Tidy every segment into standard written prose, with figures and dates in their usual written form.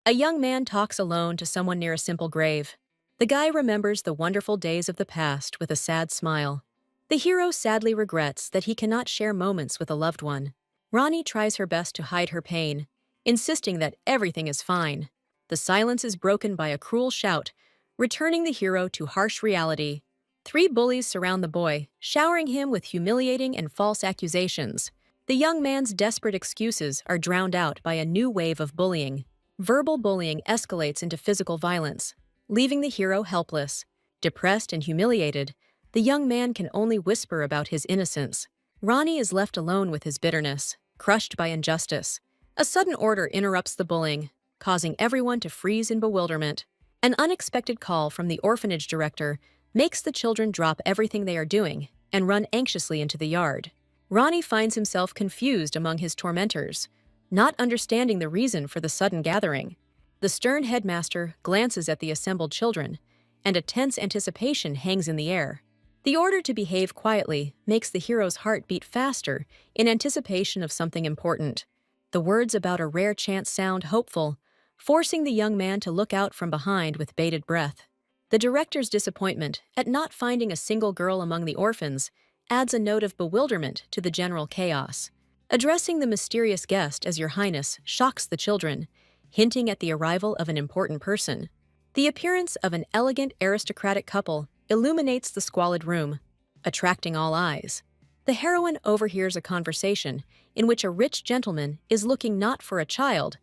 A young man talks alone to someone near a simple grave. The guy remembers the wonderful days of the past with a sad smile. The hero sadly regrets that he cannot share moments with a loved one. Ronnie tries her best to hide her pain, insisting that everything is fine. The silence is broken by a cruel shout, returning the hero to harsh reality. Three bullies surround the boy, showering him with humiliating and false accusations. The young man's desperate excuses are drowned out by a new wave of bullying. Verbal bullying escalates into physical violence, leaving the hero helpless. Depressed and humiliated, the young man can only whisper about his innocence. Ronnie is left alone with his bitterness, crushed by injustice. A sudden order interrupts the bullying, causing everyone to freeze in bewilderment. An unexpected call from the orphanage director makes the children drop everything they are doing and run anxiously into the yard. Ronnie finds himself confused among his tormentors, not understanding the reason for the sudden gathering. The stern headmaster glances at the assembled children, and a tense anticipation hangs in the air. The order to behave quietly makes the hero's heart beat faster in anticipation of something important. The words about a rare chance sound hopeful, forcing the young man to look out from behind with bated breath. The director's disappointment at not finding a single girl among the orphans adds a note of bewilderment to the general chaos. Addressing the mysterious guest as Your Highness shocks the children, hinting at the arrival of an important person. The appearance of an elegant aristocratic couple illuminates the squalid room, attracting all eyes. The heroine overhears a conversation in which a rich gentleman is looking not for a child,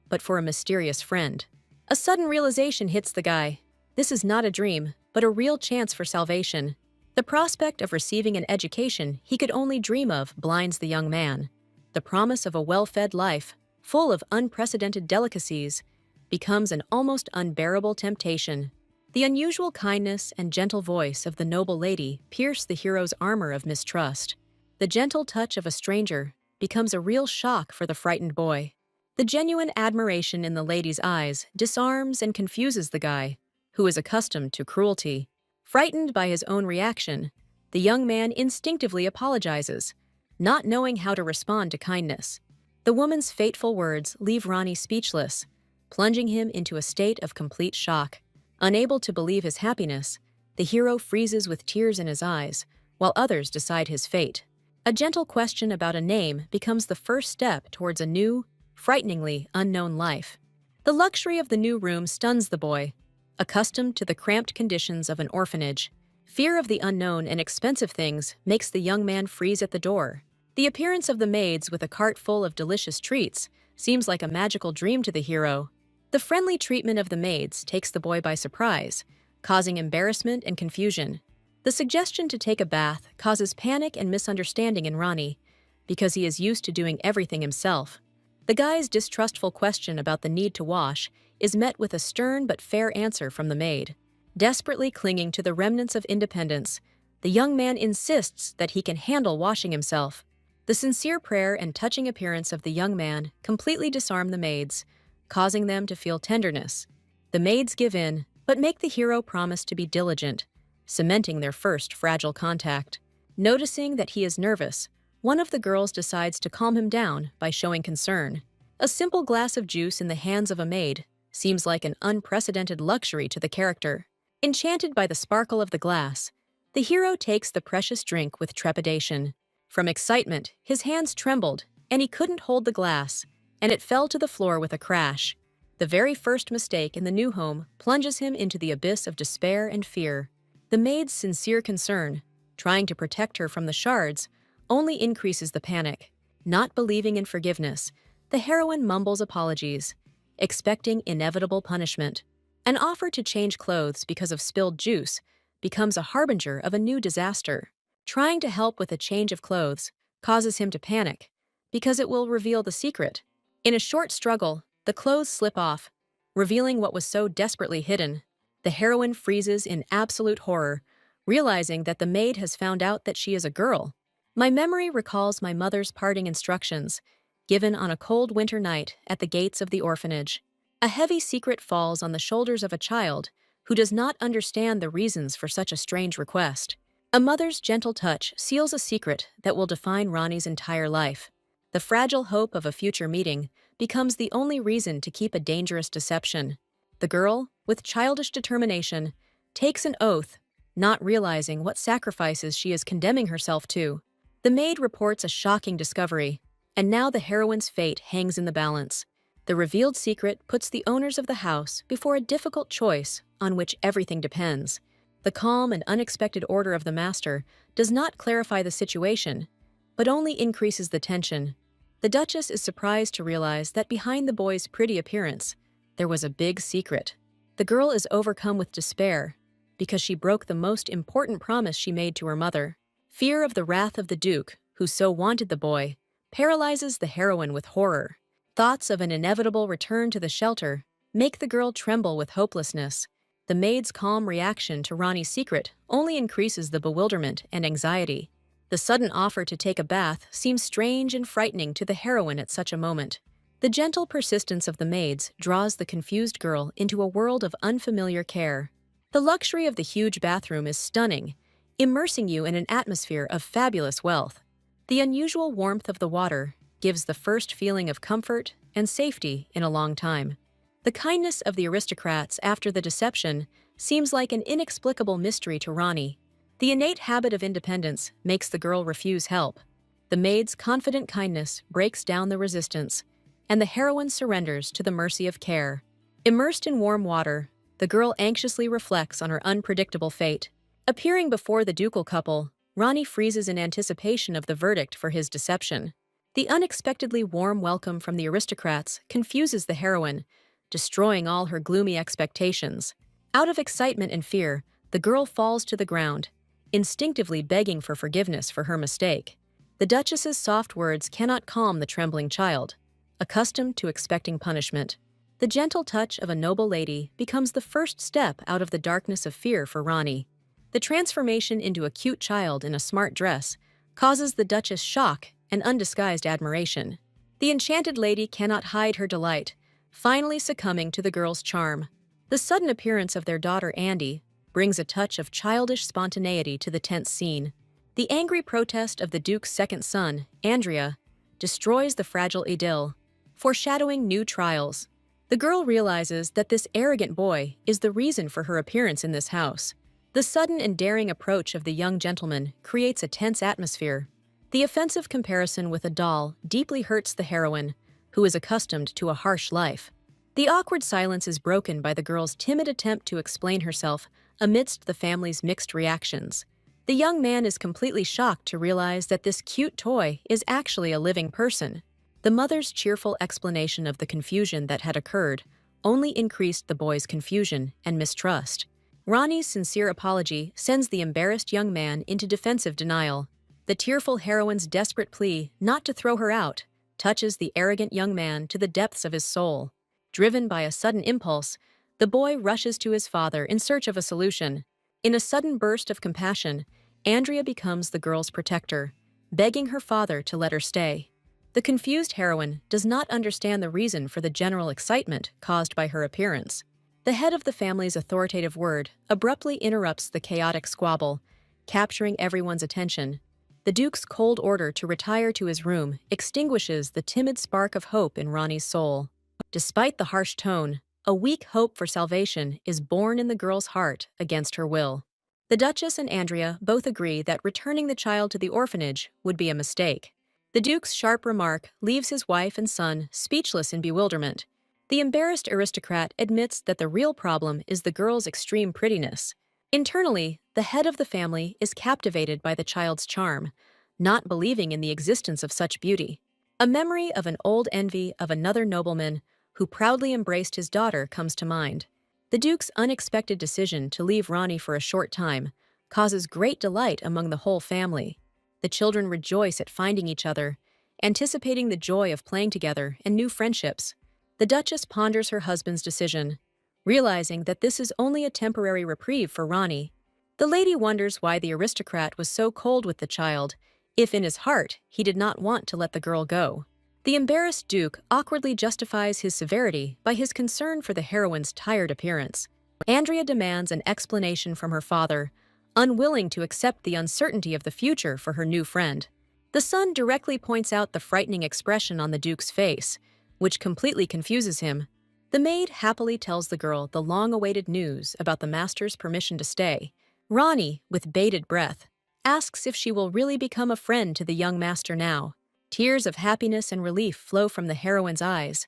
but for a mysterious friend. A sudden realization hits the guy. This is not a dream, but a real chance for salvation. The prospect of receiving an education he could only dream of blinds the young man. The promise of a well-fed life, full of unprecedented delicacies, becomes an almost unbearable temptation. The unusual kindness and gentle voice of the noble lady pierce the hero's armor of mistrust. The gentle touch of a stranger becomes a real shock for the frightened boy. The genuine admiration in the lady's eyes disarms and confuses the guy, who is accustomed to cruelty. Frightened by his own reaction, the young man instinctively apologizes, not knowing how to respond to kindness. The woman's fateful words leave Ronnie speechless, plunging him into a state of complete shock. Unable to believe his happiness, the hero freezes with tears in his eyes, while others decide his fate. A gentle question about a name becomes the first step towards a new, frighteningly unknown life. The luxury of the new room stuns the boy. Accustomed to the cramped conditions of an orphanage, fear of the unknown and expensive things makes the young man freeze at the door. The appearance of the maids with a cart full of delicious treats seems like a magical dream to the hero. The friendly treatment of the maids takes the boy by surprise, causing embarrassment and confusion. The suggestion to take a bath causes panic and misunderstanding in Ronnie, because he is used to doing everything himself. The guy's distrustful question about the need to wash is met with a stern but fair answer from the maid. Desperately clinging to the remnants of independence, the young man insists that he can handle washing himself. The sincere prayer and touching appearance of the young man completely disarm the maids, causing them to feel tenderness. The maids give in, but make the hero promise to be diligent, cementing their first fragile contact. Noticing that he is nervous, one of the girls decides to calm him down by showing concern. A simple glass of juice in the hands of a maid seems like an unprecedented luxury to the character. Enchanted by the sparkle of the glass, the hero takes the precious drink with trepidation. From excitement, his hands trembled, and he couldn't hold the glass, and it fell to the floor with a crash. The very first mistake in the new home plunges him into the abyss of despair and fear. The maid's sincere concern, trying to protect her from the shards, only increases the panic. Not believing in forgiveness, the heroine mumbles apologies, expecting inevitable punishment. An offer to change clothes because of spilled juice becomes a harbinger of a new disaster. Trying to help with a change of clothes causes him to panic, because it will reveal the secret. In a short struggle, the clothes slip off, revealing what was so desperately hidden. The heroine freezes in absolute horror, realizing that the maid has found out that she is a girl. My memory recalls my mother's parting instructions, given on a cold winter night at the gates of the orphanage. A heavy secret falls on the shoulders of a child who does not understand the reasons for such a strange request. A mother's gentle touch seals a secret that will define Ronnie's entire life. The fragile hope of a future meeting becomes the only reason to keep a dangerous deception. The girl, with childish determination, takes an oath, not realizing what sacrifices she is condemning herself to. The maid reports a shocking discovery, and now the heroine's fate hangs in the balance. The revealed secret puts the owners of the house before a difficult choice on which everything depends. The calm and unexpected order of the master does not clarify the situation, but only increases the tension. The Duchess is surprised to realize that behind the boy's pretty appearance, there was a big secret. The girl is overcome with despair because she broke the most important promise she made to her mother. Fear of the wrath of the Duke, who so wanted the boy, paralyzes the heroine with horror. Thoughts of an inevitable return to the shelter make the girl tremble with hopelessness. The maid's calm reaction to Ronnie's secret only increases the bewilderment and anxiety. The sudden offer to take a bath seems strange and frightening to the heroine at such a moment. The gentle persistence of the maids draws the confused girl into a world of unfamiliar care. The luxury of the huge bathroom is stunning, immersing you in an atmosphere of fabulous wealth. The unusual warmth of the water gives the first feeling of comfort and safety in a long time. The kindness of the aristocrats after the deception seems like an inexplicable mystery to Ronnie. The innate habit of independence makes the girl refuse help. The maid's confident kindness breaks down the resistance, and the heroine surrenders to the mercy of care. Immersed in warm water, the girl anxiously reflects on her unpredictable fate. Appearing before the ducal couple, Ronnie freezes in anticipation of the verdict for his deception. The unexpectedly warm welcome from the aristocrats confuses the heroine, destroying all her gloomy expectations. Out of excitement and fear, the girl falls to the ground, instinctively begging for forgiveness for her mistake. The Duchess's soft words cannot calm the trembling child, accustomed to expecting punishment. The gentle touch of a noble lady becomes the first step out of the darkness of fear for Ronnie. The transformation into a cute child in a smart dress causes the Duchess shock and undisguised admiration. The enchanted lady cannot hide her delight, finally succumbing to the girl's charm. The sudden appearance of their daughter Andy brings a touch of childish spontaneity to the tense scene. The angry protest of the Duke's second son, Andrea, destroys the fragile idyll, foreshadowing new trials. The girl realizes that this arrogant boy is the reason for her appearance in this house. The sudden and daring approach of the young gentleman creates a tense atmosphere. The offensive comparison with a doll deeply hurts the heroine, who is accustomed to a harsh life. The awkward silence is broken by the girl's timid attempt to explain herself amidst the family's mixed reactions. The young man is completely shocked to realize that this cute toy is actually a living person. The mother's cheerful explanation of the confusion that had occurred only increased the boy's confusion and mistrust. Ronnie's sincere apology sends the embarrassed young man into defensive denial. The tearful heroine's desperate plea not to throw her out touches the arrogant young man to the depths of his soul. Driven by a sudden impulse, the boy rushes to his father in search of a solution. In a sudden burst of compassion, Andrea becomes the girl's protector, begging her father to let her stay. The confused heroine does not understand the reason for the general excitement caused by her appearance. The head of the family's authoritative word abruptly interrupts the chaotic squabble, capturing everyone's attention. The Duke's cold order to retire to his room extinguishes the timid spark of hope in Ronnie's soul. Despite the harsh tone, a weak hope for salvation is born in the girl's heart against her will. The Duchess and Andrea both agree that returning the child to the orphanage would be a mistake. The Duke's sharp remark leaves his wife and son speechless in bewilderment. The embarrassed aristocrat admits that the real problem is the girl's extreme prettiness. Internally, the head of the family is captivated by the child's charm, not believing in the existence of such beauty. A memory of an old envy of another nobleman who proudly embraced his daughter comes to mind. The Duke's unexpected decision to leave Ronnie for a short time causes great delight among the whole family. The children rejoice at finding each other, anticipating the joy of playing together and new friendships. The Duchess ponders her husband's decision, realizing that this is only a temporary reprieve for Ronnie. The lady wonders why the aristocrat was so cold with the child, if in his heart he did not want to let the girl go. The embarrassed Duke awkwardly justifies his severity by his concern for the heroine's tired appearance. Andrea demands an explanation from her father, unwilling to accept the uncertainty of the future for her new friend. The son directly points out the frightening expression on the Duke's face, which completely confuses him. The maid happily tells the girl the long-awaited news about the master's permission to stay. Ronnie, with bated breath, asks if she will really become a friend to the young master now. Tears of happiness and relief flow from the heroine's eyes,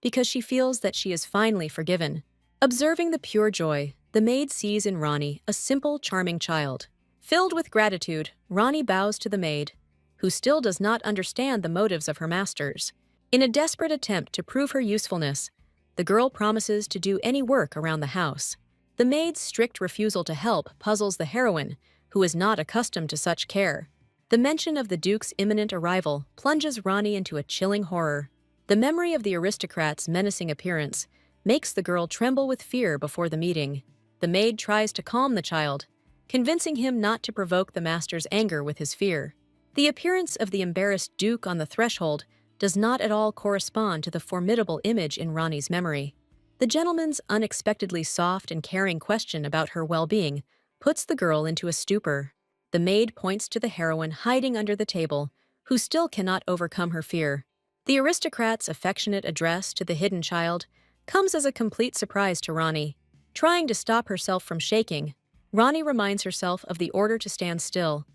because she feels that she is finally forgiven. Observing the pure joy, the maid sees in Ronnie a simple, charming child. Filled with gratitude, Ronnie bows to the maid, who still does not understand the motives of her masters. In a desperate attempt to prove her usefulness, the girl promises to do any work around the house. The maid's strict refusal to help puzzles the heroine, who is not accustomed to such care. The mention of the Duke's imminent arrival plunges Ronnie into a chilling horror. The memory of the aristocrat's menacing appearance makes the girl tremble with fear before the meeting. The maid tries to calm the child, convincing him not to provoke the master's anger with his fear. The appearance of the embarrassed Duke on the threshold does not at all correspond to the formidable image in Ronnie's memory. The gentleman's unexpectedly soft and caring question about her well-being puts the girl into a stupor. The maid points to the heroine hiding under the table, who still cannot overcome her fear. The aristocrat's affectionate address to the hidden child comes as a complete surprise to Ronnie. Trying to stop herself from shaking, Ronnie reminds herself of the order to stand still,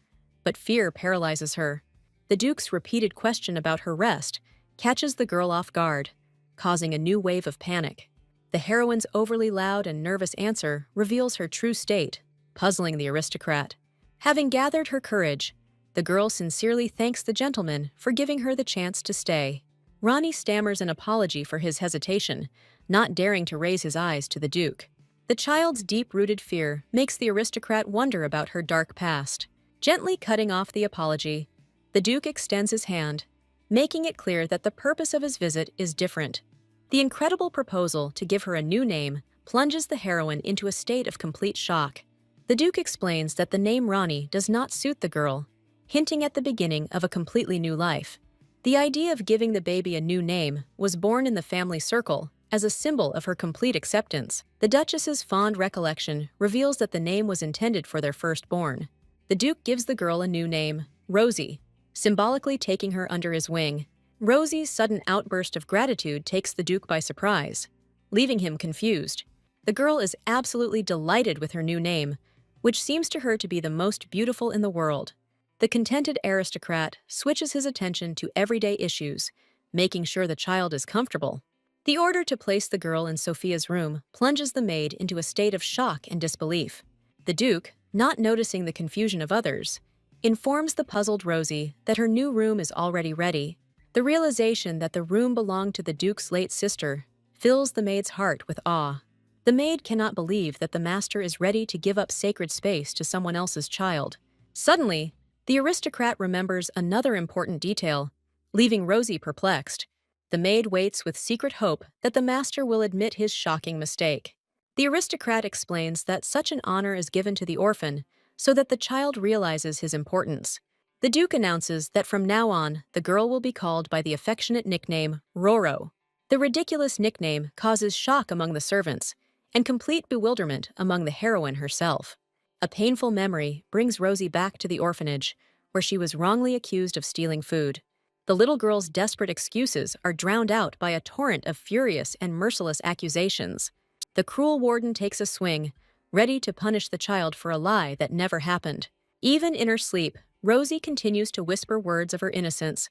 but fear paralyzes her. The Duke's repeated question about her rest catches the girl off guard, causing a new wave of panic. The heroine's overly loud and nervous answer reveals her true state, puzzling the aristocrat. Having gathered her courage, the girl sincerely thanks the gentleman for giving her the chance to stay. Ronnie stammers an apology for his hesitation, not daring to raise his eyes to the Duke. The child's deep-rooted fear makes the aristocrat wonder about her dark past. Gently cutting off the apology, the Duke extends his hand, making it clear that the purpose of his visit is different. The incredible proposal to give her a new name plunges the heroine into a state of complete shock. The Duke explains that the name Ronnie does not suit the girl, hinting at the beginning of a completely new life. The idea of giving the baby a new name was born in the family circle as a symbol of her complete acceptance. The Duchess's fond recollection reveals that the name was intended for their firstborn. The Duke gives the girl a new name, Rosie, symbolically taking her under his wing. Rosie's sudden outburst of gratitude takes the Duke by surprise, leaving him confused. The girl is absolutely delighted with her new name, which seems to her to be the most beautiful in the world. The contented aristocrat switches his attention to everyday issues, making sure the child is comfortable. The order to place the girl in Sophia's room plunges the maid into a state of shock and disbelief. The Duke, not noticing the confusion of others, informs the puzzled Rosie that her new room is already ready. The realization that the room belonged to the Duke's late sister fills the maid's heart with awe. The maid cannot believe that the master is ready to give up sacred space to someone else's child. Suddenly, the aristocrat remembers another important detail, leaving Rosie perplexed. The maid waits with secret hope that the master will admit his shocking mistake. The aristocrat explains that such an honor is given to the orphan so that the child realizes his importance. The Duke announces that from now on, the girl will be called by the affectionate nickname Roro. The ridiculous nickname causes shock among the servants and complete bewilderment among the heroine herself. A painful memory brings Rosie back to the orphanage, where she was wrongly accused of stealing food. The little girl's desperate excuses are drowned out by a torrent of furious and merciless accusations. The cruel warden takes a swing, ready to punish the child for a lie that never happened. Even in her sleep, Rosie continues to whisper words of her innocence,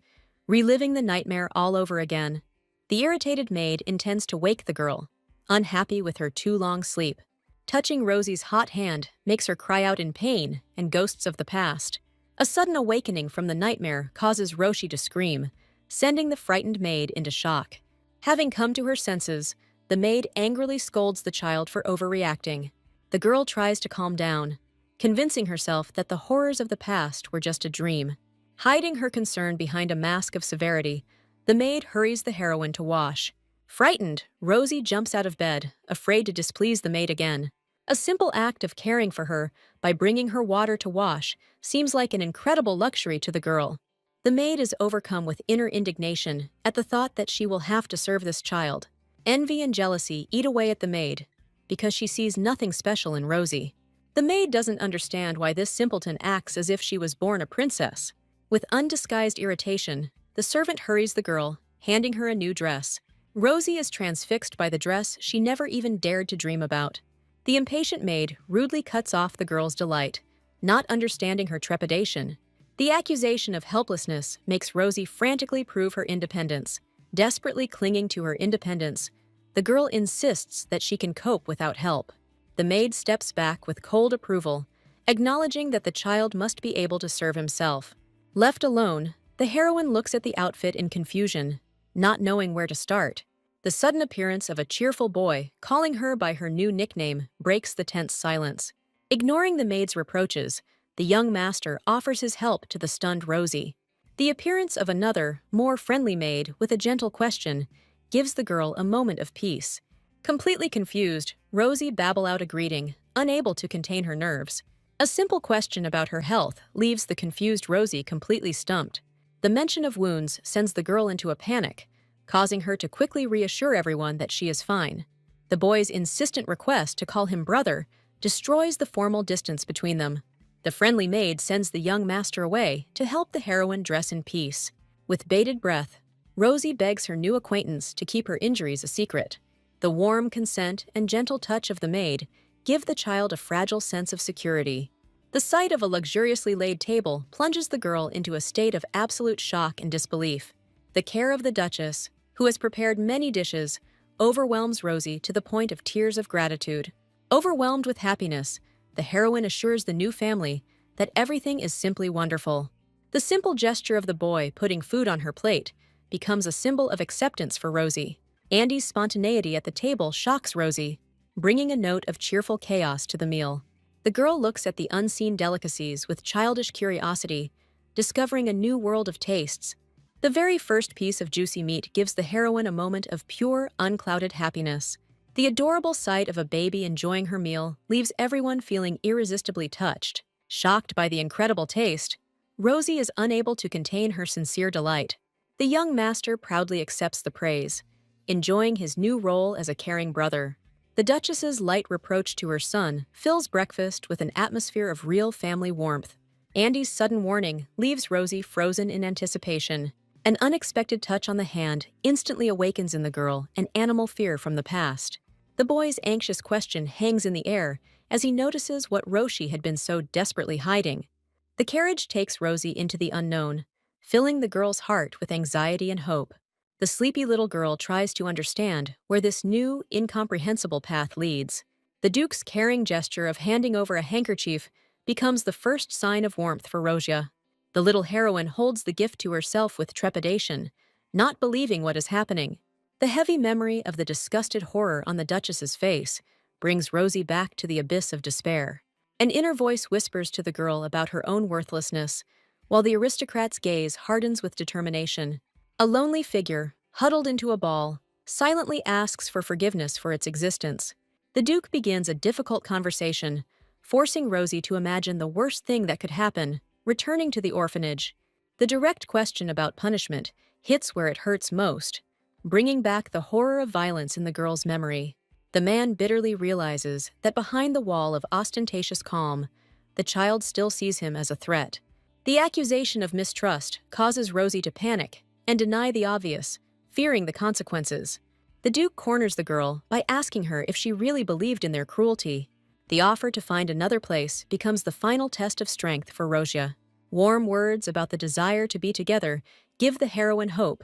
reliving the nightmare all over again. The irritated maid intends to wake the girl, unhappy with her too long sleep. Touching Rosie's hot hand makes her cry out in pain and ghosts of the past. A sudden awakening from the nightmare causes Rosie to scream, sending the frightened maid into shock. Having come to her senses, the maid angrily scolds the child for overreacting. The girl tries to calm down, convincing herself that the horrors of the past were just a dream. Hiding her concern behind a mask of severity, the maid hurries the heroine to wash. Frightened, Rosie jumps out of bed, afraid to displease the maid again. A simple act of caring for her by bringing her water to wash seems like an incredible luxury to the girl. The maid is overcome with inner indignation at the thought that she will have to serve this child. Envy and jealousy eat away at the maid because she sees nothing special in Rosie. The maid doesn't understand why this simpleton acts as if she was born a princess. With undisguised irritation, the servant hurries the girl, handing her a new dress. Rosie is transfixed by the dress she never even dared to dream about. The impatient maid rudely cuts off the girl's delight, not understanding her trepidation. The accusation of helplessness makes Rosie frantically prove her independence. Desperately clinging to her independence, the girl insists that she can cope without help. The maid steps back with cold approval, acknowledging that the child must be able to serve himself. Left alone, the heroine looks at the outfit in confusion, not knowing where to start. The sudden appearance of a cheerful boy, calling her by her new nickname, breaks the tense silence. Ignoring the maid's reproaches, the young master offers his help to the stunned Rosie. The appearance of another, more friendly maid with a gentle question gives the girl a moment of peace. Completely confused, Rosie babbles out a greeting, unable to contain her nerves. A simple question about her health leaves the confused Rosie completely stumped. The mention of wounds sends the girl into a panic, causing her to quickly reassure everyone that she is fine. The boy's insistent request to call him brother destroys the formal distance between them. The friendly maid sends the young master away to help the heroine dress in peace. With bated breath, Rosie begs her new acquaintance to keep her injuries a secret. The warm consent and gentle touch of the maid give the child a fragile sense of security. The sight of a luxuriously laid table plunges the girl into a state of absolute shock and disbelief. The care of the Duchess, who has prepared many dishes, overwhelms Rosie to the point of tears of gratitude. Overwhelmed with happiness, the heroine assures the new family that everything is simply wonderful. The simple gesture of the boy putting food on her plate becomes a symbol of acceptance for Rosie. Andy's spontaneity at the table shocks Rosie, bringing a note of cheerful chaos to the meal. The girl looks at the unseen delicacies with childish curiosity, discovering a new world of tastes. The very first piece of juicy meat gives the heroine a moment of pure, unclouded happiness. The adorable sight of a baby enjoying her meal leaves everyone feeling irresistibly touched. Shocked by the incredible taste, Rosie is unable to contain her sincere delight. The young master proudly accepts the praise, enjoying his new role as a caring brother. The Duchess's light reproach to her son fills breakfast with an atmosphere of real family warmth. Andy's sudden warning leaves Rosie frozen in anticipation. An unexpected touch on the hand instantly awakens in the girl an animal fear from the past. The boy's anxious question hangs in the air as he notices what Roshi had been so desperately hiding. The carriage takes Rosie into the unknown, filling the girl's heart with anxiety and hope. The sleepy little girl tries to understand where this new, incomprehensible path leads. The Duke's caring gesture of handing over a handkerchief becomes the first sign of warmth for Rosia. The little heroine holds the gift to herself with trepidation, not believing what is happening. The heavy memory of the disgusted horror on the Duchess's face brings Rosie back to the abyss of despair. An inner voice whispers to the girl about her own worthlessness, while the aristocrat's gaze hardens with determination. A lonely figure, huddled into a ball, silently asks for forgiveness for its existence. The Duke begins a difficult conversation, forcing Rosie to imagine the worst thing that could happen, returning to the orphanage. The direct question about punishment hits where it hurts most, bringing back the horror of violence in the girl's memory. The man bitterly realizes that behind the wall of ostentatious calm, the child still sees him as a threat. The accusation of mistrust causes Rosie to panic and deny the obvious, fearing the consequences. The Duke corners the girl by asking her if she really believed in their cruelty. The offer to find another place becomes the final test of strength for Rosia. Warm words about the desire to be together give the heroine hope,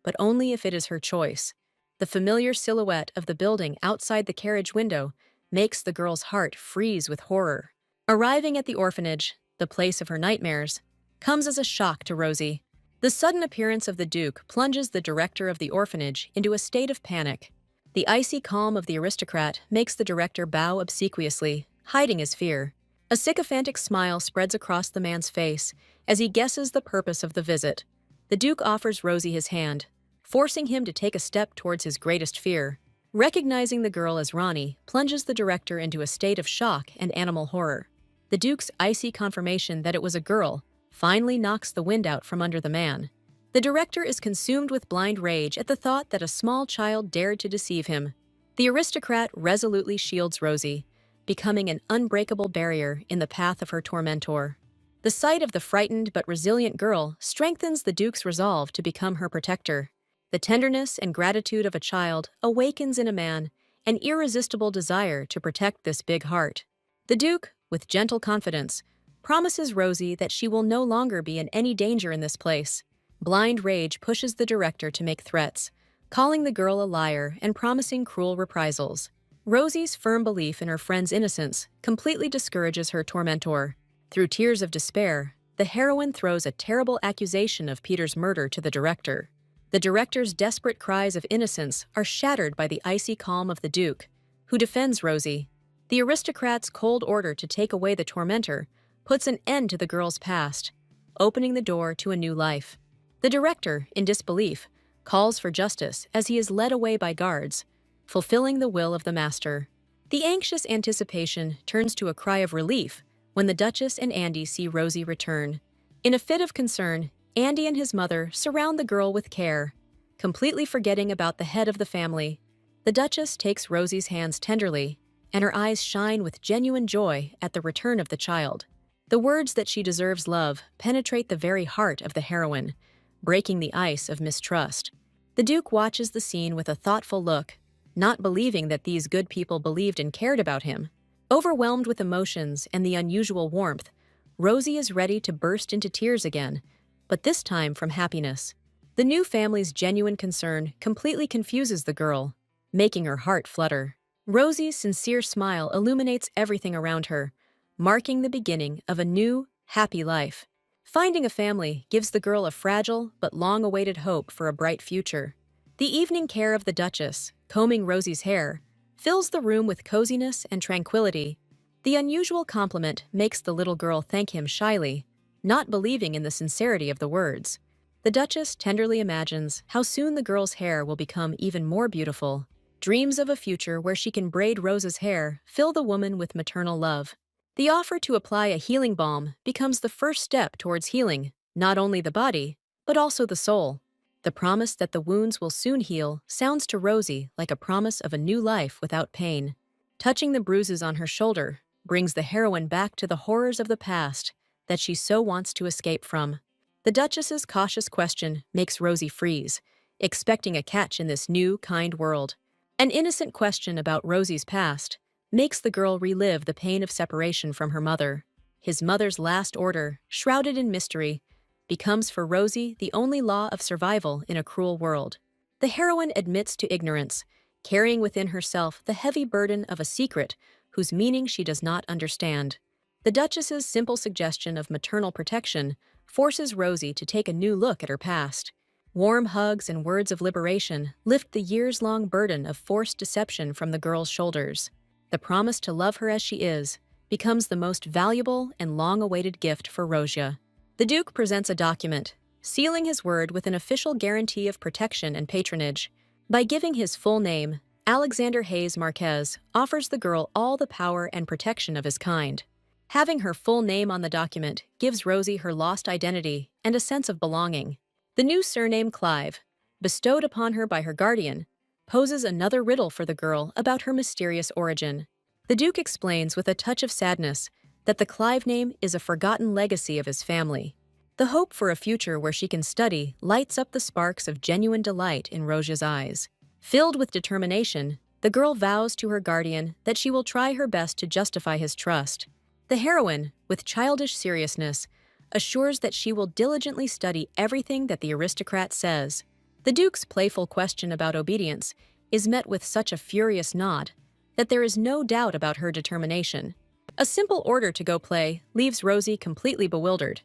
but only if it is her choice. The familiar silhouette of the building outside the carriage window makes the girl's heart freeze with horror. Arriving at the orphanage, the place of her nightmares, comes as a shock to Rosie. The sudden appearance of the Duke plunges the director of the orphanage into a state of panic. The icy calm of the aristocrat makes the director bow obsequiously, hiding his fear. A sycophantic smile spreads across the man's face as he guesses the purpose of the visit. The Duke offers Rosie his hand, forcing him to take a step towards his greatest fear. Recognizing the girl as Ronnie plunges the director into a state of shock and animal horror. The Duke's icy confirmation that it was a girl finally knocks the wind out from under the man. The director is consumed with blind rage at the thought that a small child dared to deceive him. The aristocrat resolutely shields Rosie, becoming an unbreakable barrier in the path of her tormentor. The sight of the frightened but resilient girl strengthens the Duke's resolve to become her protector. The tenderness and gratitude of a child awakens in a man an irresistible desire to protect this big heart. The Duke, with gentle confidence, promises Rosie that she will no longer be in any danger in this place. Blind rage pushes the director to make threats, calling the girl a liar and promising cruel reprisals. Rosie's firm belief in her friend's innocence completely discourages her tormentor. Through tears of despair, the heroine throws a terrible accusation of Peter's murder to the director. The director's desperate cries of innocence are shattered by the icy calm of the Duke, who defends Rosie. The aristocrat's cold order to take away the tormentor puts an end to the girl's past, opening the door to a new life. The director, in disbelief, calls for justice as he is led away by guards, fulfilling the will of the master. The anxious anticipation turns to a cry of relief when the Duchess and Andy see Rosie return. In a fit of concern, Andy and his mother surround the girl with care, completely forgetting about the head of the family. The Duchess takes Rosie's hands tenderly, and her eyes shine with genuine joy at the return of the child. The words that she deserves love penetrate the very heart of the heroine, breaking the ice of mistrust. The Duke watches the scene with a thoughtful look, not believing that these good people believed and cared about him. Overwhelmed with emotions and the unusual warmth, Rosie is ready to burst into tears again, but this time from happiness. The new family's genuine concern completely confuses the girl, making her heart flutter. Rosie's sincere smile illuminates everything around her, marking the beginning of a new, happy life. Finding a family gives the girl a fragile but long-awaited hope for a bright future. The evening care of the Duchess, combing Rosie's hair, fills the room with coziness and tranquility. The unusual compliment makes the little girl thank him shyly, not believing in the sincerity of the words. The Duchess tenderly imagines how soon the girl's hair will become even more beautiful. Dreams of a future where she can braid Rose's hair fill the woman with maternal love. The offer to apply a healing balm becomes the first step towards healing, not only the body, but also the soul. The promise that the wounds will soon heal sounds to Rosie like a promise of a new life without pain. Touching the bruises on her shoulder brings the heroine back to the horrors of the past that she so wants to escape from. The Duchess's cautious question makes Rosie freeze, expecting a catch in this new, kind world. An innocent question about Rosie's past makes the girl relive the pain of separation from her mother. His mother's last order, shrouded in mystery, becomes for Rosie the only law of survival in a cruel world. The heroine admits to ignorance, carrying within herself the heavy burden of a secret whose meaning she does not understand. The Duchess's simple suggestion of maternal protection forces Rosie to take a new look at her past. Warm hugs and words of liberation lift the years-long burden of forced deception from the girl's shoulders. The promise to love her as she is becomes the most valuable and long-awaited gift for Rosia. The Duke presents a document, sealing his word with an official guarantee of protection and patronage. By giving his full name, Alexander Hayes Marquez offers the girl all the power and protection of his kind. Having her full name on the document gives Rosie her lost identity and a sense of belonging. The new surname Clive, bestowed upon her by her guardian, poses another riddle for the girl about her mysterious origin. The Duke explains with a touch of sadness that the Clive name is a forgotten legacy of his family. The hope for a future where she can study lights up the sparks of genuine delight in Rosia's eyes. Filled with determination, the girl vows to her guardian that she will try her best to justify his trust. The heroine, with childish seriousness, assures that she will diligently study everything that the aristocrat says. The Duke's playful question about obedience is met with such a furious nod that there is no doubt about her determination. A simple order to go play leaves Rosie completely bewildered,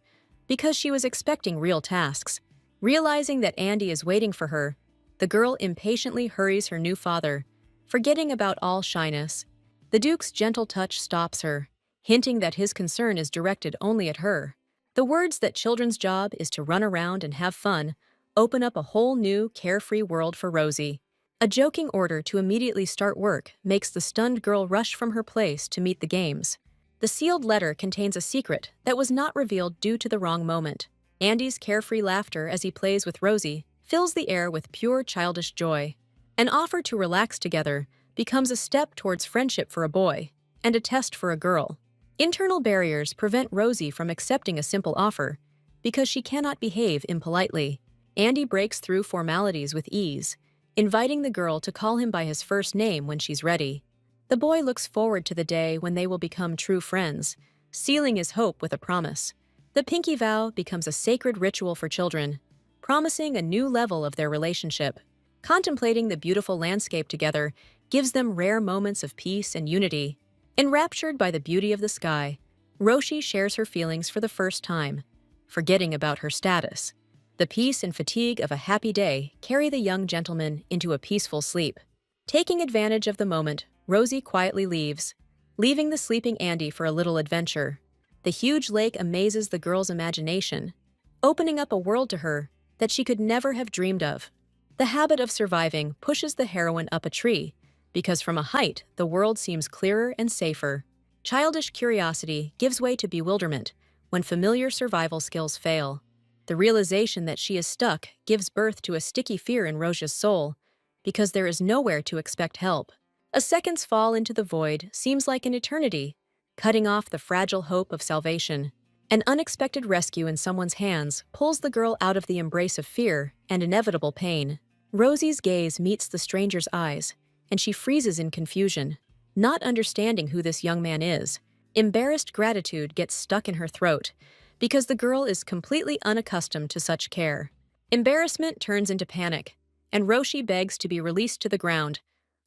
because she was expecting real tasks. Realizing that Andy is waiting for her, the girl impatiently hurries her new father, forgetting about all shyness. The Duke's gentle touch stops her, hinting that his concern is directed only at her. The words that children's job is to run around and have fun open up a whole new, carefree world for Rosie. A joking order to immediately start work makes the stunned girl rush from her place to meet the games. The sealed letter contains a secret that was not revealed due to the wrong moment. Andy's carefree laughter as he plays with Rosie fills the air with pure childish joy. An offer to relax together becomes a step towards friendship for a boy and a test for a girl. Internal barriers prevent Rosie from accepting a simple offer because she cannot behave impolitely. Andy breaks through formalities with ease, inviting the girl to call him by his first name when she's ready. The boy looks forward to the day when they will become true friends, sealing his hope with a promise. The pinky vow becomes a sacred ritual for children, promising a new level of their relationship. Contemplating the beautiful landscape together gives them rare moments of peace and unity. Enraptured by the beauty of the sky, Roshi shares her feelings for the first time, forgetting about her status. The peace and fatigue of a happy day carry the young gentleman into a peaceful sleep. Taking advantage of the moment, Rosie quietly leaves, leaving the sleeping Andy for a little adventure. The huge lake amazes the girl's imagination, opening up a world to her that she could never have dreamed of. The habit of surviving pushes the heroine up a tree, because from a height, the world seems clearer and safer. Childish curiosity gives way to bewilderment when familiar survival skills fail. The realization that she is stuck gives birth to a sticky fear in Rosia's soul, because there is nowhere to expect help. A second's fall into the void seems like an eternity, cutting off the fragile hope of salvation. An unexpected rescue in someone's hands pulls the girl out of the embrace of fear and inevitable pain. Rosie's gaze meets the stranger's eyes, and she freezes in confusion, not understanding who this young man is. Embarrassed gratitude gets stuck in her throat, because the girl is completely unaccustomed to such care. Embarrassment turns into panic, and Roshi begs to be released to the ground,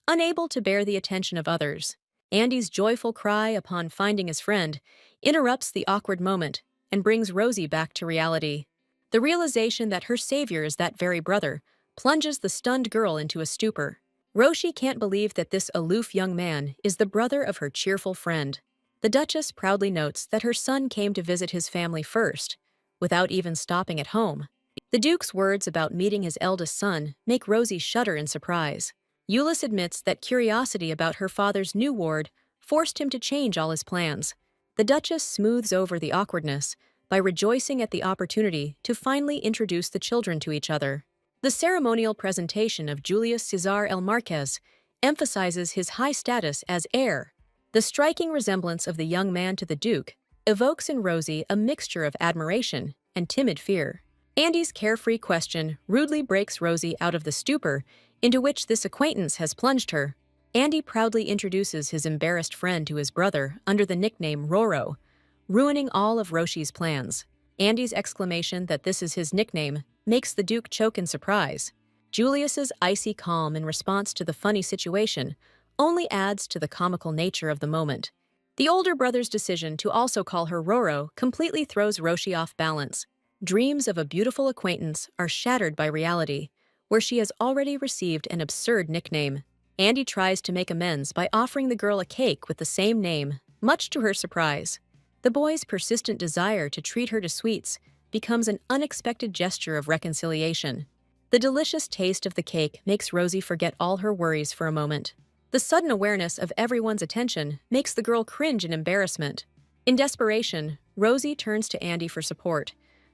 unable to bear the attention of others. Andy's joyful cry upon finding his friend interrupts the awkward moment and brings Rosie back to reality. The realization that her savior is that very brother plunges the stunned girl into a stupor. Roshi can't believe that this aloof young man is the brother of her cheerful friend. The Duchess proudly notes that her son came to visit his family first, without even stopping at home. The Duke's words about meeting his eldest son make Rosie shudder in surprise. Euless admits that curiosity about her father's new ward forced him to change all his plans. The Duchess smooths over the awkwardness by rejoicing at the opportunity to finally introduce the children to each other. The ceremonial presentation of Julius Cesar el Marquez emphasizes his high status as heir. The striking resemblance of the young man to the Duke evokes in Rosie a mixture of admiration and timid fear. Andy's carefree question rudely breaks Rosie out of the stupor into which this acquaintance has plunged her. Andy proudly introduces his embarrassed friend to his brother under the nickname Roro, ruining all of Roshi's plans. Andy's exclamation that this is his nickname makes the Duke choke in surprise. Julius's icy calm in response to the funny situation only adds to the comical nature of the moment. The older brother's decision to also call her Roro completely throws Roshi off balance. Dreams of a beautiful acquaintance are shattered by reality, where she has already received an absurd nickname. Andy tries to make amends by offering the girl a cake with the same name, much to her surprise. The boy's persistent desire to treat her to sweets becomes an unexpected gesture of reconciliation. The delicious taste of the cake makes Rosie forget all her worries for a moment. The sudden awareness of everyone's attention makes the girl cringe in embarrassment. In desperation, Rosie turns to Andy for support,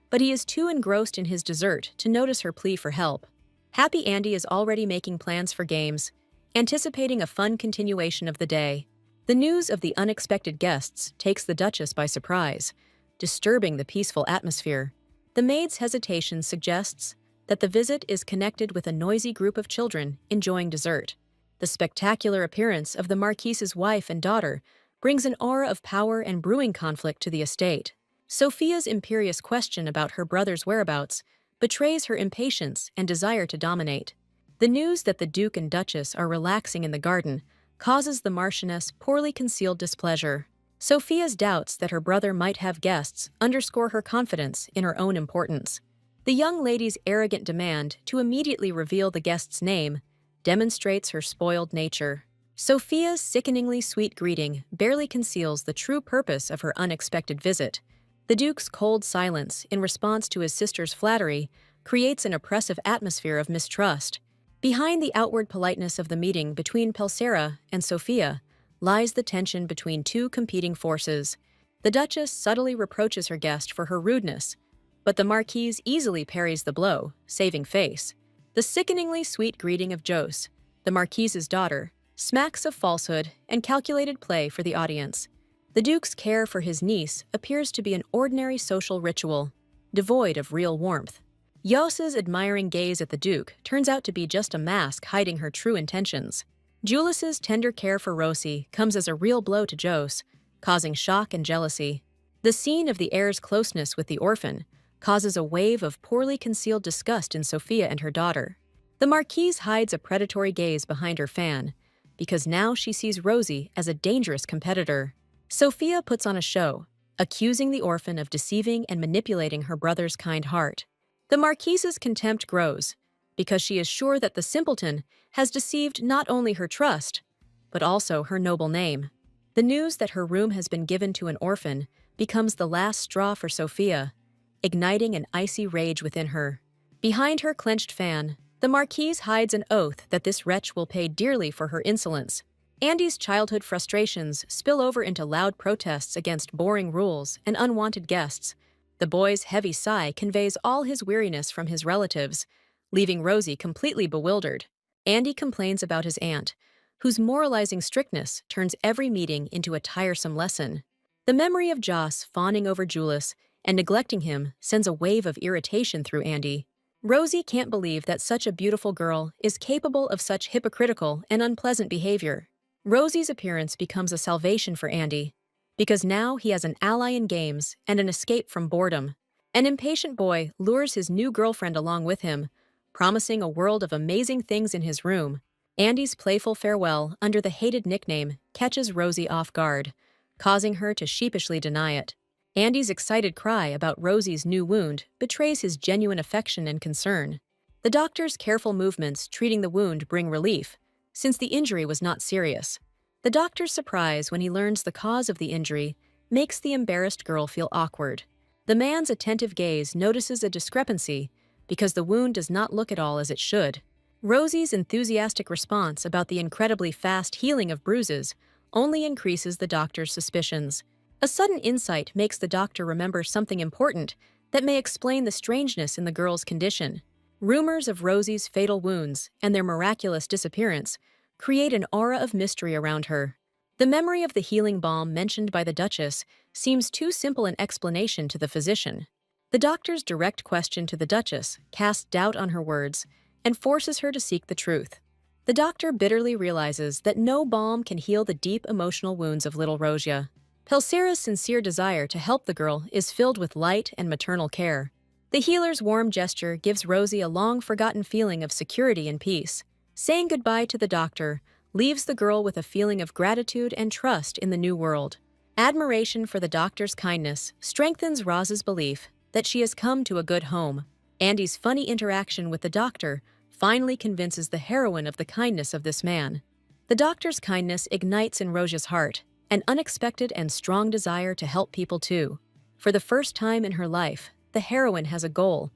but he is too engrossed in his dessert to notice her plea for help. Happy Andy is already making plans for games, anticipating a fun continuation of the day. The news of the unexpected guests takes the Duchess by surprise, disturbing the peaceful atmosphere. The maid's hesitation suggests that the visit is connected with a noisy group of children enjoying dessert. The spectacular appearance of the Marquise's wife and daughter brings an aura of power and brewing conflict to the estate. Sophia's imperious question about her brother's whereabouts betrays her impatience and desire to dominate. The news that the Duke and Duchess are relaxing in the garden causes the Marchioness poorly concealed displeasure. Sophia's doubts that her brother might have guests underscore her confidence in her own importance. The young lady's arrogant demand to immediately reveal the guest's name demonstrates her spoiled nature. Sophia's sickeningly sweet greeting barely conceals the true purpose of her unexpected visit. The Duke's cold silence in response to his sister's flattery creates an oppressive atmosphere of mistrust. Behind the outward politeness of the meeting between Pelsera and Sophia lies the tension between two competing forces. The Duchess subtly reproaches her guest for her rudeness, but the Marquise easily parries the blow, saving face. The sickeningly sweet greeting of Jose, the Marquise's daughter, smacks of falsehood and calculated play for the audience. The Duke's care for his niece appears to be an ordinary social ritual, devoid of real warmth. Yos's admiring gaze at the Duke turns out to be just a mask hiding her true intentions. Julius's tender care for Rosie comes as a real blow to Jos, causing shock and jealousy. The scene of the heir's closeness with the orphan causes a wave of poorly concealed disgust in Sophia and her daughter. The Marquise hides a predatory gaze behind her fan, because now she sees Rosie as a dangerous competitor. Sophia puts on a show, accusing the orphan of deceiving and manipulating her brother's kind heart. The Marquise's contempt grows, because she is sure that the simpleton has deceived not only her trust, but also her noble name. The news that her room has been given to an orphan becomes the last straw for Sophia, igniting an icy rage within her. Behind her clenched fan, the Marquise hides an oath that this wretch will pay dearly for her insolence. Andy's childhood frustrations spill over into loud protests against boring rules and unwanted guests. The boy's heavy sigh conveys all his weariness from his relatives, leaving Rosie completely bewildered. Andy complains about his aunt, whose moralizing strictness turns every meeting into a tiresome lesson. The memory of Jos fawning over Julius and neglecting him sends a wave of irritation through Andy. Rosie can't believe that such a beautiful girl is capable of such hypocritical and unpleasant behavior. Rosie's appearance becomes a salvation for Andy, because now he has an ally in games and an escape from boredom. An impatient boy lures his new girlfriend along with him, promising a world of amazing things in his room. Andy's playful farewell under the hated nickname catches Rosie off guard, causing her to sheepishly deny it. Andy's excited cry about Rosie's new wound betrays his genuine affection and concern. The doctor's careful movements treating the wound bring relief, since the injury was not serious. The doctor's surprise when he learns the cause of the injury makes the embarrassed girl feel awkward. The man's attentive gaze notices a discrepancy because the wound does not look at all as it should. Rosie's enthusiastic response about the incredibly fast healing of bruises only increases the doctor's suspicions. A sudden insight makes the doctor remember something important that may explain the strangeness in the girl's condition. Rumors of Rosie's fatal wounds and their miraculous disappearance create an aura of mystery around her. The memory of the healing balm mentioned by the Duchess seems too simple an explanation to the physician. The doctor's direct question to the Duchess casts doubt on her words and forces her to seek the truth. The doctor bitterly realizes that no balm can heal the deep emotional wounds of little Rosia. Pelsera's sincere desire to help the girl is filled with light and maternal care. The healer's warm gesture gives Rosie a long-forgotten feeling of security and peace. Saying goodbye to the doctor leaves the girl with a feeling of gratitude and trust in the new world. Admiration for the doctor's kindness strengthens Roz's belief that she has come to a good home. Andy's funny interaction with the doctor finally convinces the heroine of the kindness of this man. The doctor's kindness ignites in Rosia's heart an unexpected and strong desire to help people too. For the first time in her life, the heroine has a goal,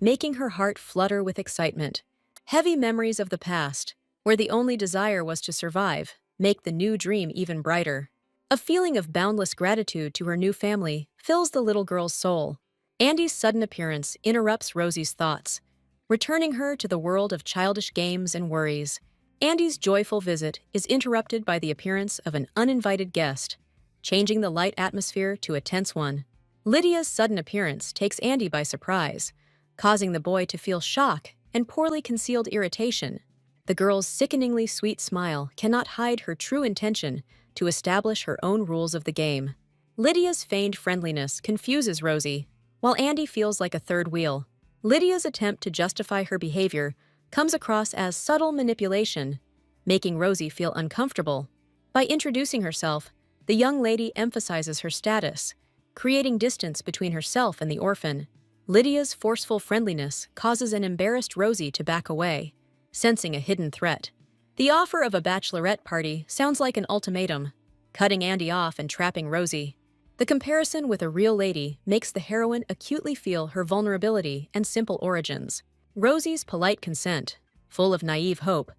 making her heart flutter with excitement. Heavy memories of the past, where the only desire was to survive, make the new dream even brighter. A feeling of boundless gratitude to her new family fills the little girl's soul. Andy's sudden appearance interrupts Rosie's thoughts, returning her to the world of childish games and worries. Andy's joyful visit is interrupted by the appearance of an uninvited guest, changing the light atmosphere to a tense one. Lydia's sudden appearance takes Andy by surprise, causing the boy to feel shock and poorly concealed irritation. The girl's sickeningly sweet smile cannot hide her true intention to establish her own rules of the game. Lydia's feigned friendliness confuses Rosie, while Andy feels like a third wheel. Lydia's attempt to justify her behavior comes across as subtle manipulation, making Rosie feel uncomfortable. By introducing herself, the young lady emphasizes her status, creating distance between herself and the orphan. Lydia's forceful friendliness causes an embarrassed Rosie to back away, sensing a hidden threat. The offer of a bachelorette party sounds like an ultimatum, cutting Andy off and trapping Rosie. The comparison with a real lady makes the heroine acutely feel her vulnerability and simple origins. Rosie's polite consent, full of naive hope,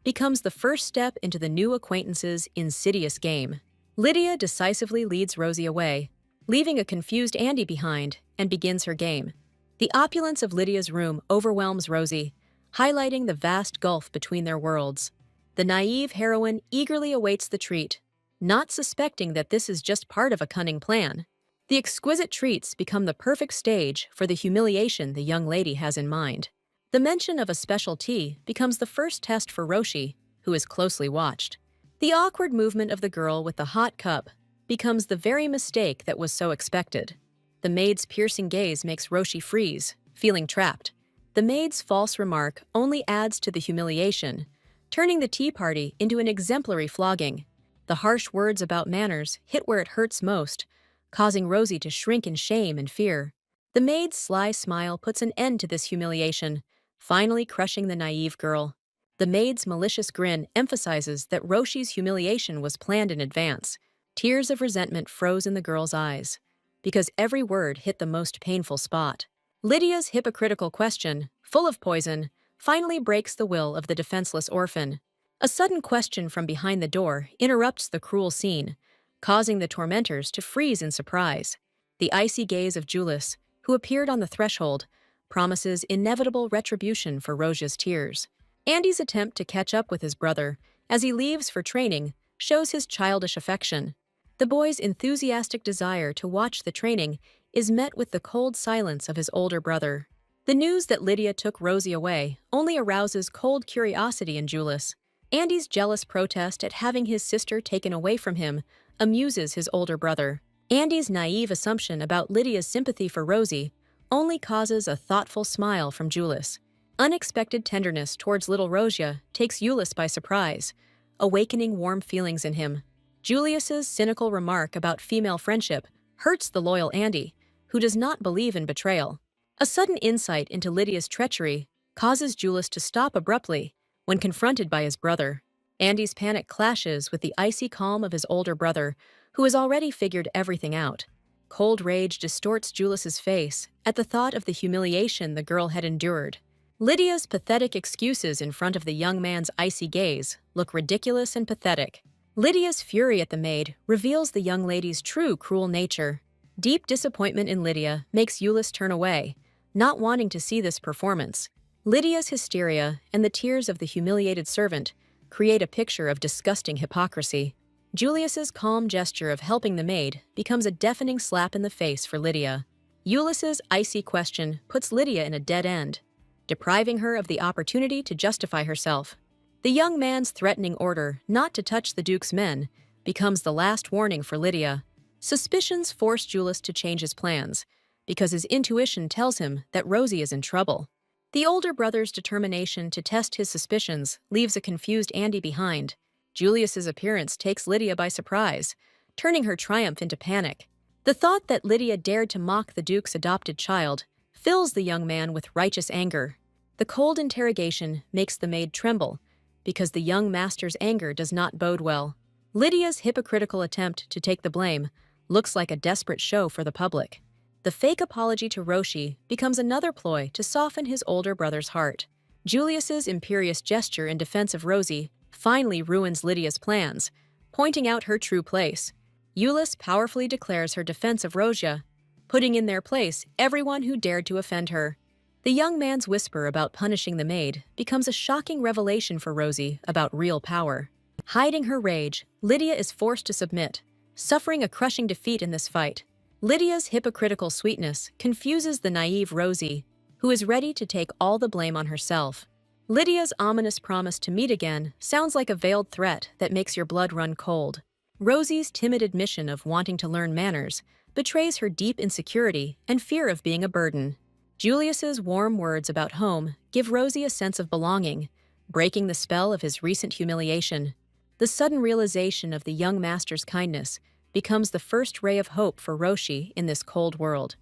becomes the first step into the new acquaintance's insidious game. Lydia decisively leads Rosie away, leaving a confused Andy behind, and begins her game. The opulence of Lydia's room overwhelms Rosie, highlighting the vast gulf between their worlds. The naive heroine eagerly awaits the treat, not suspecting that this is just part of a cunning plan. The exquisite treats become the perfect stage for the humiliation the young lady has in mind. The mention of a special tea becomes the first test for Roshi, who is closely watched. The awkward movement of the girl with the hot cup becomes the very mistake that was so expected. The maid's piercing gaze makes Roshi freeze, feeling trapped. The maid's false remark only adds to the humiliation, turning the tea party into an exemplary flogging. The harsh words about manners hit where it hurts most, causing Rosie to shrink in shame and fear. The maid's sly smile puts an end to this humiliation, finally crushing the naive girl. The maid's malicious grin emphasizes that Roshi's humiliation was planned in advance. Tears of resentment froze in the girl's eyes, because every word hit the most painful spot. Lydia's hypocritical question, full of poison, finally breaks the will of the defenseless orphan. A sudden question from behind the door interrupts the cruel scene, causing the tormentors to freeze in surprise. The icy gaze of Julius, who appeared on the threshold, promises inevitable retribution for Rosia's tears. Andy's attempt to catch up with his brother as he leaves for training shows his childish affection. The boy's enthusiastic desire to watch the training is met with the cold silence of his older brother. The news that Lydia took Rosie away only arouses cold curiosity in Julius. Andy's jealous protest at having his sister taken away from him amuses his older brother. Andy's naive assumption about Lydia's sympathy for Rosie only causes a thoughtful smile from Julius. Unexpected tenderness towards little Rosia takes Julius by surprise, awakening warm feelings in him. Julius's cynical remark about female friendship hurts the loyal Andy, who does not believe in betrayal. A sudden insight into Lydia's treachery causes Julius to stop abruptly when confronted by his brother. Andy's panic clashes with the icy calm of his older brother, who has already figured everything out. Cold rage distorts Julius's face at the thought of the humiliation the girl had endured. Lydia's pathetic excuses in front of the young man's icy gaze look ridiculous and pathetic. Lydia's fury at the maid reveals the young lady's true cruel nature. Deep disappointment in Lydia makes Julius turn away, not wanting to see this performance. Lydia's hysteria and the tears of the humiliated servant create a picture of disgusting hypocrisy. Julius's calm gesture of helping the maid becomes a deafening slap in the face for Lydia. Julius's icy question puts Lydia in a dead end, depriving her of the opportunity to justify herself. The young man's threatening order not to touch the Duke's men becomes the last warning for Lydia. Suspicions force Julius to change his plans, because his intuition tells him that Rosie is in trouble. The older brother's determination to test his suspicions leaves a confused Andy behind. Julius's appearance takes Lydia by surprise, turning her triumph into panic. The thought that Lydia dared to mock the Duke's adopted child fills the young man with righteous anger. The cold interrogation makes the maid tremble, because the young master's anger does not bode well. Lydia's hypocritical attempt to take the blame looks like a desperate show for the public. The fake apology to Roshi becomes another ploy to soften his older brother's heart. Julius's imperious gesture in defense of Rosie finally ruins Lydia's plans, pointing out her true place. Julius powerfully declares her defense of Rosia, putting in their place everyone who dared to offend her. The young man's whisper about punishing the maid becomes a shocking revelation for Rosie about real power. Hiding her rage, Lydia is forced to submit, suffering a crushing defeat in this fight. Lydia's hypocritical sweetness confuses the naive Rosie, who is ready to take all the blame on herself. Lydia's ominous promise to meet again sounds like a veiled threat that makes your blood run cold. Rosie's timid admission of wanting to learn manners betrays her deep insecurity and fear of being a burden. Julius's warm words about home give Rosie a sense of belonging, breaking the spell of his recent humiliation. The sudden realization of the young master's kindness becomes the first ray of hope for Roshi in this cold world.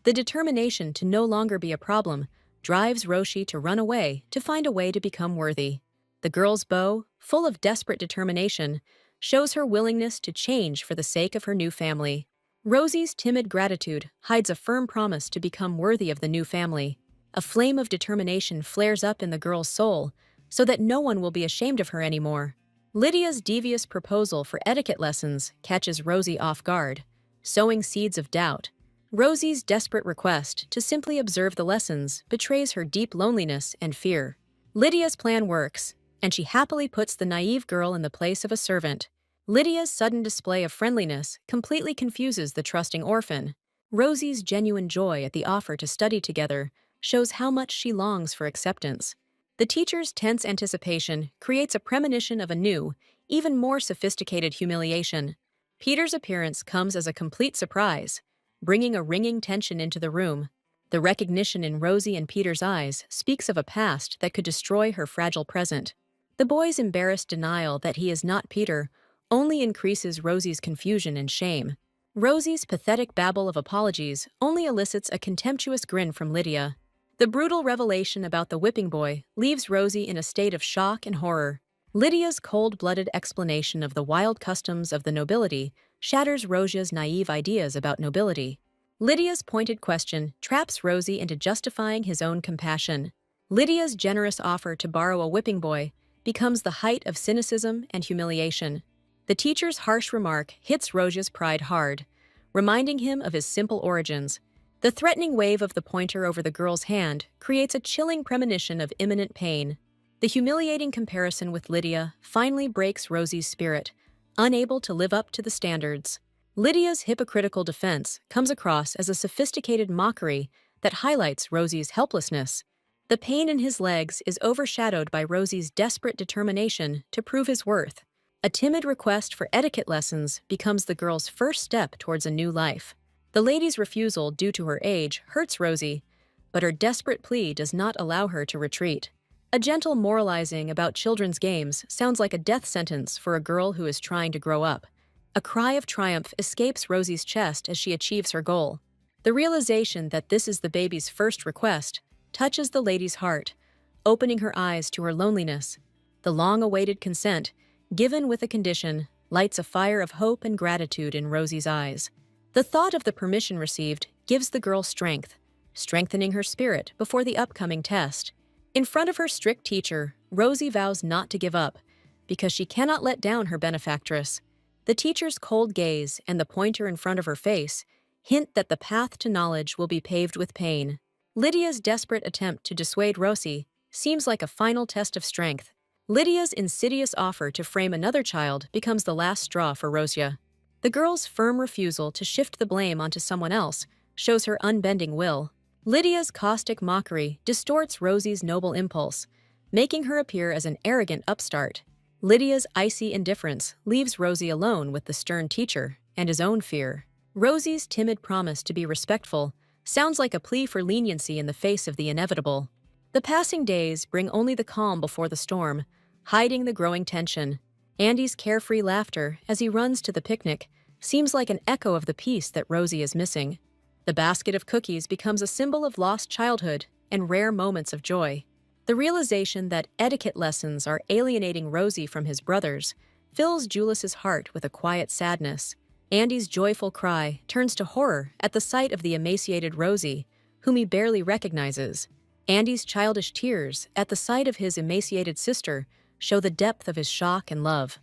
The determination to no longer be a problem drives Roshi to run away to find a way to become worthy. The girl's bow, full of desperate determination, shows her willingness to change for the sake of her new family. Rosie's timid gratitude hides a firm promise to become worthy of the new family. A flame of determination flares up in the girl's soul so that no one will be ashamed of her anymore. Lydia's devious proposal for etiquette lessons catches Rosie off guard, sowing seeds of doubt. Rosie's desperate request to simply observe the lessons betrays her deep loneliness and fear. Lydia's plan works, and she happily puts the naive girl in the place of a servant. Lydia's sudden display of friendliness completely confuses the trusting orphan. Rosie's genuine joy at the offer to study together shows how much she longs for acceptance. The teacher's tense anticipation creates a premonition of a new, even more sophisticated humiliation. Peter's appearance comes as a complete surprise, bringing a ringing tension into the room. The recognition in Rosie and Peter's eyes speaks of a past that could destroy her fragile present. The boy's embarrassed denial that he is not Peter only increases Rosie's confusion and shame. Rosie's pathetic babble of apologies only elicits a contemptuous grin from Lydia. The brutal revelation about the whipping boy leaves Rosie in a state of shock and horror. Lydia's cold-blooded explanation of the wild customs of the nobility shatters Rosia's naive ideas about nobility. Lydia's pointed question traps Rosie into justifying his own compassion. Lydia's generous offer to borrow a whipping boy becomes the height of cynicism and humiliation. The teacher's harsh remark hits Rosia's pride hard, reminding him of his simple origins. The threatening wave of the pointer over the girl's hand creates a chilling premonition of imminent pain. The humiliating comparison with Lydia finally breaks Rosie's spirit, unable to live up to the standards. Lydia's hypocritical defense comes across as a sophisticated mockery that highlights Rosie's helplessness. The pain in his legs is overshadowed by Rosie's desperate determination to prove his worth. A timid request for etiquette lessons becomes the girl's first step towards a new life. The lady's refusal due to her age hurts Rosie, but her desperate plea does not allow her to retreat. A gentle moralizing about children's games sounds like a death sentence for a girl who is trying to grow up. A cry of triumph escapes Rosie's chest as she achieves her goal. The realization that this is the baby's first request touches the lady's heart, opening her eyes to her loneliness. The long-awaited consent, given with a condition, lights a fire of hope and gratitude in Rosie's eyes. The thought of the permission received gives the girl strength, strengthening her spirit before the upcoming test. In front of her strict teacher, Rosie vows not to give up, because she cannot let down her benefactress. The teacher's cold gaze and the pointer in front of her face hint that the path to knowledge will be paved with pain. Lydia's desperate attempt to dissuade Rosie seems like a final test of strength. Lydia's insidious offer to frame another child becomes the last straw for Rosia. The girl's firm refusal to shift the blame onto someone else shows her unbending will. Lydia's caustic mockery distorts Rosie's noble impulse, making her appear as an arrogant upstart. Lydia's icy indifference leaves Rosie alone with the stern teacher and his own fear. Rosie's timid promise to be respectful sounds like a plea for leniency in the face of the inevitable. The passing days bring only the calm before the storm, hiding the growing tension. Andy's carefree laughter as he runs to the picnic seems like an echo of the peace that Rosie is missing. The basket of cookies becomes a symbol of lost childhood and rare moments of joy. The realization that etiquette lessons are alienating Rosie from his brothers fills Julius's heart with a quiet sadness. Andy's joyful cry turns to horror at the sight of the emaciated Rosie, whom he barely recognizes. Andy's childish tears at the sight of his emaciated sister show the depth of his shock and love.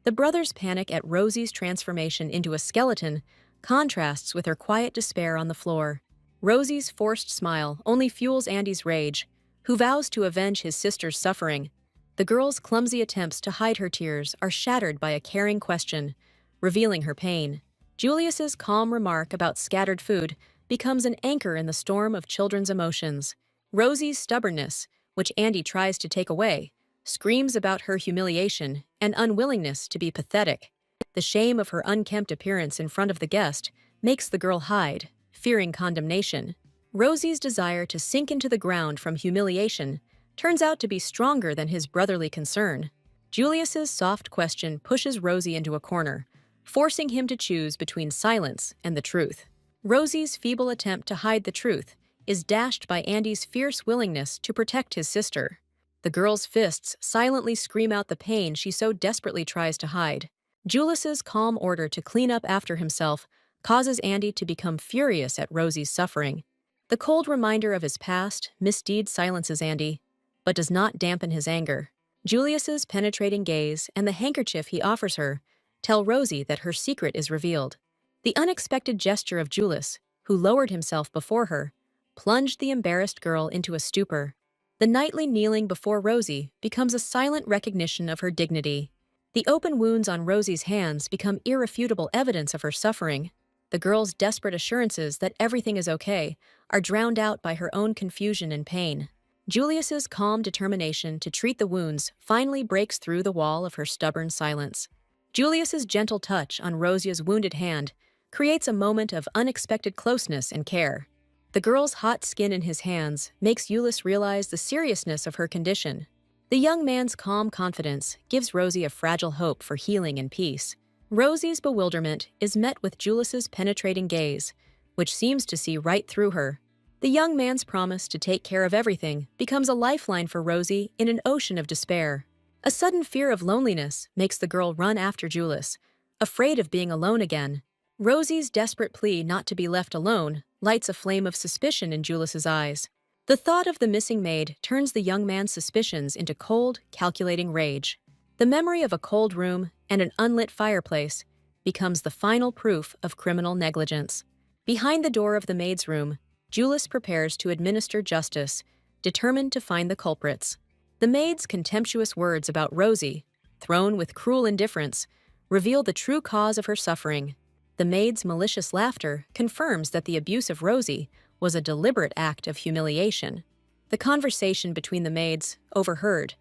The brothers' panic at Rosie's transformation into a skeleton contrasts with her quiet despair on the floor. Rosie's forced smile only fuels Andy's rage, who vows to avenge his sister's suffering. The girl's clumsy attempts to hide her tears are shattered by a caring question, revealing her pain. Julius's calm remark about scattered food becomes an anchor in the storm of children's emotions. Rosie's stubbornness, which Andy tries to take away, screams about her humiliation and unwillingness to be pathetic. The shame of her unkempt appearance in front of the guest makes the girl hide, fearing condemnation. Rosie's desire to sink into the ground from humiliation turns out to be stronger than his brotherly concern. Julius's soft question pushes Rosie into a corner, forcing him to choose between silence and the truth. Rosie's feeble attempt to hide the truth is dashed by Andy's fierce willingness to protect his sister. The girl's fists silently scream out the pain she so desperately tries to hide. Julius's calm order to clean up after himself causes Andy to become furious at Rosie's suffering. The cold reminder of his past misdeeds silences Andy, but does not dampen his anger. Julius's penetrating gaze and the handkerchief he offers her tell Rosie that her secret is revealed. The unexpected gesture of Julius, who lowered himself before her, plunged the embarrassed girl into a stupor. The nightly kneeling before Rosie becomes a silent recognition of her dignity. The open wounds on Rosie's hands become irrefutable evidence of her suffering. The girl's desperate assurances that everything is okay are drowned out by her own confusion and pain. Julius's calm determination to treat the wounds finally breaks through the wall of her stubborn silence. Julius's gentle touch on Rosia's wounded hand creates a moment of unexpected closeness and care. The girl's hot skin in his hands makes Julius realize the seriousness of her condition. The young man's calm confidence gives Rosie a fragile hope for healing and peace. Rosie's bewilderment is met with Julius's penetrating gaze, which seems to see right through her. The young man's promise to take care of everything becomes a lifeline for Rosie in an ocean of despair. A sudden fear of loneliness makes the girl run after Julius, afraid of being alone again. Rosie's desperate plea not to be left alone lights a flame of suspicion in Julius's eyes. The thought of the missing maid turns the young man's suspicions into cold, calculating rage. The memory of a cold room and an unlit fireplace becomes the final proof of criminal negligence. Behind the door of the maid's room, Julius prepares to administer justice, determined to find the culprits. The maid's contemptuous words about Rosie, thrown with cruel indifference, reveal the true cause of her suffering. The maid's malicious laughter confirms that the abuse of Rosie was a deliberate act of humiliation. The conversation between the maids, overheard,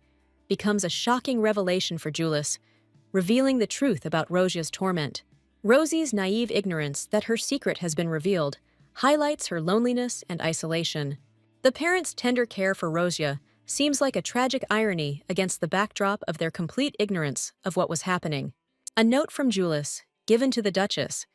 becomes a shocking revelation for Julius, revealing the truth about Rosia's torment. Rosie's naive ignorance that her secret has been revealed highlights her loneliness and isolation. The parents' tender care for Rosia seems like a tragic irony against the backdrop of their complete ignorance of what was happening. A note from Julius, given to the Duchess,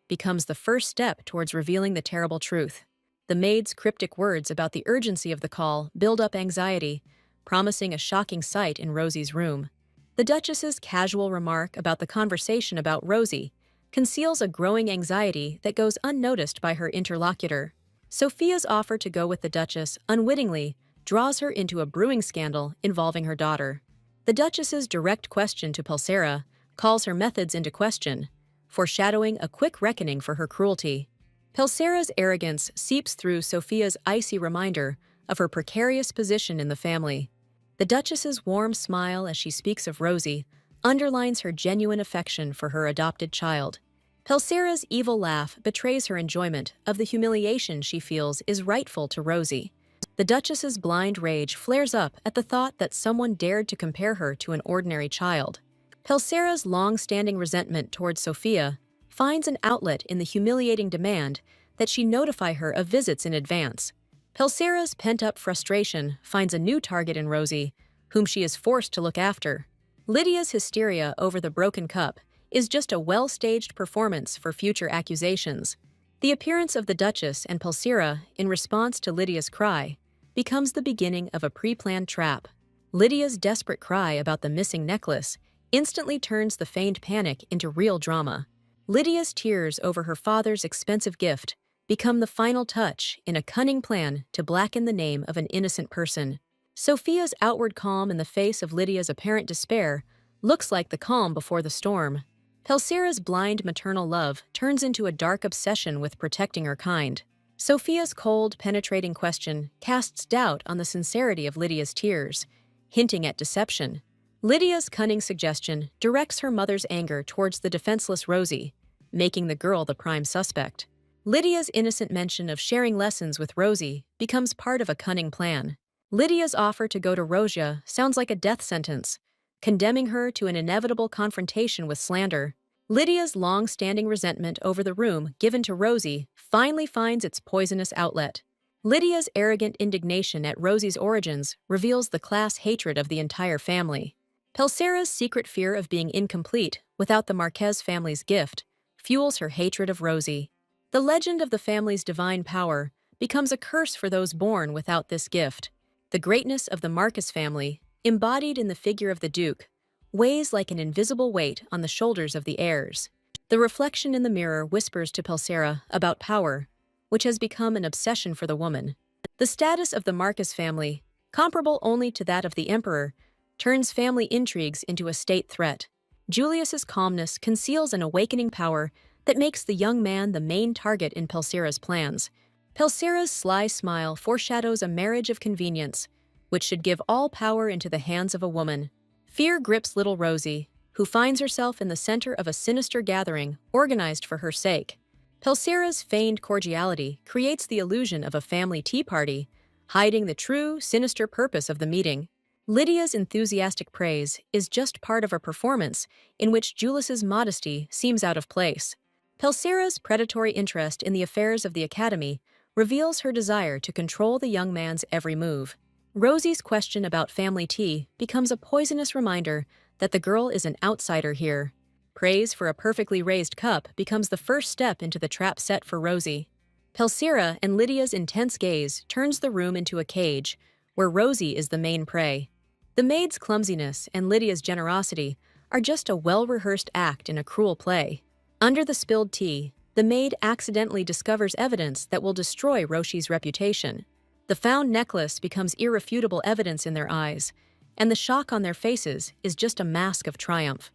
becomes the first step towards revealing the terrible truth. The maid's cryptic words about the urgency of the call build up anxiety, promising a shocking sight in Rosie's room. The Duchess's casual remark about the conversation about Rosie conceals a growing anxiety that goes unnoticed by her interlocutor. Sophia's offer to go with the Duchess unwittingly draws her into a brewing scandal involving her daughter. The Duchess's direct question to Pulsera calls her methods into question, foreshadowing a quick reckoning for her cruelty. Pulsera's arrogance seeps through Sophia's icy reminder of her precarious position in the family. The Duchess's warm smile as she speaks of Rosie underlines her genuine affection for her adopted child. Pulsera's evil laugh betrays her enjoyment of the humiliation she feels is rightful to Rosie. The Duchess's blind rage flares up at the thought that someone dared to compare her to an ordinary child. Pulsera's long-standing resentment towards Sophia finds an outlet in the humiliating demand that she notify her of visits in advance. Pulsera's pent-up frustration finds a new target in Rosie, whom she is forced to look after. Lydia's hysteria over the broken cup is just a well-staged performance for future accusations. The appearance of the Duchess and Pulsera in response to Lydia's cry becomes the beginning of a pre-planned trap. Lydia's desperate cry about the missing necklace instantly turns the feigned panic into real drama. Lydia's tears over her father's expensive gift become the final touch in a cunning plan to blacken the name of an innocent person. Sophia's outward calm in the face of Lydia's apparent despair looks like the calm before the storm. Pulsera's blind maternal love turns into a dark obsession with protecting her kind. Sophia's cold, penetrating question casts doubt on the sincerity of Lydia's tears, hinting at deception. Lydia's cunning suggestion directs her mother's anger towards the defenseless Rosie, making the girl the prime suspect. Lydia's innocent mention of sharing lessons with Rosie becomes part of a cunning plan. Lydia's offer to go to Rosia sounds like a death sentence, condemning her to an inevitable confrontation with slander. Lydia's long-standing resentment over the room given to Rosie finally finds its poisonous outlet. Lydia's arrogant indignation at Rosie's origins reveals the class hatred of the entire family. Pulsera's secret fear of being incomplete without the Marquez family's gift fuels her hatred of Rosie. The legend of the family's divine power becomes a curse for those born without this gift. The greatness of the Marquez family, embodied in the figure of the Duke, weighs like an invisible weight on the shoulders of the heirs. The reflection in the mirror whispers to Pulsera about power, which has become an obsession for the woman. The status of the Marquez family, comparable only to that of the emperor, turns family intrigues into a state threat. Julius's calmness conceals an awakening power that makes the young man the main target in Pulsera's plans. Pulsera's sly smile foreshadows a marriage of convenience, which should give all power into the hands of a woman. Fear grips little Rosie, who finds herself in the center of a sinister gathering organized for her sake. Pelsera's feigned cordiality creates the illusion of a family tea party, hiding the true, sinister purpose of the meeting. Lydia's enthusiastic praise is just part of a performance in which Julius's modesty seems out of place. Pelsera's predatory interest in the affairs of the academy reveals her desire to control the young man's every move. Rosie's question about family tea becomes a poisonous reminder that the girl is an outsider here. Praise for a perfectly raised cup becomes the first step into the trap set for Rosie. Pelsera and Lydia's intense gaze turns the room into a cage, where Rosie is the main prey. The maid's clumsiness and Lydia's generosity are just a well-rehearsed act in a cruel play. Under the spilled tea, the maid accidentally discovers evidence that will destroy Rosie's reputation. The found necklace becomes irrefutable evidence in their eyes, and the shock on their faces is just a mask of triumph.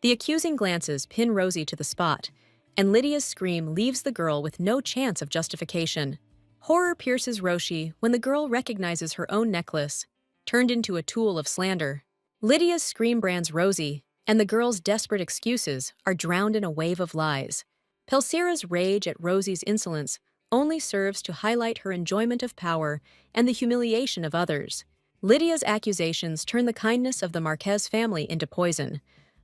The accusing glances pin Rosie to the spot, and Lydia's scream leaves the girl with no chance of justification. Horror pierces Rosie when the girl recognizes her own necklace, turned into a tool of slander. Lydia's scream brands Rosie, and the girl's desperate excuses are drowned in a wave of lies. Pelsera's rage at Rosie's insolence only serves to highlight her enjoyment of power and the humiliation of others. Lydia's accusations turn the kindness of the Marquez family into poison,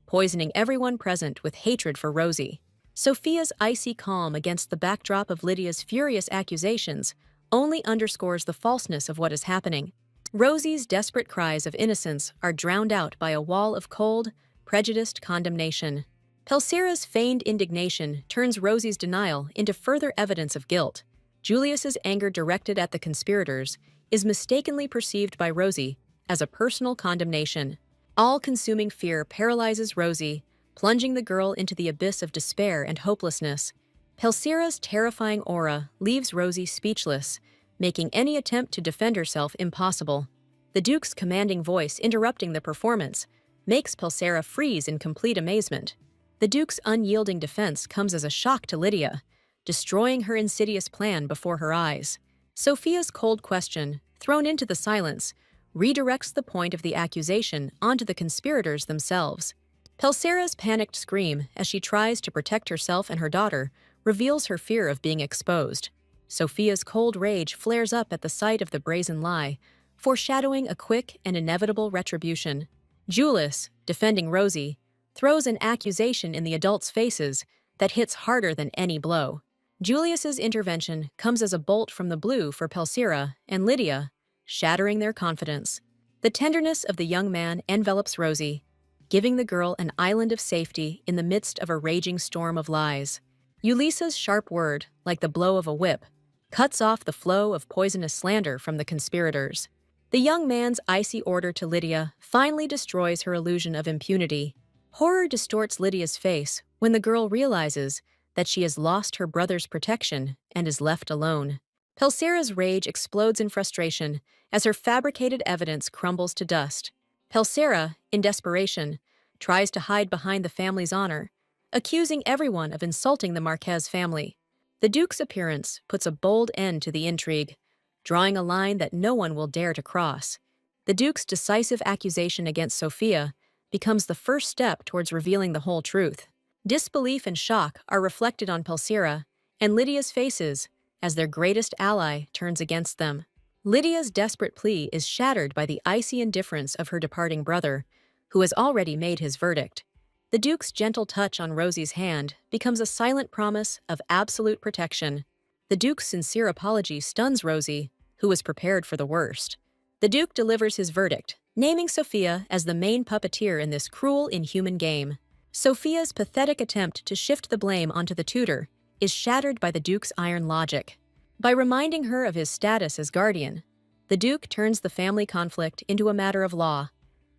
poisoning everyone present with hatred for Rosie. Sophia's icy calm against the backdrop of Lydia's furious accusations only underscores the falseness of what is happening. Rosie's desperate cries of innocence are drowned out by a wall of cold, prejudiced condemnation. Pelsera's feigned indignation turns Rosie's denial into further evidence of guilt. Julius's anger directed at the conspirators is mistakenly perceived by Rosie as a personal condemnation. All-consuming fear paralyzes Rosie, plunging the girl into the abyss of despair and hopelessness. Pelsera's terrifying aura leaves Rosie speechless, making any attempt to defend herself impossible. The Duke's commanding voice interrupting the performance makes Pelsera freeze in complete amazement. The Duke's unyielding defense comes as a shock to Lydia, destroying her insidious plan before her eyes. Sophia's cold question, thrown into the silence, redirects the point of the accusation onto the conspirators themselves. Pelsera's panicked scream as she tries to protect herself and her daughter reveals her fear of being exposed. Sophia's cold rage flares up at the sight of the brazen lie, foreshadowing a quick and inevitable retribution. Julius, defending Rosie, throws an accusation in the adults' faces that hits harder than any blow. Julius's intervention comes as a bolt from the blue for Pelsera and Lydia, shattering their confidence. The tenderness of the young man envelops Rosie, giving the girl an island of safety in the midst of a raging storm of lies. Ulisa's sharp word, like the blow of a whip, cuts off the flow of poisonous slander from the conspirators. The young man's icy order to Lydia finally destroys her illusion of impunity. Horror distorts Lydia's face when the girl realizes that she has lost her brother's protection and is left alone. Pelsera's rage explodes in frustration as her fabricated evidence crumbles to dust. Pelsera, in desperation, tries to hide behind the family's honor, accusing everyone of insulting the Marquez family. The Duke's appearance puts a bold end to the intrigue, drawing a line that no one will dare to cross. The Duke's decisive accusation against Sophia becomes the first step towards revealing the whole truth. Disbelief and shock are reflected on Pelsera and Lydia's faces as their greatest ally turns against them. Lydia's desperate plea is shattered by the icy indifference of her departing brother, who has already made his verdict. The Duke's gentle touch on Rosie's hand becomes a silent promise of absolute protection. The Duke's sincere apology stuns Rosie, who was prepared for the worst. The Duke delivers his verdict, naming Sophia as the main puppeteer in this cruel, inhuman game. Sophia's pathetic attempt to shift the blame onto the tutor is shattered by the Duke's iron logic. By reminding her of his status as guardian, the Duke turns the family conflict into a matter of law,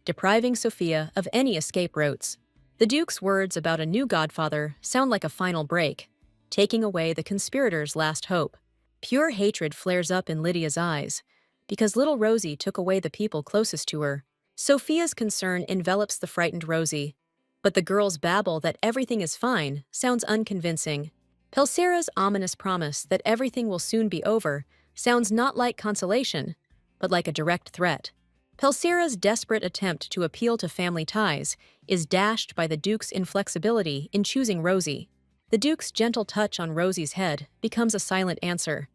depriving Sophia of any escape routes. The Duke's words about a new godfather sound like a final break, taking away the conspirators' last hope. Pure hatred flares up in Lydia's eyes, because little Rosie took away the people closest to her. Sophia's concern envelops the frightened Rosie, but the girl's babble that everything is fine sounds unconvincing. Pelsera's ominous promise that everything will soon be over sounds not like consolation, but like a direct threat. Pelsira's desperate attempt to appeal to family ties is dashed by the Duke's inflexibility in choosing Rosie. The Duke's gentle touch on Rosie's head becomes a silent answer.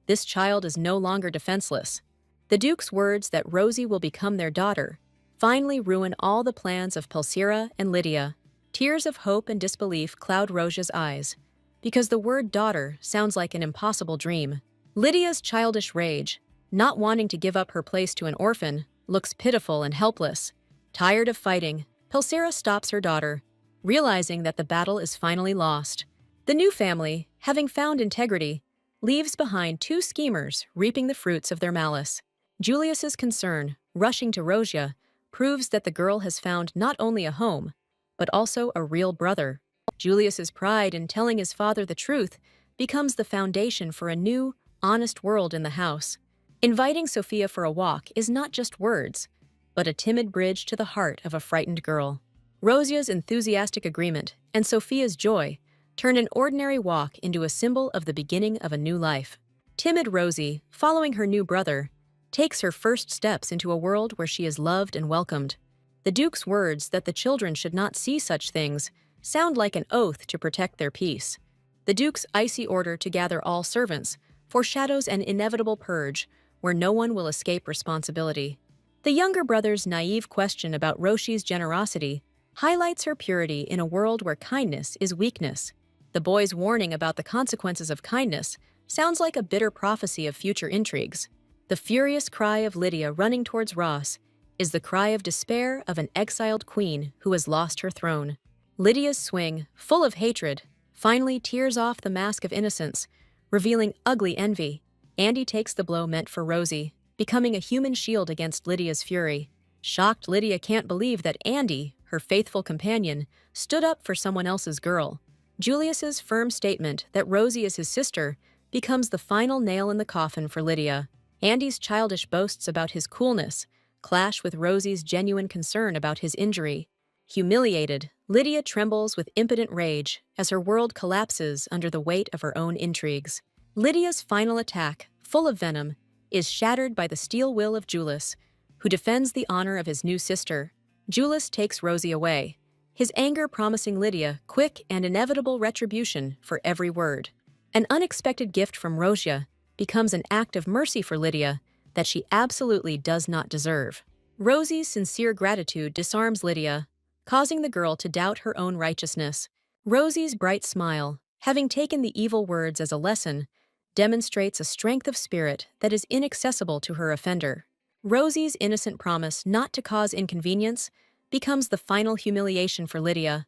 This child is no longer defenseless. The Duke's words that Rosie will become their daughter finally ruin all the plans of Pelsira and Lydia. Tears of hope and disbelief cloud Rosia's eyes, because the word daughter sounds like an impossible dream. Lydia's childish rage, not wanting to give up her place to an orphan, looks pitiful and helpless. Tired of fighting, Pelsira stops her daughter, realizing that the battle is finally lost. The new family, having found integrity, leaves behind two schemers reaping the fruits of their malice. Julius's concern, rushing to Rosia, proves that the girl has found not only a home, but also a real brother. Julius's pride in telling his father the truth becomes the foundation for a new, honest world in the house. Inviting Sophia for a walk is not just words, but a timid bridge to the heart of a frightened girl. Rosia's enthusiastic agreement and Sophia's joy turn an ordinary walk into a symbol of the beginning of a new life. Timid Rosie, following her new brother, takes her first steps into a world where she is loved and welcomed. The Duke's words that the children should not see such things sound like an oath to protect their peace. The Duke's icy order to gather all servants foreshadows an inevitable purge where no one will escape responsibility. The younger brother's naive question about Roshi's generosity highlights her purity in a world where kindness is weakness. The boy's warning about the consequences of kindness sounds like a bitter prophecy of future intrigues. The furious cry of Lydia running towards Ross is the cry of despair of an exiled queen who has lost her throne. Lydia's swing, full of hatred, finally tears off the mask of innocence, revealing ugly envy. Andy takes the blow meant for Rosie, becoming a human shield against Lydia's fury. Shocked, Lydia can't believe that Andy, her faithful companion, stood up for someone else's girl. Julius's firm statement that Rosie is his sister becomes the final nail in the coffin for Lydia. Andy's childish boasts about his coolness clash with Rosie's genuine concern about his injury. Humiliated, Lydia trembles with impotent rage as her world collapses under the weight of her own intrigues. Lydia's final attack, full of venom, is shattered by the steel will of Julius, who defends the honor of his new sister. Julius takes Rosie away, his anger promising Lydia quick and inevitable retribution for every word. An unexpected gift from Rosia becomes an act of mercy for Lydia that she absolutely does not deserve. Rosie's sincere gratitude disarms Lydia, causing the girl to doubt her own righteousness. Rosie's bright smile, having taken the evil words as a lesson, demonstrates a strength of spirit that is inaccessible to her offender. Rosie's innocent promise not to cause inconvenience becomes the final humiliation for Lydia,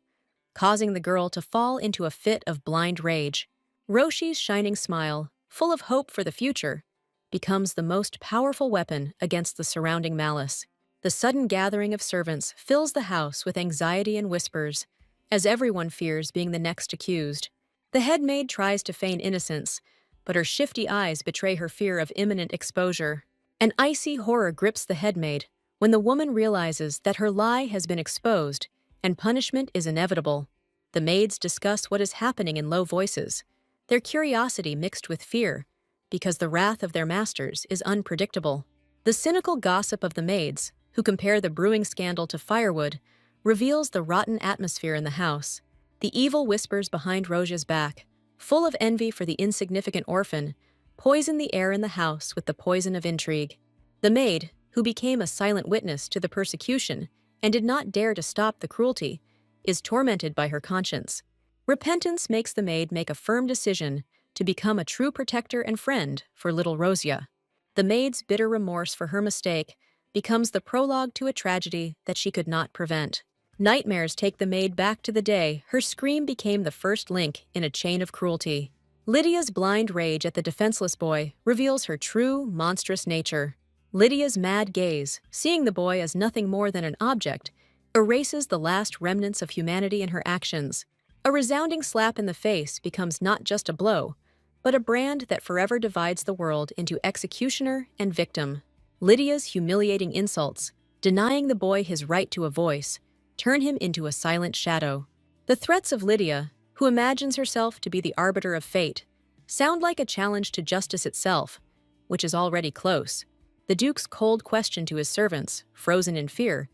causing the girl to fall into a fit of blind rage. Roshi's shining smile, full of hope for the future, becomes the most powerful weapon against the surrounding malice. The sudden gathering of servants fills the house with anxiety and whispers, as everyone fears being the next accused. The head maid tries to feign innocence, but her shifty eyes betray her fear of imminent exposure. An icy horror grips the head maid when the woman realizes that her lie has been exposed and punishment is inevitable. The maids discuss what is happening in low voices, their curiosity mixed with fear, because the wrath of their masters is unpredictable. The cynical gossip of the maids, who compare the brewing scandal to firewood, reveals the rotten atmosphere in the house. The evil whispers behind Rosia's back, full of envy for the insignificant orphan, poison the air in the house with the poison of intrigue. The maid, who became a silent witness to the persecution and did not dare to stop the cruelty, is tormented by her conscience. Repentance makes the maid make a firm decision to become a true protector and friend for little Rosia. The maid's bitter remorse for her mistake becomes the prologue to a tragedy that she could not prevent. Nightmares take the maid back to the day her scream became the first link in a chain of cruelty. Lydia's blind rage at the defenseless boy reveals her true, monstrous nature. Lydia's mad gaze, seeing the boy as nothing more than an object, erases the last remnants of humanity in her actions. A resounding slap in the face becomes not just a blow, but a brand that forever divides the world into executioner and victim. Lydia's humiliating insults, denying the boy his right to a voice, turn him into a silent shadow. The threats of Lydia, who imagines herself to be the arbiter of fate, sound like a challenge to justice itself, which is already close. The Duke's cold question to his servants, frozen in fear,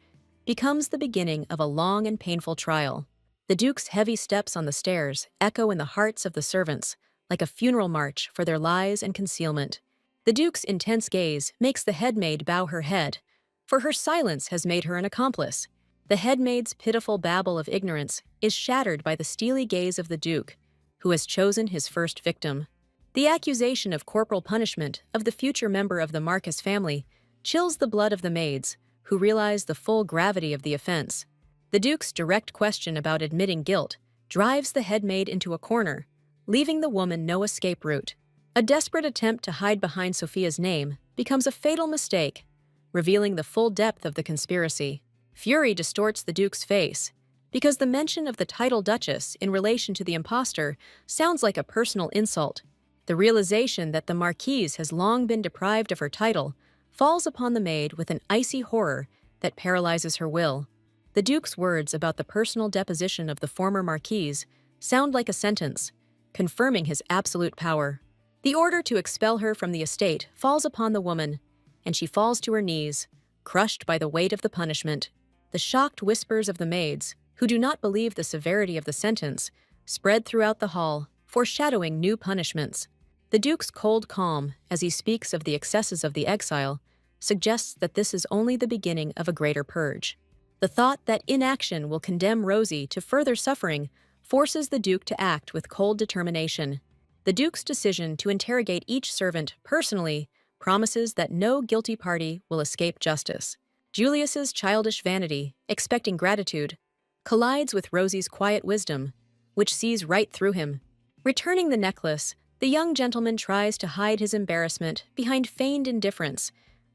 becomes the beginning of a long and painful trial. The Duke's heavy steps on the stairs echo in the hearts of the servants, like a funeral march for their lies and concealment. The Duke's intense gaze makes the headmaid bow her head, for her silence has made her an accomplice. The headmaid's pitiful babble of ignorance is shattered by the steely gaze of the Duke, who has chosen his first victim. The accusation of corporal punishment of the future member of the Marcus family chills the blood of the maids, who realize the full gravity of the offense. The Duke's direct question about admitting guilt drives the headmaid into a corner, leaving the woman no escape route. A desperate attempt to hide behind Sophia's name becomes a fatal mistake, revealing the full depth of the conspiracy. Fury distorts the Duke's face, because the mention of the title Duchess in relation to the impostor sounds like a personal insult. The realization that the Marquise has long been deprived of her title falls upon the maid with an icy horror that paralyzes her will. The Duke's words about the personal deposition of the former Marquise sound like a sentence, confirming his absolute power. The order to expel her from the estate falls upon the woman, and she falls to her knees, crushed by the weight of the punishment. The shocked whispers of the maids, who do not believe the severity of the sentence, spread throughout the hall, foreshadowing new punishments. The Duke's cold calm, as he speaks of the excesses of the exile, suggests that this is only the beginning of a greater purge. The thought that inaction will condemn Rosie to further suffering forces the Duke to act with cold determination. The Duke's decision to interrogate each servant personally promises that no guilty party will escape justice. Julius's childish vanity, expecting gratitude, collides with Rosie's quiet wisdom, which sees right through him. Returning the necklace, the young gentleman tries to hide his embarrassment behind feigned indifference,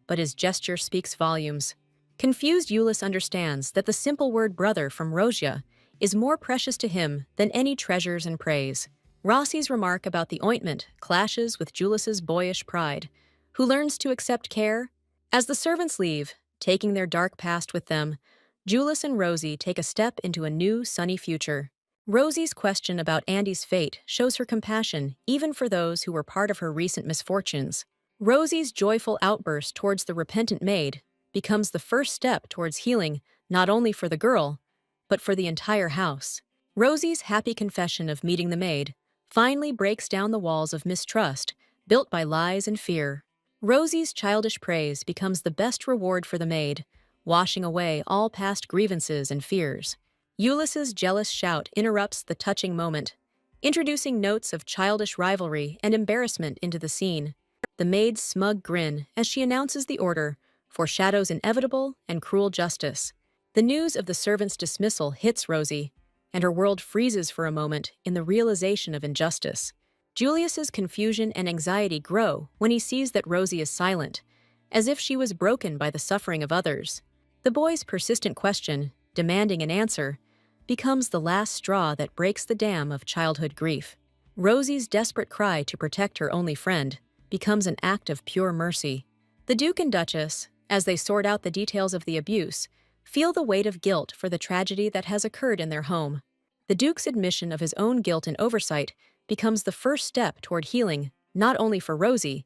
but his gesture speaks volumes. Confused Euless understands that the simple word brother from Rosia is more precious to him than any treasures and praise. Rossi's remark about the ointment clashes with Julius's boyish pride, who learns to accept care. As the servants leave, taking their dark past with them, Julius and Rosie take a step into a new, sunny future. Rosie's question about Andy's fate shows her compassion even for those who were part of her recent misfortunes. Rosie's joyful outburst towards the repentant maid becomes the first step towards healing not only for the girl, but for the entire house. Rosie's happy confession of meeting the maid finally breaks down the walls of mistrust built by lies and fear. Rosie's childish praise becomes the best reward for the maid, washing away all past grievances and fears. Ulysses' jealous shout interrupts the touching moment, introducing notes of childish rivalry and embarrassment into the scene. The maid's smug grin as she announces the order foreshadows inevitable and cruel justice. The news of the servant's dismissal hits Rosie, and her world freezes for a moment in the realization of injustice. Julius's confusion and anxiety grow when he sees that Rosie is silent, as if she was broken by the suffering of others. The boy's persistent question, demanding an answer, becomes the last straw that breaks the dam of childhood grief. Rosie's desperate cry to protect her only friend becomes an act of pure mercy. The Duke and Duchess, as they sort out the details of the abuse, feel the weight of guilt for the tragedy that has occurred in their home. The Duke's admission of his own guilt and oversight becomes the first step toward healing, not only for Rosie,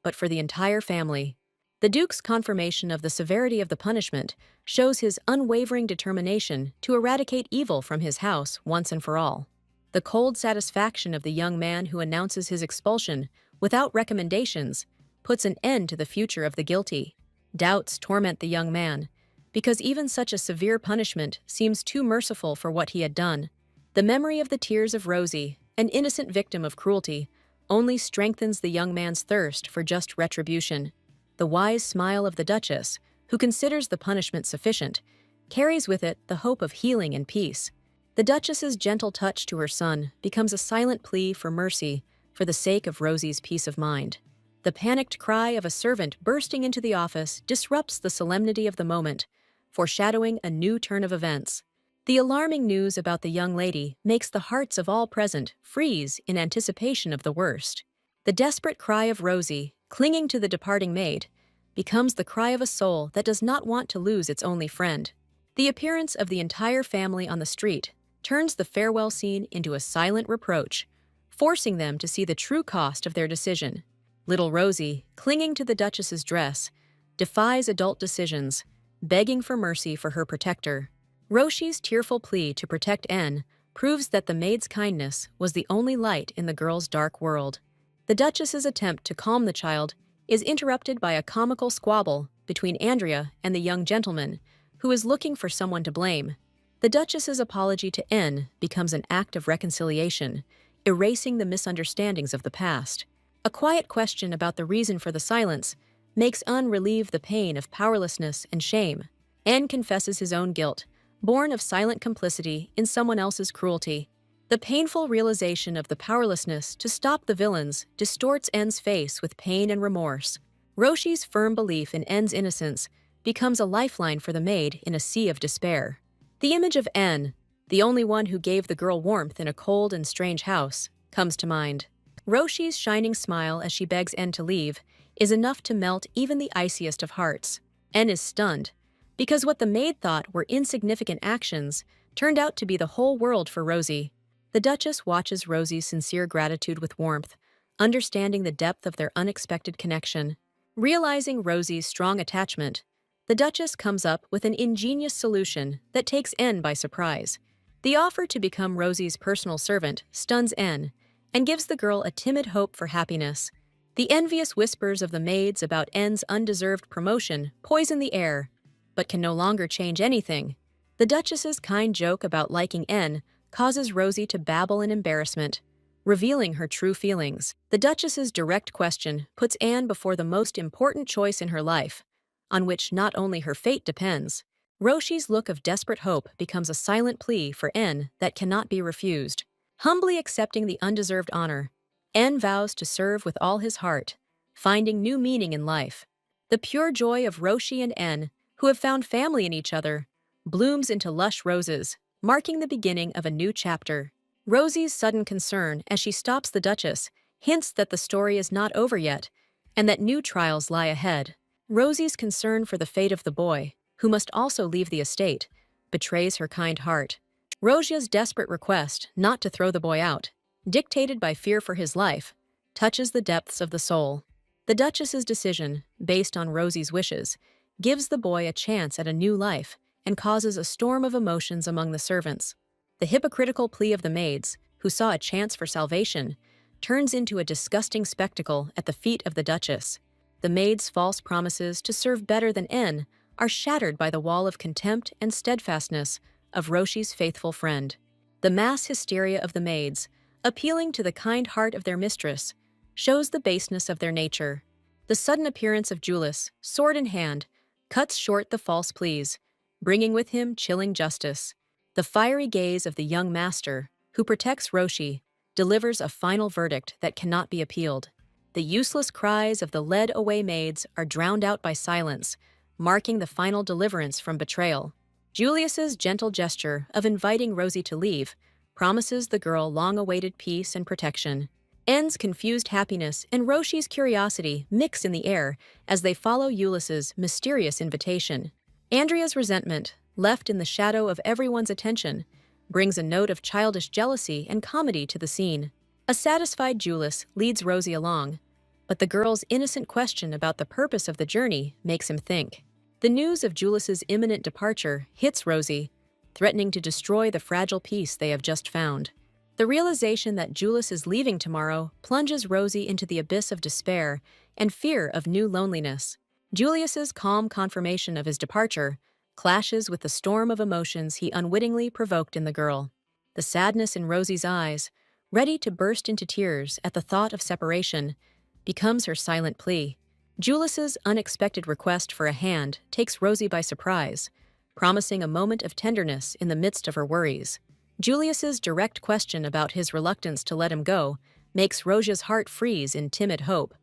but for the entire family. The Duke's confirmation of the severity of the punishment shows his unwavering determination to eradicate evil from his house once and for all. The cold satisfaction of the young man who announces his expulsion without recommendations puts an end to the future of the guilty. Doubts torment the young man, because even such a severe punishment seems too merciful for what he had done. The memory of the tears of Rosie, an innocent victim of cruelty, only strengthens the young man's thirst for just retribution. The wise smile of the Duchess, who considers the punishment sufficient, carries with it the hope of healing and peace. The Duchess's gentle touch to her son becomes a silent plea for mercy for the sake of Rosie's peace of mind. The panicked cry of a servant bursting into the office disrupts the solemnity of the moment, foreshadowing a new turn of events. The alarming news about the young lady makes the hearts of all present freeze in anticipation of the worst. The desperate cry of Rosie, clinging to the departing maid, becomes the cry of a soul that does not want to lose its only friend. The appearance of the entire family on the street turns the farewell scene into a silent reproach, forcing them to see the true cost of their decision. Little Rosie, clinging to the Duchess's dress, defies adult decisions, begging for mercy for her protector. Roshi's tearful plea to protect En proves that the maid's kindness was the only light in the girl's dark world. The Duchess's attempt to calm the child is interrupted by a comical squabble between Andrea and the young gentleman, who is looking for someone to blame. The Duchess's apology to En becomes an act of reconciliation, erasing the misunderstandings of the past. A quiet question about the reason for the silence makes En relieve the pain of powerlessness and shame. En confesses his own guilt, born of silent complicity in someone else's cruelty. The painful realization of the powerlessness to stop the villains distorts En's face with pain and remorse. Roshi's firm belief in En's innocence becomes a lifeline for the maid in a sea of despair. The image of En, the only one who gave the girl warmth in a cold and strange house, comes to mind. Roshi's shining smile as she begs En to leave is enough to melt even the iciest of hearts. En is stunned, because what the maid thought were insignificant actions turned out to be the whole world for Rosie. The Duchess watches Rosie's sincere gratitude with warmth, understanding the depth of their unexpected connection. Realizing Rosie's strong attachment, the Duchess comes up with an ingenious solution that takes En by surprise. The offer to become Rosie's personal servant stuns En and gives the girl a timid hope for happiness. The envious whispers of the maids about En's undeserved promotion poison the air, but can no longer change anything. The Duchess's kind joke about liking En causes Rosie to babble in embarrassment, revealing her true feelings. The Duchess's direct question puts Anne before the most important choice in her life, on which not only her fate depends. Roshi's look of desperate hope becomes a silent plea for En that cannot be refused. Humbly accepting the undeserved honor, En vows to serve with all his heart, finding new meaning in life. The pure joy of Roshi and En, who have found family in each other, blooms into lush roses, marking the beginning of a new chapter. Rosie's sudden concern as she stops the Duchess hints that the story is not over yet, and that new trials lie ahead. Rosie's concern for the fate of the boy, who must also leave the estate, betrays her kind heart. Rosia's desperate request not to throw the boy out, dictated by fear for his life, touches the depths of the soul. The Duchess's decision, based on Rosie's wishes, gives the boy a chance at a new life and causes a storm of emotions among the servants. The hypocritical plea of the maids, who saw a chance for salvation, turns into a disgusting spectacle at the feet of the Duchess. The maids' false promises to serve better than En are shattered by the wall of contempt and steadfastness of Roshi's faithful friend. The mass hysteria of the maids, appealing to the kind heart of their mistress, shows the baseness of their nature. The sudden appearance of Julius, sword in hand, cuts short the false pleas, bringing with him chilling justice. The fiery gaze of the young master, who protects Roshi, delivers a final verdict that cannot be appealed. The useless cries of the led-away maids are drowned out by silence, marking the final deliverance from betrayal. Julius's gentle gesture of inviting Rosie to leave promises the girl long-awaited peace and protection. En's confused happiness and Roshi's curiosity mix in the air as they follow Ulysses' mysterious invitation. Andrea's resentment, left in the shadow of everyone's attention, brings a note of childish jealousy and comedy to the scene. A satisfied Julius leads Rosie along, but the girl's innocent question about the purpose of the journey makes him think. The news of Julius's imminent departure hits Rosie, threatening to destroy the fragile peace they have just found. The realization that Julius is leaving tomorrow plunges Rosie into the abyss of despair and fear of new loneliness. Julius's calm confirmation of his departure clashes with the storm of emotions he unwittingly provoked in the girl. The sadness in Rosie's eyes, ready to burst into tears at the thought of separation, becomes her silent plea. Julius's unexpected request for a hand takes Rosie by surprise, promising a moment of tenderness in the midst of her worries. Julius's direct question about his reluctance to let him go makes Rosia's heart freeze in timid hope.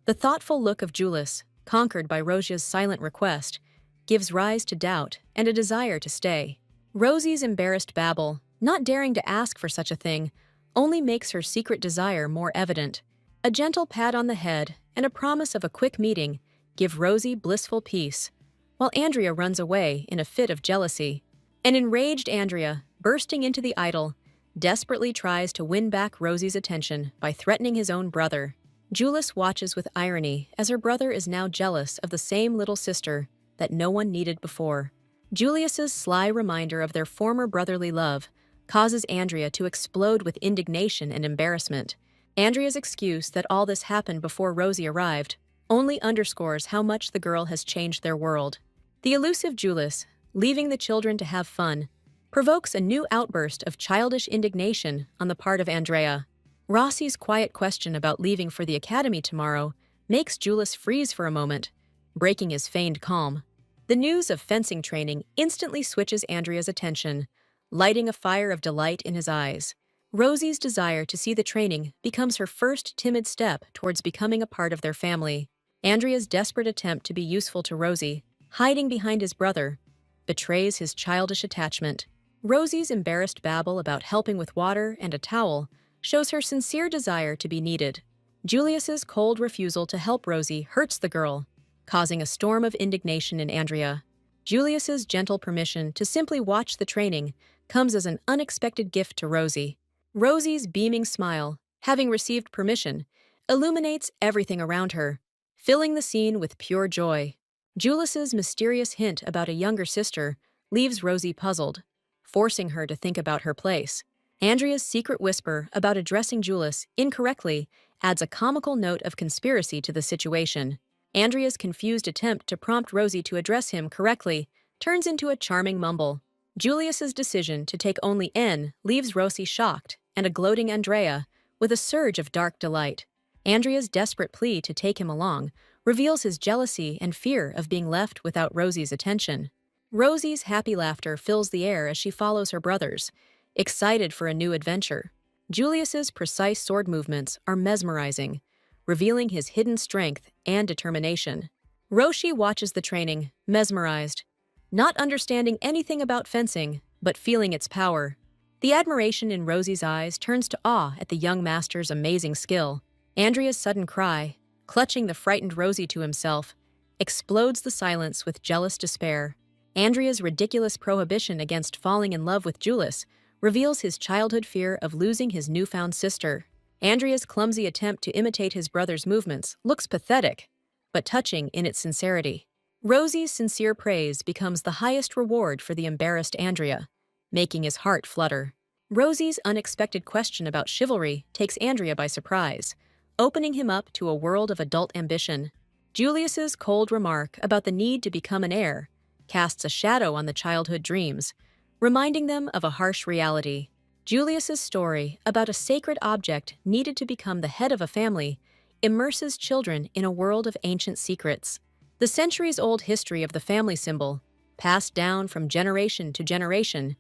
The thoughtful look of Julius, conquered by Rosia's silent request, gives rise to doubt and a desire to stay. Rosie's embarrassed babble, not daring to ask for such a thing, only makes her secret desire more evident. A gentle pat on the head and a promise of a quick meeting give Rosie blissful peace, while Andrea runs away in a fit of jealousy. An enraged Andrea, bursting into the idol, desperately tries to win back Rosie's attention by threatening his own brother. Julius watches with irony as her brother is now jealous of the same little sister that no one needed before. Julius's sly reminder of their former brotherly love causes Andrea to explode with indignation and embarrassment. Andrea's excuse that all this happened before Rosie arrived only underscores how much the girl has changed their world. The elusive Julius, leaving the children to have fun, provokes a new outburst of childish indignation on the part of Andrea. Rossi's quiet question about leaving for the academy tomorrow makes Julius freeze for a moment, breaking his feigned calm. The news of fencing training instantly switches Andrea's attention, lighting a fire of delight in his eyes. Rosie's desire to see the training becomes her first timid step towards becoming a part of their family. Andrea's desperate attempt to be useful to Rosie, hiding behind his brother, betrays his childish attachment. Rosie's embarrassed babble about helping with water and a towel shows her sincere desire to be needed. Julius's cold refusal to help Rosie hurts the girl, causing a storm of indignation in Andrea. Julius's gentle permission to simply watch the training comes as an unexpected gift to Rosie. Rosie's beaming smile, having received permission, illuminates everything around her, filling the scene with pure joy. Julius's mysterious hint about a younger sister leaves Rosie puzzled, forcing her to think about her place. Andrea's secret whisper about addressing Julius incorrectly adds a comical note of conspiracy to the situation. Andrea's confused attempt to prompt Rosie to address him correctly turns into a charming mumble. Julius's decision to take only N leaves Rosie shocked and a gloating Andrea with a surge of dark delight. Andrea's desperate plea to take him along reveals his jealousy and fear of being left without Rosie's attention. Rosie's happy laughter fills the air as she follows her brothers, excited for a new adventure. Julius's precise sword movements are mesmerizing, revealing his hidden strength and determination. Roshi watches the training, mesmerized, not understanding anything about fencing, but feeling its power. The admiration in Rosie's eyes turns to awe at the young master's amazing skill. Andrea's sudden cry, clutching the frightened Rosie to himself, explodes the silence with jealous despair. Andrea's ridiculous prohibition against falling in love with Julius reveals his childhood fear of losing his newfound sister. Andrea's clumsy attempt to imitate his brother's movements looks pathetic, but touching in its sincerity. Rosie's sincere praise becomes the highest reward for the embarrassed Andrea, making his heart flutter. Rosie's unexpected question about chivalry takes Andrea by surprise, opening him up to a world of adult ambition. Julius's cold remark about the need to become an heir casts a shadow on the childhood dreams, reminding them of a harsh reality. Julius's story about a sacred object needed to become the head of a family immerses children in a world of ancient secrets. The centuries-old history of the family symbol, passed down from generation to generation,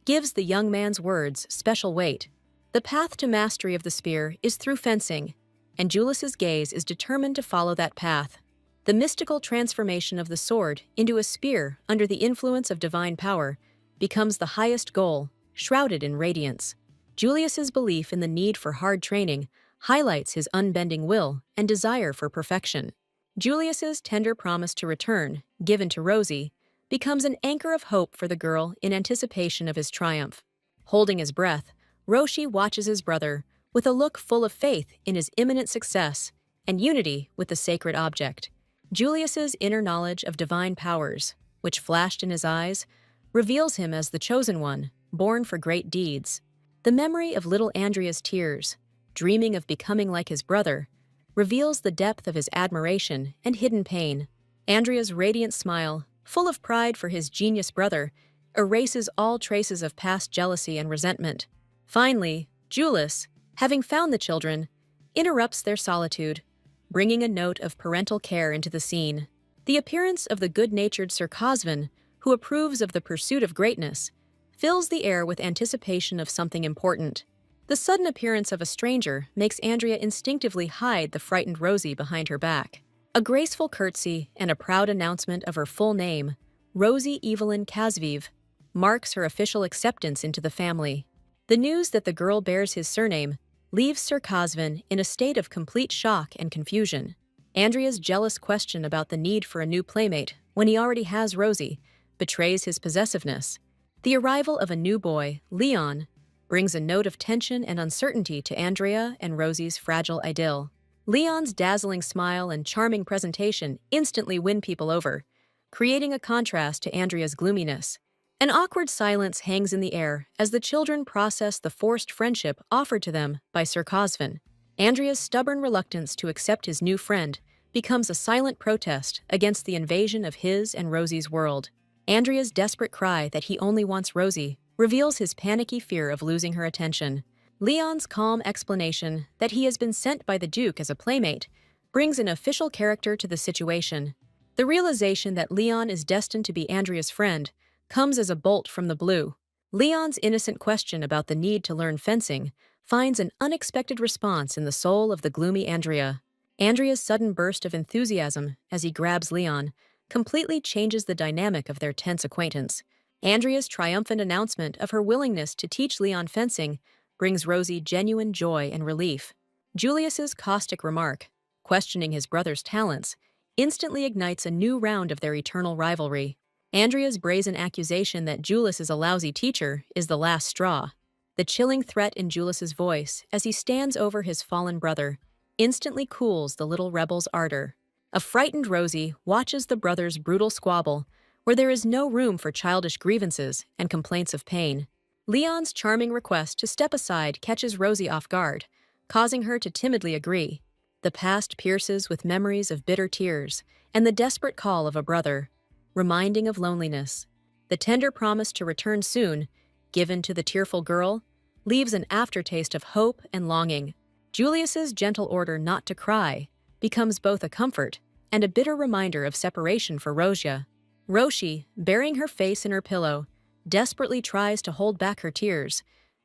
gives the young man's words special weight. The path to mastery of the spear is through fencing, and Julius's gaze is determined to follow that path. The mystical transformation of the sword into a spear under the influence of divine power becomes the highest goal, shrouded in radiance. Julius's belief in the need for hard training highlights his unbending will and desire for perfection. Julius's tender promise to return, given to Rosie, becomes an anchor of hope for the girl in anticipation of his triumph. Holding his breath, Roshi watches his brother with a look full of faith in his imminent success and unity with the sacred object. Julius's inner knowledge of divine powers, which flashed in his eyes, reveals him as the chosen one, born for great deeds. The memory of little Andrea's tears, dreaming of becoming like his brother, reveals the depth of his admiration and hidden pain. Andrea's radiant smile, full of pride for his genius brother, erases all traces of past jealousy and resentment. Finally, Julius, having found the children, interrupts their solitude, bringing a note of parental care into the scene. The appearance of the good-natured Sir Cosvin, who approves of the pursuit of greatness, fills the air with anticipation of something important. The sudden appearance of a stranger makes Andrea instinctively hide the frightened Rosie behind her back. A graceful curtsy and a proud announcement of her full name, Rosie Evelyn Kazviv, marks her official acceptance into the family. The news that the girl bears his surname leaves Sir Cosvin in a state of complete shock and confusion. Andrea's jealous question about the need for a new playmate when he already has Rosie betrays his possessiveness. The arrival of a new boy, Leon, brings a note of tension and uncertainty to Andrea and Rosie's fragile idyll. Leon's dazzling smile and charming presentation instantly win people over, creating a contrast to Andrea's gloominess. An awkward silence hangs in the air as the children process the forced friendship offered to them by Sir Cosvin. Andrea's stubborn reluctance to accept his new friend becomes a silent protest against the invasion of his and Rosie's world. Andrea's desperate cry that he only wants Rosie reveals his panicky fear of losing her attention. Leon's calm explanation that he has been sent by the Duke as a playmate brings an official character to the situation. The realization that Leon is destined to be Andrea's friend comes as a bolt from the blue. Leon's innocent question about the need to learn fencing finds an unexpected response in the soul of the gloomy Andrea. Andrea's sudden burst of enthusiasm as he grabs Leon completely changes the dynamic of their tense acquaintance. Andrea's triumphant announcement of her willingness to teach Leon fencing brings Rosie genuine joy and relief. Julius's caustic remark, questioning his brother's talents, instantly ignites a new round of their eternal rivalry. Andrea's brazen accusation that Julius is a lousy teacher is the last straw. The chilling threat in Julius's voice as he stands over his fallen brother instantly cools the little rebel's ardor. A frightened Rosie watches the brothers' brutal squabble, where there is no room for childish grievances and complaints of pain. Leon's charming request to step aside catches Rosie off guard, causing her to timidly agree. The past pierces with memories of bitter tears and the desperate call of a brother, reminding of loneliness. The tender promise to return soon, given to the tearful girl, leaves an aftertaste of hope and longing. Julius's gentle order not to cry becomes both a comfort and a bitter reminder of separation for Rosia. Roshi, burying her face in her pillow, desperately tries to hold back her tears,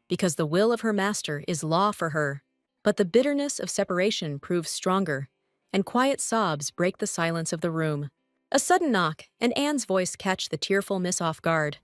because the will of her master is law for her. But the bitterness of separation proves stronger, and quiet sobs break the silence of the room. A sudden knock, and Anne's voice catch the tearful miss off guard,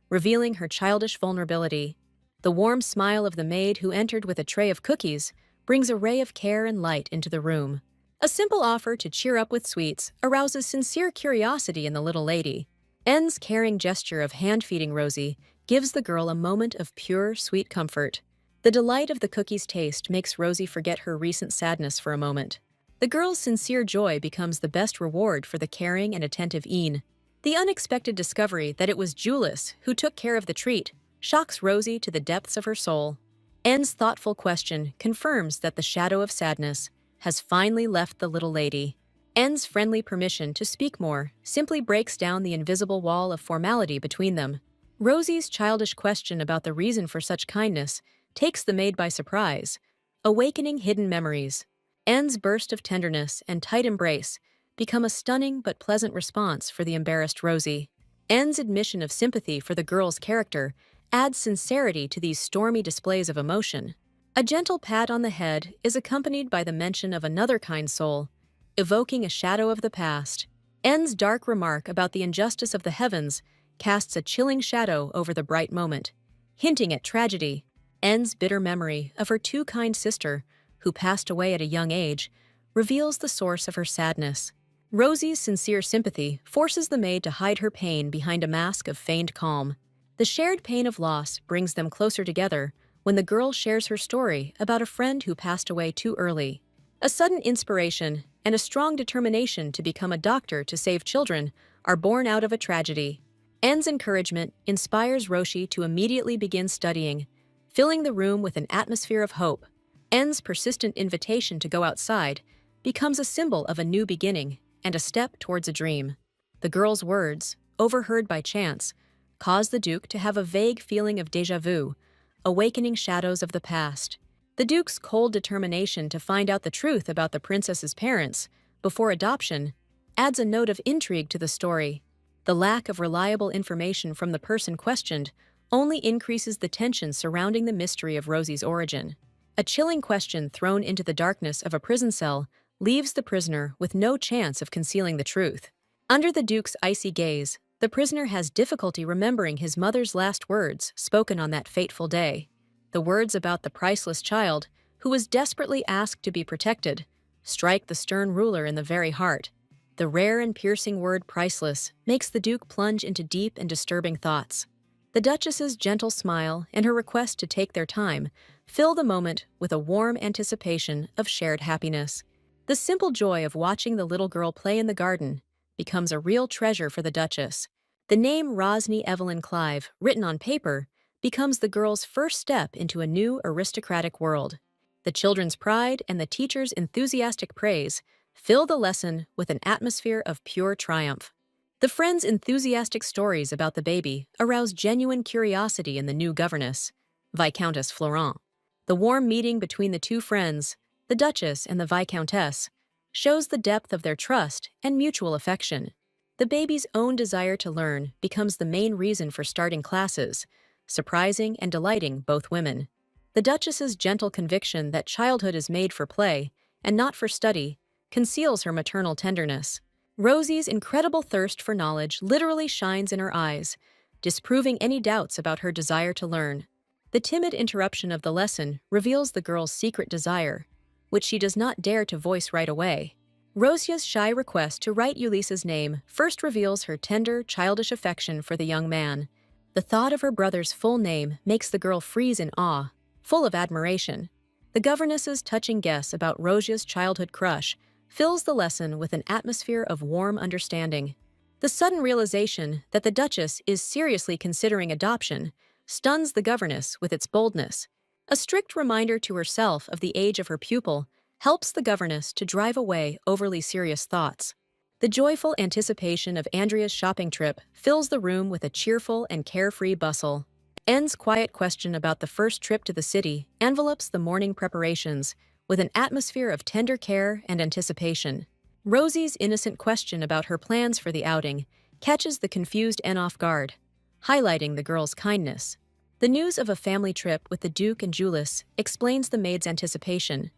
revealing her childish vulnerability. The warm smile of the maid who entered with a tray of cookies brings a ray of care and light into the room. A simple offer to cheer up with sweets arouses sincere curiosity in the little lady. Anne's caring gesture of hand-feeding Rosie gives the girl a moment of pure, sweet comfort. The delight of the cookie's taste makes Rosie forget her recent sadness for a moment. The girl's sincere joy becomes the best reward for the caring and attentive Ian. The unexpected discovery that it was Julius who took care of the treat shocks Rosie to the depths of her soul. Anne's thoughtful question confirms that the shadow of sadness has finally left the little lady. Anne's friendly permission to speak more simply breaks down the invisible wall of formality between them. Rosie's childish question about the reason for such kindness takes the maid by surprise, awakening hidden memories. Anne's burst of tenderness and tight embrace become a stunning but pleasant response for the embarrassed Rosie. Anne's admission of sympathy for the girl's character adds sincerity to these stormy displays of emotion. A gentle pat on the head is accompanied by the mention of another kind soul, evoking a shadow of the past. Anne's dark remark about the injustice of the heavens casts a chilling shadow over the bright moment, hinting at tragedy. Anne's bitter memory of her too kind sister, who passed away at a young age, reveals the source of her sadness. Rosie's sincere sympathy forces the maid to hide her pain behind a mask of feigned calm. The shared pain of loss brings them closer together when the girl shares her story about a friend who passed away too early. A sudden inspiration and a strong determination to become a doctor to save children are born out of a tragedy. Anne's encouragement inspires Roshi to immediately begin studying, filling the room with an atmosphere of hope. Anne's persistent invitation to go outside becomes a symbol of a new beginning and a step towards a dream. The girl's words, overheard by chance, cause the Duke to have a vague feeling of déjà vu, awakening shadows of the past. The Duke's cold determination to find out the truth about the princess's parents before adoption adds a note of intrigue to the story. The lack of reliable information from the person questioned only increases the tension surrounding the mystery of Rosie's origin. A chilling question thrown into the darkness of a prison cell leaves the prisoner with no chance of concealing the truth. Under the Duke's icy gaze, the prisoner has difficulty remembering his mother's last words spoken on that fateful day. The words about the priceless child, who was desperately asked to be protected, strike the stern ruler in the very heart. The rare and piercing word priceless makes the Duke plunge into deep and disturbing thoughts. The Duchess's gentle smile and her request to take their time fill the moment with a warm anticipation of shared happiness. The simple joy of watching the little girl play in the garden becomes a real treasure for the Duchess. The name Rosny Evelyn Clive, written on paper, becomes the girl's first step into a new aristocratic world. The children's pride and the teacher's enthusiastic praise fill the lesson with an atmosphere of pure triumph. The friends' enthusiastic stories about the baby arouse genuine curiosity in the new governess, Viscountess Florent. The warm meeting between the two friends, the Duchess and the Viscountess, shows the depth of their trust and mutual affection. The baby's own desire to learn becomes the main reason for starting classes, surprising and delighting both women. The Duchess's gentle conviction that childhood is made for play and not for study conceals her maternal tenderness. Rosie's incredible thirst for knowledge literally shines in her eyes, disproving any doubts about her desire to learn. The timid interruption of the lesson reveals the girl's secret desire, which she does not dare to voice right away. Rosia's shy request to write Ulysses' name first reveals her tender, childish affection for the young man. The thought of her brother's full name makes the girl freeze in awe, full of admiration. The governess's touching guess about Rosia's childhood crush fills the lesson with an atmosphere of warm understanding. The sudden realization that the Duchess is seriously considering adoption stuns the governess with its boldness. A strict reminder to herself of the age of her pupil helps the governess to drive away overly serious thoughts. The joyful anticipation of Andrea's shopping trip fills the room with a cheerful and carefree bustle. Anne's quiet question about the first trip to the city envelops the morning preparations with an atmosphere of tender care and anticipation. Rosie's innocent question about her plans for the outing catches the confused Anne off guard, highlighting the girl's kindness. The news of a family trip with the Duke and Julius explains the maid's anticipation,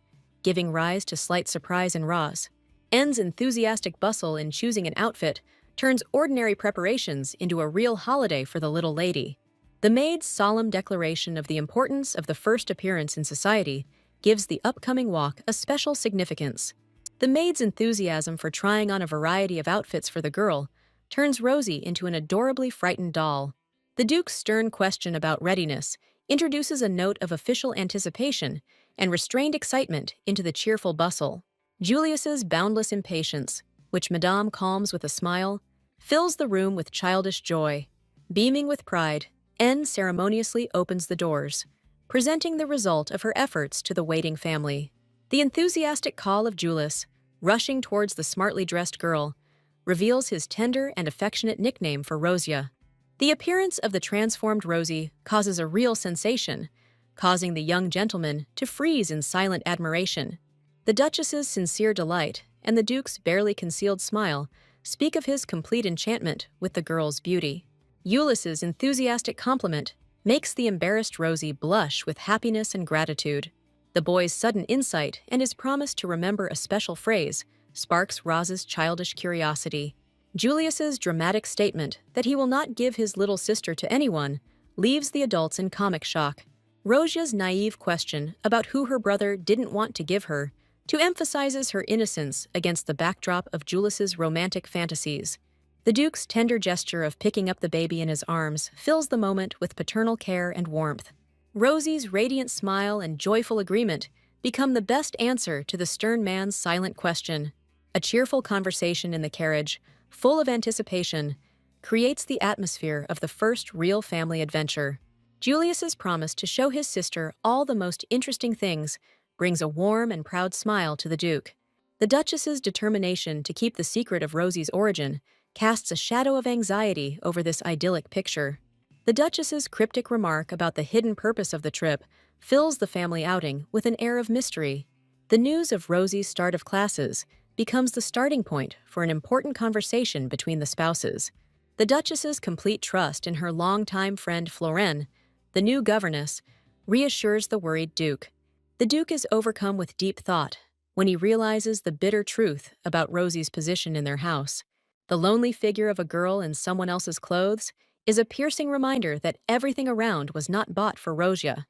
giving rise to slight surprise in Roz. Anne's enthusiastic bustle in choosing an outfit turns ordinary preparations into a real holiday for the little lady. The maid's solemn declaration of the importance of the first appearance in society gives the upcoming walk a special significance. The maid's enthusiasm for trying on a variety of outfits for the girl turns Rosie into an adorably frightened doll. The Duke's stern question about readiness introduces a note of official anticipation and restrained excitement into the cheerful bustle. Julius's boundless impatience, which Madame calms with a smile, fills the room with childish joy. Beaming with pride, Anne ceremoniously opens the doors, presenting the result of her efforts to the waiting family. The enthusiastic call of Julius, rushing towards the smartly dressed girl, reveals his tender and affectionate nickname for Rosia. The appearance of the transformed Rosie causes a real sensation, causing the young gentleman to freeze in silent admiration. The Duchess's sincere delight and the Duke's barely concealed smile speak of his complete enchantment with the girl's beauty. Ulysses' enthusiastic compliment makes the embarrassed Rosie blush with happiness and gratitude. The boy's sudden insight and his promise to remember a special phrase sparks Roz's childish curiosity. Julius's dramatic statement that he will not give his little sister to anyone leaves the adults in comic shock. Rosia's naive question about who her brother didn't want to give her emphasizes her innocence against the backdrop of Julius's romantic fantasies. The Duke's tender gesture of picking up the baby in his arms fills the moment with paternal care and warmth. Rosie's radiant smile and joyful agreement become the best answer to the stern man's silent question. A cheerful conversation in the carriage, full of anticipation, creates the atmosphere of the first real family adventure. Julius's promise to show his sister all the most interesting things brings a warm and proud smile to the Duke. The Duchess's determination to keep the secret of Rosie's origin casts a shadow of anxiety over this idyllic picture. The Duchess's cryptic remark about the hidden purpose of the trip fills the family outing with an air of mystery. The news of Rosie's start of classes becomes the starting point for an important conversation between the spouses. The Duchess's complete trust in her longtime friend Florent, the new governess, reassures the worried Duke. The Duke is overcome with deep thought when he realizes the bitter truth about Rosie's position in their house. The lonely figure of a girl in someone else's clothes is a piercing reminder that everything around was not bought for Rosia.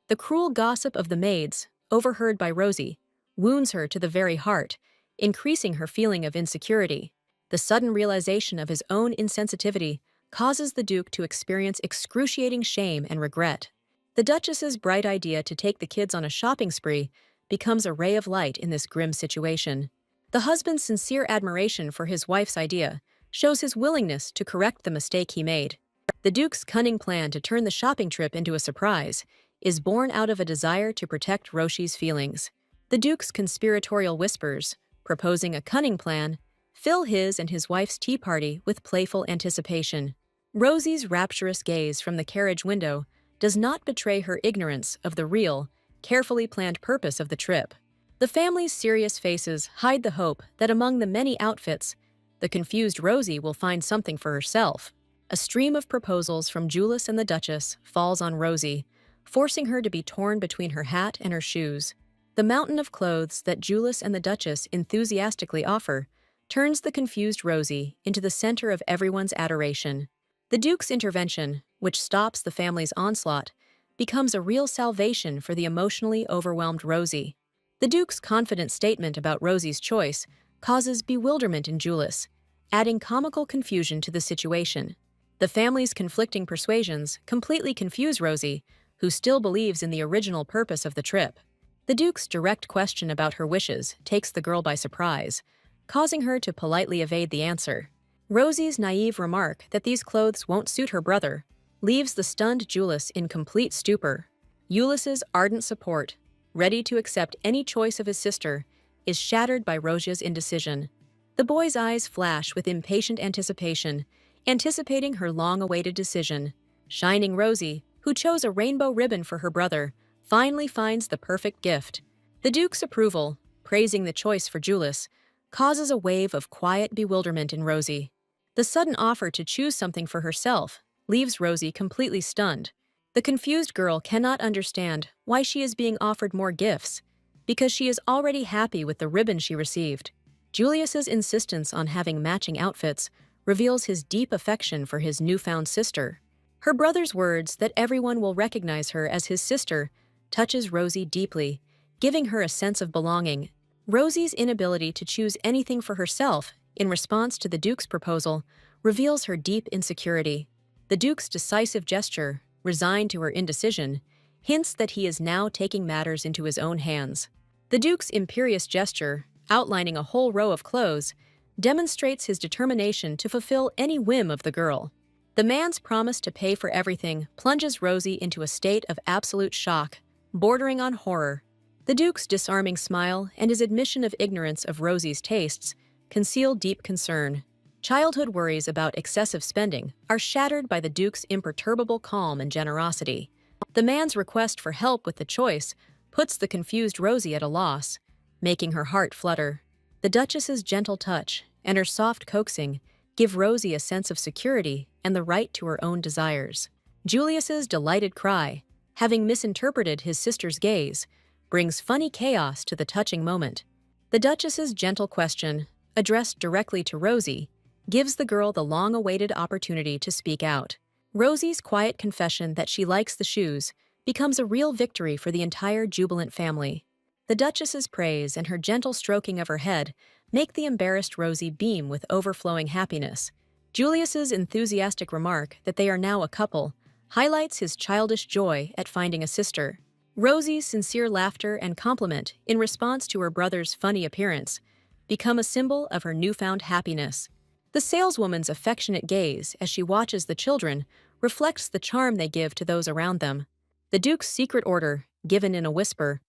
The cruel gossip of the maids, overheard by Rosie, wounds her to the very heart, increasing her feeling of insecurity. The sudden realization of his own insensitivity causes the Duke to experience excruciating shame and regret. The Duchess's bright idea to take the kids on a shopping spree becomes a ray of light in this grim situation. The husband's sincere admiration for his wife's idea shows his willingness to correct the mistake he made. The Duke's cunning plan to turn the shopping trip into a surprise is born out of a desire to protect Roshi's feelings. The Duke's conspiratorial whispers, proposing a cunning plan, fill his and his wife's tea party with playful anticipation. Rosie's rapturous gaze from the carriage window does not betray her ignorance of the real, carefully planned purpose of the trip. The family's serious faces hide the hope that among the many outfits, the confused Rosie will find something for herself. A stream of proposals from Julius and the Duchess falls on Rosie, forcing her to be torn between her hat and her shoes. The mountain of clothes that Julius and the Duchess enthusiastically offer turns the confused Rosie into the center of everyone's adoration. The Duke's intervention, which stops the family's onslaught, becomes a real salvation for the emotionally overwhelmed Rosie. The Duke's confident statement about Rosie's choice causes bewilderment in Julius, adding comical confusion to the situation. The family's conflicting persuasions completely confuse Rosie, who still believes in the original purpose of the trip. The Duke's direct question about her wishes takes the girl by surprise, causing her to politely evade the answer. Rosie's naive remark that these clothes won't suit her brother leaves the stunned Julius in complete stupor. Ulysses' ardent support, ready to accept any choice of his sister, is shattered by Rosia's indecision. The boy's eyes flash with impatient anticipation, anticipating her long-awaited decision. Shining Rosie, who chose a rainbow ribbon for her brother, finally finds the perfect gift. The Duke's approval, praising the choice for Julius, causes a wave of quiet bewilderment in Rosie. The sudden offer to choose something for herself leaves Rosie completely stunned. The confused girl cannot understand why she is being offered more gifts, because she is already happy with the ribbon she received. Julius's insistence on having matching outfits reveals his deep affection for his newfound sister. Her brother's words that everyone will recognize her as his sister touches Rosie deeply, giving her a sense of belonging. Rosie's inability to choose anything for herself in response to the Duke's proposal reveals her deep insecurity. The Duke's decisive gesture, resigned to her indecision, hints that he is now taking matters into his own hands. The Duke's imperious gesture, outlining a whole row of clothes, demonstrates his determination to fulfill any whim of the girl. The man's promise to pay for everything plunges Rosie into a state of absolute shock, bordering on horror. The Duke's disarming smile and his admission of ignorance of Rosie's tastes conceal deep concern. Childhood worries about excessive spending are shattered by the Duke's imperturbable calm and generosity. The man's request for help with the choice puts the confused Rosie at a loss, making her heart flutter. The Duchess's gentle touch and her soft coaxing give Rosie a sense of security and the right to her own desires. Julius's delighted cry, having misinterpreted his sister's gaze, brings funny chaos to the touching moment. The Duchess's gentle question, addressed directly to Rosie, gives the girl the long-awaited opportunity to speak out. Rosie's quiet confession that she likes the shoes becomes a real victory for the entire jubilant family. The Duchess's praise and her gentle stroking of her head make the embarrassed Rosie beam with overflowing happiness. Julius's enthusiastic remark that they are now a couple highlights his childish joy at finding a sister. Rosie's sincere laughter and compliment in response to her brother's funny appearance become a symbol of her newfound happiness. The saleswoman's affectionate gaze as she watches the children reflects the charm they give to those around them. The Duke's secret order, given in a whisper,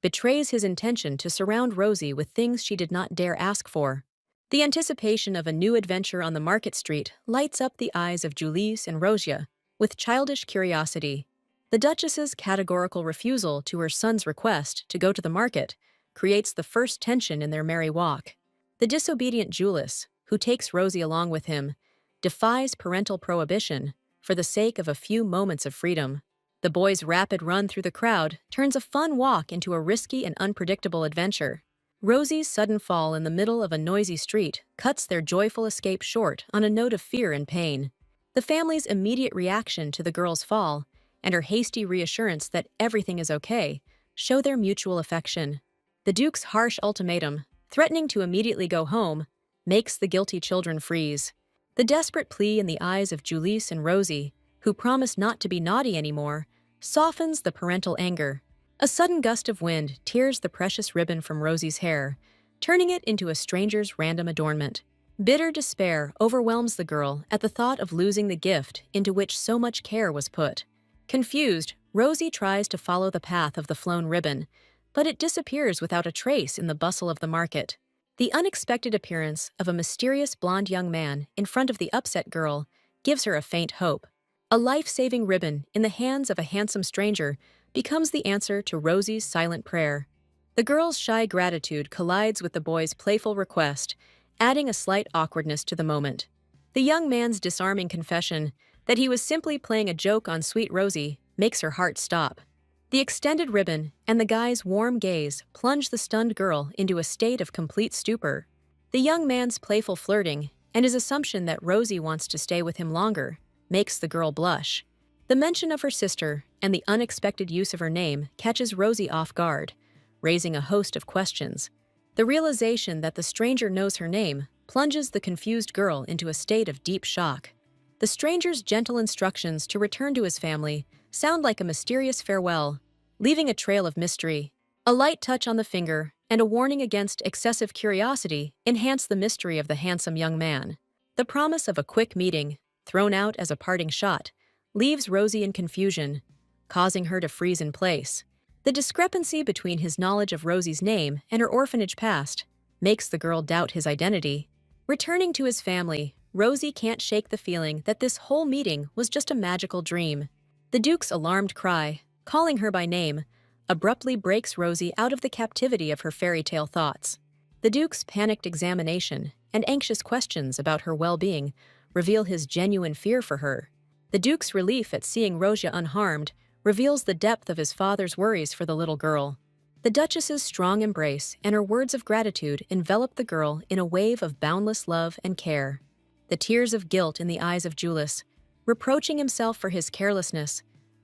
betrays his intention to surround Rosie with things she did not dare ask for. The anticipation of a new adventure on the market street lights up the eyes of Julius and Rosia with childish curiosity. The Duchess's categorical refusal to her son's request to go to the market creates the first tension in their merry walk. The disobedient Julius, who takes Rosie along with him, defies parental prohibition for the sake of a few moments of freedom. The boy's rapid run through the crowd turns a fun walk into a risky and unpredictable adventure. Rosie's sudden fall in the middle of a noisy street cuts their joyful escape short on a note of fear and pain. The family's immediate reaction to the girl's fall and her hasty reassurance that everything is okay show their mutual affection. The Duke's harsh ultimatum, threatening to immediately go home, makes the guilty children freeze. The desperate plea in the eyes of Julius and Rosie, who promise not to be naughty anymore, softens the parental anger. A sudden gust of wind tears the precious ribbon from Rosie's hair, turning it into a stranger's random adornment. Bitter despair overwhelms the girl at the thought of losing the gift into which so much care was put. Confused, Rosie tries to follow the path of the flown ribbon, but it disappears without a trace in the bustle of the market. The unexpected appearance of a mysterious blonde young man in front of the upset girl gives her a faint hope. A life-saving ribbon in the hands of a handsome stranger becomes the answer to Rosie's silent prayer. The girl's shy gratitude collides with the boy's playful request, adding a slight awkwardness to the moment. The young man's disarming confession that he was simply playing a joke on sweet Rosie makes her heart stop. The extended ribbon and the guy's warm gaze plunge the stunned girl into a state of complete stupor. The young man's playful flirting and his assumption that Rosie wants to stay with him longer makes the girl blush. The mention of her sister and the unexpected use of her name catches Rosie off guard, raising a host of questions. The realization that the stranger knows her name plunges the confused girl into a state of deep shock. The stranger's gentle instructions to return to his family sound like a mysterious farewell, leaving a trail of mystery. A light touch on the finger and a warning against excessive curiosity enhance the mystery of the handsome young man. The promise of a quick meeting, thrown out as a parting shot, leaves Rosie in confusion, causing her to freeze in place. The discrepancy between his knowledge of Rosie's name and her orphanage past makes the girl doubt his identity. Returning to his family, Rosie can't shake the feeling that this whole meeting was just a magical dream. The Duke's alarmed cry, calling her by name, abruptly breaks Rosie out of the captivity of her fairy tale thoughts. The Duke's panicked examination and anxious questions about her well-being reveal his genuine fear for her. The Duke's relief at seeing Rosia unharmed reveals the depth of his father's worries for the little girl. The Duchess's strong embrace and her words of gratitude envelop the girl in a wave of boundless love and care. The tears of guilt in the eyes of Julius, reproaching himself for his carelessness,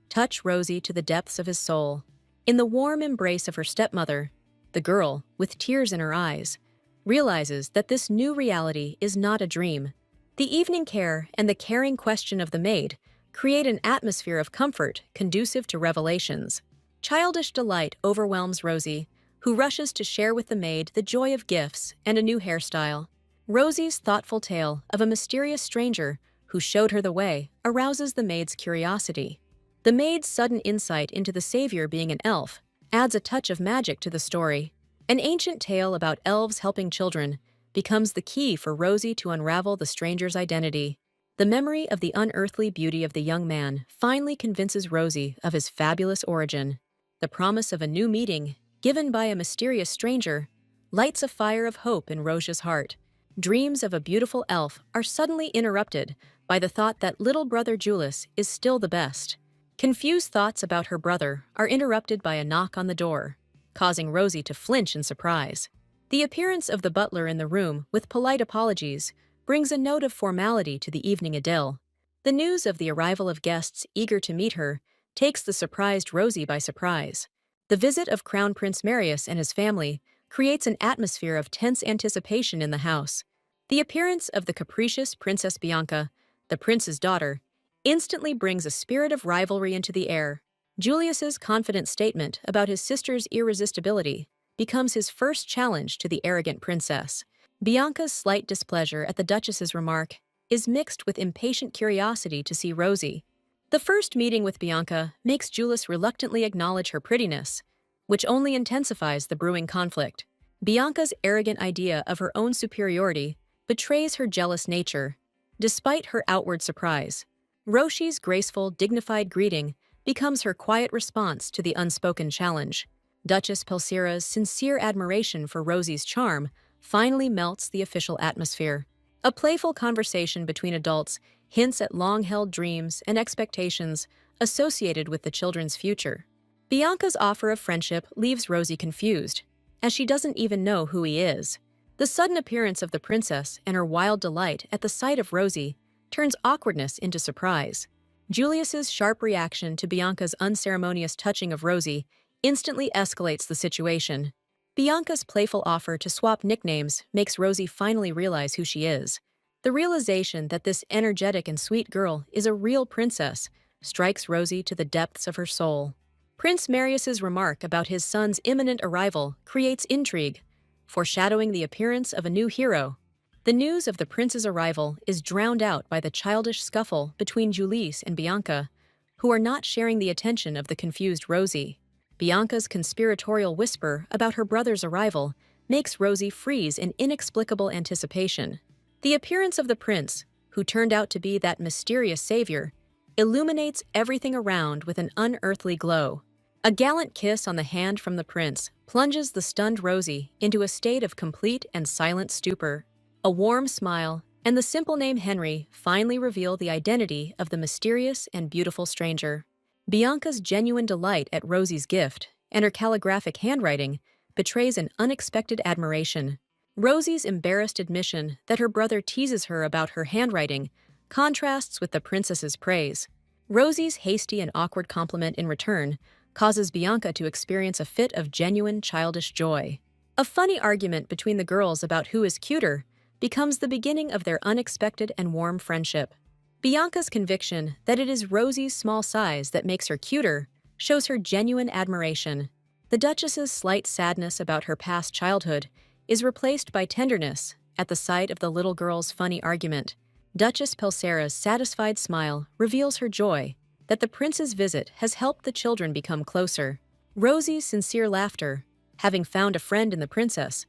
touch Rosie to the depths of his soul. In the warm embrace of her stepmother, the girl, with tears in her eyes, realizes that this new reality is not a dream. The evening care and the caring question of the maid create an atmosphere of comfort conducive to revelations. Childish delight overwhelms Rosie, who rushes to share with the maid the joy of gifts and a new hairstyle. Rosie's thoughtful tale of a mysterious stranger who showed her the way arouses the maid's curiosity. The maid's sudden insight into the savior being an elf adds a touch of magic to the story. An ancient tale about elves helping children becomes the key for Rosie to unravel the stranger's identity. The memory of the unearthly beauty of the young man finally convinces Rosie of his fabulous origin. The promise of a new meeting, given by a mysterious stranger, lights a fire of hope in Rosia's heart. Dreams of a beautiful elf are suddenly interrupted by the thought that little brother Julius is still the best. Confused thoughts about her brother are interrupted by a knock on the door, causing Rosie to flinch in surprise. The appearance of the butler in the room with polite apologies brings a note of formality to the evening idyll. The news of the arrival of guests eager to meet her takes the surprised Rosie by surprise. The visit of Crown Prince Marius and his family creates an atmosphere of tense anticipation in the house. The appearance of the capricious Princess Bianca, the prince's daughter, instantly brings a spirit of rivalry into the air. Julius's confident statement about his sister's irresistibility becomes his first challenge to the arrogant princess. Bianca's slight displeasure at the Duchess's remark is mixed with impatient curiosity to see Rosie. The first meeting with Bianca makes Julius reluctantly acknowledge her prettiness, which only intensifies the brewing conflict. Bianca's arrogant idea of her own superiority betrays her jealous nature. Despite her outward surprise, Rosie's graceful, dignified greeting becomes her quiet response to the unspoken challenge. Duchess Pelsira's sincere admiration for Rosie's charm finally melts the official atmosphere. A playful conversation between adults hints at long-held dreams and expectations associated with the children's future. Bianca's offer of friendship leaves Rosie confused, as she doesn't even know who he is. The sudden appearance of the princess and her wild delight at the sight of Rosie turns awkwardness into surprise. Julius's sharp reaction to Bianca's unceremonious touching of Rosie instantly escalates the situation. Bianca's playful offer to swap nicknames makes Rosie finally realize who she is. The realization that this energetic and sweet girl is a real princess strikes Rosie to the depths of her soul. Prince Marius's remark about his son's imminent arrival creates intrigue, foreshadowing the appearance of a new hero. The news of the prince's arrival is drowned out by the childish scuffle between Julice and Bianca, who are not sharing the attention of the confused Rosie. Bianca's conspiratorial whisper about her brother's arrival makes Rosie freeze in inexplicable anticipation. The appearance of the prince, who turned out to be that mysterious savior, illuminates everything around with an unearthly glow. A gallant kiss on the hand from the prince plunges the stunned Rosie into a state of complete and silent stupor. A warm smile and the simple name Henry finally reveal the identity of the mysterious and beautiful stranger. Bianca's genuine delight at Rosie's gift and her calligraphic handwriting betrays an unexpected admiration. Rosie's embarrassed admission that her brother teases her about her handwriting contrasts with the princess's praise. Rosie's hasty and awkward compliment in return causes Bianca to experience a fit of genuine childish joy. A funny argument between the girls about who is cuter becomes the beginning of their unexpected and warm friendship. Bianca's conviction that it is Rosie's small size that makes her cuter shows her genuine admiration. The Duchess's slight sadness about her past childhood is replaced by tenderness at the sight of the little girl's funny argument. Duchess Pelsera's satisfied smile reveals her joy that the prince's visit has helped the children become closer. Rosie's sincere laughter, having found a friend in the princess,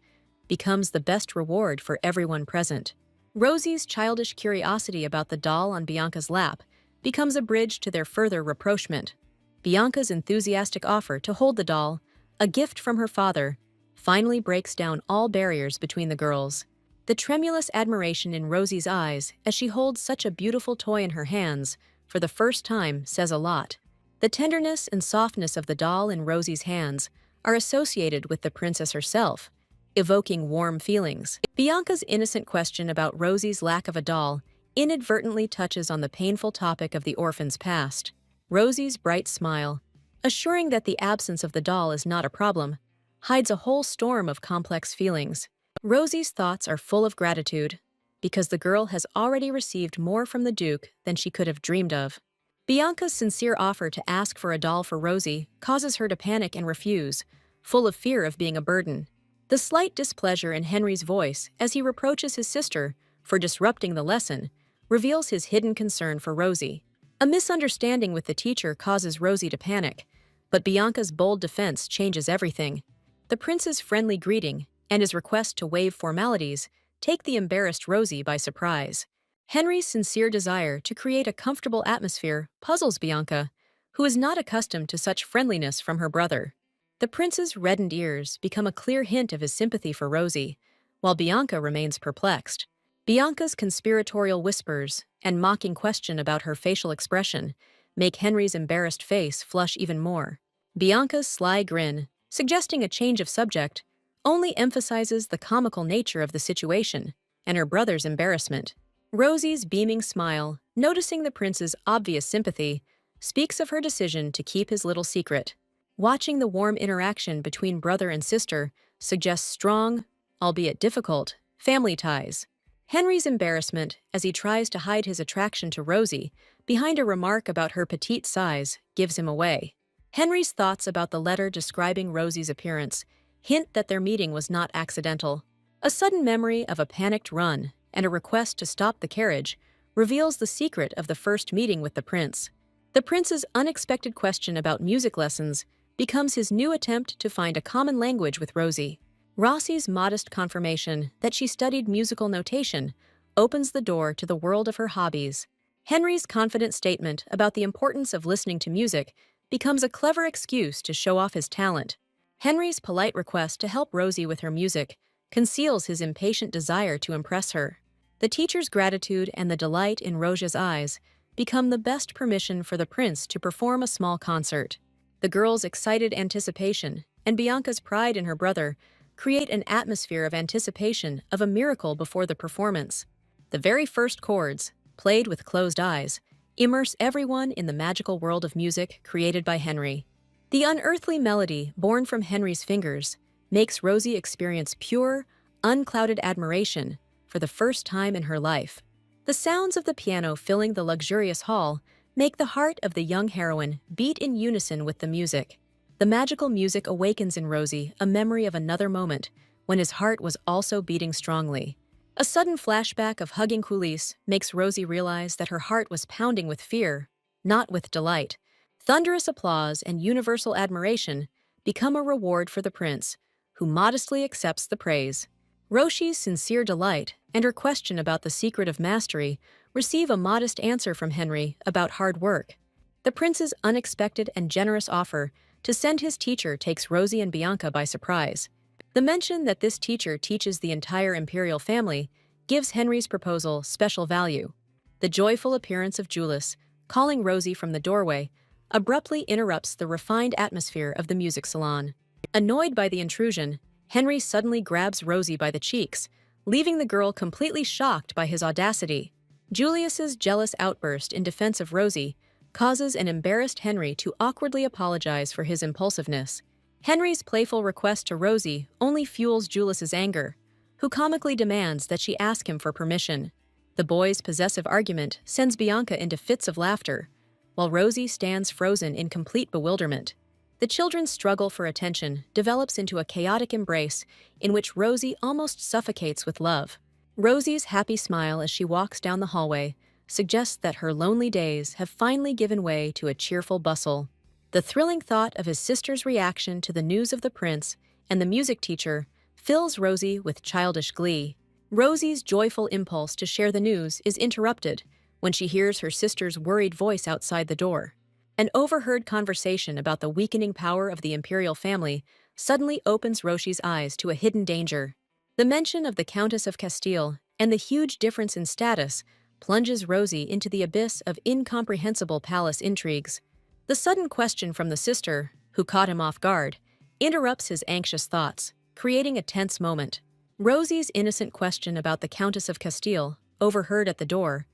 becomes the best reward for everyone present. Rosie's childish curiosity about the doll on Bianca's lap becomes a bridge to their further rapprochement. Bianca's enthusiastic offer to hold the doll, a gift from her father, finally breaks down all barriers between the girls. The tremulous admiration in Rosie's eyes as she holds such a beautiful toy in her hands for the first time says a lot. The tenderness and softness of the doll in Rosie's hands are associated with the princess herself, evoking warm feelings. Bianca's innocent question about Rosie's lack of a doll inadvertently touches on the painful topic of the orphan's past. Rosie's bright smile, assuring that the absence of the doll is not a problem, hides a whole storm of complex feelings. Rosie's thoughts are full of gratitude, because the girl has already received more from the Duke than she could have dreamed of. Bianca's sincere offer to ask for a doll for Rosie causes her to panic and refuse, full of fear of being a burden. The slight displeasure in Henry's voice as he reproaches his sister for disrupting the lesson reveals his hidden concern for Rosie. A misunderstanding with the teacher causes Rosie to panic, but Bianca's bold defense changes everything. The prince's friendly greeting and his request to waive formalities take the embarrassed Rosie by surprise. Henry's sincere desire to create a comfortable atmosphere puzzles Bianca, who is not accustomed to such friendliness from her brother. The prince's reddened ears become a clear hint of his sympathy for Rosie, while Bianca remains perplexed. Bianca's conspiratorial whispers and mocking question about her facial expression make Henry's embarrassed face flush even more. Bianca's sly grin, suggesting a change of subject, only emphasizes the comical nature of the situation and her brother's embarrassment. Rosie's beaming smile, noticing the prince's obvious sympathy, speaks of her decision to keep his little secret. Watching the warm interaction between brother and sister suggests strong, albeit difficult, family ties. Henry's embarrassment as he tries to hide his attraction to Rosie behind a remark about her petite size gives him away. Henry's thoughts about the letter describing Rosie's appearance hint that their meeting was not accidental. A sudden memory of a panicked run and a request to stop the carriage reveals the secret of the first meeting with the prince. The prince's unexpected question about music lessons becomes his new attempt to find a common language with Rosie. Rossie's modest confirmation that she studied musical notation opens the door to the world of her hobbies. Henry's confident statement about the importance of listening to music becomes a clever excuse to show off his talent. Henry's polite request to help Rosie with her music conceals his impatient desire to impress her. The teacher's gratitude and the delight in Rosia's eyes become the best permission for the prince to perform a small concert. The girls' excited anticipation and Bianca's pride in her brother create an atmosphere of anticipation of a miracle before the performance. The very first chords, played with closed eyes, immerse everyone in the magical world of music created by Henry. The unearthly melody born from Henry's fingers makes Rosie experience pure, unclouded admiration for the first time in her life. The sounds of the piano filling the luxurious hall make the heart of the young heroine beat in unison with the music. The magical music awakens in Rosie a memory of another moment when his heart was also beating strongly. A sudden flashback of hugging coulisses makes Rosie realize that her heart was pounding with fear, not with delight. Thunderous applause and universal admiration become a reward for the prince, who modestly accepts the praise. Roshi's sincere delight and her question about the secret of mastery receive a modest answer from Henry about hard work. The prince's unexpected and generous offer to send his teacher takes Rosie and Bianca by surprise. The mention that this teacher teaches the entire imperial family gives Henry's proposal special value. The joyful appearance of Julius, calling Rosie from the doorway, abruptly interrupts the refined atmosphere of the music salon. Annoyed by the intrusion, Henry suddenly grabs Rosie by the cheeks, leaving the girl completely shocked by his audacity. Julius's jealous outburst in defense of Rosie causes an embarrassed Henry to awkwardly apologize for his impulsiveness. Henry's playful request to Rosie only fuels Julius's anger, who comically demands that she ask him for permission. The boys' possessive argument sends Bianca into fits of laughter, while Rosie stands frozen in complete bewilderment. The children's struggle for attention develops into a chaotic embrace in which Rosie almost suffocates with love. Rosie's happy smile as she walks down the hallway suggests that her lonely days have finally given way to a cheerful bustle. The thrilling thought of his sister's reaction to the news of the prince and the music teacher fills Rosie with childish glee. Rosie's joyful impulse to share the news is interrupted when she hears her sister's worried voice outside the door. An overheard conversation about the weakening power of the imperial family suddenly opens Rosie's eyes to a hidden danger. The mention of the Countess of Castile and the huge difference in status plunges Rosie into the abyss of incomprehensible palace intrigues. The sudden question from the sister, who caught him off guard, interrupts his anxious thoughts, creating a tense moment. Rosie's innocent question about the Countess of Castile, overheard at the door,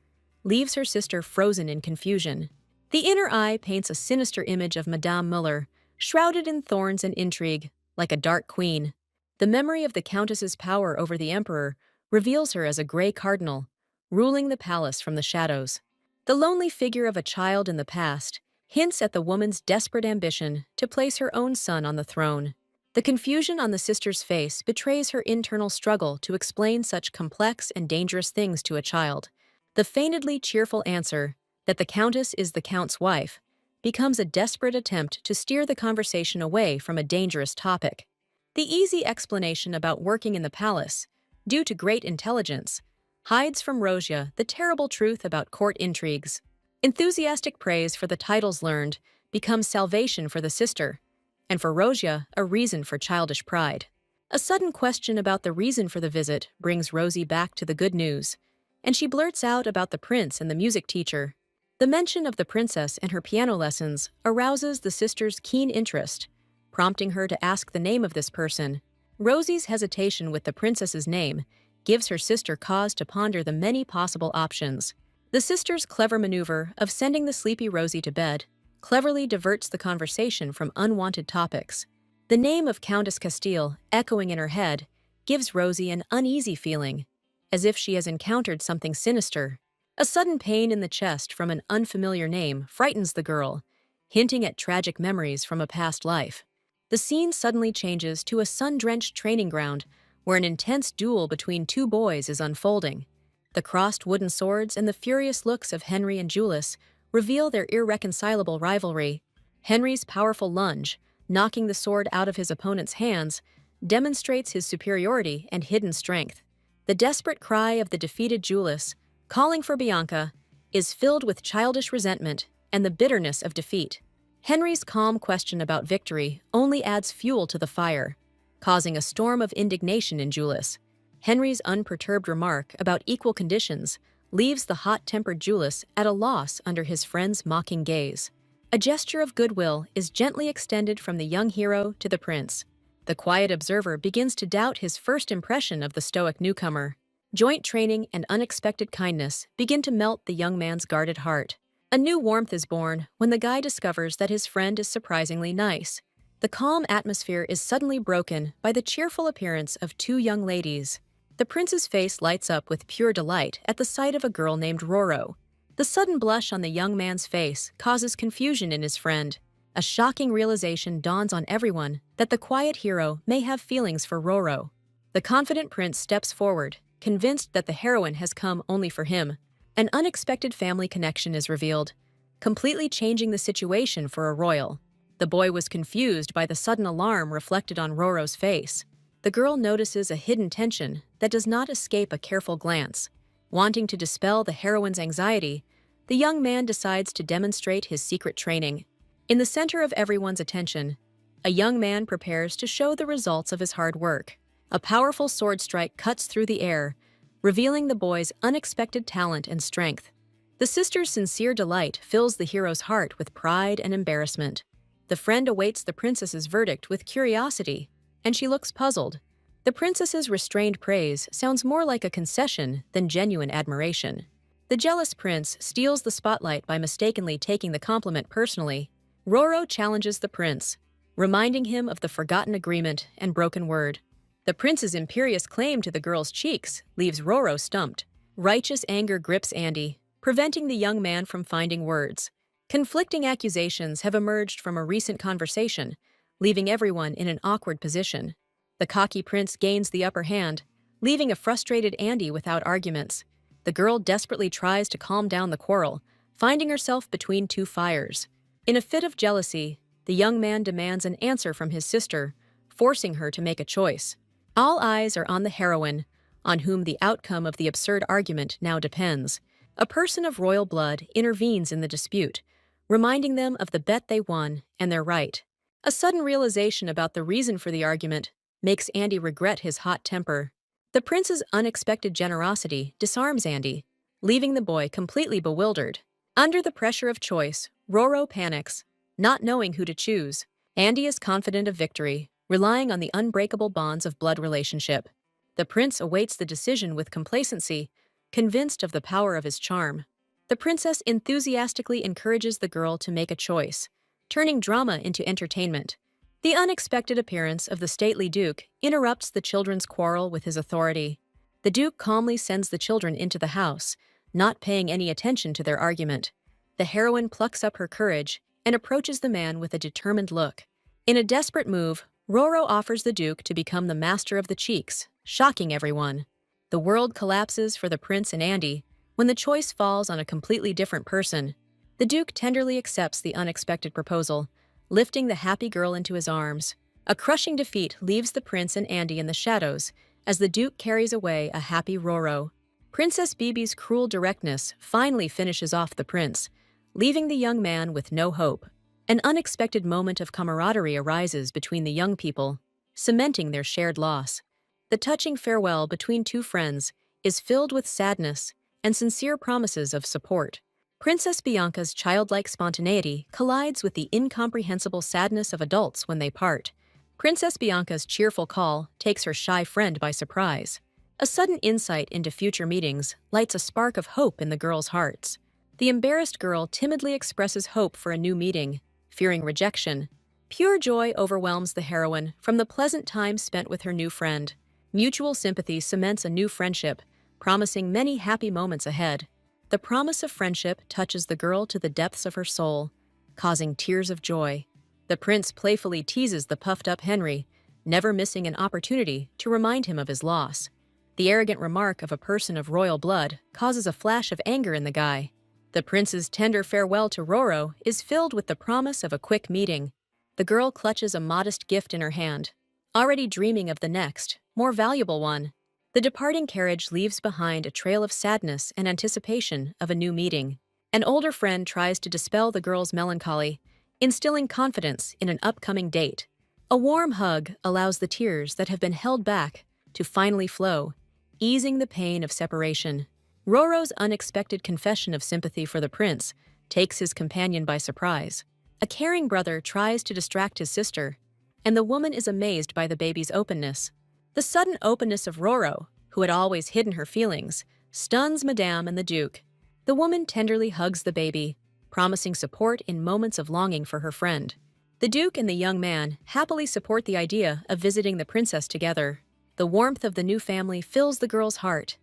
leaves her sister frozen in confusion. The inner eye paints a sinister image of Madame Muller, shrouded in thorns and intrigue, like a dark queen. The memory of the Countess's power over the Emperor reveals her as a gray cardinal, ruling the palace from the shadows. The lonely figure of a child in the past hints at the woman's desperate ambition to place her own son on the throne. The confusion on the sister's face betrays her internal struggle to explain such complex and dangerous things to a child. The feignedly cheerful answer, that the Countess is the Count's wife, becomes a desperate attempt to steer the conversation away from a dangerous topic. The easy explanation about working in the palace, due to great intelligence, hides from Rosia the terrible truth about court intrigues. Enthusiastic praise for the titles learned becomes salvation for the sister, and for Rosia, a reason for childish pride. A sudden question about the reason for the visit brings Rosie back to the good news, and she blurts out about the prince and the music teacher. The mention of the princess and her piano lessons arouses the sister's keen interest, prompting her to ask the name of this person. Rosie's hesitation with the princess's name gives her sister cause to ponder the many possible options. The sister's clever maneuver of sending the sleepy Rosie to bed cleverly diverts the conversation from unwanted topics. The name of Countess Castile echoing in her head gives Rosie an uneasy feeling, as if she has encountered something sinister. A sudden pain in the chest from an unfamiliar name frightens the girl, hinting at tragic memories from a past life. The scene suddenly changes to a sun-drenched training ground where an intense duel between two boys is unfolding. The crossed wooden swords and the furious looks of Henry and Julius reveal their irreconcilable rivalry. Henry's powerful lunge, knocking the sword out of his opponent's hands, demonstrates his superiority and hidden strength. The desperate cry of the defeated Julius, calling for Bianca, is filled with childish resentment and the bitterness of defeat. Henry's calm question about victory only adds fuel to the fire, causing a storm of indignation in Julius. Henry's unperturbed remark about equal conditions leaves the hot-tempered Julius at a loss under his friend's mocking gaze. A gesture of goodwill is gently extended from the young hero to the prince. The quiet observer begins to doubt his first impression of the stoic newcomer. Joint training and unexpected kindness begin to melt the young man's guarded heart. A new warmth is born when the guy discovers that his friend is surprisingly nice. The calm atmosphere is suddenly broken by the cheerful appearance of two young ladies. The prince's face lights up with pure delight at the sight of a girl named Roro. The sudden blush on the young man's face causes confusion in his friend. A shocking realization dawns on everyone that the quiet hero may have feelings for Roro. The confident prince steps forward, convinced that the heroine has come only for him. An unexpected family connection is revealed, completely changing the situation for a royal. The boy was confused by the sudden alarm reflected on Roro's face. The girl notices a hidden tension that does not escape a careful glance. Wanting to dispel the heroine's anxiety, the young man decides to demonstrate his secret training. In the center of everyone's attention, a young man prepares to show the results of his hard work. A powerful sword strike cuts through the air, revealing the boy's unexpected talent and strength. The sister's sincere delight fills the hero's heart with pride and embarrassment. The friend awaits the princess's verdict with curiosity, and she looks puzzled. The princess's restrained praise sounds more like a concession than genuine admiration. The jealous prince steals the spotlight by mistakenly taking the compliment personally. Roro challenges the prince, reminding him of the forgotten agreement and broken word. The prince's imperious claim to the girl's cheeks leaves Roro stumped. Righteous anger grips Andy, preventing the young man from finding words. Conflicting accusations have emerged from a recent conversation, leaving everyone in an awkward position. The cocky prince gains the upper hand, leaving a frustrated Andy without arguments. The girl desperately tries to calm down the quarrel, finding herself between two fires. In a fit of jealousy, the young man demands an answer from his sister, forcing her to make a choice. All eyes are on the heroine, on whom the outcome of the absurd argument now depends. A person of royal blood intervenes in the dispute, reminding them of the bet they won and their right. A sudden realization about the reason for the argument makes Andy regret his hot temper. The prince's unexpected generosity disarms Andy, leaving the boy completely bewildered. Under the pressure of choice, Roro panics, not knowing who to choose. Andy is confident of victory, relying on the unbreakable bonds of blood relationship. The prince awaits the decision with complacency, convinced of the power of his charm. The princess enthusiastically encourages the girl to make a choice, turning drama into entertainment. The unexpected appearance of the stately duke interrupts the children's quarrel with his authority. The duke calmly sends the children into the house, not paying any attention to their argument. The heroine plucks up her courage and approaches the man with a determined look. In a desperate move, Roro offers the duke to become the master of the cheeks, shocking everyone. The world collapses for the prince and Andy when the choice falls on a completely different person. The duke tenderly accepts the unexpected proposal, lifting the happy girl into his arms. A crushing defeat leaves the prince and Andy in the shadows as the duke carries away a happy Roro. Princess Bibi's cruel directness finally finishes off the prince, leaving the young man with no hope. An unexpected moment of camaraderie arises between the young people, cementing their shared loss. The touching farewell between two friends is filled with sadness and sincere promises of support. Princess Bianca's childlike spontaneity collides with the incomprehensible sadness of adults when they part. Princess Bianca's cheerful call takes her shy friend by surprise. A sudden insight into future meetings lights a spark of hope in the girls' hearts. The embarrassed girl timidly expresses hope for a new meeting, fearing rejection. Pure joy overwhelms the heroine from the pleasant time spent with her new friend. Mutual sympathy cements a new friendship, promising many happy moments ahead. The promise of friendship touches the girl to the depths of her soul, causing tears of joy. The prince playfully teases the puffed-up Henry, never missing an opportunity to remind him of his loss. The arrogant remark of a person of royal blood causes a flash of anger in the guy. The prince's tender farewell to Roro is filled with the promise of a quick meeting. The girl clutches a modest gift in her hand, already dreaming of the next, more valuable one. The departing carriage leaves behind a trail of sadness and anticipation of a new meeting. An older friend tries to dispel the girl's melancholy, instilling confidence in an upcoming date. A warm hug allows the tears that have been held back to finally flow, easing the pain of separation. Roro's unexpected confession of sympathy for the prince takes his companion by surprise. A caring brother tries to distract his sister, and the woman is amazed by the baby's openness. The sudden openness of Roro, who had always hidden her feelings, stuns Madame and the Duke. The woman tenderly hugs the baby, promising support in moments of longing for her friend. The Duke and the young man happily support the idea of visiting the princess together. The warmth of the new family fills the girl's heart,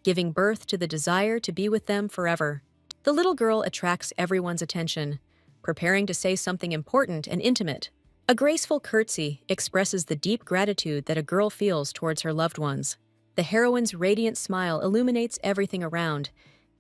giving birth to the desire to be with them forever. The little girl attracts everyone's attention, preparing to say something important and intimate. A graceful curtsy expresses the deep gratitude that a girl feels towards her loved ones. The heroine's radiant smile illuminates everything around,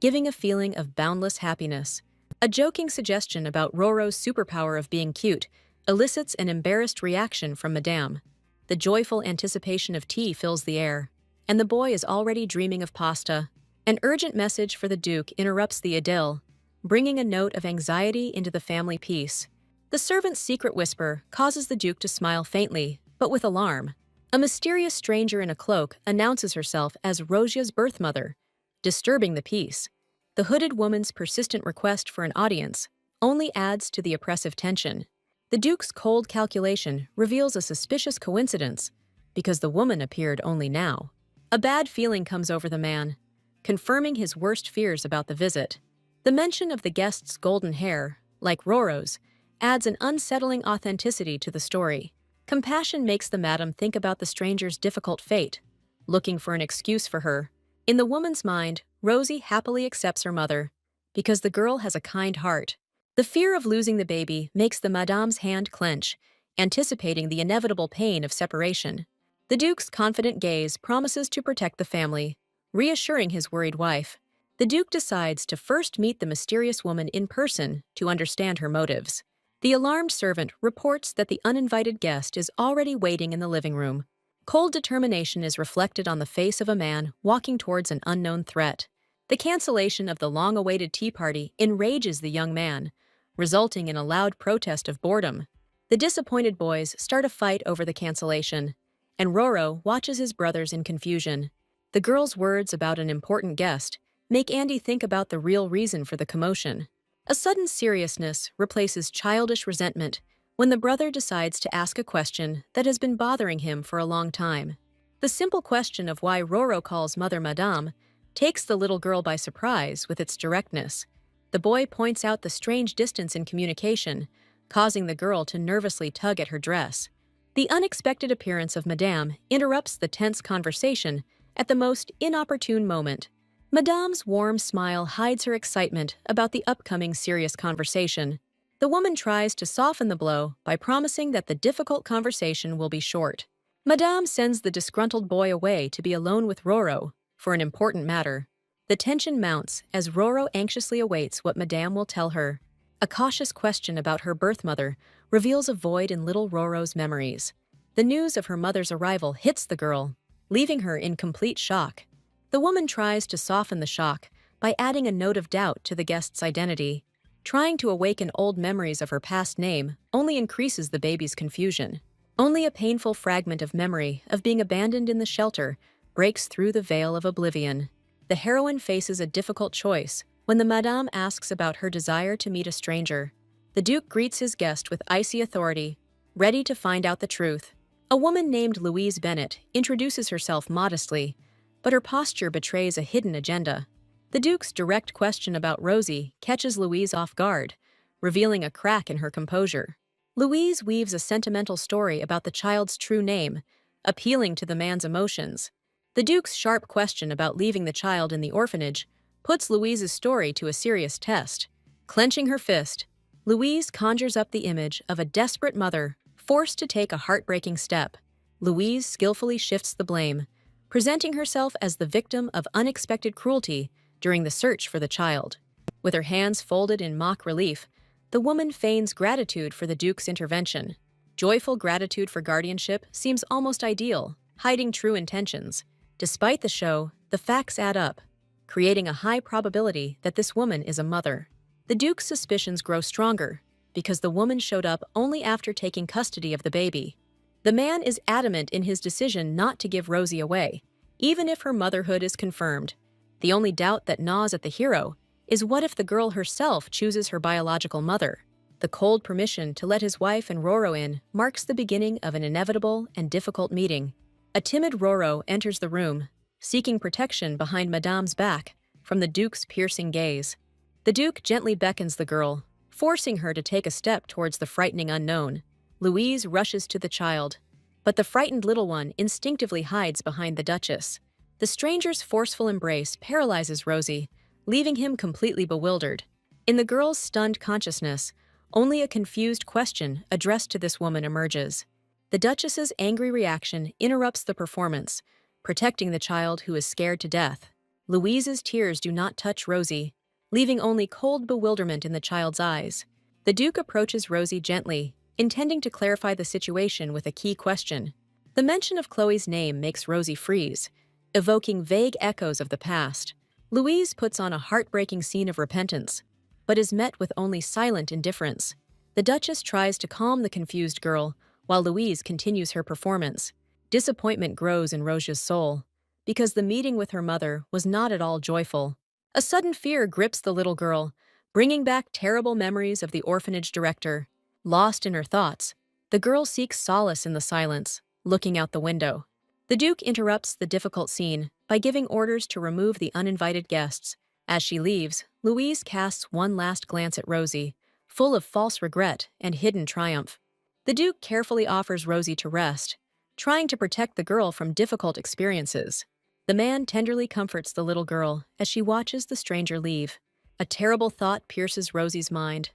giving a feeling of boundless happiness. A joking suggestion about Roro's superpower of being cute elicits an embarrassed reaction from Madame. The joyful anticipation of tea fills the air, and the boy is already dreaming of pasta. An urgent message for the Duke interrupts the idyll, bringing a note of anxiety into the family peace. The servant's secret whisper causes the Duke to smile faintly, but with alarm. A mysterious stranger in a cloak announces herself as Rosia's birth mother, disturbing the peace. The hooded woman's persistent request for an audience only adds to the oppressive tension. The Duke's cold calculation reveals a suspicious coincidence, because the woman appeared only now. A bad feeling comes over the man, confirming his worst fears about the visit. The mention of the guest's golden hair, like Roro's, adds an unsettling authenticity to the story. Compassion makes the madam think about the stranger's difficult fate, looking for an excuse for her. In the woman's mind, Rosie happily accepts her mother, because the girl has a kind heart. The fear of losing the baby makes the madame's hand clench, anticipating the inevitable pain of separation. The Duke's confident gaze promises to protect the family, reassuring his worried wife. The Duke decides to first meet the mysterious woman in person to understand her motives. The alarmed servant reports that the uninvited guest is already waiting in the living room. Cold determination is reflected on the face of a man walking towards an unknown threat. The cancellation of the long-awaited tea party enrages the young man, resulting in a loud protest of boredom. The disappointed boys start a fight over the cancellation, and Roro watches his brothers in confusion. The girl's words about an important guest make Andy think about the real reason for the commotion. A sudden seriousness replaces childish resentment when the brother decides to ask a question that has been bothering him for a long time. The simple question of why Roro calls Mother Madame takes the little girl by surprise with its directness. The boy points out the strange distance in communication, causing the girl to nervously tug at her dress. The unexpected appearance of Madame interrupts the tense conversation at the most inopportune moment. Madame's warm smile hides her excitement about the upcoming serious conversation. The woman tries to soften the blow by promising that the difficult conversation will be short. Madame sends the disgruntled boy away to be alone with Roro for an important matter. The tension mounts as Roro anxiously awaits what Madame will tell her. A cautious question about her birth mother reveals a void in little Roro's memories. The news of her mother's arrival hits the girl, leaving her in complete shock. The woman tries to soften the shock by adding a note of doubt to the guest's identity. Trying to awaken old memories of her past name only increases the baby's confusion. Only a painful fragment of memory of being abandoned in the shelter breaks through the veil of oblivion. The heroine faces a difficult choice when the madame asks about her desire to meet a stranger. The Duke greets his guest with icy authority, ready to find out the truth. A woman named Louise Bennet introduces herself modestly, but her posture betrays a hidden agenda. The Duke's direct question about Rosie catches Louise off guard, revealing a crack in her composure. Louise weaves a sentimental story about the child's true name, appealing to the man's emotions. The Duke's sharp question about leaving the child in the orphanage puts Louise's story to a serious test. Clenching her fist, Louise conjures up the image of a desperate mother forced to take a heartbreaking step. Louise skillfully shifts the blame, presenting herself as the victim of unexpected cruelty during the search for the child. With her hands folded in mock relief, the woman feigns gratitude for the Duke's intervention. Joyful gratitude for guardianship seems almost ideal, hiding true intentions. Despite the show, the facts add up, creating a high probability that this woman is a mother. The Duke's suspicions grow stronger because the woman showed up only after taking custody of the baby. The man is adamant in his decision not to give Rosie away, even if her motherhood is confirmed. The only doubt that gnaws at the hero is what if the girl herself chooses her biological mother? The cold permission to let his wife and Roro in marks the beginning of an inevitable and difficult meeting. A timid Roro enters the room, seeking protection behind Madame's back from the Duke's piercing gaze. The Duke gently beckons the girl, forcing her to take a step towards the frightening unknown. Louise rushes to the child, but the frightened little one instinctively hides behind the Duchess. The stranger's forceful embrace paralyzes Rosie, leaving him completely bewildered. In the girl's stunned consciousness, only a confused question addressed to this woman emerges. The Duchess's angry reaction interrupts the performance, protecting the child who is scared to death. Louise's tears do not touch Rosie, leaving only cold bewilderment in the child's eyes. The Duke approaches Rosie gently, intending to clarify the situation with a key question. The mention of Chloe's name makes Rosie freeze, evoking vague echoes of the past. Louise puts on a heartbreaking scene of repentance, but is met with only silent indifference. The Duchess tries to calm the confused girl, while Louise continues her performance. Disappointment grows in Rosia's soul, because the meeting with her mother was not at all joyful. A sudden fear grips the little girl, bringing back terrible memories of the orphanage director. Lost in her thoughts, the girl seeks solace in the silence, looking out the window. The Duke interrupts the difficult scene by giving orders to remove the uninvited guests. As she leaves, Louise casts one last glance at Rosie, full of false regret and hidden triumph. The Duke carefully offers Rosie to rest, trying to protect the girl from difficult experiences. The man tenderly comforts the little girl as she watches the stranger leave. A terrible thought pierces Rosie's mind.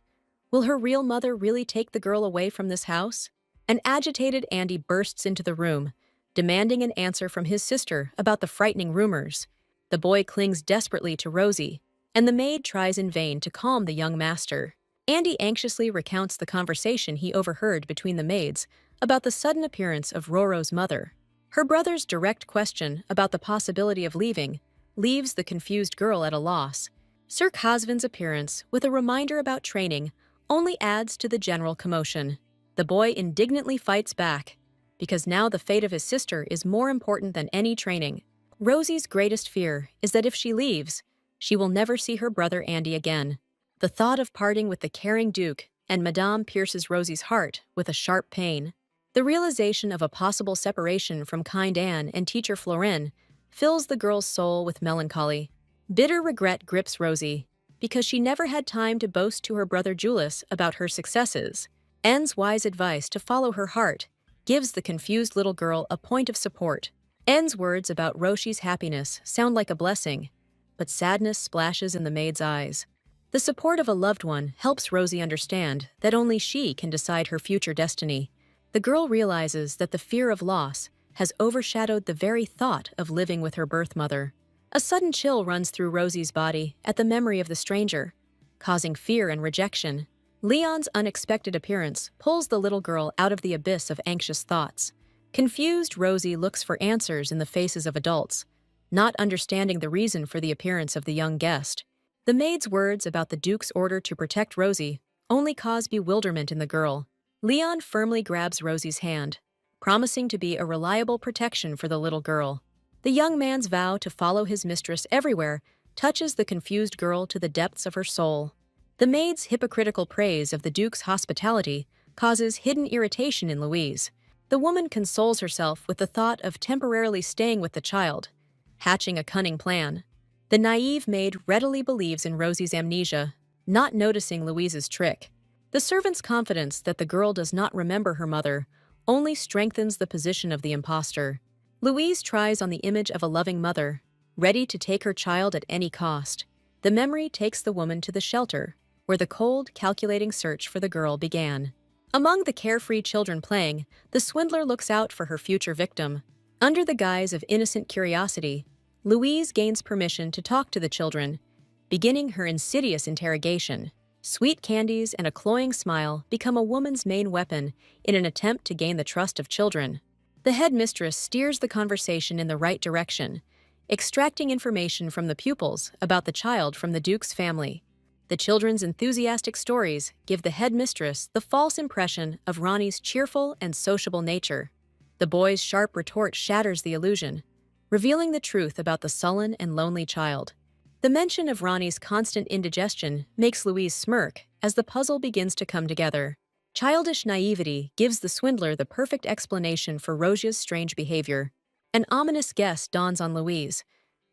Will her real mother really take the girl away from this house? An agitated Andy bursts into the room, demanding an answer from his sister about the frightening rumors. The boy clings desperately to Rosie, and the maid tries in vain to calm the young master. Andy anxiously recounts the conversation he overheard between the maids about the sudden appearance of Roro's mother. Her brother's direct question about the possibility of leaving leaves the confused girl at a loss. Sir Cosvin's appearance, with a reminder about training, only adds to the general commotion. The boy indignantly fights back, because now the fate of his sister is more important than any training. Rosie's greatest fear is that if she leaves, she will never see her brother Andy again. The thought of parting with the caring Duke and Madame pierces Rosie's heart with a sharp pain. The realization of a possible separation from kind Anne and teacher Florine fills the girl's soul with melancholy. Bitter regret grips Rosie, because she never had time to boast to her brother Julius about her successes. Anne's wise advice to follow her heart gives the confused little girl a point of support. Anne's words about Rosie's happiness sound like a blessing, but sadness splashes in the maid's eyes. The support of a loved one helps Rosie understand that only she can decide her future destiny. The girl realizes that the fear of loss has overshadowed the very thought of living with her birth mother. A sudden chill runs through Rosie's body at the memory of the stranger, causing fear and rejection. Leon's unexpected appearance pulls the little girl out of the abyss of anxious thoughts. Confused, Rosie looks for answers in the faces of adults, not understanding the reason for the appearance of the young guest. The maid's words about the Duke's order to protect Rosie only cause bewilderment in the girl. Leon firmly grabs Rosie's hand, promising to be a reliable protection for the little girl. The young man's vow to follow his mistress everywhere touches the confused girl to the depths of her soul. The maid's hypocritical praise of the Duke's hospitality causes hidden irritation in Louise. The woman consoles herself with the thought of temporarily staying with the child, hatching a cunning plan. The naive maid readily believes in Rosie's amnesia, not noticing Louise's trick. The servant's confidence that the girl does not remember her mother only strengthens the position of the impostor. Louise tries on the image of a loving mother, ready to take her child at any cost. The memory takes the woman to the shelter, where the cold, calculating search for the girl began. Among the carefree children playing, the swindler looks out for her future victim. Under the guise of innocent curiosity, Louise gains permission to talk to the children, beginning her insidious interrogation. Sweet candies and a cloying smile become a woman's main weapon in an attempt to gain the trust of children. The headmistress steers the conversation in the right direction, extracting information from the pupils about the child from the Duke's family. The children's enthusiastic stories give the headmistress the false impression of Ronnie's cheerful and sociable nature. The boy's sharp retort shatters the illusion, revealing the truth about the sullen and lonely child. The mention of Ronnie's constant indigestion makes Louise smirk as the puzzle begins to come together. Childish naivety gives the swindler the perfect explanation for Rosia's strange behavior. An ominous guess dawns on Louise.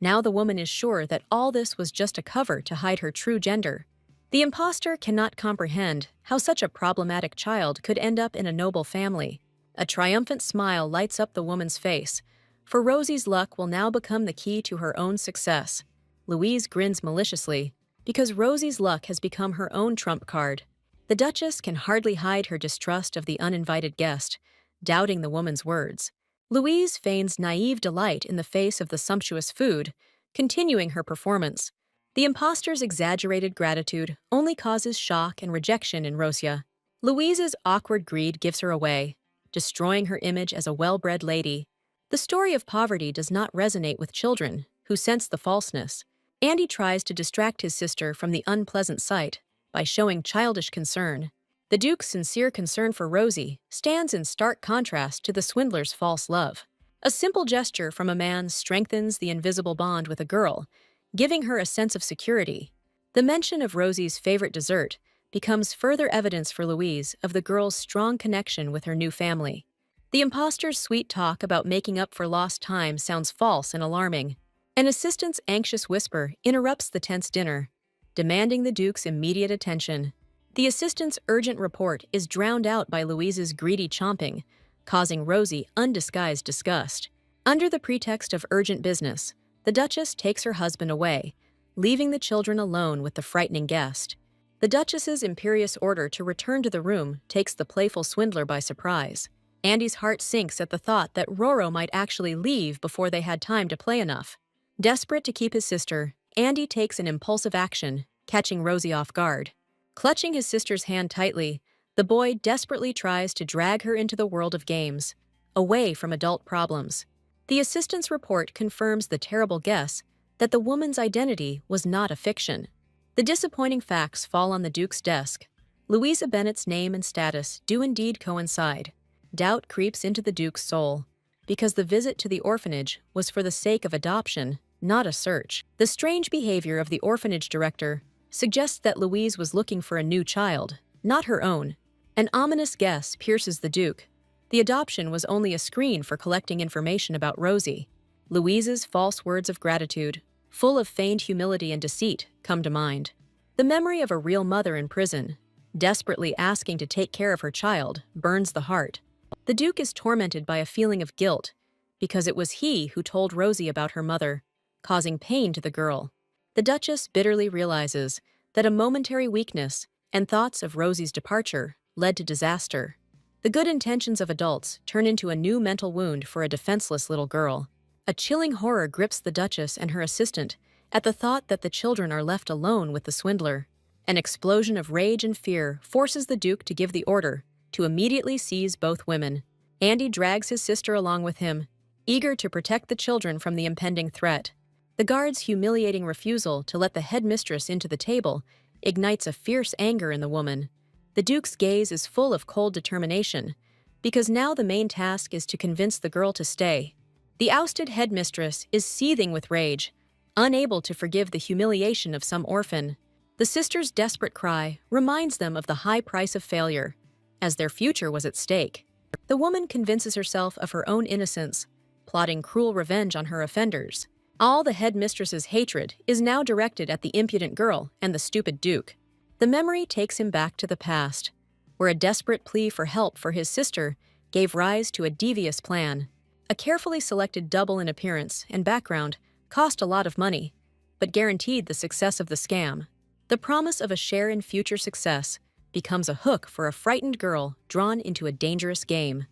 Now the woman is sure that all this was just a cover to hide her true gender. The impostor cannot comprehend how such a problematic child could end up in a noble family. A triumphant smile lights up the woman's face, for Rosie's luck will now become the key to her own success. Louise grins maliciously, because Rosie's luck has become her own trump card. The Duchess can hardly hide her distrust of the uninvited guest, doubting the woman's words. Louise feigns naive delight in the face of the sumptuous food, continuing her performance. The impostor's exaggerated gratitude only causes shock and rejection in Rosia. Louise's awkward greed gives her away, destroying her image as a well-bred lady. The story of poverty does not resonate with children, who sense the falseness. Andy tries to distract his sister from the unpleasant sight by showing childish concern. The Duke's sincere concern for Rosie stands in stark contrast to the swindler's false love. A simple gesture from a man strengthens the invisible bond with a girl, giving her a sense of security. The mention of Rosie's favorite dessert becomes further evidence for Louise of the girl's strong connection with her new family. The impostor's sweet talk about making up for lost time sounds false and alarming. An assistant's anxious whisper interrupts the tense dinner, demanding the Duke's immediate attention. The assistant's urgent report is drowned out by Louise's greedy chomping, causing Rosie undisguised disgust. Under the pretext of urgent business, the Duchess takes her husband away, leaving the children alone with the frightening guest. The Duchess's imperious order to return to the room takes the playful swindler by surprise. Andy's heart sinks at the thought that Roro might actually leave before they had time to play enough. Desperate to keep his sister, Andy takes an impulsive action, catching Rosie off guard. Clutching his sister's hand tightly, the boy desperately tries to drag her into the world of games, away from adult problems. The assistant's report confirms the terrible guess that the woman's identity was not a fiction. The disappointing facts fall on the Duke's desk. Louisa Bennet's name and status do indeed coincide. Doubt creeps into the Duke's soul, because the visit to the orphanage was for the sake of adoption, not a search. The strange behavior of the orphanage director suggests that Louise was looking for a new child, not her own. An ominous guess pierces the Duke. The adoption was only a screen for collecting information about Rosie. Louise's false words of gratitude, full of feigned humility and deceit, come to mind. The memory of a real mother in prison, desperately asking to take care of her child, burns the heart. The Duke is tormented by a feeling of guilt, because it was he who told Rosie about her mother, causing pain to the girl. The Duchess bitterly realizes that a momentary weakness and thoughts of Rosie's departure led to disaster. The good intentions of adults turn into a new mental wound for a defenseless little girl. A chilling horror grips the Duchess and her assistant at the thought that the children are left alone with the swindler. An explosion of rage and fear forces the Duke to give the order to immediately seize both women. Andy drags his sister along with him, eager to protect the children from the impending threat. The guard's humiliating refusal to let the headmistress into the table ignites a fierce anger in the woman. The Duke's gaze is full of cold determination, because now the main task is to convince the girl to stay. The ousted headmistress is seething with rage, unable to forgive the humiliation of some orphan. The sisters' desperate cry reminds them of the high price of failure, as their future was at stake. The woman convinces herself of her own innocence, plotting cruel revenge on her offenders. All the headmistress's hatred is now directed at the impudent girl and the stupid Duke. The memory takes him back to the past, where a desperate plea for help for his sister gave rise to a devious plan. A carefully selected double in appearance and background cost a lot of money, but guaranteed the success of the scam. The promise of a share in future success becomes a hook for a frightened girl drawn into a dangerous game.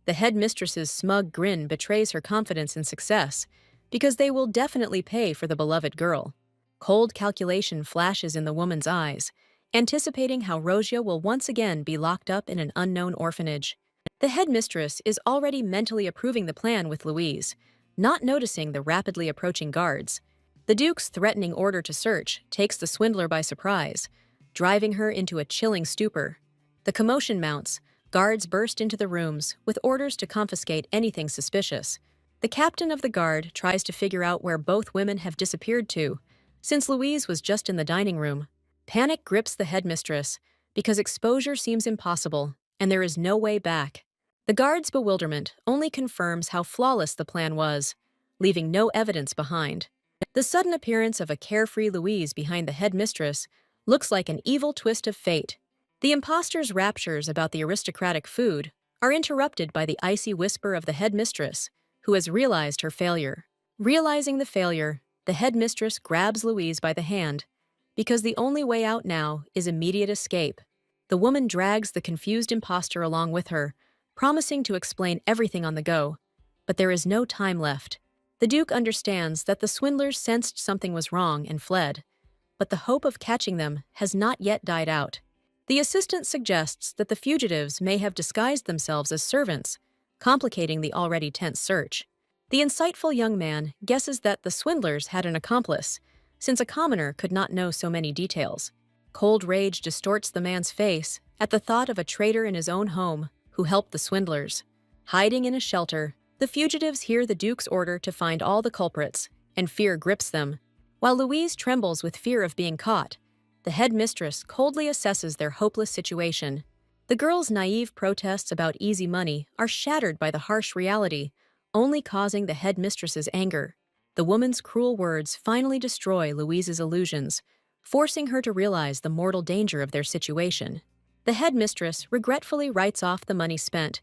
The headmistress's smug grin betrays her confidence in success, because they will definitely pay for the beloved girl. Cold calculation flashes in the woman's eyes, anticipating how Rosia will once again be locked up in an unknown orphanage. The headmistress is already mentally approving the plan with Louise, not noticing the rapidly approaching guards. The Duke's threatening order to search takes the swindler by surprise, driving her into a chilling stupor. The commotion mounts, guards burst into the rooms with orders to confiscate anything suspicious. The captain of the guard tries to figure out where both women have disappeared to, since Louise was just in the dining room. Panic grips the headmistress, because exposure seems impossible, and there is no way back. The guard's bewilderment only confirms how flawless the plan was, leaving no evidence behind. The sudden appearance of a carefree Louise behind the headmistress looks like an evil twist of fate. The impostor's raptures about the aristocratic food are interrupted by the icy whisper of the headmistress, who has realized her failure. Realizing the failure, the headmistress grabs Louise by the hand, because the only way out now is immediate escape. The woman drags the confused imposter along with her, promising to explain everything on the go. But there is no time left. The Duke understands that the swindlers sensed something was wrong and fled, but the hope of catching them has not yet died out. The assistant suggests that the fugitives may have disguised themselves as servants, complicating the already tense search. The insightful young man guesses that the swindlers had an accomplice, since a commoner could not know so many details. Cold rage distorts the man's face at the thought of a traitor in his own home who helped the swindlers. Hiding in a shelter, the fugitives hear the Duke's order to find all the culprits, and fear grips them. While Louise trembles with fear of being caught, the headmistress coldly assesses their hopeless situation. The girls' naive protests about easy money are shattered by the harsh reality, only causing the headmistress's anger. The woman's cruel words finally destroy Louise's illusions, forcing her to realize the mortal danger of their situation. The headmistress regretfully writes off the money spent,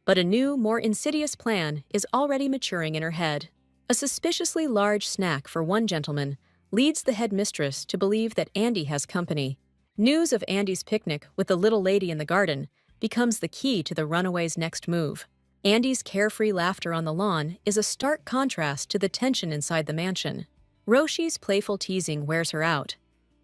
but a new, more insidious plan is already maturing in her head. A suspiciously large snack for one gentleman leads the headmistress to believe that Andy has company. News of Andy's picnic with the little lady in the garden becomes the key to the runaway's next move. Andy's carefree laughter on the lawn is a stark contrast to the tension inside the mansion. Roshi's playful teasing wears her out,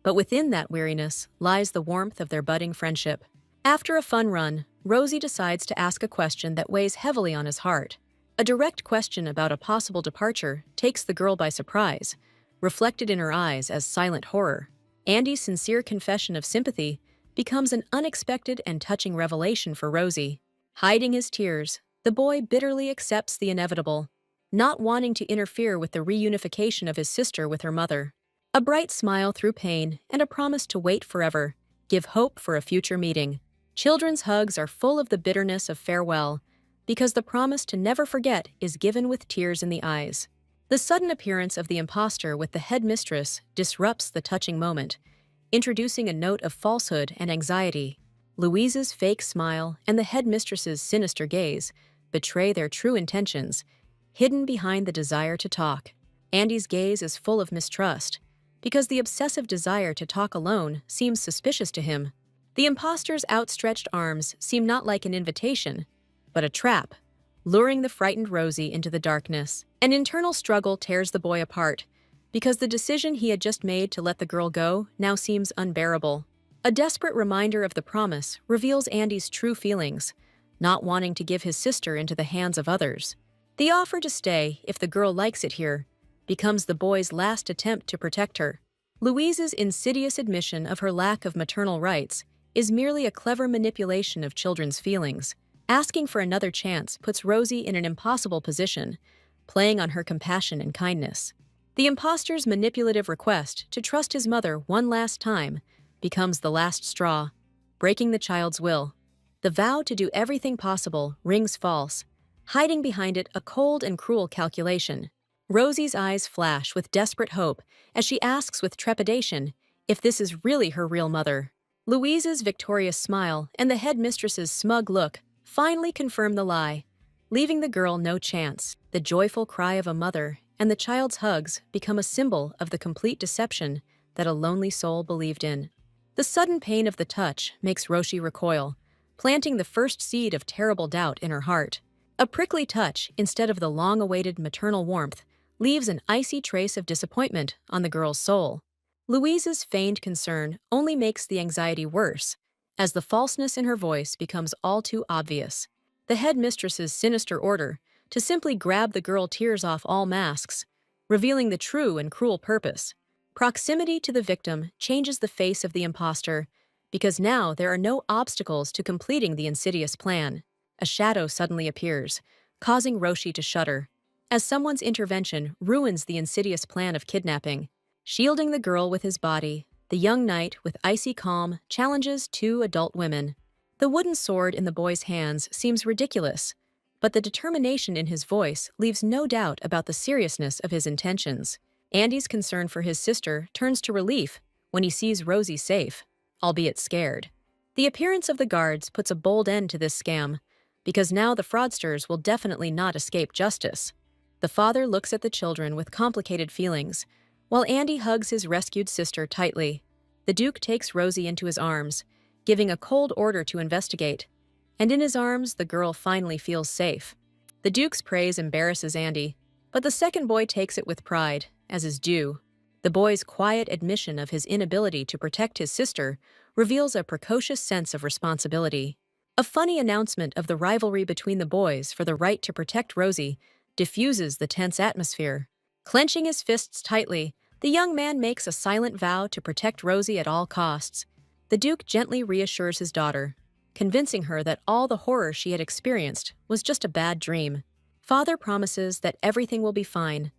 but within that weariness lies the warmth of their budding friendship. After a fun run, Rosie decides to ask a question that weighs heavily on his heart. A direct question about a possible departure takes the girl by surprise, reflected in her eyes as silent horror. Andy's sincere confession of sympathy becomes an unexpected and touching revelation for Rosie. Hiding his tears, the boy bitterly accepts the inevitable, not wanting to interfere with the reunification of his sister with her mother. A bright smile through pain and a promise to wait forever give hope for a future meeting. Children's hugs are full of the bitterness of farewell, because the promise to never forget is given with tears in the eyes. The sudden appearance of the impostor with the headmistress disrupts the touching moment, introducing a note of falsehood and anxiety. Louise's fake smile and the headmistress's sinister gaze betray their true intentions, hidden behind the desire to talk. Andy's gaze is full of mistrust, because the obsessive desire to talk alone seems suspicious to him. The impostor's outstretched arms seem not like an invitation, but a trap, luring the frightened Rosie into the darkness. An internal struggle tears the boy apart, because the decision he had just made to let the girl go now seems unbearable. A desperate reminder of the promise reveals Andy's true feelings, not wanting to give his sister into the hands of others. The offer to stay, if the girl likes it here, becomes the boy's last attempt to protect her. Louise's insidious admission of her lack of maternal rights is merely a clever manipulation of children's feelings. Asking for another chance puts Rosie in an impossible position, playing on her compassion and kindness. The impostor's manipulative request to trust his mother one last time becomes the last straw, breaking the child's will. The vow to do everything possible rings false, hiding behind it a cold and cruel calculation. Rosie's eyes flash with desperate hope as she asks with trepidation if this is really her real mother. Louise's victorious smile and the headmistress's smug look finally confirm the lie, leaving the girl no chance. The joyful cry of a mother and the child's hugs become a symbol of the complete deception that a lonely soul believed in. The sudden pain of the touch makes Roshi recoil, planting the first seed of terrible doubt in her heart. A prickly touch, instead of the long-awaited maternal warmth, leaves an icy trace of disappointment on the girl's soul. Louise's feigned concern only makes the anxiety worse, as the falseness in her voice becomes all too obvious. The headmistress's sinister order to simply grab the girl tears off all masks, revealing the true and cruel purpose. Proximity to the victim changes the face of the impostor, because now there are no obstacles to completing the insidious plan. A shadow suddenly appears, causing Roshi to shudder, as someone's intervention ruins the insidious plan of kidnapping. Shielding the girl with his body, the young knight, with icy calm, challenges two adult women. The wooden sword in the boy's hands seems ridiculous, but the determination in his voice leaves no doubt about the seriousness of his intentions. Andy's concern for his sister turns to relief when he sees Rosie safe, albeit scared. The appearance of the guards puts a bold end to this scam, because now the fraudsters will definitely not escape justice. The father looks at the children with complicated feelings, While Andy hugs his rescued sister tightly, the Duke takes Rosie into his arms, giving a cold order to investigate. And in his arms, the girl finally feels safe. The Duke's praise embarrasses Andy, but the second boy takes it with pride, as is due. The boy's quiet admission of his inability to protect his sister reveals a precocious sense of responsibility. A funny announcement of the rivalry between the boys for the right to protect Rosie diffuses the tense atmosphere. Clenching his fists tightly, the young man makes a silent vow to protect Rosie at all costs. The Duke gently reassures his daughter, convincing her that all the horror she had experienced was just a bad dream. Father promises that everything will be fine,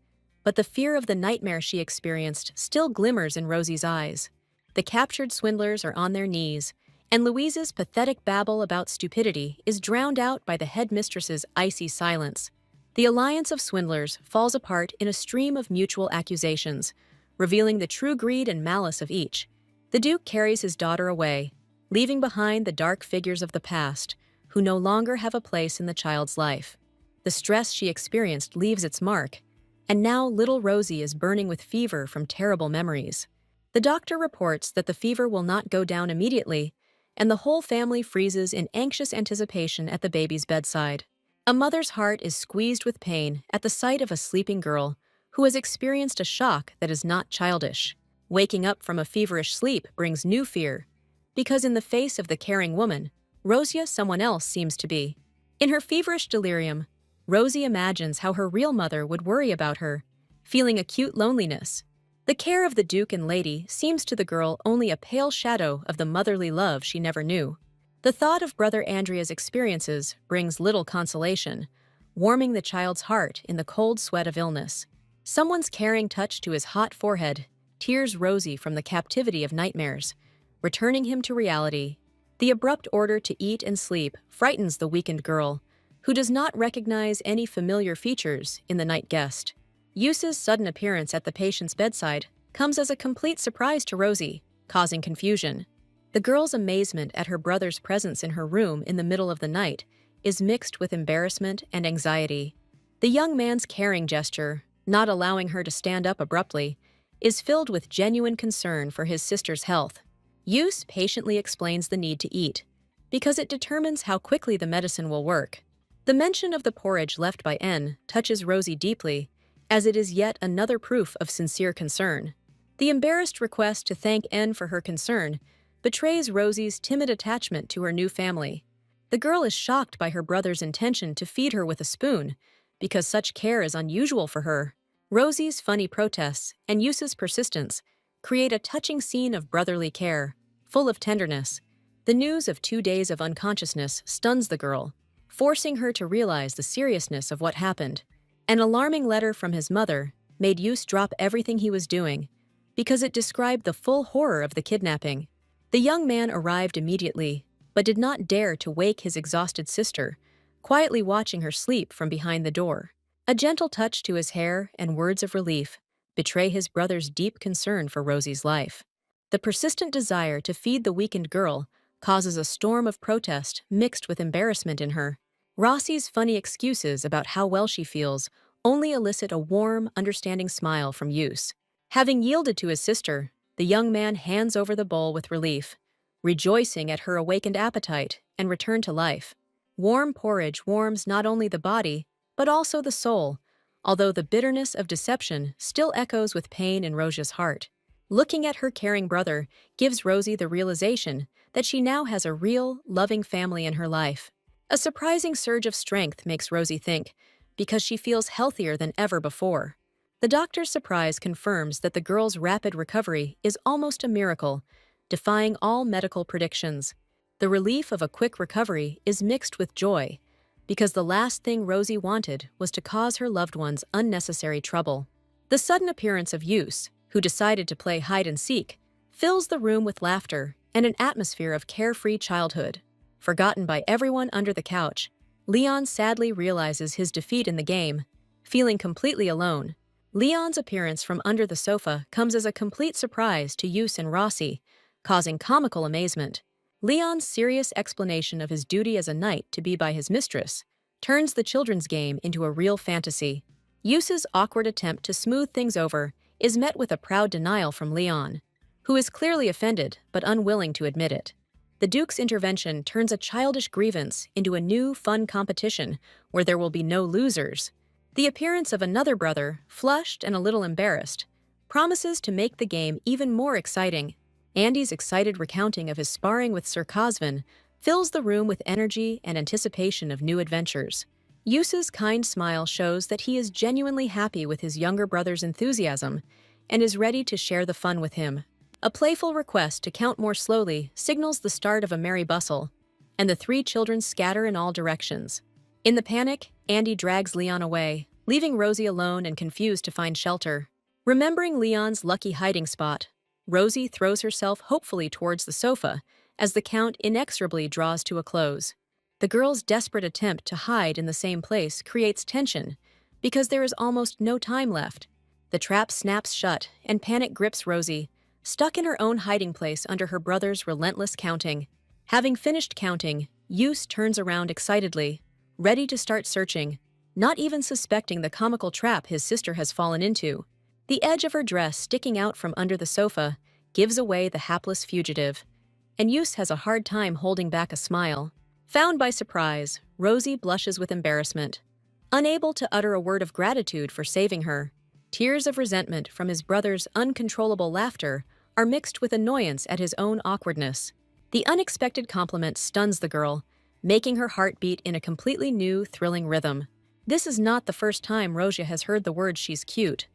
but the fear of the nightmare she experienced still glimmers in Rosie's eyes. The captured swindlers are on their knees, and Louise's pathetic babble about stupidity is drowned out by the headmistress's icy silence. The alliance of swindlers falls apart in a stream of mutual accusations, revealing the true greed and malice of each. The Duke carries his daughter away, leaving behind the dark figures of the past, who no longer have a place in the child's life. The stress she experienced leaves its mark, and now little Rosie is burning with fever from terrible memories. The doctor reports that the fever will not go down immediately, and the whole family freezes in anxious anticipation at the baby's bedside. A mother's heart is squeezed with pain at the sight of a sleeping girl who has experienced a shock that is not childish. Waking up from a feverish sleep brings new fear, because in the face of the caring woman, Rosia someone else seems to be. In her feverish delirium, Rosie imagines how her real mother would worry about her, feeling acute loneliness. The care of the Duke and Lady seems to the girl only a pale shadow of the motherly love she never knew. The thought of Brother Andrea's experiences brings little consolation, warming the child's heart in the cold sweat of illness. Someone's caring touch to his hot forehead tears Rosie from the captivity of nightmares, returning him to reality. The abrupt order to eat and sleep frightens the weakened girl, who does not recognize any familiar features in the night guest. Yuse's sudden appearance at the patient's bedside comes as a complete surprise to Rosie, causing confusion. The girl's amazement at her brother's presence in her room in the middle of the night is mixed with embarrassment and anxiety. The young man's caring gesture, not allowing her to stand up abruptly, is filled with genuine concern for his sister's health. Yuse patiently explains the need to eat, because it determines how quickly the medicine will work. The mention of the porridge left by N touches Rosie deeply, as it is yet another proof of sincere concern. The embarrassed request to thank N for her concern betrays Rosie's timid attachment to her new family. The girl is shocked by her brother's intention to feed her with a spoon, because such care is unusual for her. Rosie's funny protests and Yuse's persistence create a touching scene of brotherly care, full of tenderness. The news of 2 days of unconsciousness stuns the girl, forcing her to realize the seriousness of what happened. An alarming letter from his mother made Yuse drop everything he was doing, because it described the full horror of the kidnapping. The young man arrived immediately, but did not dare to wake his exhausted sister, quietly watching her sleep from behind the door. A gentle touch to his hair and words of relief betray his brother's deep concern for Rosie's life. The persistent desire to feed the weakened girl causes a storm of protest mixed with embarrassment in her. Rossi's funny excuses about how well she feels only elicit a warm, understanding smile from Yuse. Having yielded to his sister, the young man hands over the bowl with relief, rejoicing at her awakened appetite and return to life. Warm porridge warms not only the body, but also the soul, although the bitterness of deception still echoes with pain in Rosia's heart. Looking at her caring brother gives Rosie the realization that she now has a real, loving family in her life. A surprising surge of strength makes Rosie think, because she feels healthier than ever before. The doctor's surprise confirms that the girl's rapid recovery is almost a miracle, defying all medical predictions. The relief of a quick recovery is mixed with joy, because the last thing Rosie wanted was to cause her loved ones unnecessary trouble. The sudden appearance of Yuse, who decided to play hide-and-seek, fills the room with laughter and an atmosphere of carefree childhood. Forgotten by everyone under the couch, Leon sadly realizes his defeat in the game, feeling completely alone. Leon's appearance from under the sofa comes as a complete surprise to Yuse and Rossi, causing comical amazement. Leon's serious explanation of his duty as a knight to be by his mistress turns the children's game into a real fantasy. Yuse's awkward attempt to smooth things over is met with a proud denial from Leon, who is clearly offended but unwilling to admit it. The Duke's intervention turns a childish grievance into a new, fun competition where there will be no losers. The appearance of another brother, flushed and a little embarrassed, promises to make the game even more exciting. Andy's excited recounting of his sparring with Sir Cosvin fills the room with energy and anticipation of new adventures. Yusa's kind smile shows that he is genuinely happy with his younger brother's enthusiasm and is ready to share the fun with him. A playful request to count more slowly signals the start of a merry bustle, and the three children scatter in all directions. In the panic, Andy drags Leon away, leaving Rosie alone and confused to find shelter. Remembering Leon's lucky hiding spot, Rosie throws herself hopefully towards the sofa as the count inexorably draws to a close. The girl's desperate attempt to hide in the same place creates tension because there is almost no time left. The trap snaps shut and panic grips Rosie, stuck in her own hiding place under her brother's relentless counting. Having finished counting, Yus turns around excitedly, ready to start searching, not even suspecting the comical trap his sister has fallen into. The edge of her dress sticking out from under the sofa gives away the hapless fugitive, and Yus has a hard time holding back a smile. Found by surprise, Rosie blushes with embarrassment. Unable to utter a word of gratitude for saving her, tears of resentment from his brother's uncontrollable laughter are mixed with annoyance at his own awkwardness. The unexpected compliment stuns the girl, making her heart beat in a completely new, thrilling rhythm. This is not the first time Rosia has heard the words "she's cute,"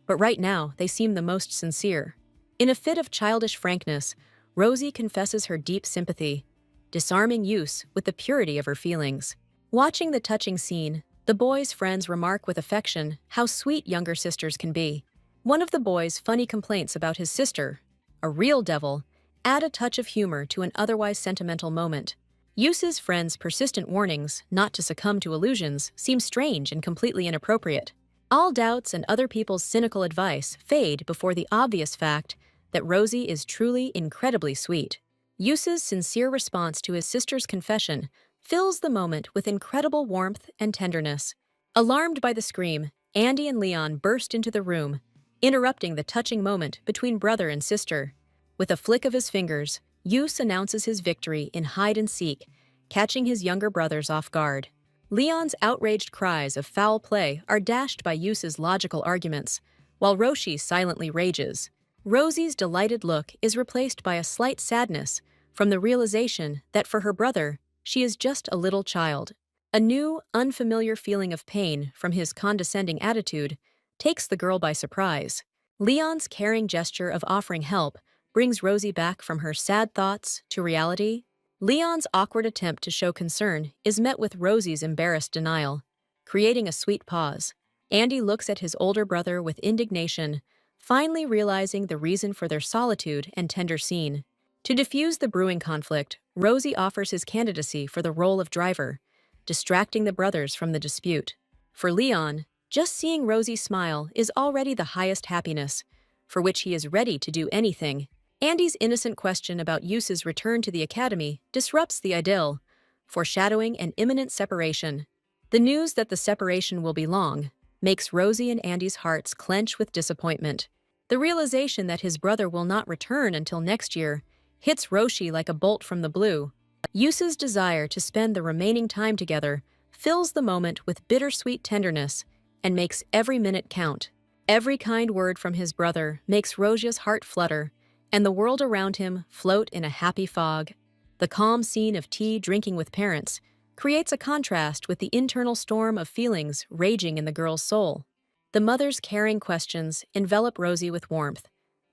but right now they seem the most sincere. In a fit of childish frankness, Rosie confesses her deep sympathy, disarming Yus with the purity of her feelings. Watching the touching scene, the boys' friends remark with affection how sweet younger sisters can be. One of the boys' funny complaints about his sister, a real devil, add a touch of humor to an otherwise sentimental moment. Yus's friends' persistent warnings not to succumb to illusions seem strange and completely inappropriate. All doubts and other people's cynical advice fade before the obvious fact that Rosie is truly incredibly sweet. Yus's sincere response to his sister's confession fills the moment with incredible warmth and tenderness. Alarmed by the scream, Andy and Leon burst into the room, interrupting the touching moment between brother and sister. With a flick of his fingers, Yus announces his victory in hide-and-seek, catching his younger brothers off guard. Leon's outraged cries of foul play are dashed by Yus's logical arguments, while Roshi silently rages. Rosie's delighted look is replaced by a slight sadness from the realization that for her brother, she is just a little child. A new, unfamiliar feeling of pain from his condescending attitude takes the girl by surprise. Leon's caring gesture of offering help brings Rosie back from her sad thoughts to reality. Leon's awkward attempt to show concern is met with Rosie's embarrassed denial, creating a sweet pause. Andy looks at his older brother with indignation, finally realizing the reason for their solitude and tender scene. To diffuse the brewing conflict, Rosie offers his candidacy for the role of driver, distracting the brothers from the dispute. For Leon, just seeing Rosie smile is already the highest happiness, for which he is ready to do anything. Andy's innocent question about Yus's return to the academy disrupts the idyll, foreshadowing an imminent separation. The news that the separation will be long makes Rosie and Andy's hearts clench with disappointment. The realization that his brother will not return until next year hits Roshi like a bolt from the blue. Yus's desire to spend the remaining time together fills the moment with bittersweet tenderness and makes every minute count. Every kind word from his brother makes Rosia's heart flutter, and the world around him float in a happy fog. The calm scene of tea drinking with parents creates a contrast with the internal storm of feelings raging in the girl's soul. The mother's caring questions envelop Rosie with warmth,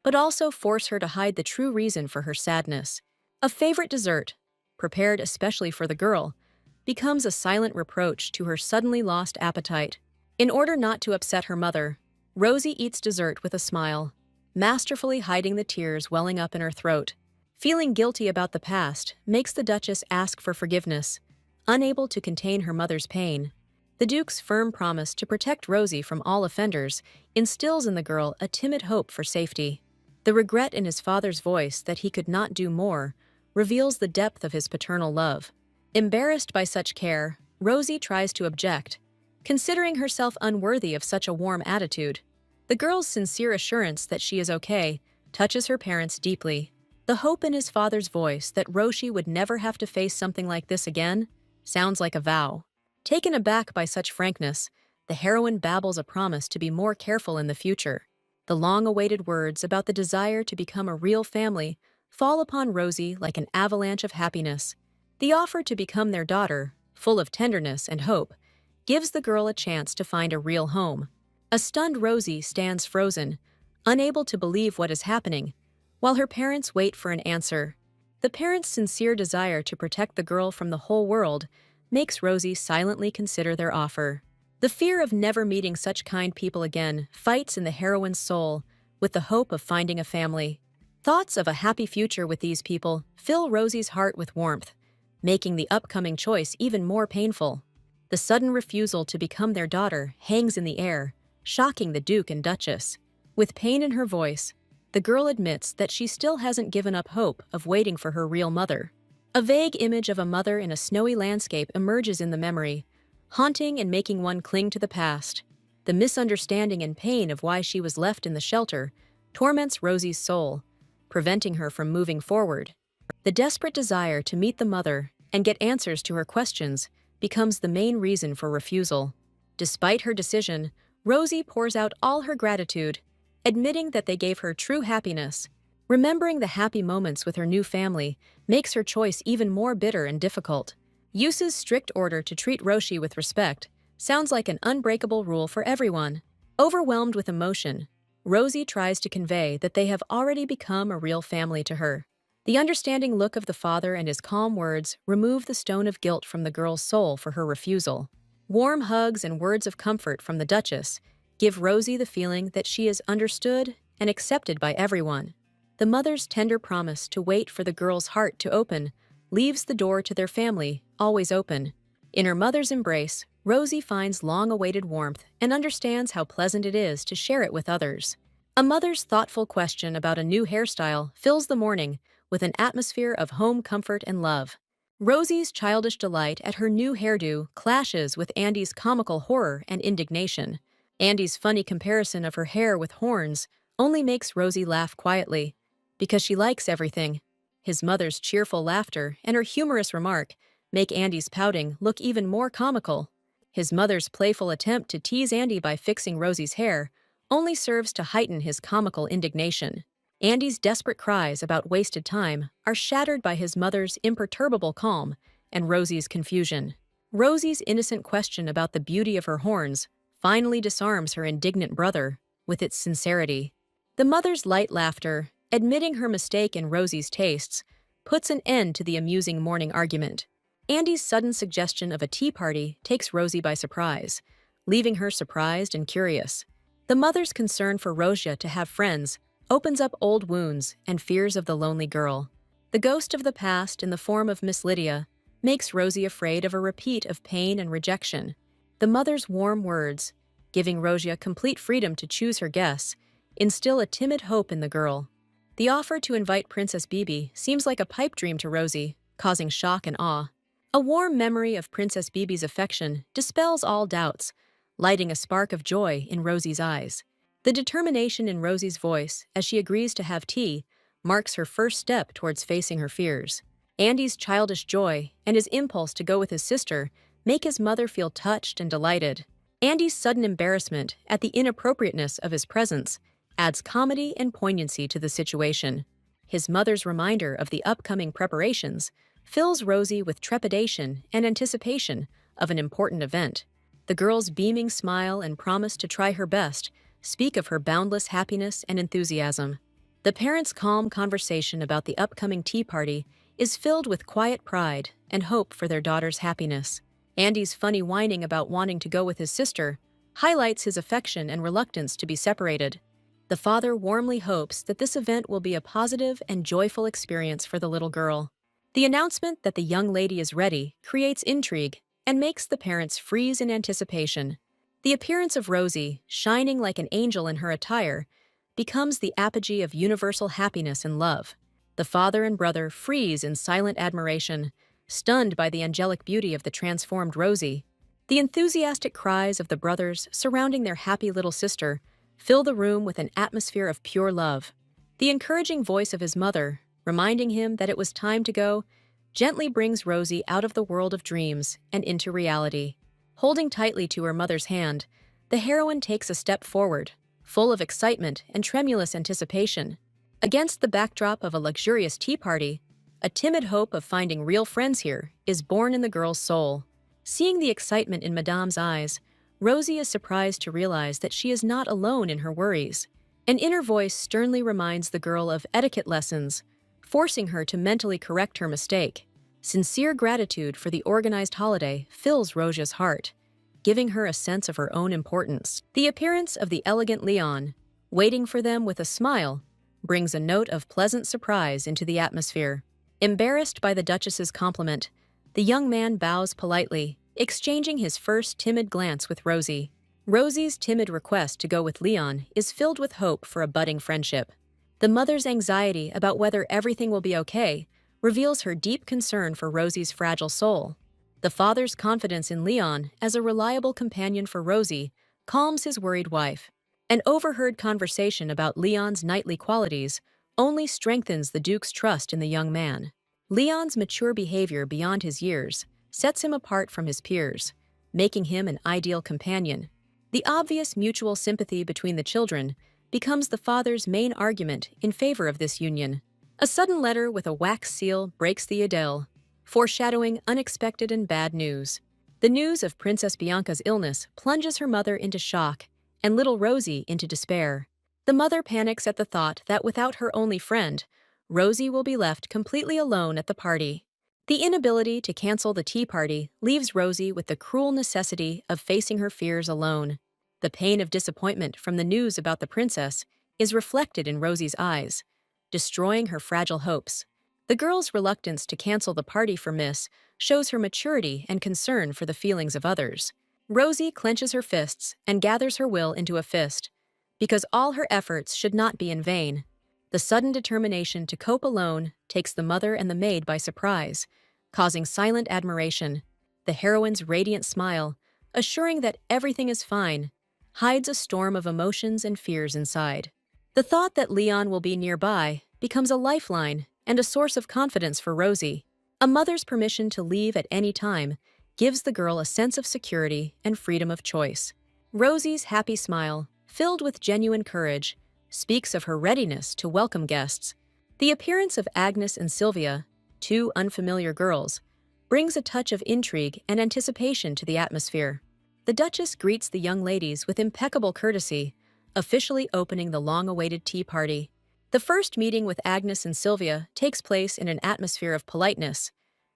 but also force her to hide the true reason for her sadness. A favorite dessert, prepared especially for the girl, becomes a silent reproach to her suddenly lost appetite. In order not to upset her mother, Rosie eats dessert with a smile, masterfully hiding the tears welling up in her throat. Feeling guilty about the past makes the Duchess ask for forgiveness, unable to contain her mother's pain. The Duke's firm promise to protect Rosie from all offenders instills in the girl a timid hope for safety. The regret in his father's voice that he could not do more reveals the depth of his paternal love. Embarrassed by such care, Rosie tries to object, considering herself unworthy of such a warm attitude. The girl's sincere assurance that she is okay touches her parents deeply. The hope in his father's voice that Roshi would never have to face something like this again sounds like a vow. Taken aback by such frankness, the heroine babbles a promise to be more careful in the future. The long-awaited words about the desire to become a real family fall upon Rosie like an avalanche of happiness. The offer to become their daughter, full of tenderness and hope, gives the girl a chance to find a real home. A stunned Rosie stands frozen, unable to believe what is happening, while her parents wait for an answer. The parents' sincere desire to protect the girl from the whole world makes Rosie silently consider their offer. The fear of never meeting such kind people again fights in the heroine's soul with the hope of finding a family. Thoughts of a happy future with these people fill Rosie's heart with warmth, making the upcoming choice even more painful. The sudden refusal to become their daughter hangs in the air, shocking the Duke and Duchess. With pain in her voice, the girl admits that she still hasn't given up hope of waiting for her real mother. A vague image of a mother in a snowy landscape emerges in the memory, haunting and making one cling to the past. The misunderstanding and pain of why she was left in the shelter torments Rosie's soul, preventing her from moving forward. The desperate desire to meet the mother and get answers to her questions becomes the main reason for refusal. Despite her decision, Rosie pours out all her gratitude, admitting that they gave her true happiness. Remembering the happy moments with her new family makes her choice even more bitter and difficult. Yusa's strict order to treat Roshi with respect sounds like an unbreakable rule for everyone. Overwhelmed with emotion, Rosie tries to convey that they have already become a real family to her. The understanding look of the father and his calm words remove the stone of guilt from the girl's soul for her refusal. Warm hugs and words of comfort from the Duchess give Rosie the feeling that she is understood and accepted by everyone. The mother's tender promise to wait for the girl's heart to open leaves the door to their family always open. In her mother's embrace, Rosie finds long-awaited warmth and understands how pleasant it is to share it with others. A mother's thoughtful question about a new hairstyle fills the morning with an atmosphere of home comfort and love. Rosie's childish delight at her new hairdo clashes with Andy's comical horror and indignation. Andy's funny comparison of her hair with horns only makes Rosie laugh quietly, because she likes everything. His mother's cheerful laughter and her humorous remark make Andy's pouting look even more comical. His mother's playful attempt to tease Andy by fixing Rosie's hair only serves to heighten his comical indignation. Andy's desperate cries about wasted time are shattered by his mother's imperturbable calm and Rosie's confusion. Rosie's innocent question about the beauty of her horns finally disarms her indignant brother with its sincerity. The mother's light laughter, admitting her mistake in Rosie's tastes, puts an end to the amusing morning argument. Andy's sudden suggestion of a tea party takes Rosie by surprise, leaving her surprised and curious. The mother's concern for Rosia to have friends opens up old wounds and fears of the lonely girl. The ghost of the past in the form of Miss Lydia makes Rosie afraid of a repeat of pain and rejection. The mother's warm words, giving Rosia complete freedom to choose her guests, instill a timid hope in the girl. The offer to invite Princess Bibi seems like a pipe dream to Rosie, causing shock and awe. A warm memory of Princess Bibi's affection dispels all doubts, lighting a spark of joy in Rosie's eyes. The determination in Rosie's voice as she agrees to have tea marks her first step towards facing her fears. Andy's childish joy and his impulse to go with his sister make his mother feel touched and delighted. Andy's sudden embarrassment at the inappropriateness of his presence adds comedy and poignancy to the situation. His mother's reminder of the upcoming preparations fills Rosie with trepidation and anticipation of an important event. The girl's beaming smile and promise to try her best speak of her boundless happiness and enthusiasm. The parents' calm conversation about the upcoming tea party is filled with quiet pride and hope for their daughter's happiness. Andy's funny whining about wanting to go with his sister highlights his affection and reluctance to be separated. The father warmly hopes that this event will be a positive and joyful experience for the little girl. The announcement that the young lady is ready creates intrigue and makes the parents freeze in anticipation. The appearance of Rosie, shining like an angel in her attire, becomes the apogee of universal happiness and love. The father and brother freeze in silent admiration, stunned by the angelic beauty of the transformed Rosie. The enthusiastic cries of the brothers surrounding their happy little sister fill the room with an atmosphere of pure love. The encouraging voice of his mother, reminding him that it was time to go, gently brings Rosie out of the world of dreams and into reality. Holding tightly to her mother's hand, the heroine takes a step forward, full of excitement and tremulous anticipation. Against the backdrop of a luxurious tea party, a timid hope of finding real friends here is born in the girl's soul. Seeing the excitement in Madame's eyes, Rosie is surprised to realize that she is not alone in her worries. An inner voice sternly reminds the girl of etiquette lessons, forcing her to mentally correct her mistake. Sincere gratitude for the organized holiday fills Rosia's heart, giving her a sense of her own importance. The appearance of the elegant Leon, waiting for them with a smile, brings a note of pleasant surprise into the atmosphere. Embarrassed by the Duchess's compliment, the young man bows politely, exchanging his first timid glance with Rosie. Rosie's timid request to go with Leon is filled with hope for a budding friendship. The mother's anxiety about whether everything will be okay reveals her deep concern for Rosie's fragile soul. The father's confidence in Leon as a reliable companion for Rosie calms his worried wife. An overheard conversation about Leon's knightly qualities only strengthens the Duke's trust in the young man. Leon's mature behavior beyond his years sets him apart from his peers, making him an ideal companion. The obvious mutual sympathy between the children becomes the father's main argument in favor of this union. A sudden letter with a wax seal breaks the idyll, foreshadowing unexpected and bad news. The news of Princess Bianca's illness plunges her mother into shock and little Rosie into despair. The mother panics at the thought that without her only friend, Rosie will be left completely alone at the party. The inability to cancel the tea party leaves Rosie with the cruel necessity of facing her fears alone. The pain of disappointment from the news about the princess is reflected in Rosie's eyes, destroying her fragile hopes. The girl's reluctance to cancel the party for Miss shows her maturity and concern for the feelings of others. Rosie clenches her fists and gathers her will into a fist, because all her efforts should not be in vain. The sudden determination to cope alone takes the mother and the maid by surprise, causing silent admiration. The heroine's radiant smile, assuring that everything is fine, hides a storm of emotions and fears inside. The thought that Leon will be nearby becomes a lifeline and a source of confidence for Rosie. A mother's permission to leave at any time gives the girl a sense of security and freedom of choice. Rosie's happy smile, filled with genuine courage, speaks of her readiness to welcome guests. The appearance of Agnes and Sylvia, two unfamiliar girls, brings a touch of intrigue and anticipation to the atmosphere. The Duchess greets the young ladies with impeccable courtesy, officially opening the long-awaited tea party. The first meeting with Agnes and Sylvia takes place in an atmosphere of politeness,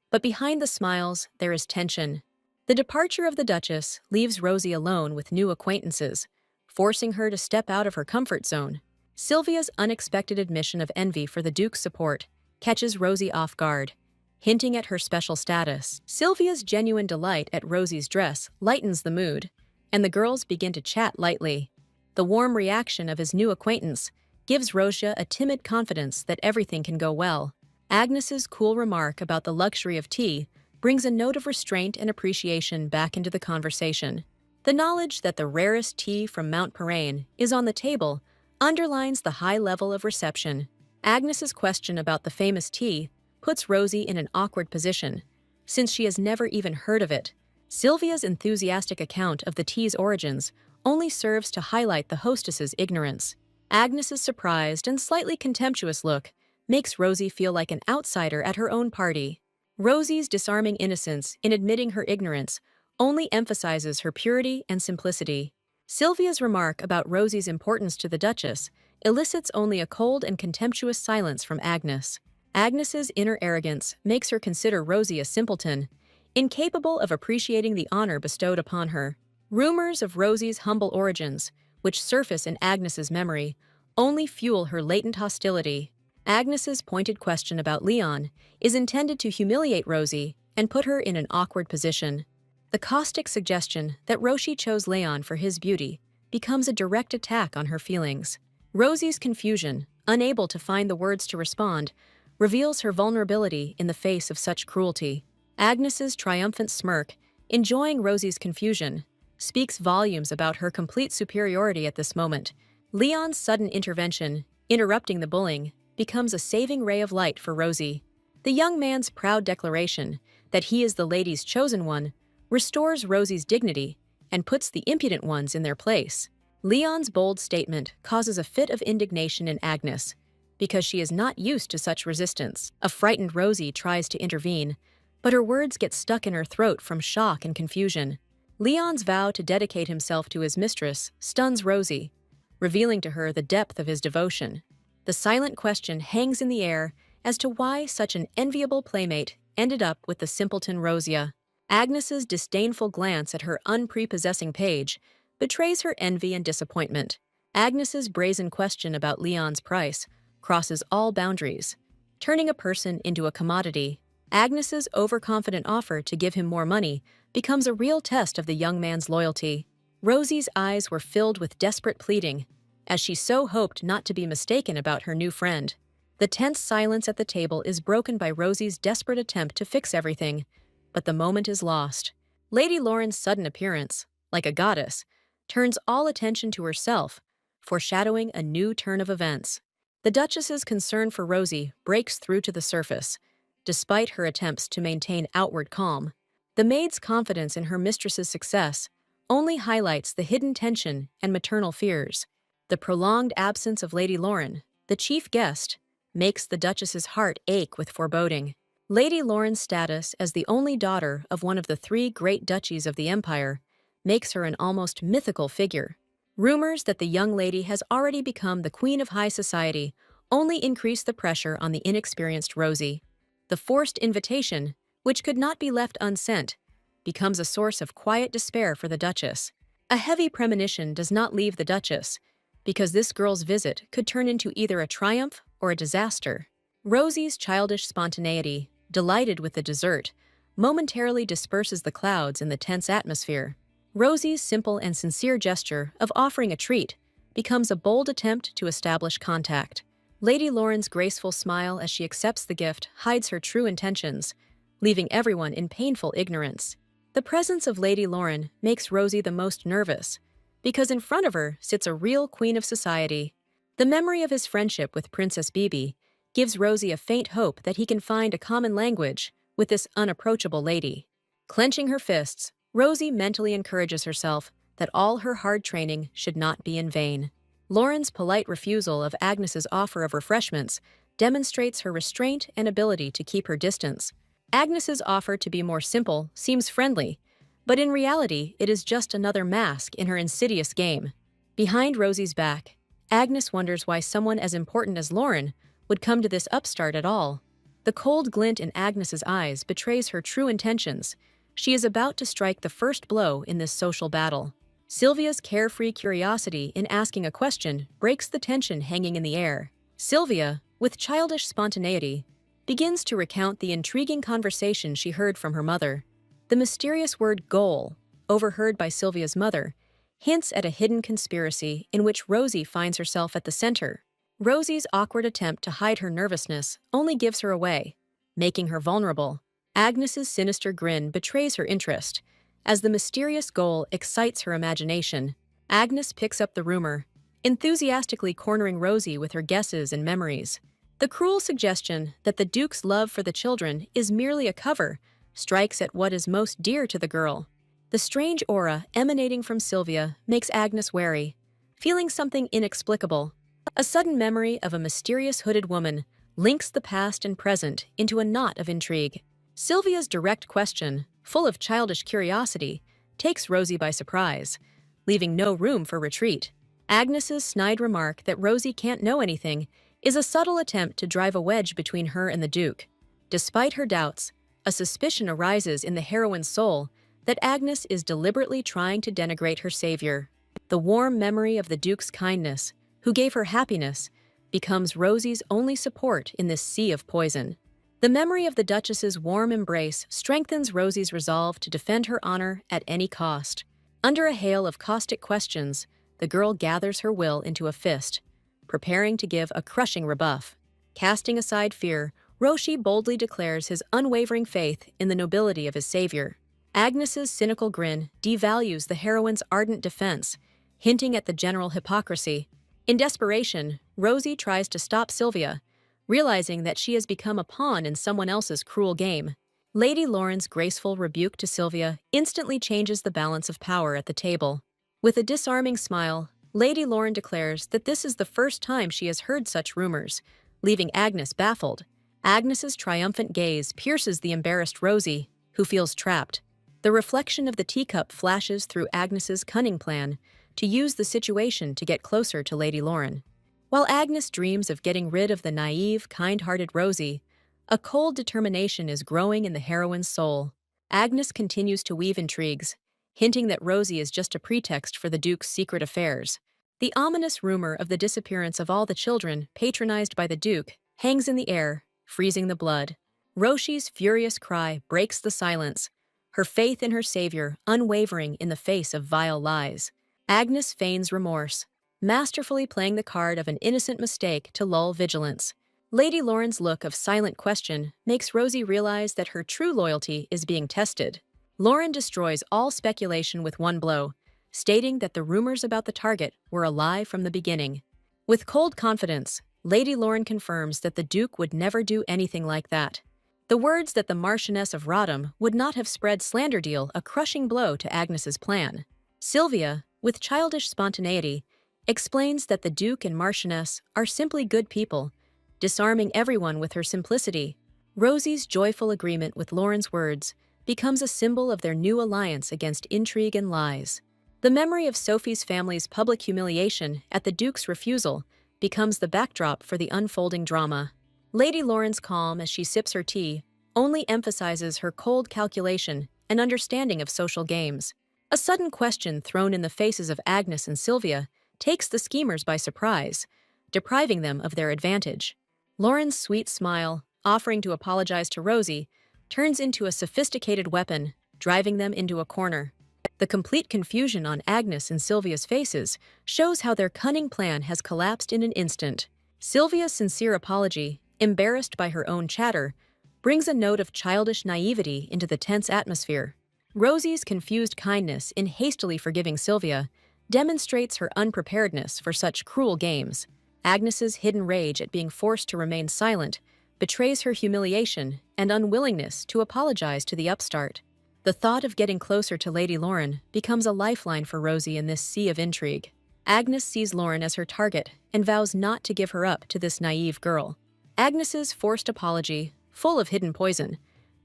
but behind the smiles there is tension. The departure of the Duchess leaves Rosie alone with new acquaintances, forcing her to step out of her comfort zone. Sylvia's unexpected admission of envy for the Duke's support catches Rosie off guard, hinting at her special status. Sylvia's genuine delight at Rosie's dress lightens the mood, and the girls begin to chat lightly. The warm reaction of his new acquaintance gives Rosia a timid confidence that everything can go well. Agnes's cool remark about the luxury of tea brings a note of restraint and appreciation back into the conversation. The knowledge that the rarest tea from Mount Parain is on the table underlines the high level of reception. Agnes's question about the famous tea puts Rosie in an awkward position, since she has never even heard of it. Sylvia's enthusiastic account of the tea's origins only serves to highlight the hostess's ignorance. Agnes's surprised and slightly contemptuous look makes Rosie feel like an outsider at her own party. Rosie's disarming innocence in admitting her ignorance only emphasizes her purity and simplicity. Sylvia's remark about Rosie's importance to the Duchess elicits only a cold and contemptuous silence from Agnes. Agnes's inner arrogance makes her consider Rosie a simpleton, incapable of appreciating the honor bestowed upon her. Rumors of Rosie's humble origins, which surface in Agnes's memory, only fuel her latent hostility. Agnes's pointed question about Leon is intended to humiliate Rosie and put her in an awkward position. The caustic suggestion that Rosie chose Leon for his beauty becomes a direct attack on her feelings. Rosie's confusion, unable to find the words to respond, reveals her vulnerability in the face of such cruelty. Agnes's triumphant smirk, enjoying Rosie's confusion, speaks volumes about her complete superiority at this moment, Leon's sudden intervention, interrupting the bullying, becomes a saving ray of light for Rosie. The young man's proud declaration that he is the lady's chosen one restores Rosie's dignity and puts the impudent ones in their place. Leon's bold statement causes a fit of indignation in Agnes, because she is not used to such resistance. A frightened Rosie tries to intervene, but her words get stuck in her throat from shock and confusion. Leon's vow to dedicate himself to his mistress stuns Rosie, revealing to her the depth of his devotion. The silent question hangs in the air as to why such an enviable playmate ended up with the simpleton Rosia. Agnes's disdainful glance at her unprepossessing page betrays her envy and disappointment. Agnes's brazen question about Leon's price crosses all boundaries, turning a person into a commodity. Agnes's overconfident offer to give him more money becomes a real test of the young man's loyalty. Rosie's eyes were filled with desperate pleading, as she so hoped not to be mistaken about her new friend. The tense silence at the table is broken by Rosie's desperate attempt to fix everything, but the moment is lost. Lady Lauren's sudden appearance, like a goddess, turns all attention to herself, foreshadowing a new turn of events. The Duchess's concern for Rosie breaks through to the surface, despite her attempts to maintain outward calm. The maid's confidence in her mistress's success only highlights the hidden tension and maternal fears. The prolonged absence of Lady Lauren, the chief guest, makes the Duchess's heart ache with foreboding. Lady Lauren's status as the only daughter of one of the three great duchies of the empire makes her an almost mythical figure. Rumors that the young lady has already become the queen of high society only increase the pressure on the inexperienced Rosie. The forced invitation, which could not be left unsent, becomes a source of quiet despair for the Duchess. A heavy premonition does not leave the Duchess, because this girl's visit could turn into either a triumph or a disaster. Rosie's childish spontaneity, delighted with the dessert, momentarily disperses the clouds in the tense atmosphere. Rosie's simple and sincere gesture of offering a treat becomes a bold attempt to establish contact. Lady Lauren's graceful smile as she accepts the gift hides her true intentions, leaving everyone in painful ignorance. The presence of Lady Lauren makes Rosie the most nervous, because in front of her sits a real queen of society. The memory of his friendship with Princess Bibi gives Rosie a faint hope that he can find a common language with this unapproachable lady. Clenching her fists, Rosie mentally encourages herself that all her hard training should not be in vain. Lauren's polite refusal of Agnes's offer of refreshments demonstrates her restraint and ability to keep her distance. Agnes's offer to be more simple seems friendly, but in reality it is just another mask in her insidious game. Behind Rosie's back, Agnes wonders why someone as important as Lauren would come to this upstart at all. The cold glint in Agnes's eyes betrays her true intentions. She is about to strike the first blow in this social battle. Sylvia's carefree curiosity in asking a question breaks the tension hanging in the air. Sylvia, with childish spontaneity, begins to recount the intriguing conversation she heard from her mother. The mysterious word goal, overheard by Sylvia's mother, hints at a hidden conspiracy in which Rosie finds herself at the center. Rosie's awkward attempt to hide her nervousness only gives her away, making her vulnerable. Agnes's sinister grin betrays her interest, as the mysterious goal excites her imagination. Agnes picks up the rumor, enthusiastically cornering Rosie with her guesses and memories. The cruel suggestion that the Duke's love for the children is merely a cover strikes at what is most dear to the girl. The strange aura emanating from Sylvia makes Agnes wary, feeling something inexplicable. A sudden memory of a mysterious hooded woman links the past and present into a knot of intrigue. Sylvia's direct question, full of childish curiosity, takes Rosie by surprise, leaving no room for retreat. Agnes's snide remark that Rosie can't know anything is a subtle attempt to drive a wedge between her and the Duke. Despite her doubts, a suspicion arises in the heroine's soul that Agnes is deliberately trying to denigrate her savior. The warm memory of the Duke's kindness, who gave her happiness, becomes Rosie's only support in this sea of poison. The memory of the Duchess's warm embrace strengthens Rosie's resolve to defend her honor at any cost. Under a hail of caustic questions, the girl gathers her will into a fist, preparing to give a crushing rebuff. Casting aside fear, Roshi boldly declares his unwavering faith in the nobility of his savior. Agnes's cynical grin devalues the heroine's ardent defense, hinting at the general hypocrisy. In desperation, Rosie tries to stop Sylvia, realizing that she has become a pawn in someone else's cruel game. Lady Lauren's graceful rebuke to Sylvia instantly changes the balance of power at the table. With a disarming smile, Lady Lauren declares that this is the first time she has heard such rumors, leaving Agnes baffled. Agnes's triumphant gaze pierces the embarrassed Rosie, who feels trapped. The reflection of the teacup flashes through Agnes's cunning plan to use the situation to get closer to Lady Lauren. While Agnes dreams of getting rid of the naive, kind-hearted Rosie, a cold determination is growing in the heroine's soul. Agnes continues to weave intrigues, hinting that Rosie is just a pretext for the Duke's secret affairs. The ominous rumor of the disappearance of all the children patronized by the Duke hangs in the air, freezing the blood. Roshi's furious cry breaks the silence, her faith in her savior unwavering in the face of vile lies. Agnes feigns remorse, masterfully playing the card of an innocent mistake to lull vigilance. Lady Lauren's look of silent question makes Rosie realize that her true loyalty is being tested. Lauren destroys all speculation with one blow, stating that the rumors about the target were a lie from the beginning. With cold confidence, Lady Lauren confirms that the Duke would never do anything like that. The words that the Marchioness of Rodham would not have spread slander deal a crushing blow to Agnes's plan. Sylvia, with childish spontaneity, explains that the Duke and Marchioness are simply good people, disarming everyone with her simplicity. Rosie's joyful agreement with Lauren's words becomes a symbol of their new alliance against intrigue and lies. The memory of Sophie's family's public humiliation at the Duke's refusal becomes the backdrop for the unfolding drama. Lady Lauren's calm as she sips her tea only emphasizes her cold calculation and understanding of social games. A sudden question thrown in the faces of Agnes and Sylvia takes the schemers by surprise, depriving them of their advantage. Lauren's sweet smile, offering to apologize to Rosie, turns into a sophisticated weapon, driving them into a corner. The complete confusion on Agnes and Sylvia's faces shows how their cunning plan has collapsed in an instant. Sylvia's sincere apology, embarrassed by her own chatter, brings a note of childish naivety into the tense atmosphere. Rosie's confused kindness in hastily forgiving Sylvia demonstrates her unpreparedness for such cruel games. Agnes's hidden rage at being forced to remain silent betrays her humiliation and unwillingness to apologize to the upstart. The thought of getting closer to Lady Lauren becomes a lifeline for Rosie in this sea of intrigue. Agnes sees Lauren as her target and vows not to give her up to this naive girl. Agnes's forced apology, full of hidden poison,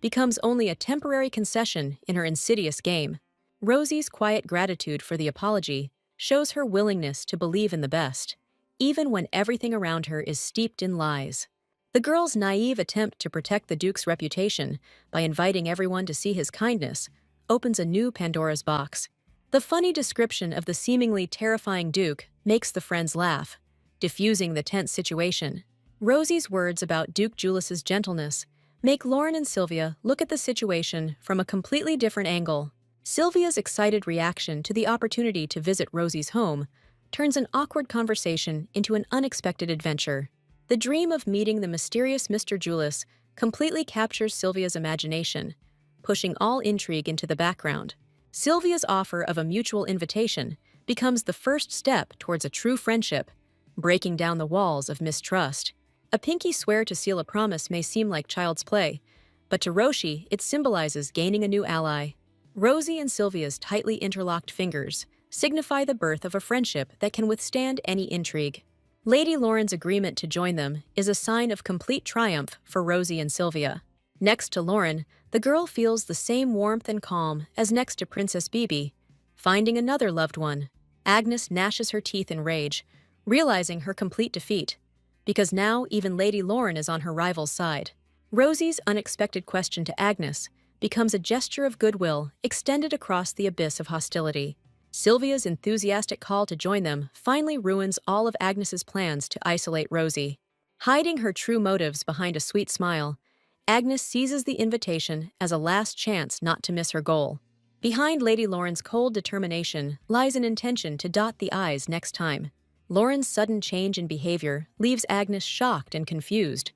becomes only a temporary concession in her insidious game. Rosie's quiet gratitude for the apology shows her willingness to believe in the best, even when everything around her is steeped in lies. The girl's naive attempt to protect the Duke's reputation by inviting everyone to see his kindness opens a new Pandora's box. The funny description of the seemingly terrifying Duke makes the friends laugh, diffusing the tense situation. Rosie's words about Duke Julius's gentleness make Lauren and Sylvia look at the situation from a completely different angle. Sylvia's excited reaction to the opportunity to visit Rosie's home turns an awkward conversation into an unexpected adventure. The dream of meeting the mysterious Mr. Julius completely captures Sylvia's imagination, pushing all intrigue into the background. Sylvia's offer of a mutual invitation becomes the first step towards a true friendship, breaking down the walls of mistrust. A pinky swear to seal a promise may seem like child's play, but to Roshi, it symbolizes gaining a new ally. Rosie and Sylvia's tightly interlocked fingers signify the birth of a friendship that can withstand any intrigue. Lady Lauren's agreement to join them is a sign of complete triumph for Rosie and Sylvia. Next to Lauren, the girl feels the same warmth and calm as next to Princess Bibi, finding another loved one. Agnes gnashes her teeth in rage, realizing her complete defeat, because now even Lady Lauren is on her rival's side. Rosie's unexpected question to Agnes becomes a gesture of goodwill extended across the abyss of hostility. Sylvia's enthusiastic call to join them finally ruins all of Agnes's plans to isolate Rosie. Hiding her true motives behind a sweet smile, Agnes seizes the invitation as a last chance not to miss her goal. Behind Lady Lauren's cold determination lies an intention to dot the I's next time. Lauren's sudden change in behavior leaves Agnes shocked and confused,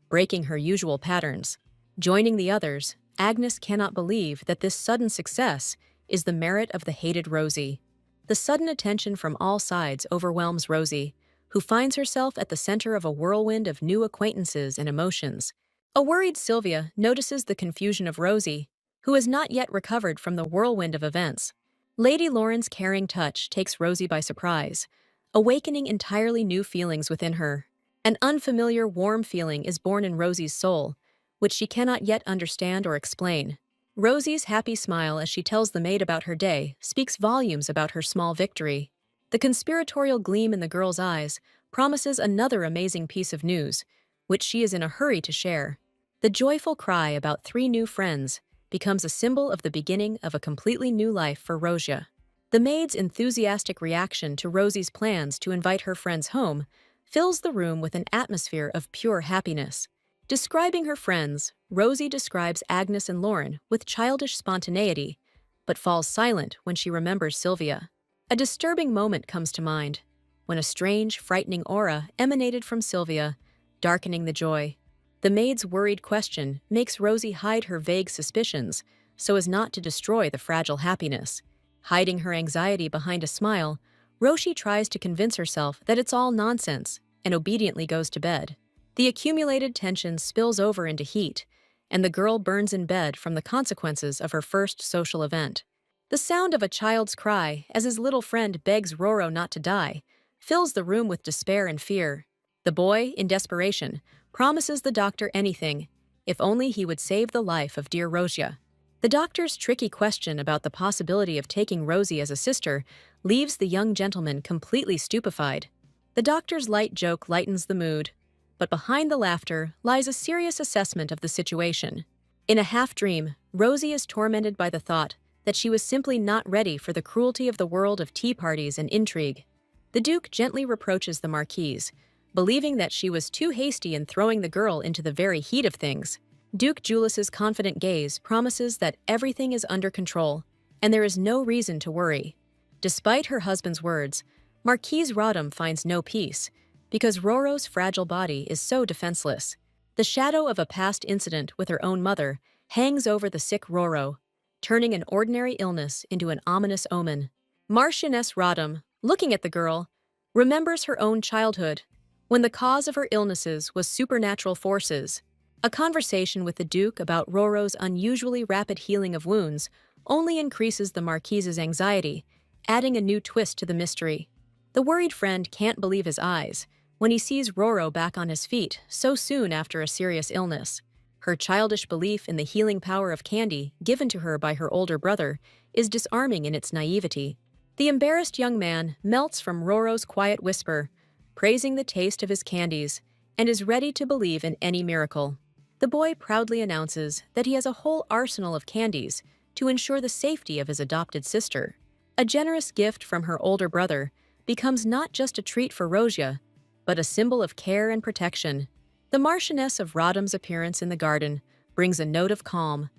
breaking her usual patterns. Joining the others, Agnes cannot believe that this sudden success is the merit of the hated Rosie. The sudden attention from all sides overwhelms Rosie, who finds herself at the center of a whirlwind of new acquaintances and emotions. A worried Sylvia notices the confusion of Rosie, who has not yet recovered from the whirlwind of events. Lady Lauren's caring touch takes Rosie by surprise, awakening entirely new feelings within her. An unfamiliar, warm feeling is born in Rosie's soul, which she cannot yet understand or explain. Rosie's happy smile as she tells the maid about her day speaks volumes about her small victory. The conspiratorial gleam in the girl's eyes promises another amazing piece of news, which she is in a hurry to share. The joyful cry about 3 new friends becomes a symbol of the beginning of a completely new life for Rosia. The maid's enthusiastic reaction to Rosie's plans to invite her friends home fills the room with an atmosphere of pure happiness. Describing her friends, Rosie describes Agnes and Lauren with childish spontaneity, but falls silent when she remembers Sylvia. A disturbing moment comes to mind, when a strange, frightening aura emanated from Sylvia, darkening the joy. The maid's worried question makes Rosie hide her vague suspicions so as not to destroy the fragile happiness. Hiding her anxiety behind a smile, Rosie tries to convince herself that it's all nonsense and obediently goes to bed. The accumulated tension spills over into heat, and the girl burns in bed from the consequences of her first social event. The sound of a child's cry as his little friend begs Roro not to die fills the room with despair and fear. The boy, in desperation, promises the doctor anything, if only he would save the life of dear Rosia. The doctor's tricky question about the possibility of taking Rosie as a sister leaves the young gentleman completely stupefied. The doctor's light joke lightens the mood, but behind the laughter lies a serious assessment of the situation. In a half-dream, Rosie is tormented by the thought that she was simply not ready for the cruelty of the world of tea parties and intrigue. The Duke gently reproaches the Marquise, believing that she was too hasty in throwing the girl into the very heat of things. Duke Julius's confident gaze promises that everything is under control, and there is no reason to worry. Despite her husband's words, Marquise Rodham finds no peace, because Roro's fragile body is so defenseless. The shadow of a past incident with her own mother hangs over the sick Roro, turning an ordinary illness into an ominous omen. Marchioness Rodham, looking at the girl, remembers her own childhood, when the cause of her illnesses was supernatural forces. A conversation with the Duke about Roro's unusually rapid healing of wounds only increases the Marquise's anxiety, adding a new twist to the mystery. The worried friend can't believe his eyes when he sees Roro back on his feet so soon after a serious illness. Her childish belief in the healing power of candy given to her by her older brother is disarming in its naivety. The embarrassed young man melts from Roro's quiet whisper, praising the taste of his candies, and is ready to believe in any miracle. The boy proudly announces that he has a whole arsenal of candies to ensure the safety of his adopted sister. A generous gift from her older brother becomes not just a treat for Rosia, but a symbol of care and protection. The Marchioness of Rodham's appearance in the garden brings a note of calm,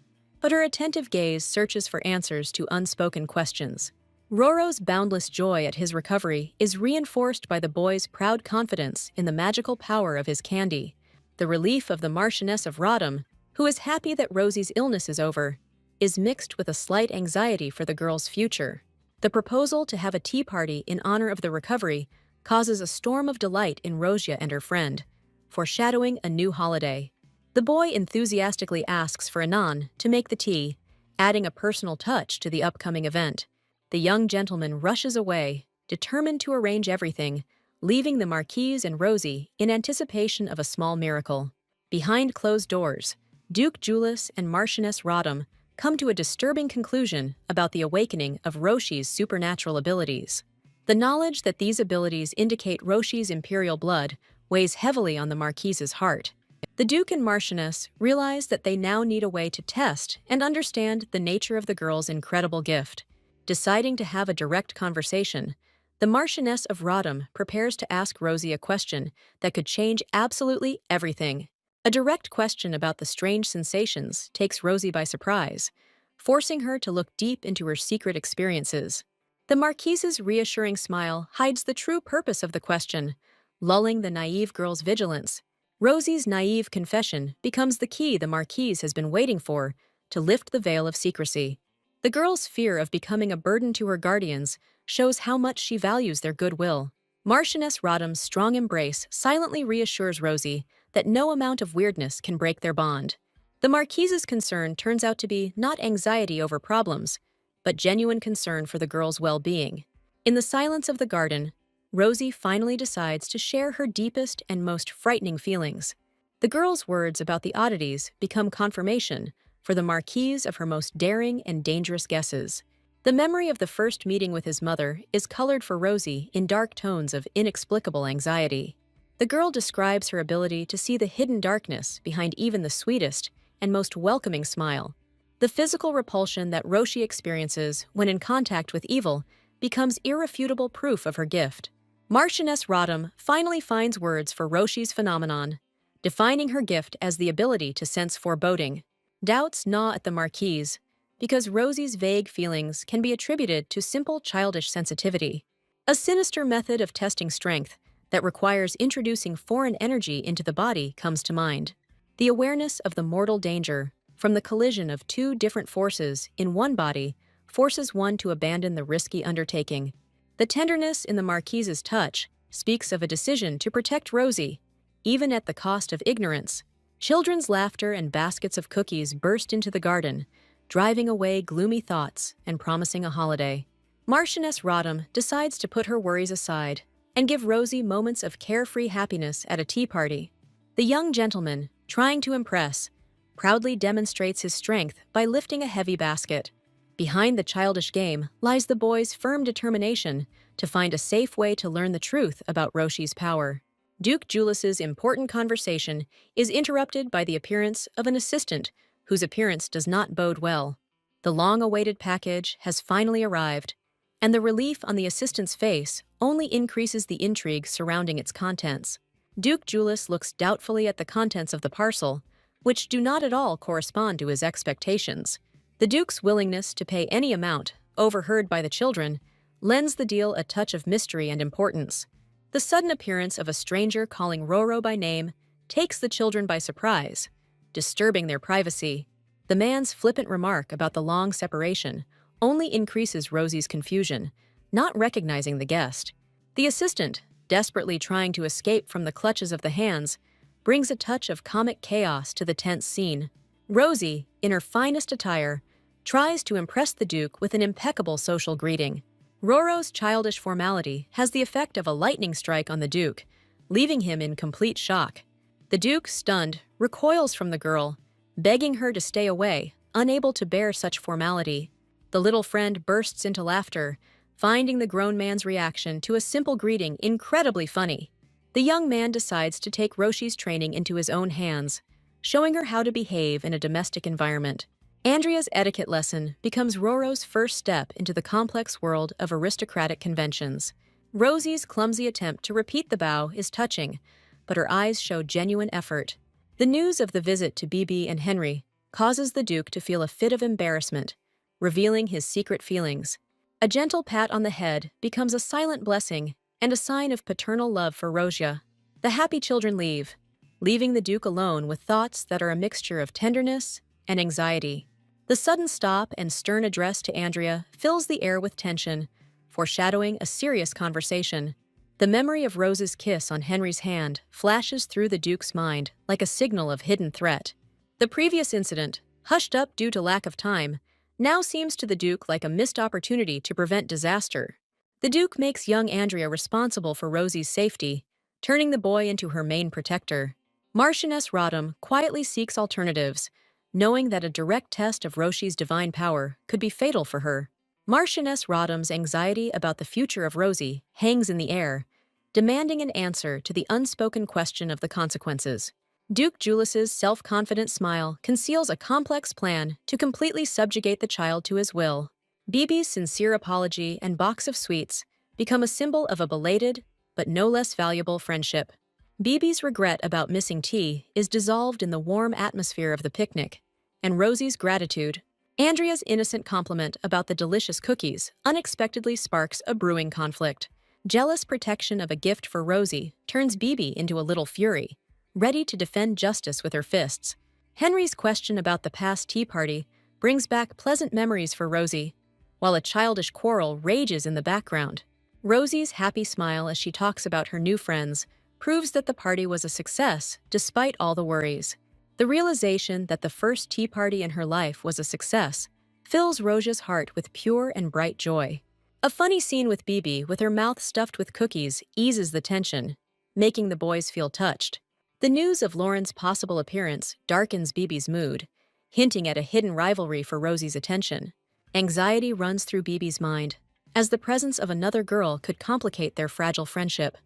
but her attentive gaze searches for answers to unspoken questions. Roro's boundless joy at his recovery is reinforced by the boy's proud confidence in the magical power of his candy. The relief of the Marchioness of Rodham, who is happy that Rosie's illness is over, is mixed with a slight anxiety for the girl's future. The proposal to have a tea party in honor of the recovery causes a storm of delight in Rosia and her friend, foreshadowing a new holiday. The boy enthusiastically asks for Anan to make the tea, adding a personal touch to the upcoming event. The young gentleman rushes away, determined to arrange everything, leaving the Marquise and Rosie in anticipation of a small miracle. Behind closed doors, Duke Julius and Marchioness Rodham come to a disturbing conclusion about the awakening of Roshi's supernatural abilities. The knowledge that these abilities indicate Roshi's imperial blood weighs heavily on the Marquise's heart. The Duke and Marchioness realize that they now need a way to test and understand the nature of the girl's incredible gift. Deciding to have a direct conversation, the Marchioness of Rodham prepares to ask Rosie a question that could change absolutely everything. A direct question about the strange sensations takes Rosie by surprise, forcing her to look deep into her secret experiences. The Marquise's reassuring smile hides the true purpose of the question, lulling the naive girl's vigilance. Rosie's naive confession becomes the key the Marquise has been waiting for to lift the veil of secrecy. The girl's fear of becoming a burden to her guardians shows how much she values their goodwill. Marchioness Rodham's strong embrace silently reassures Rosie that no amount of weirdness can break their bond. The Marquise's concern turns out to be not anxiety over problems, but genuine concern for the girl's well-being. In the silence of the garden, Rosie finally decides to share her deepest and most frightening feelings. The girl's words about the oddities become confirmation for the Marquise of her most daring and dangerous guesses. The memory of the first meeting with his mother is colored for Rosie in dark tones of inexplicable anxiety. The girl describes her ability to see the hidden darkness behind even the sweetest and most welcoming smile. The physical repulsion that Roshi experiences when in contact with evil becomes irrefutable proof of her gift. Marchioness Rodham finally finds words for Roshi's phenomenon, defining her gift as the ability to sense foreboding. Doubts gnaw at the Marquise, because Rosie's vague feelings can be attributed to simple childish sensitivity. A sinister method of testing strength that requires introducing foreign energy into the body comes to mind. The awareness of the mortal danger from the collision of two different forces in one body forces one to abandon the risky undertaking. The tenderness in the Marquise's touch speaks of a decision to protect Rosie, even at the cost of ignorance. Children's laughter and baskets of cookies burst into the garden, driving away gloomy thoughts and promising a holiday. Marchioness Rodham decides to put her worries aside and give Rosie moments of carefree happiness at a tea party. The young gentleman, trying to impress, proudly demonstrates his strength by lifting a heavy basket. Behind the childish game lies the boy's firm determination to find a safe way to learn the truth about Roshi's power. Duke Julius's important conversation is interrupted by the appearance of an assistant whose appearance does not bode well. The long-awaited package has finally arrived, and the relief on the assistant's face only increases the intrigue surrounding its contents. Duke Julius looks doubtfully at the contents of the parcel, which do not at all correspond to his expectations. The Duke's willingness to pay any amount, overheard by the children, lends the deal a touch of mystery and importance. The sudden appearance of a stranger calling Roro by name takes the children by surprise, disturbing their privacy. The man's flippant remark about the long separation only increases Rosie's confusion, not recognizing the guest. The assistant, desperately trying to escape from the clutches of the hands, brings a touch of comic chaos to the tense scene. Rosie, in her finest attire, tries to impress the Duke with an impeccable social greeting. Roro's childish formality has the effect of a lightning strike on the Duke, leaving him in complete shock. The Duke, stunned, recoils from the girl, begging her to stay away, unable to bear such formality. The little friend bursts into laughter, finding the grown man's reaction to a simple greeting incredibly funny. The young man decides to take Roshi's training into his own hands, showing her how to behave in a domestic environment. Andrea's etiquette lesson becomes Roro's first step into the complex world of aristocratic conventions. Rosie's clumsy attempt to repeat the bow is touching, but her eyes show genuine effort. The news of the visit to Bibi and Henry causes the Duke to feel a fit of embarrassment, revealing his secret feelings. A gentle pat on the head becomes a silent blessing and a sign of paternal love for Rosia. The happy children leave, leaving the Duke alone with thoughts that are a mixture of tenderness and anxiety. The sudden stop and stern address to Andrea fills the air with tension, foreshadowing a serious conversation. The memory of Rose's kiss on Henry's hand flashes through the Duke's mind like a signal of hidden threat. The previous incident, hushed up due to lack of time, now seems to the Duke like a missed opportunity to prevent disaster. The Duke makes young Andrea responsible for Rosie's safety, turning the boy into her main protector. Marchioness Rodham quietly seeks alternatives, knowing that a direct test of Roshi's divine power could be fatal for her. Marchioness Rodham's anxiety about the future of Rosie hangs in the air, demanding an answer to the unspoken question of the consequences. Duke Julius's self-confident smile conceals a complex plan to completely subjugate the child to his will. Bibi's sincere apology and box of sweets become a symbol of a belated, but no less valuable friendship. Bibi's regret about missing tea is dissolved in the warm atmosphere of the picnic, and Rosie's gratitude, Andrea's innocent compliment about the delicious cookies, unexpectedly sparks a brewing conflict. Jealous protection of a gift for Rosie turns Bibi into a little fury, ready to defend justice with her fists. Henry's question about the past tea party brings back pleasant memories for Rosie, while a childish quarrel rages in the background. Rosie's happy smile as she talks about her new friends proves that the party was a success despite all the worries. The realization that the first tea party in her life was a success fills Rosia's heart with pure and bright joy. A funny scene with Bibi with her mouth stuffed with cookies eases the tension, making the boys feel touched. The news of Lauren's possible appearance darkens Bibi's mood, hinting at a hidden rivalry for Rosie's attention. Anxiety runs through Bibi's mind, as the presence of another girl could complicate their fragile friendship.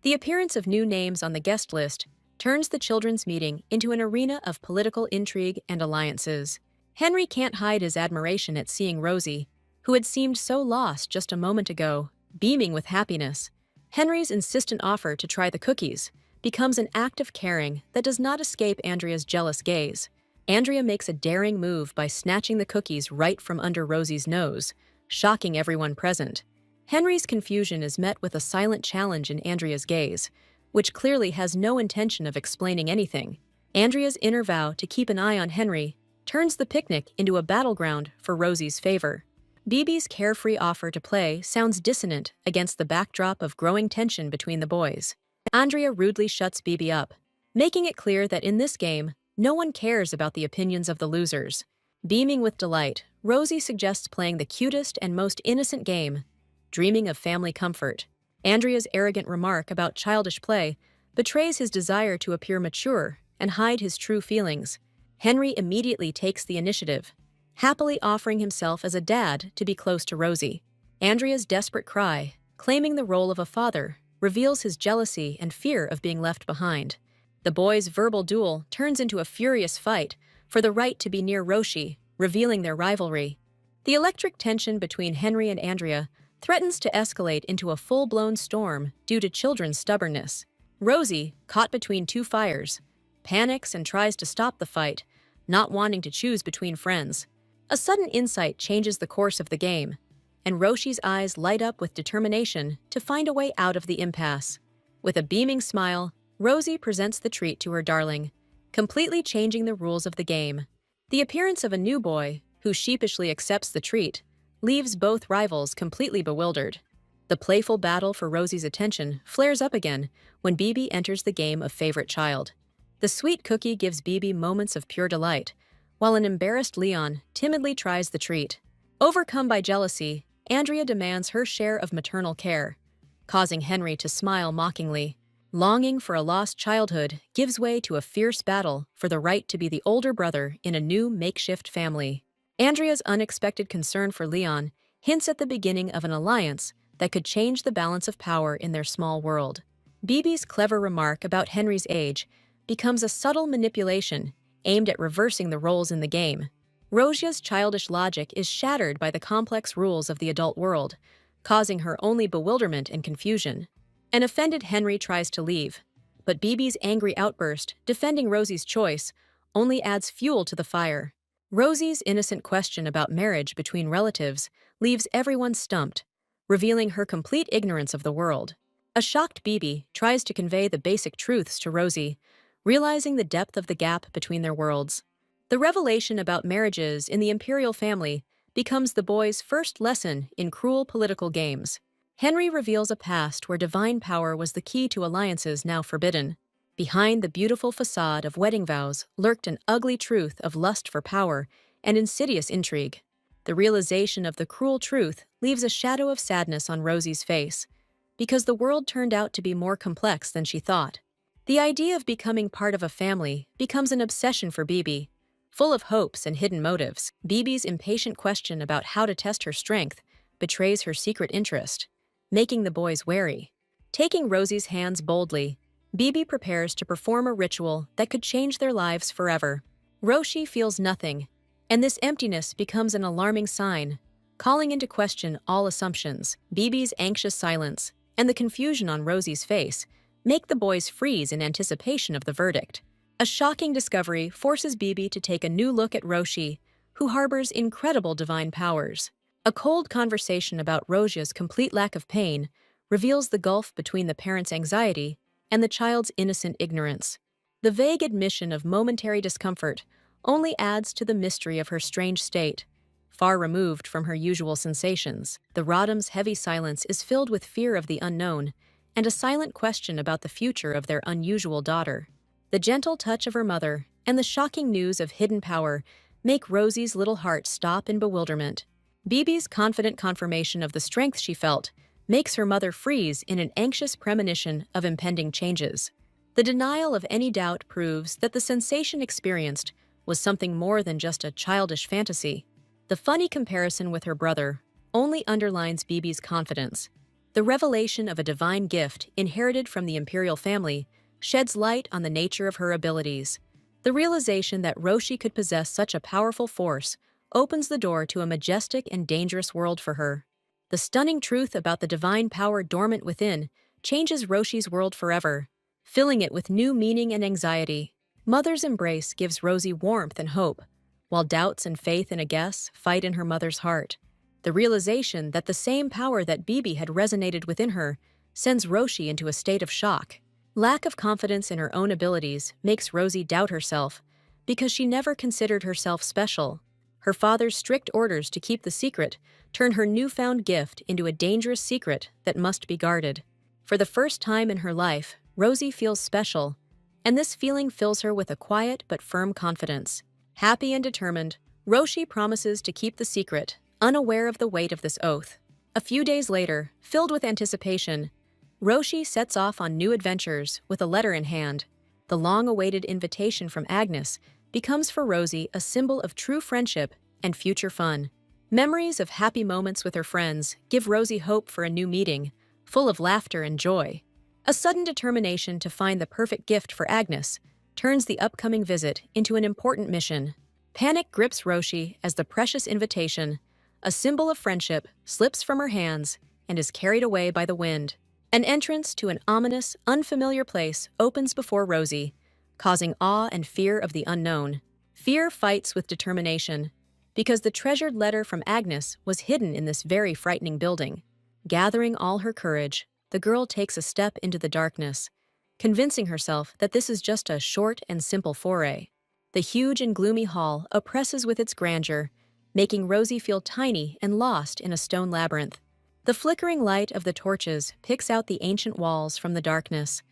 The appearance of new names on the guest list turns the children's meeting into an arena of political intrigue and alliances. Henry can't hide his admiration at seeing Rosie, who had seemed so lost just a moment ago, beaming with happiness. Henry's insistent offer to try the cookies becomes an act of caring that does not escape Andrea's jealous gaze. Andrea makes a daring move by snatching the cookies right from under Rosie's nose, shocking everyone present. Henry's confusion is met with a silent challenge in Andrea's gaze, which clearly has no intention of explaining anything. Andrea's inner vow to keep an eye on Henry turns the picnic into a battleground for Rosie's favor. Bibi's carefree offer to play sounds dissonant against the backdrop of growing tension between the boys. Andrea rudely shuts Bibi up, making it clear that in this game, no one cares about the opinions of the losers. Beaming with delight, Rosie suggests playing the cutest and most innocent game, dreaming of family comfort. Andrea's arrogant remark about childish play betrays his desire to appear mature and hide his true feelings. Henry immediately takes the initiative, happily offering himself as a dad to be close to Rosie. Andrea's desperate cry, claiming the role of a father, reveals his jealousy and fear of being left behind. The boys' verbal duel turns into a furious fight for the right to be near Rosie, revealing their rivalry. The electric tension between Henry and Andrea threatens to escalate into a full-blown storm due to children's stubbornness. Rosie, caught between two fires, panics and tries to stop the fight, not wanting to choose between friends. A sudden insight changes the course of the game, and Rosie's eyes light up with determination to find a way out of the impasse. With a beaming smile, Rosie presents the treat to her darling, completely changing the rules of the game. The appearance of a new boy, who sheepishly accepts the treat, leaves both rivals completely bewildered. The playful battle for Rosie's attention flares up again when Bibi enters the game of favorite child. The sweet cookie gives Bibi moments of pure delight, while an embarrassed Leon timidly tries the treat. Overcome by jealousy, Andrea demands her share of maternal care, causing Henry to smile mockingly. Longing for a lost childhood gives way to a fierce battle for the right to be the older brother in a new makeshift family. Andrea's unexpected concern for Leon hints at the beginning of an alliance that could change the balance of power in their small world. Bibi's clever remark about Henry's age becomes a subtle manipulation aimed at reversing the roles in the game. Rosia's childish logic is shattered by the complex rules of the adult world, causing her only bewilderment and confusion. An offended Henry tries to leave, but Bibi's angry outburst, defending Rosie's choice, only adds fuel to the fire. Rosie's innocent question about marriage between relatives leaves everyone stumped, revealing her complete ignorance of the world. A shocked Bibi tries to convey the basic truths to Rosie, realizing the depth of the gap between their worlds. The revelation about marriages in the imperial family becomes the boys' first lesson in cruel political games. Henry reveals a past where divine power was the key to alliances now forbidden. Behind the beautiful facade of wedding vows lurked an ugly truth of lust for power and insidious intrigue. The realization of the cruel truth leaves a shadow of sadness on Rosie's face, because the world turned out to be more complex than she thought. The idea of becoming part of a family becomes an obsession for Bibi. Full of hopes and hidden motives, Bibi's impatient question about how to test her strength betrays her secret interest, making the boys wary. Taking Rosie's hands boldly, Bibi prepares to perform a ritual that could change their lives forever. Rosie feels nothing, and this emptiness becomes an alarming sign, calling into question all assumptions. Bibi's anxious silence and the confusion on Rosie's face make the boys freeze in anticipation of the verdict. A shocking discovery forces Bibi to take a new look at Rosie, who harbors incredible divine powers. A cold conversation about Rosia's complete lack of pain reveals the gulf between the parent's anxiety and the child's innocent ignorance. The vague admission of momentary discomfort only adds to the mystery of her strange state, far removed from her usual sensations. The Rodham's heavy silence is filled with fear of the unknown and a silent question about the future of their unusual daughter. The gentle touch of her mother and the shocking news of hidden power make Rosie's little heart stop in bewilderment. Bibi's confident confirmation of the strength she felt makes her mother freeze in an anxious premonition of impending changes. The denial of any doubt proves that the sensation experienced was something more than just a childish fantasy. The funny comparison with her brother only underlines Bibi's confidence. The revelation of a divine gift inherited from the imperial family sheds light on the nature of her abilities. The realization that Roshi could possess such a powerful force opens the door to a majestic and dangerous world for her. The stunning truth about the divine power dormant within changes Roshi's world forever, filling it with new meaning and anxiety. Mother's embrace gives Rosie warmth and hope, while doubts and faith in a guess fight in her mother's heart. The realization that the same power that Bibi had resonated within her sends Roshi into a state of shock. Lack of confidence in her own abilities makes Rosie doubt herself because she never considered herself special. Her father's strict orders to keep the secret turn her newfound gift into a dangerous secret that must be guarded. For the first time in her life, Rosie feels special, and this feeling fills her with a quiet but firm confidence. Happy and determined, Roshi promises to keep the secret, unaware of the weight of this oath. A few days later, filled with anticipation, Roshi sets off on new adventures with a letter in hand. The long-awaited invitation from Agnes becomes for Rosie a symbol of true friendship and future fun. Memories of happy moments with her friends give Rosie hope for a new meeting, full of laughter and joy. A sudden determination to find the perfect gift for Agnes turns the upcoming visit into an important mission. Panic grips Roshi as the precious invitation, a symbol of friendship, slips from her hands and is carried away by the wind. An entrance to an ominous, unfamiliar place opens before Rosie, causing awe and fear of the unknown. Fear fights with determination, because the treasured letter from Agnes was hidden in this very frightening building. Gathering all her courage, the girl takes a step into the darkness, convincing herself that this is just a short and simple foray. The huge and gloomy hall oppresses with its grandeur, making Rosie feel tiny and lost in a stone labyrinth. The flickering light of the torches picks out the ancient walls from the darkness,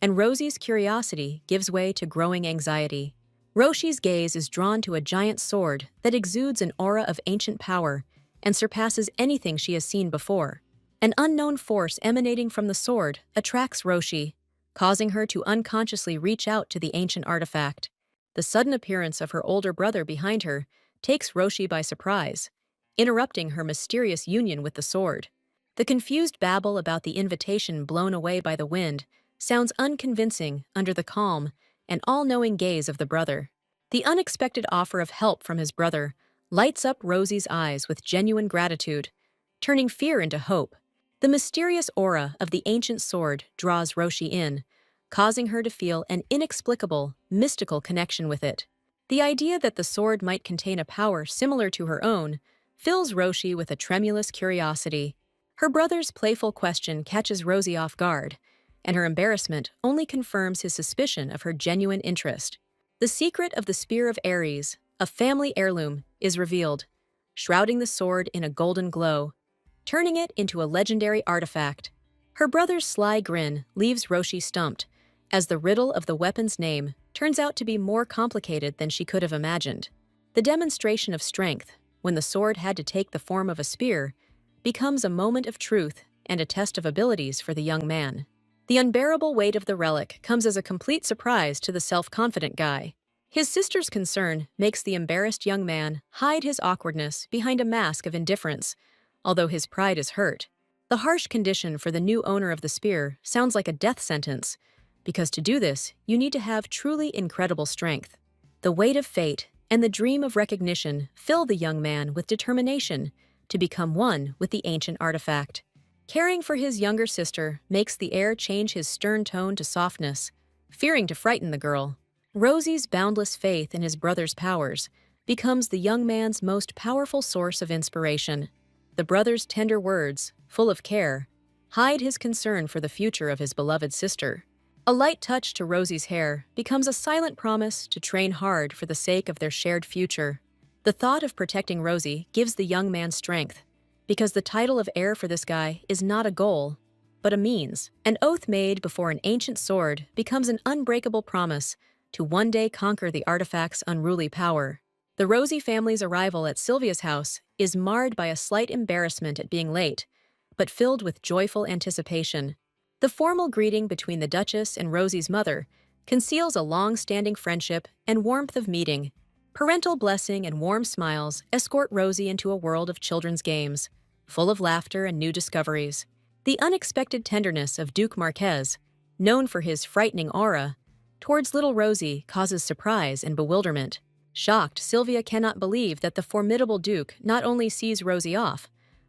and Rosie's curiosity gives way to growing anxiety. Roshi's gaze is drawn to a giant sword that exudes an aura of ancient power and surpasses anything she has seen before. An unknown force emanating from the sword attracts Roshi, causing her to unconsciously reach out to the ancient artifact. The sudden appearance of her older brother behind her takes Roshi by surprise, interrupting her mysterious union with the sword. The confused babble about the invitation blown away by the wind sounds unconvincing under the calm and all-knowing gaze of the brother. The unexpected offer of help from his brother lights up Rosie's eyes with genuine gratitude, turning fear into hope. The mysterious aura of the ancient sword draws Roshi in, causing her to feel an inexplicable, mystical connection with it. The idea that the sword might contain a power similar to her own fills Roshi with a tremulous curiosity. Her brother's playful question catches Rosie off guard, and her embarrassment only confirms his suspicion of her genuine interest. The secret of the Spear of Ares, a family heirloom, is revealed, shrouding the sword in a golden glow, turning it into a legendary artifact. Her brother's sly grin leaves Roshi stumped, as the riddle of the weapon's name turns out to be more complicated than she could have imagined. The demonstration of strength, when the sword had to take the form of a spear, becomes a moment of truth and a test of abilities for the young man. The unbearable weight of the relic comes as a complete surprise to the self-confident guy. His sister's concern makes the embarrassed young man hide his awkwardness behind a mask of indifference, although his pride is hurt. The harsh condition for the new owner of the spear sounds like a death sentence, because to do this, you need to have truly incredible strength. The weight of fate and the dream of recognition fill the young man with determination to become one with the ancient artifact. Caring for his younger sister makes the heir change his stern tone to softness, fearing to frighten the girl. Rosie's boundless faith in his brother's powers becomes the young man's most powerful source of inspiration. The brother's tender words, full of care, hide his concern for the future of his beloved sister. A light touch to Rosie's hair becomes a silent promise to train hard for the sake of their shared future. The thought of protecting Rosie gives the young man strength, because the title of heir for this guy is not a goal, but a means. An oath made before an ancient sword becomes an unbreakable promise to one day conquer the artifact's unruly power. The Rosie family's arrival at Sylvia's house is marred by a slight embarrassment at being late, but filled with joyful anticipation. The formal greeting between the Duchess and Rosie's mother conceals a long-standing friendship and warmth of meeting. Parental blessing and warm smiles escort Rosie into a world of children's games, full of laughter and new discoveries. The unexpected tenderness of Duke Marquez, known for his frightening aura, towards little Rosie causes surprise and bewilderment. Shocked, Sylvia cannot believe that the formidable Duke not only sees Rosie off,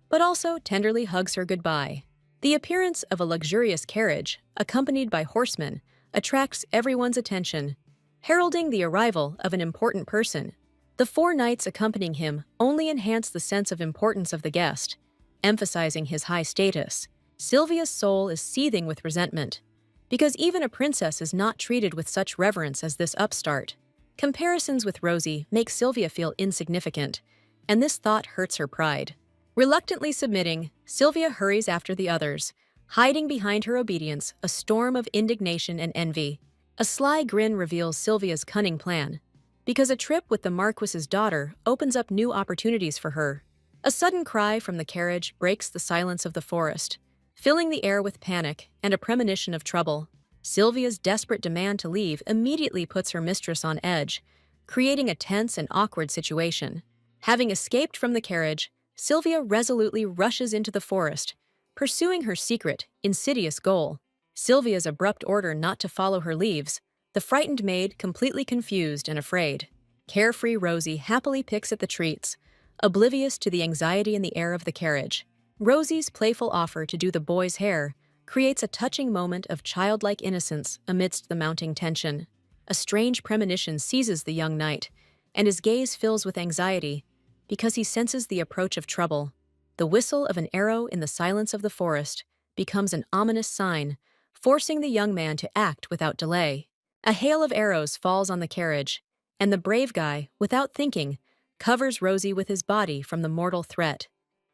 but also tenderly hugs her goodbye. The appearance of a luxurious carriage, accompanied by horsemen, attracts everyone's attention, heralding the arrival of an important person. The 4 knights accompanying him only enhance the sense of importance of the guest, emphasizing his high status. Sylvia's soul is seething with resentment, because even a princess is not treated with such reverence as this upstart. Comparisons with Rosie make Sylvia feel insignificant, and this thought hurts her pride. Reluctantly submitting, Sylvia hurries after the others, hiding behind her obedience a storm of indignation and envy. A sly grin reveals Sylvia's cunning plan, because a trip with the Marquis's daughter opens up new opportunities for her. A sudden cry from the carriage breaks the silence of the forest, filling the air with panic and a premonition of trouble. Sylvia's desperate demand to leave immediately puts her mistress on edge, creating a tense and awkward situation. Having escaped from the carriage, Sylvia resolutely rushes into the forest, pursuing her secret, insidious goal. Sylvia's abrupt order not to follow her leaves the frightened maid completely confused and afraid. Carefree Rosie happily picks at the treats, oblivious to the anxiety in the air of the carriage. Rosie's playful offer to do the boy's hair creates a touching moment of childlike innocence amidst the mounting tension. A strange premonition seizes the young knight, and his gaze fills with anxiety because he senses the approach of trouble. The whistle of an arrow in the silence of the forest becomes an ominous sign, forcing the young man to act without delay. A hail of arrows falls on the carriage, and the brave guy, without thinking, covers Rosie with his body from the mortal threat.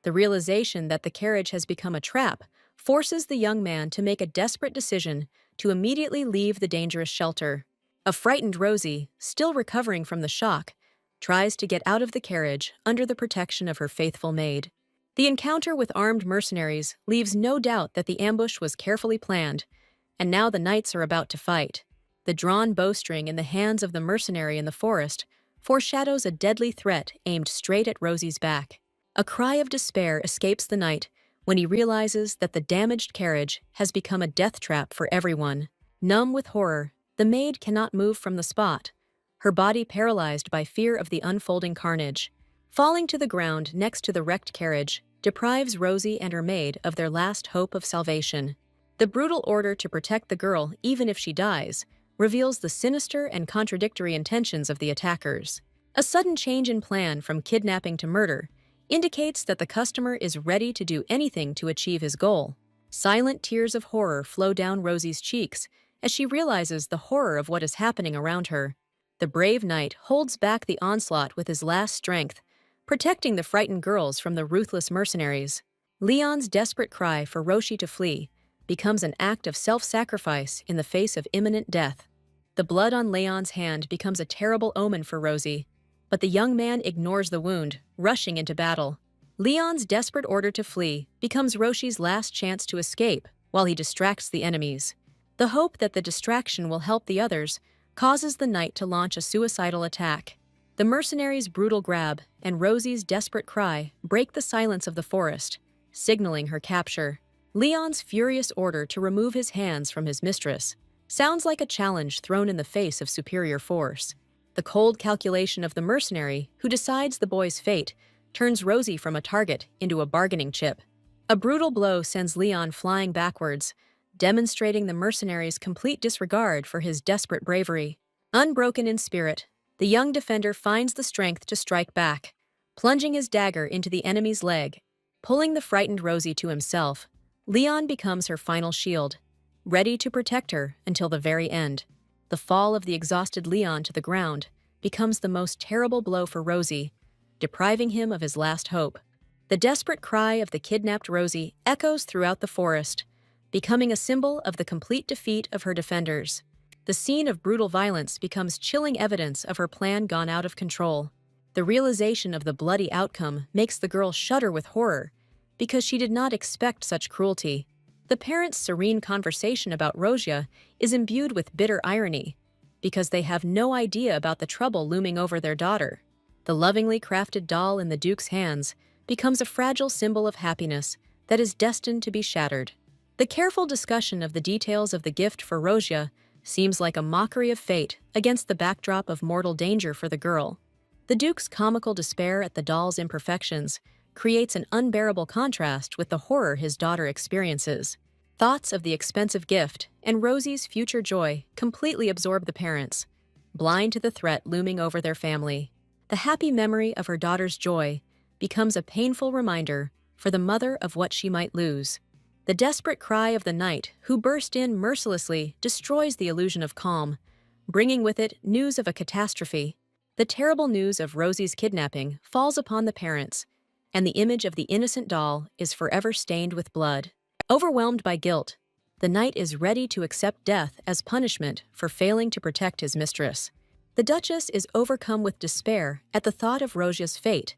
The realization that the carriage has become a trap forces the young man to make a desperate decision to immediately leave the dangerous shelter. A frightened Rosie, still recovering from the shock, tries to get out of the carriage under the protection of her faithful maid. The encounter with armed mercenaries leaves no doubt that the ambush was carefully planned, and now the knights are about to fight. The drawn bowstring in the hands of the mercenary in the forest foreshadows a deadly threat aimed straight at Rosie's back. A cry of despair escapes the knight when he realizes that the damaged carriage has become a death trap for everyone. Numb with horror, the maid cannot move from the spot, her body paralyzed by fear of the unfolding carnage. Falling to the ground next to the wrecked carriage deprives Rosie and her maid of their last hope of salvation. The brutal order to protect the girl even if she dies reveals the sinister and contradictory intentions of the attackers. A sudden change in plan from kidnapping to murder indicates that the customer is ready to do anything to achieve his goal. Silent tears of horror flow down Rosie's cheeks as she realizes the horror of what is happening around her. The brave knight holds back the onslaught with his last strength, protecting the frightened girls from the ruthless mercenaries. Leon's desperate cry for Roshi to flee becomes an act of self-sacrifice in the face of imminent death. The blood on Leon's hand becomes a terrible omen for Rosie, but the young man ignores the wound, rushing into battle. Leon's desperate order to flee becomes Roshi's last chance to escape while he distracts the enemies. The hope that the distraction will help the others causes the knight to launch a suicidal attack. The mercenary's brutal grab and Rosie's desperate cry break the silence of the forest, signaling her capture. Leon's furious order to remove his hands from his mistress sounds like a challenge thrown in the face of superior force. The cold calculation of the mercenary who decides the boy's fate turns Rosie from a target into a bargaining chip. A brutal blow sends Leon flying backwards, demonstrating the mercenary's complete disregard for his desperate bravery. Unbroken in spirit, the young defender finds the strength to strike back, plunging his dagger into the enemy's leg. Pulling the frightened Rosie to himself, Leon becomes her final shield, ready to protect her until the very end. The fall of the exhausted Leon to the ground becomes the most terrible blow for Rosie, depriving him of his last hope. The desperate cry of the kidnapped Rosie echoes throughout the forest, becoming a symbol of the complete defeat of her defenders. The scene of brutal violence becomes chilling evidence of her plan gone out of control. The realization of the bloody outcome makes the girl shudder with horror, because she did not expect such cruelty. The parents' serene conversation about Rosia is imbued with bitter irony, because they have no idea about the trouble looming over their daughter. The lovingly crafted doll in the Duke's hands becomes a fragile symbol of happiness that is destined to be shattered. The careful discussion of the details of the gift for Rosia seems like a mockery of fate against the backdrop of mortal danger for the girl. The Duke's comical despair at the doll's imperfections creates an unbearable contrast with the horror his daughter experiences. Thoughts of the expensive gift and Rosie's future joy completely absorb the parents, blind to the threat looming over their family. The happy memory of her daughter's joy becomes a painful reminder for the mother of what she might lose. The desperate cry of the knight who burst in mercilessly destroys the illusion of calm, bringing with it news of a catastrophe. The terrible news of Rosie's kidnapping falls upon the parents, and the image of the innocent doll is forever stained with blood. Overwhelmed by guilt, the knight is ready to accept death as punishment for failing to protect his mistress. The Duchess is overcome with despair at the thought of Rosia's fate,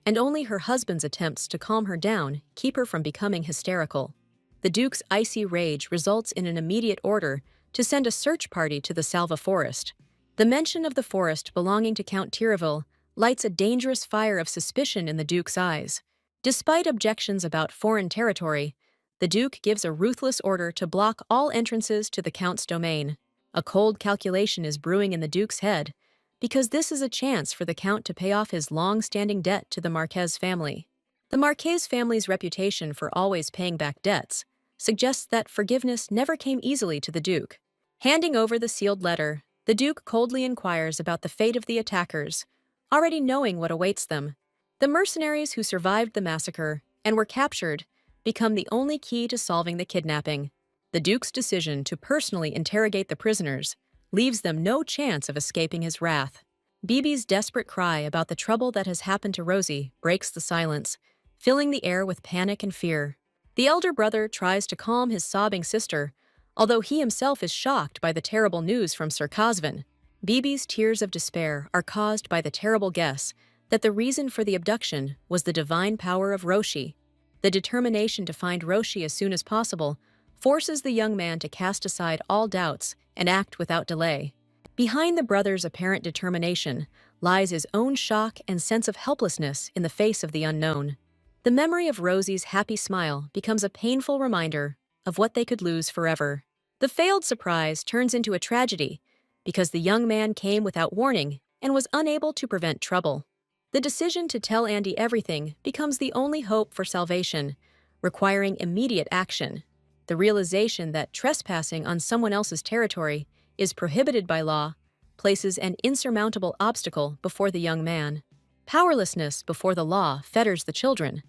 and only her husband's attempts to calm her down keep her from becoming hysterical. The Duke's icy rage results in an immediate order to send a search party to the Salva forest. The mention of the forest belonging to Count Tiravel lights a dangerous fire of suspicion in the Duke's eyes. Despite objections about foreign territory, the Duke gives a ruthless order to block all entrances to the Count's domain. A cold calculation is brewing in the Duke's head, because this is a chance for the Count to pay off his long-standing debt to the Marquez family. The Marquez family's reputation for always paying back debts suggests that forgiveness never came easily to the Duke. Handing over the sealed letter, the Duke coldly inquires about the fate of the attackers, already knowing what awaits them. The mercenaries who survived the massacre and were captured become the only key to solving the kidnapping. The Duke's decision to personally interrogate the prisoners leaves them no chance of escaping his wrath. Bibi's desperate cry about the trouble that has happened to Rosie breaks the silence, filling the air with panic and fear. The elder brother tries to calm his sobbing sister, although he himself is shocked by the terrible news from Sir Cosvin. Bibi's tears of despair are caused by the terrible guess that the reason for the abduction was the divine power of Roshi. The determination to find Roshi as soon as possible forces the young man to cast aside all doubts and act without delay. Behind the brother's apparent determination lies his own shock and sense of helplessness in the face of the unknown. The memory of Rosie's happy smile becomes a painful reminder of what they could lose forever. The failed surprise turns into a tragedy because the young man came without warning and was unable to prevent trouble. The decision to tell Andy everything becomes the only hope for salvation, requiring immediate action. The realization that trespassing on someone else's territory is prohibited by law places an insurmountable obstacle before the young man. Powerlessness before the law fetters the children,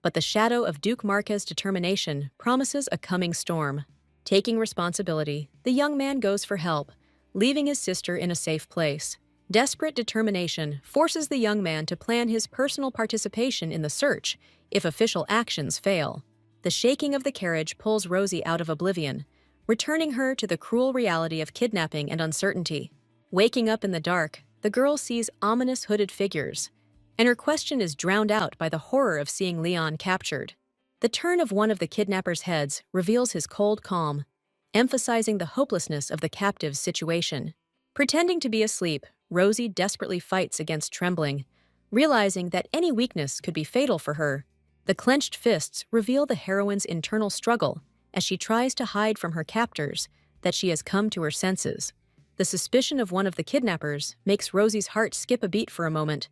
but the shadow of Duke Marquez's determination promises a coming storm. Taking responsibility, the young man goes for help, leaving his sister in a safe place. Desperate determination forces the young man to plan his personal participation in the search if official actions fail. The shaking of the carriage pulls Rosie out of oblivion, returning her to the cruel reality of kidnapping and uncertainty. Waking up in the dark, the girl sees ominous hooded figures, and her question is drowned out by the horror of seeing Leon captured. The turn of one of the kidnapper's heads reveals his cold calm, emphasizing the hopelessness of the captive's situation. Pretending to be asleep, Rosie desperately fights against trembling, realizing that any weakness could be fatal for her. The clenched fists reveal the heroine's internal struggle as she tries to hide from her captors that she has come to her senses. The suspicion of one of the kidnappers makes Rosie's heart skip a beat for a moment,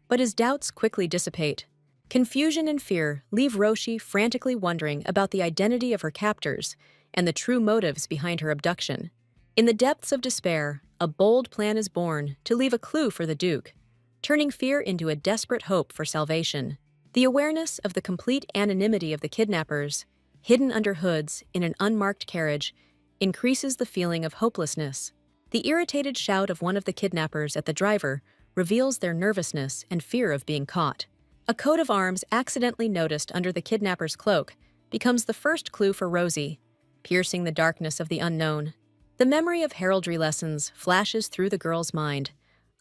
but his doubts quickly dissipate. Confusion and fear leave Roshi frantically wondering about the identity of her captors and the true motives behind her abduction. In the depths of despair, a bold plan is born to leave a clue for the Duke, turning fear into a desperate hope for salvation. The awareness of the complete anonymity of the kidnappers, hidden under hoods in an unmarked carriage, increases the feeling of hopelessness. The irritated shout of one of the kidnappers at the driver reveals their nervousness and fear of being caught. A coat of arms accidentally noticed under the kidnapper's cloak becomes the first clue for Rosie, piercing the darkness of the unknown. The memory of heraldry lessons flashes through the girl's mind,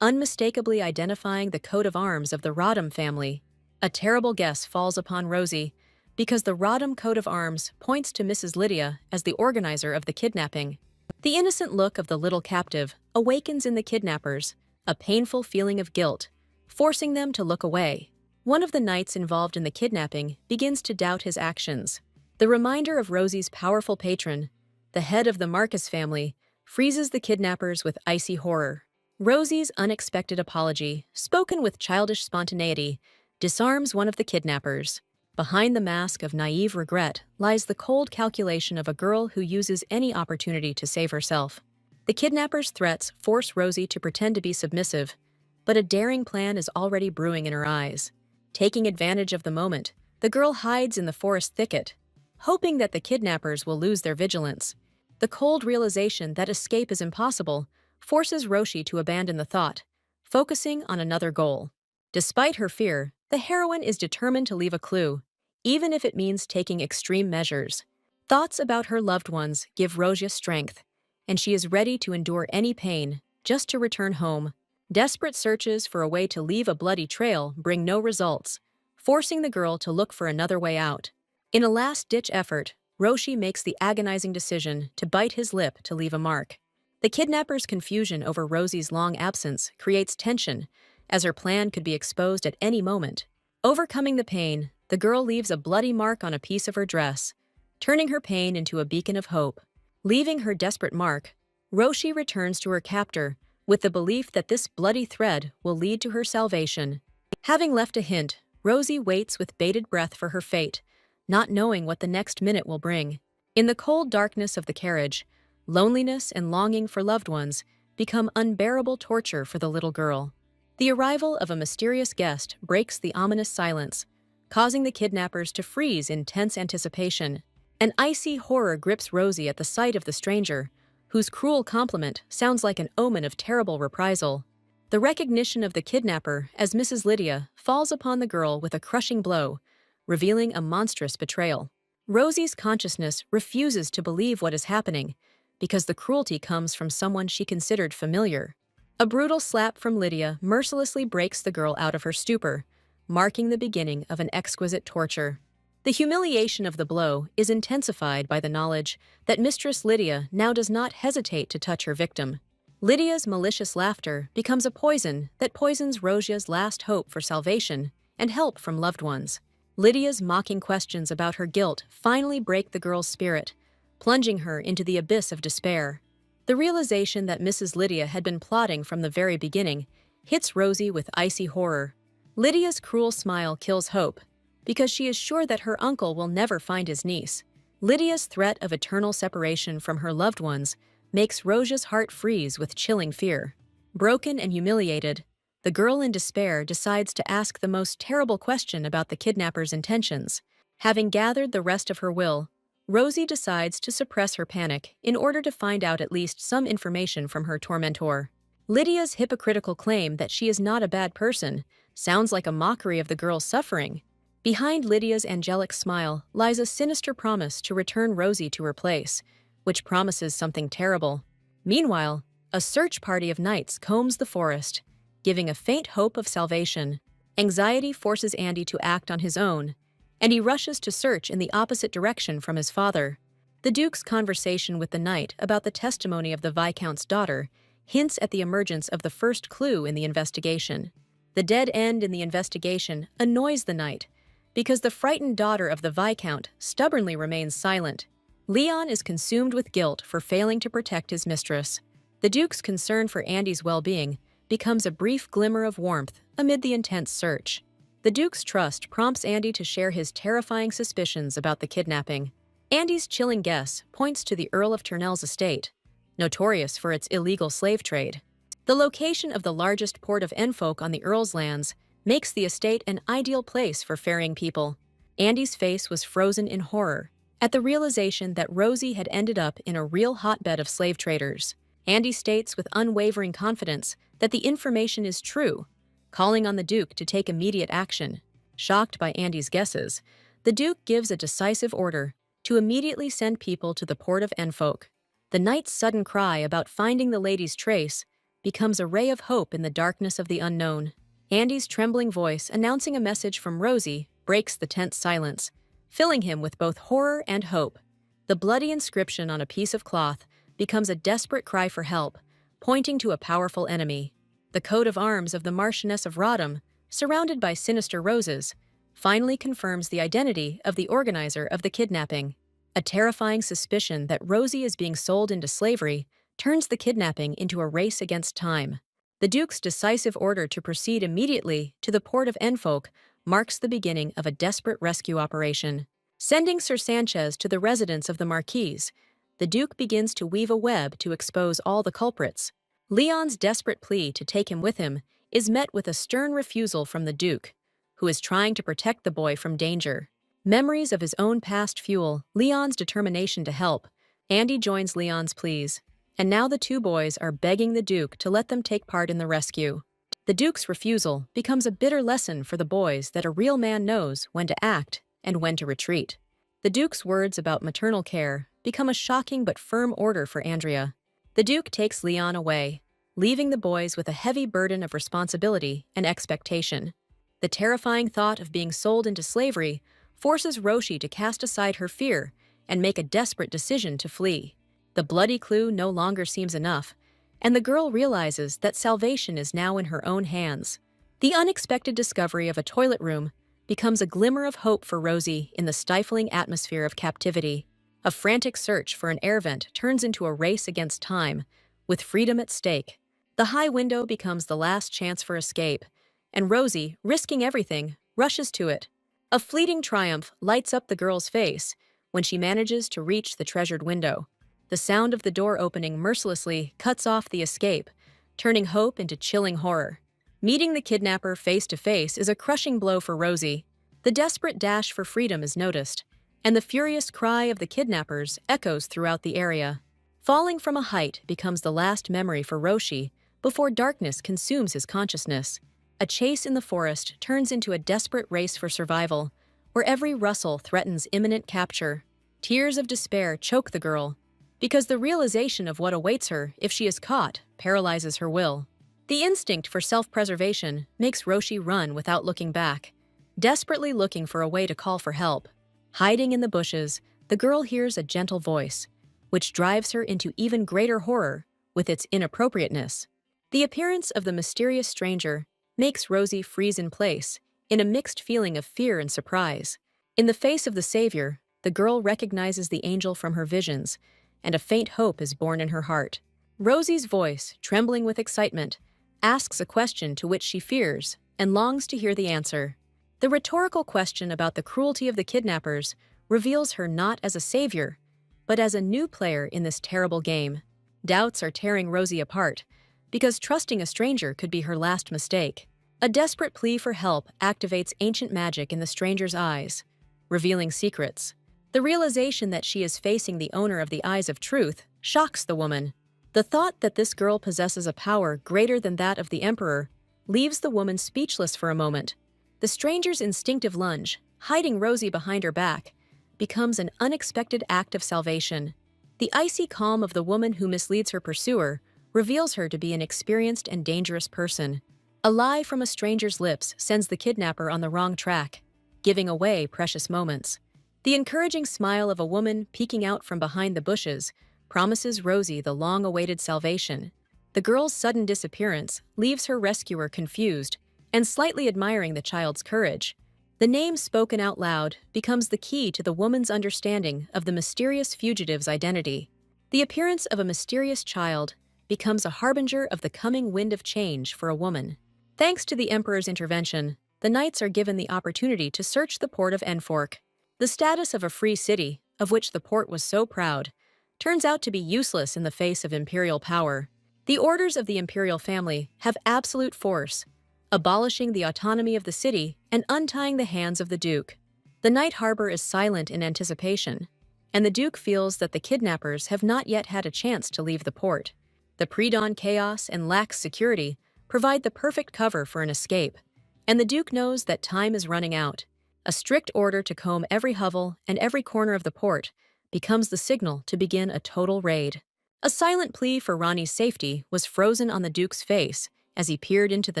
unmistakably identifying the coat of arms of the Rodham family. A terrible guess falls upon Rosie, because the Rodham coat of arms points to Mrs. Lydia as the organizer of the kidnapping. The innocent look of the little captive awakens in the kidnappers a painful feeling of guilt, forcing them to look away. One of the knights involved in the kidnapping begins to doubt his actions. The reminder of Rosie's powerful patron, the head of the Marcus family, freezes the kidnappers with icy horror. Rosie's unexpected apology, spoken with childish spontaneity, disarms one of the kidnappers. Behind the mask of naive regret lies the cold calculation of a girl who uses any opportunity to save herself. The kidnappers' threats force Rosie to pretend to be submissive, but a daring plan is already brewing in her eyes. Taking advantage of the moment, the girl hides in the forest thicket, hoping that the kidnappers will lose their vigilance. The cold realization that escape is impossible forces Rosie to abandon the thought, focusing on another goal. Despite her fear, the heroine is determined to leave a clue, even if it means taking extreme measures. Thoughts about her loved ones give Rosie strength, and she is ready to endure any pain just to return home. Desperate searches for a way to leave a bloody trail bring no results, forcing the girl to look for another way out. In a last-ditch effort, Rosie makes the agonizing decision to bite his lip to leave a mark. The kidnapper's confusion over Rosie's long absence creates tension, as her plan could be exposed at any moment. Overcoming the pain, the girl leaves a bloody mark on a piece of her dress, turning her pain into a beacon of hope. Leaving her desperate mark, Rosie returns to her captor with the belief that this bloody thread will lead to her salvation. Having left a hint, Rosie waits with bated breath for her fate, not knowing what the next minute will bring. In the cold darkness of the carriage, loneliness and longing for loved ones become unbearable torture for the little girl. The arrival of a mysterious guest breaks the ominous silence, causing the kidnappers to freeze in tense anticipation. An icy horror grips Rosie at the sight of the stranger, whose cruel compliment sounds like an omen of terrible reprisal. The recognition of the kidnapper as Mrs. Lydia falls upon the girl with a crushing blow, revealing a monstrous betrayal. Rosie's consciousness refuses to believe what is happening, because the cruelty comes from someone she considered familiar. A brutal slap from Lydia mercilessly breaks the girl out of her stupor, marking the beginning of an exquisite torture. The humiliation of the blow is intensified by the knowledge that Mistress Lydia now does not hesitate to touch her victim. Lydia's malicious laughter becomes a poison that poisons Rosie's last hope for salvation and help from loved ones. Lydia's mocking questions about her guilt finally break the girl's spirit, plunging her into the abyss of despair. The realization that Mrs. Lydia had been plotting from the very beginning hits Rosie with icy horror. Lydia's cruel smile kills hope, because she is sure that her uncle will never find his niece. Lydia's threat of eternal separation from her loved ones makes Rosie's heart freeze with chilling fear. Broken and humiliated, the girl in despair decides to ask the most terrible question about the kidnapper's intentions. Having gathered the rest of her will, Rosie decides to suppress her panic in order to find out at least some information from her tormentor. Lydia's hypocritical claim that she is not a bad person sounds like a mockery of the girl's suffering. Behind Lydia's angelic smile lies a sinister promise to return Rosie to her place, which promises something terrible. Meanwhile, a search party of knights combs the forest, giving a faint hope of salvation. Anxiety forces Andy to act on his own, and he rushes to search in the opposite direction from his father. The Duke's conversation with the knight about the testimony of the Viscount's daughter hints at the emergence of the first clue in the investigation. The dead end in the investigation annoys the knight, because the frightened daughter of the Viscount stubbornly remains silent. Leon is consumed with guilt for failing to protect his mistress. The Duke's concern for Andy's well-being becomes a brief glimmer of warmth amid the intense search. The Duke's trust prompts Andy to share his terrifying suspicions about the kidnapping. Andy's chilling guess points to the Earl of Turnell's estate, notorious for its illegal slave trade. The location of the largest port of Enfolk on the Earl's lands makes the estate an ideal place for ferrying people. Andy's face was frozen in horror at the realization that Rosie had ended up in a real hotbed of slave traders. Andy states with unwavering confidence that the information is true, calling on the Duke to take immediate action. Shocked by Andy's guesses, the Duke gives a decisive order to immediately send people to the port of Enfolk. The knight's sudden cry about finding the lady's trace becomes a ray of hope in the darkness of the unknown. Andy's trembling voice announcing a message from Rosie breaks the tense silence, filling him with both horror and hope. The bloody inscription on a piece of cloth becomes a desperate cry for help, pointing to a powerful enemy. The coat of arms of the Marchioness of Rodham, surrounded by sinister roses, finally confirms the identity of the organizer of the kidnapping. A terrifying suspicion that Rosie is being sold into slavery turns the kidnapping into a race against time. The Duke's decisive order to proceed immediately to the port of Enfolk marks the beginning of a desperate rescue operation. Sending Sir Sanchez to the residence of the Marquise, the Duke begins to weave a web to expose all the culprits. Leon's desperate plea to take him with him is met with a stern refusal from the Duke, who is trying to protect the boy from danger. Memories of his own past fuel Leon's determination to help. Andy joins Leon's pleas, and now the two boys are begging the Duke to let them take part in the rescue. The Duke's refusal becomes a bitter lesson for the boys that a real man knows when to act and when to retreat. The Duke's words about maternal care become a shocking but firm order for Andrea. The Duke takes Leon away, leaving the boys with a heavy burden of responsibility and expectation. The terrifying thought of being sold into slavery forces Roshi to cast aside her fear and make a desperate decision to flee. The bloody clue no longer seems enough, and the girl realizes that salvation is now in her own hands. The unexpected discovery of a toilet room becomes a glimmer of hope for Rosie in the stifling atmosphere of captivity. A frantic search for an air vent turns into a race against time, with freedom at stake. The high window becomes the last chance for escape, and Rosie, risking everything, rushes to it. A fleeting triumph lights up the girl's face when she manages to reach the treasured window. The sound of the door opening mercilessly cuts off the escape, turning hope into chilling horror. Meeting the kidnapper face to face is a crushing blow for Rosie. The desperate dash for freedom is noticed, and the furious cry of the kidnappers echoes throughout the area. Falling from a height becomes the last memory for Roshi before darkness consumes his consciousness. A chase in the forest turns into a desperate race for survival, where every rustle threatens imminent capture. Tears of despair choke the girl, because the realization of what awaits her if she is caught paralyzes her will. The instinct for self-preservation makes Roshi run without looking back, desperately looking for a way to call for help. Hiding in the bushes, the girl hears a gentle voice, which drives her into even greater horror with its inappropriateness. The appearance of the mysterious stranger makes Rosie freeze in place, in a mixed feeling of fear and surprise. In the face of the savior, the girl recognizes the angel from her visions, and a faint hope is born in her heart. Rosie's voice, trembling with excitement, asks a question to which she fears and longs to hear the answer. The rhetorical question about the cruelty of the kidnappers reveals her not as a savior, but as a new player in this terrible game. Doubts are tearing Rosie apart, because trusting a stranger could be her last mistake. A desperate plea for help activates ancient magic in the stranger's eyes, revealing secrets. The realization that she is facing the owner of the eyes of truth shocks the woman. The thought that this girl possesses a power greater than that of the Emperor leaves the woman speechless for a moment. The stranger's instinctive lunge, hiding Rosie behind her back, becomes an unexpected act of salvation. The icy calm of the woman who misleads her pursuer reveals her to be an experienced and dangerous person. A lie from a stranger's lips sends the kidnapper on the wrong track, giving away precious moments. The encouraging smile of a woman peeking out from behind the bushes promises Rosie the long-awaited salvation. The girl's sudden disappearance leaves her rescuer confused and slightly admiring the child's courage. The name spoken out loud becomes the key to the woman's understanding of the mysterious fugitive's identity. The appearance of a mysterious child becomes a harbinger of the coming wind of change for a woman. Thanks to the Emperor's intervention, the knights are given the opportunity to search the port of Enfolk. The status of a free city, of which the port was so proud, turns out to be useless in the face of imperial power. The orders of the imperial family have absolute force, abolishing the autonomy of the city and untying the hands of the Duke. The night harbor is silent in anticipation, and the Duke feels that the kidnappers have not yet had a chance to leave the port. The pre-dawn chaos and lax security provide the perfect cover for an escape, and the Duke knows that time is running out. A strict order to comb every hovel and every corner of the port becomes the signal to begin a total raid. A silent plea for Rani's safety was frozen on the Duke's face as he peered into the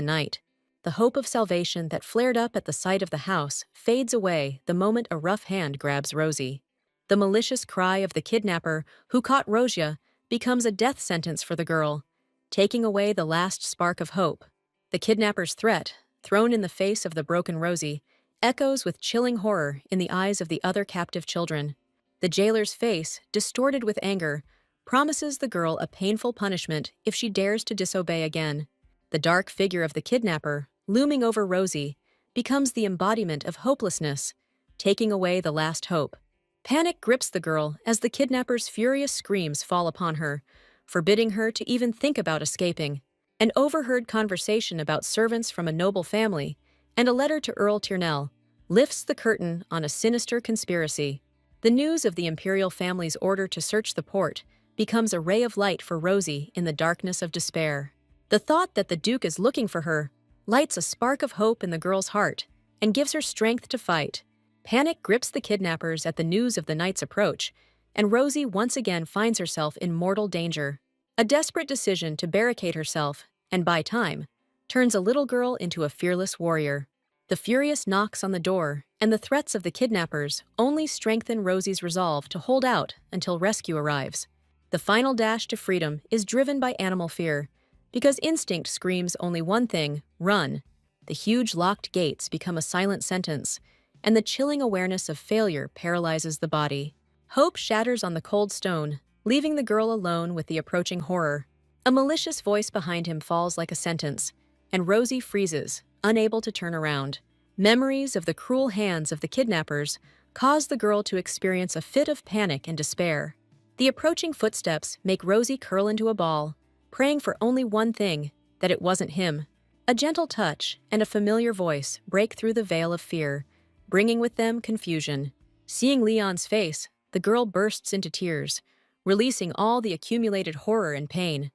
night. The hope of salvation that flared up at the sight of the house fades away the moment a rough hand grabs Rosie. The malicious cry of the kidnapper who caught Rosia becomes a death sentence for the girl, taking away the last spark of hope. The kidnapper's threat, thrown in the face of the broken Rosie, echoes with chilling horror in the eyes of the other captive children. The jailer's face, distorted with anger, promises the girl a painful punishment if she dares to disobey again. The dark figure of the kidnapper, looming over Rosie, becomes the embodiment of hopelessness, taking away the last hope. Panic grips the girl as the kidnapper's furious screams fall upon her, forbidding her to even think about escaping. An overheard conversation about servants from a noble family and a letter to Earl Tyrnell lifts the curtain on a sinister conspiracy. The news of the imperial family's order to search the port becomes a ray of light for Rosie in the darkness of despair. The thought that the Duke is looking for her lights a spark of hope in the girl's heart and gives her strength to fight. Panic grips the kidnappers at the news of the night's approach, and Rosie once again finds herself in mortal danger. A desperate decision to barricade herself, and buy time, turns a little girl into a fearless warrior. The furious knocks on the door and the threats of the kidnappers only strengthen Rosie's resolve to hold out until rescue arrives. The final dash to freedom is driven by animal fear, because instinct screams only one thing: run. The huge locked gates become a silent sentence, and the chilling awareness of failure paralyzes the body. Hope shatters on the cold stone, leaving the girl alone with the approaching horror. A malicious voice behind him falls like a sentence, and Rosie freezes, unable to turn around. Memories of the cruel hands of the kidnappers cause the girl to experience a fit of panic and despair. The approaching footsteps make Rosie curl into a ball, praying for only one thing: that it wasn't him. A gentle touch and a familiar voice break through the veil of fear, bringing with them confusion. Seeing Leon's face, the girl bursts into tears, releasing all the accumulated horror and pain.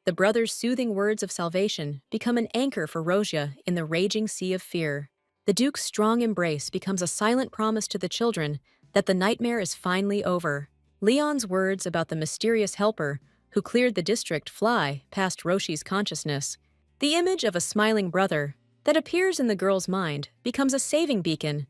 The brothers' soothing words of salvation become an anchor for Rosia in the raging sea of fear. The Duke's strong embrace becomes a silent promise to the children that the nightmare is finally over. Leon's words about the mysterious helper who cleared the district fly past Roshi's consciousness. The image of a smiling brother that appears in the girl's mind becomes a saving beacon,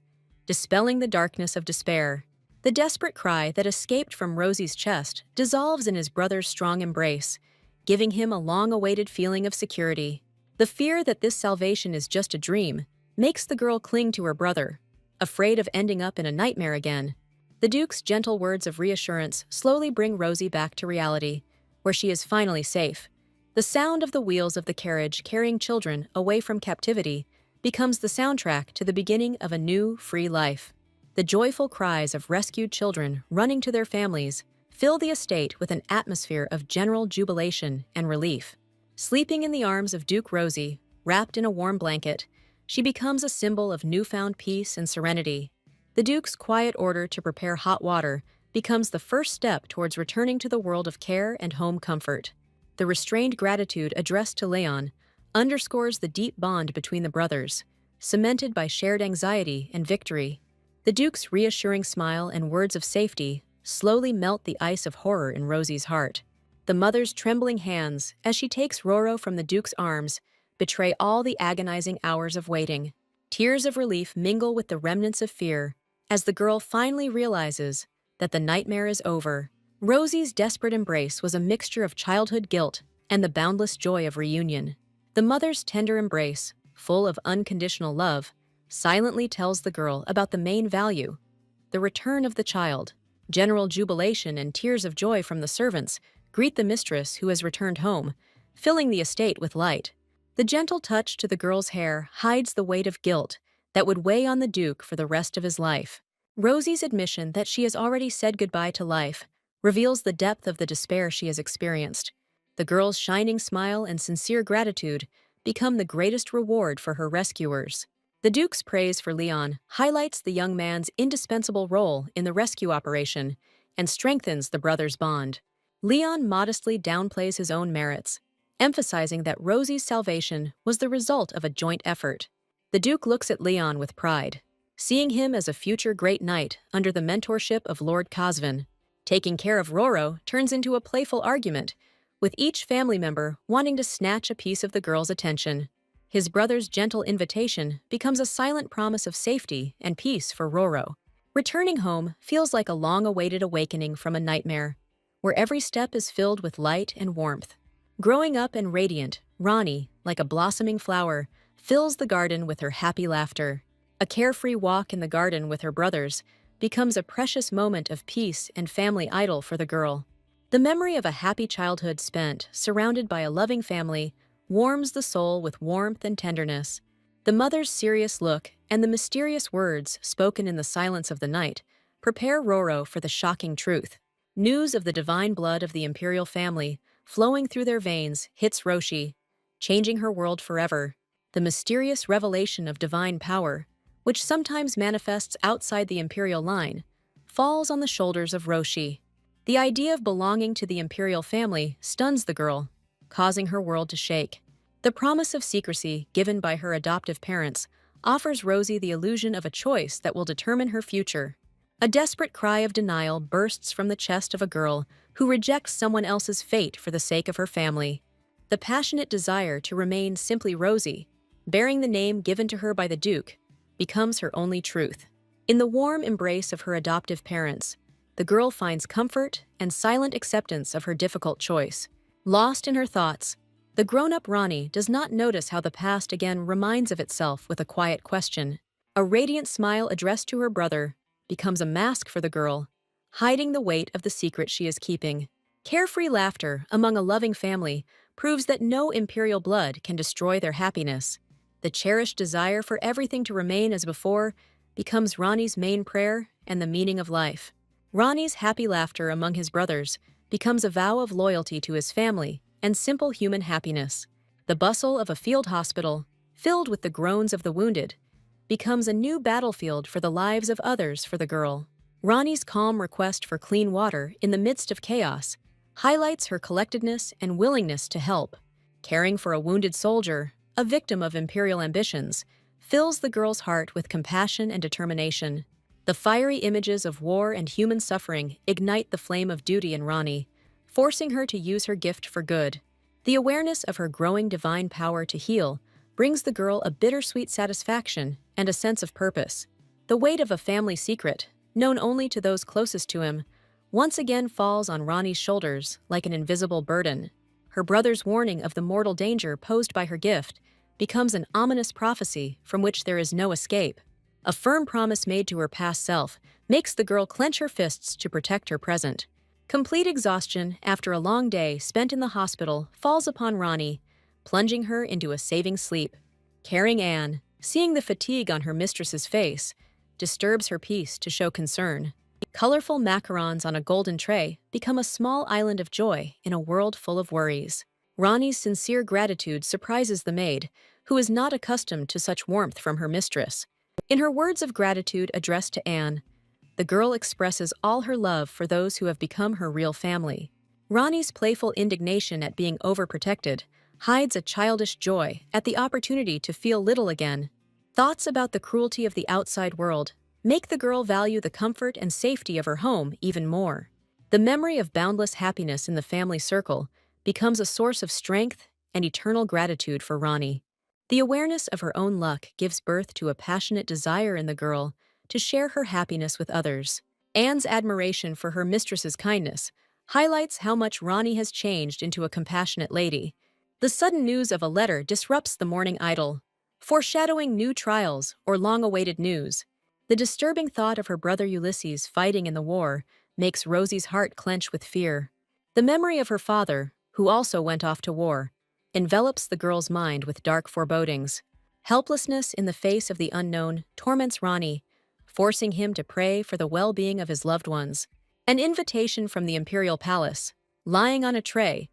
dispelling the darkness of despair. The desperate cry that escaped from Rosie's chest dissolves in his brother's strong embrace, giving him a long-awaited feeling of security. The fear that this salvation is just a dream makes the girl cling to her brother, afraid of ending up in a nightmare again. The Duke's gentle words of reassurance slowly bring Rosie back to reality, where she is finally safe. The sound of the wheels of the carriage carrying children away from captivity becomes the soundtrack to the beginning of a new, free life. The joyful cries of rescued children running to their families fill the estate with an atmosphere of general jubilation and relief. Sleeping in the arms of Duke Rosie, wrapped in a warm blanket, she becomes a symbol of newfound peace and serenity. The Duke's quiet order to prepare hot water becomes the first step towards returning to the world of care and home comfort. The restrained gratitude addressed to Leon underscores the deep bond between the brothers, cemented by shared anxiety and victory. The Duke's reassuring smile and words of safety slowly melt the ice of horror in Rosie's heart. The mother's trembling hands, as she takes Roro from the Duke's arms, betray all the agonizing hours of waiting. Tears of relief mingle with the remnants of fear as the girl finally realizes that the nightmare is over. Rosie's desperate embrace was a mixture of childhood guilt and the boundless joy of reunion. The mother's tender embrace, full of unconditional love, silently tells the girl about the main value: the return of the child. General jubilation and tears of joy from the servants greet the mistress who has returned home, filling the estate with light. The gentle touch to the girl's hair hides the weight of guilt that would weigh on the Duke for the rest of his life. Rosie's admission that she has already said goodbye to life reveals the depth of the despair she has experienced. The girl's shining smile and sincere gratitude become the greatest reward for her rescuers. The Duke's praise for Leon highlights the young man's indispensable role in the rescue operation and strengthens the brothers' bond. Leon modestly downplays his own merits, emphasizing that Rosie's salvation was the result of a joint effort. The Duke looks at Leon with pride, seeing him as a future great knight under the mentorship of Lord Cosvin. Taking care of Roro turns into a playful argument, with each family member wanting to snatch a piece of the girl's attention. His brother's gentle invitation becomes a silent promise of safety and peace for Roro. Returning home feels like a long-awaited awakening from a nightmare, where every step is filled with light and warmth. Growing up and radiant, Ronnie, like a blossoming flower, fills the garden with her happy laughter. A carefree walk in the garden with her brothers becomes a precious moment of peace and family idyll for the girl. The memory of a happy childhood spent surrounded by a loving family warms the soul with warmth and tenderness. The mother's serious look and the mysterious words spoken in the silence of the night prepare Roro for the shocking truth. News of the divine blood of the imperial family flowing through their veins hits Roshi, changing her world forever. The mysterious revelation of divine power, which sometimes manifests outside the imperial line, falls on the shoulders of Roshi. The idea of belonging to the imperial family stuns the girl, causing her world to shake. The promise of secrecy given by her adoptive parents offers Rosie the illusion of a choice that will determine her future. A desperate cry of denial bursts from the chest of a girl who rejects someone else's fate for the sake of her family. The passionate desire to remain simply Rosie, bearing the name given to her by the Duke, becomes her only truth. In the warm embrace of her adoptive parents, the girl finds comfort and silent acceptance of her difficult choice. Lost in her thoughts, the grown-up Ronnie does not notice how the past again reminds of itself with a quiet question. A radiant smile addressed to her brother becomes a mask for the girl, hiding the weight of the secret she is keeping. Carefree laughter among a loving family proves that no imperial blood can destroy their happiness. The cherished desire for everything to remain as before becomes Ronnie's main prayer and the meaning of life. Ronnie's happy laughter among his brothers becomes a vow of loyalty to his family and simple human happiness. The bustle of a field hospital, filled with the groans of the wounded, becomes a new battlefield for the lives of others for the girl. Ronnie's calm request for clean water in the midst of chaos highlights her collectedness and willingness to help. Caring for a wounded soldier, a victim of imperial ambitions, fills the girl's heart with compassion and determination. The fiery images of war and human suffering ignite the flame of duty in Ronnie, forcing her to use her gift for good. The awareness of her growing divine power to heal brings the girl a bittersweet satisfaction and a sense of purpose. The weight of a family secret, known only to those closest to him, once again falls on Ronnie's shoulders like an invisible burden. Her brother's warning of the mortal danger posed by her gift becomes an ominous prophecy from which there is no escape. A firm promise made to her past self makes the girl clench her fists to protect her present. Complete exhaustion after a long day spent in the hospital falls upon Ronnie, plunging her into a saving sleep. Caring Anne, seeing the fatigue on her mistress's face, disturbs her peace to show concern. Colorful macarons on a golden tray become a small island of joy in a world full of worries. Ronnie's sincere gratitude surprises the maid, who is not accustomed to such warmth from her mistress. In her words of gratitude addressed to Anne, the girl expresses all her love for those who have become her real family. Ronnie's playful indignation at being overprotected hides a childish joy at the opportunity to feel little again. Thoughts about the cruelty of the outside world make the girl value the comfort and safety of her home even more. The memory of boundless happiness in the family circle becomes a source of strength and eternal gratitude for Ronnie. The awareness of her own luck gives birth to a passionate desire in the girl to share her happiness with others. Anne's admiration for her mistress's kindness highlights how much Ronnie has changed into a compassionate lady. The sudden news of a letter disrupts the morning idyll, foreshadowing new trials or long-awaited news. The disturbing thought of her brother Ulysses fighting in the war makes Rosie's heart clench with fear. The memory of her father, who also went off to war, envelops the girl's mind with dark forebodings. Helplessness in the face of the unknown torments Ronnie, forcing him to pray for the well-being of his loved ones. An invitation from the imperial palace, lying on a tray,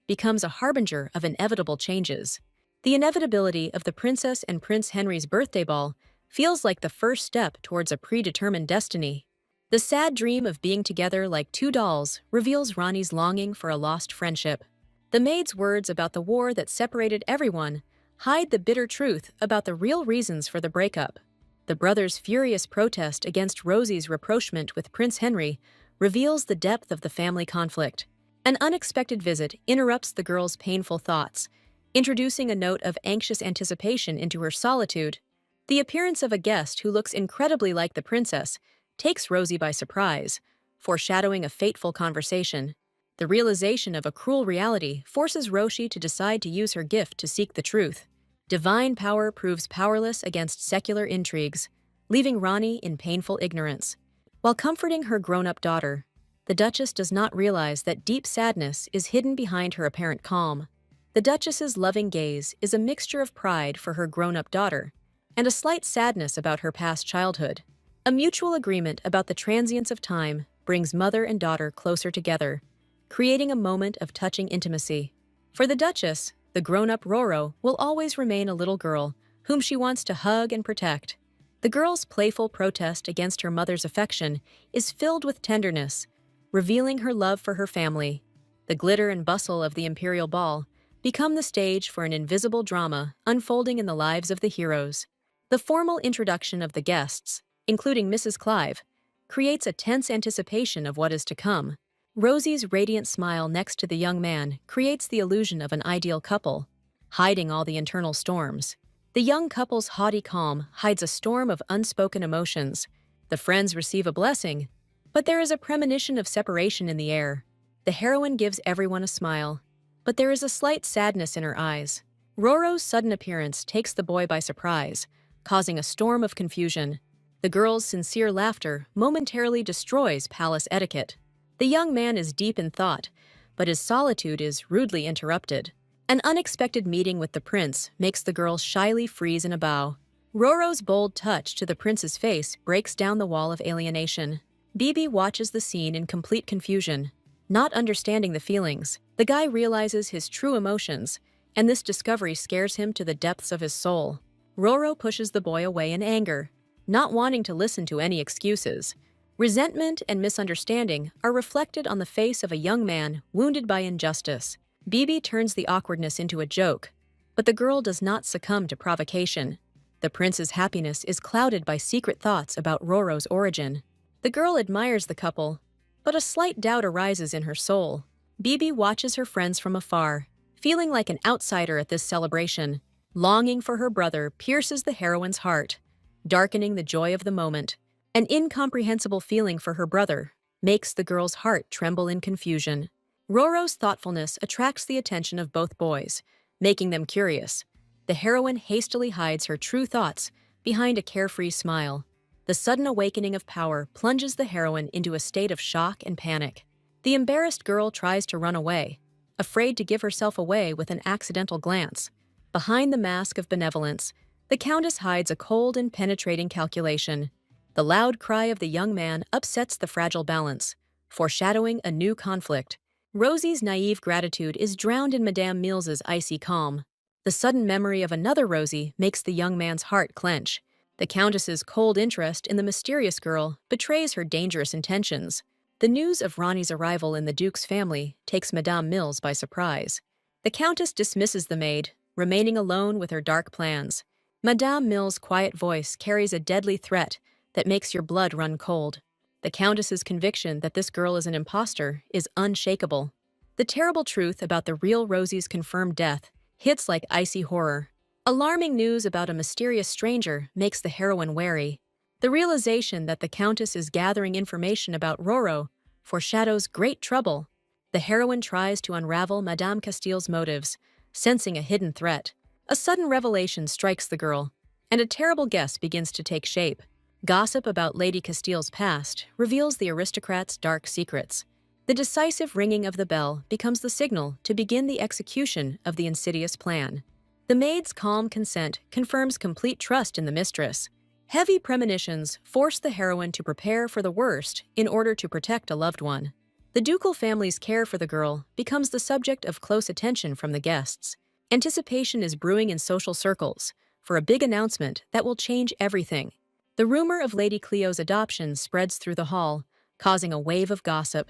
becomes a harbinger of inevitable changes. The inevitability of the Princess and Prince Henry's birthday ball feels like the first step towards a predetermined destiny. The sad dream of being together like two dolls reveals Ronnie's longing for a lost friendship. The maid's words about the war that separated everyone hide the bitter truth about the real reasons for the breakup. The brothers' furious protest against Rosie's rapprochement with Prince Henry reveals the depth of the family conflict. An unexpected visit interrupts the girl's painful thoughts, introducing a note of anxious anticipation into her solitude. The appearance of a guest who looks incredibly like the princess takes Rosie by surprise, foreshadowing a fateful conversation. The realization of a cruel reality forces Roshi to decide to use her gift to seek the truth. Divine power proves powerless against secular intrigues, leaving Rani in painful ignorance. While comforting her grown-up daughter, the Duchess does not realize that deep sadness is hidden behind her apparent calm. The Duchess's loving gaze is a mixture of pride for her grown-up daughter and a slight sadness about her past childhood. A mutual agreement about the transience of time brings mother and daughter closer together, creating a moment of touching intimacy. For the Duchess, the grown-up Roro will always remain a little girl whom she wants to hug and protect. The girl's playful protest against her mother's affection is filled with tenderness, revealing her love for her family. The glitter and bustle of the imperial ball become the stage for an invisible drama unfolding in the lives of the heroes. The formal introduction of the guests, including Mrs. Clive, creates a tense anticipation of what is to come. Rosie's radiant smile next to the young man creates the illusion of an ideal couple, hiding all the internal storms. The young couple's haughty calm hides a storm of unspoken emotions. The friends receive a blessing, but there is a premonition of separation in the air. The heroine gives everyone a smile, but there is a slight sadness in her eyes. Roro's sudden appearance takes the boy by surprise, causing a storm of confusion. The girl's sincere laughter momentarily destroys palace etiquette. The young man is deep in thought, but his solitude is rudely interrupted. An unexpected meeting with the prince makes the girl shyly freeze in a bow. Roro's bold touch to the prince's face breaks down the wall of alienation. Bibi watches the scene in complete confusion. Not understanding the feelings, the guy realizes his true emotions, and this discovery scares him to the depths of his soul. Roro pushes the boy away in anger, not wanting to listen to any excuses. Resentment and misunderstanding are reflected on the face of a young man wounded by injustice. Bibi turns the awkwardness into a joke, but the girl does not succumb to provocation. The prince's happiness is clouded by secret thoughts about Roro's origin. The girl admires the couple, but a slight doubt arises in her soul. Bibi watches her friends from afar, feeling like an outsider at this celebration. Longing for her brother pierces the heroine's heart, darkening the joy of the moment. An incomprehensible feeling for her brother makes the girl's heart tremble in confusion. Roro's thoughtfulness attracts the attention of both boys, making them curious. The heroine hastily hides her true thoughts behind a carefree smile. The sudden awakening of power plunges the heroine into a state of shock and panic. The embarrassed girl tries to run away, afraid to give herself away with an accidental glance. Behind the mask of benevolence, the countess hides a cold and penetrating calculation. The loud cry of the young man upsets the fragile balance, foreshadowing a new conflict. Rosie's naive gratitude is drowned in Madame Mills's icy calm. The sudden memory of another Rosie makes the young man's heart clench. The countess's cold interest in the mysterious girl betrays her dangerous intentions. The news of Ronnie's arrival in the Duke's family takes Madame Mills by surprise. The countess dismisses the maid, remaining alone with her dark plans. Madame Mills' quiet voice carries a deadly threat that makes your blood run cold. The countess's conviction that this girl is an imposter is unshakable. The terrible truth about the real Rosie's confirmed death hits like icy horror. Alarming news about a mysterious stranger makes the heroine wary. The realization that the countess is gathering information about Roro foreshadows great trouble. The heroine tries to unravel Madame Castile's motives, sensing a hidden threat. A sudden revelation strikes the girl, and a terrible guess begins to take shape. Gossip about Lady Castile's past reveals the aristocrat's dark secrets. The decisive ringing of the bell becomes the signal to begin the execution of the insidious plan. The maid's calm consent confirms complete trust in the mistress. Heavy premonitions force the heroine to prepare for the worst in order to protect a loved one. The ducal family's care for the girl becomes the subject of close attention from the guests. Anticipation is brewing in social circles for a big announcement that will change everything. The rumor of Lady Cleo's adoption spreads through the hall, causing a wave of gossip.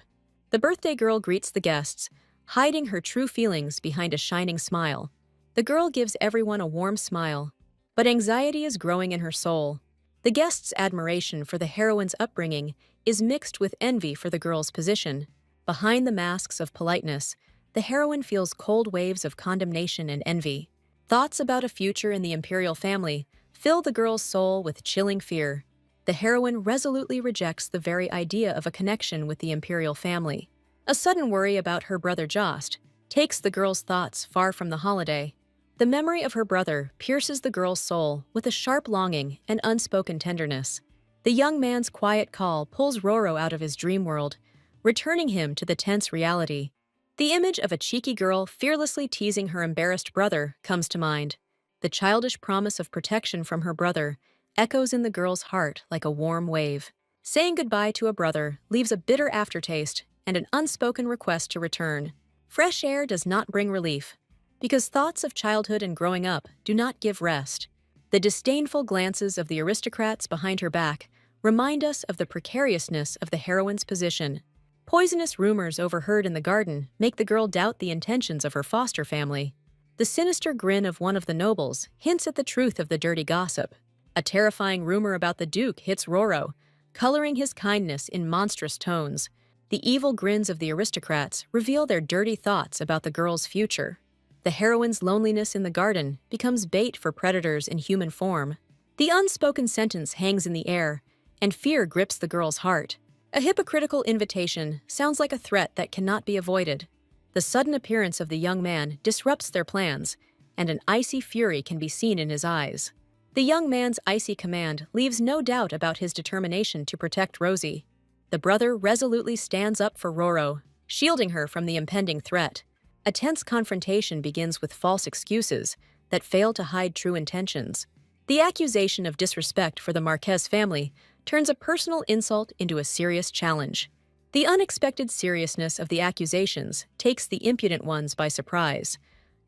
The birthday girl greets the guests, hiding her true feelings behind a shining smile. The girl gives everyone a warm smile, but anxiety is growing in her soul. The guests' admiration for the heroine's upbringing is mixed with envy for the girl's position. Behind the masks of politeness, the heroine feels cold waves of condemnation and envy. Thoughts about a future in the imperial family fill the girl's soul with chilling fear. The heroine resolutely rejects the very idea of a connection with the imperial family. A sudden worry about her brother Jost takes the girl's thoughts far from the holiday. The memory of her brother pierces the girl's soul with a sharp longing and unspoken tenderness. The young man's quiet call pulls Roro out of his dream world, returning him to the tense reality. The image of a cheeky girl fearlessly teasing her embarrassed brother comes to mind. The childish promise of protection from her brother echoes in the girl's heart like a warm wave. Saying goodbye to a brother leaves a bitter aftertaste and an unspoken request to return. Fresh air does not bring relief, because thoughts of childhood and growing up do not give rest. The disdainful glances of the aristocrats behind her back remind us of the precariousness of the heroine's position. Poisonous rumors overheard in the garden make the girl doubt the intentions of her foster family. The sinister grin of one of the nobles hints at the truth of the dirty gossip. A terrifying rumor about the Duke hits Roro, coloring his kindness in monstrous tones. The evil grins of the aristocrats reveal their dirty thoughts about the girl's future. The heroine's loneliness in the garden becomes bait for predators in human form. The unspoken sentence hangs in the air, and fear grips the girl's heart. A hypocritical invitation sounds like a threat that cannot be avoided. The sudden appearance of the young man disrupts their plans, and an icy fury can be seen in his eyes. The young man's icy command leaves no doubt about his determination to protect Rosie. The brother resolutely stands up for Roro, shielding her from the impending threat. A tense confrontation begins with false excuses that fail to hide true intentions. The accusation of disrespect for the Marquez family turns a personal insult into a serious challenge. The unexpected seriousness of the accusations takes the impudent ones by surprise,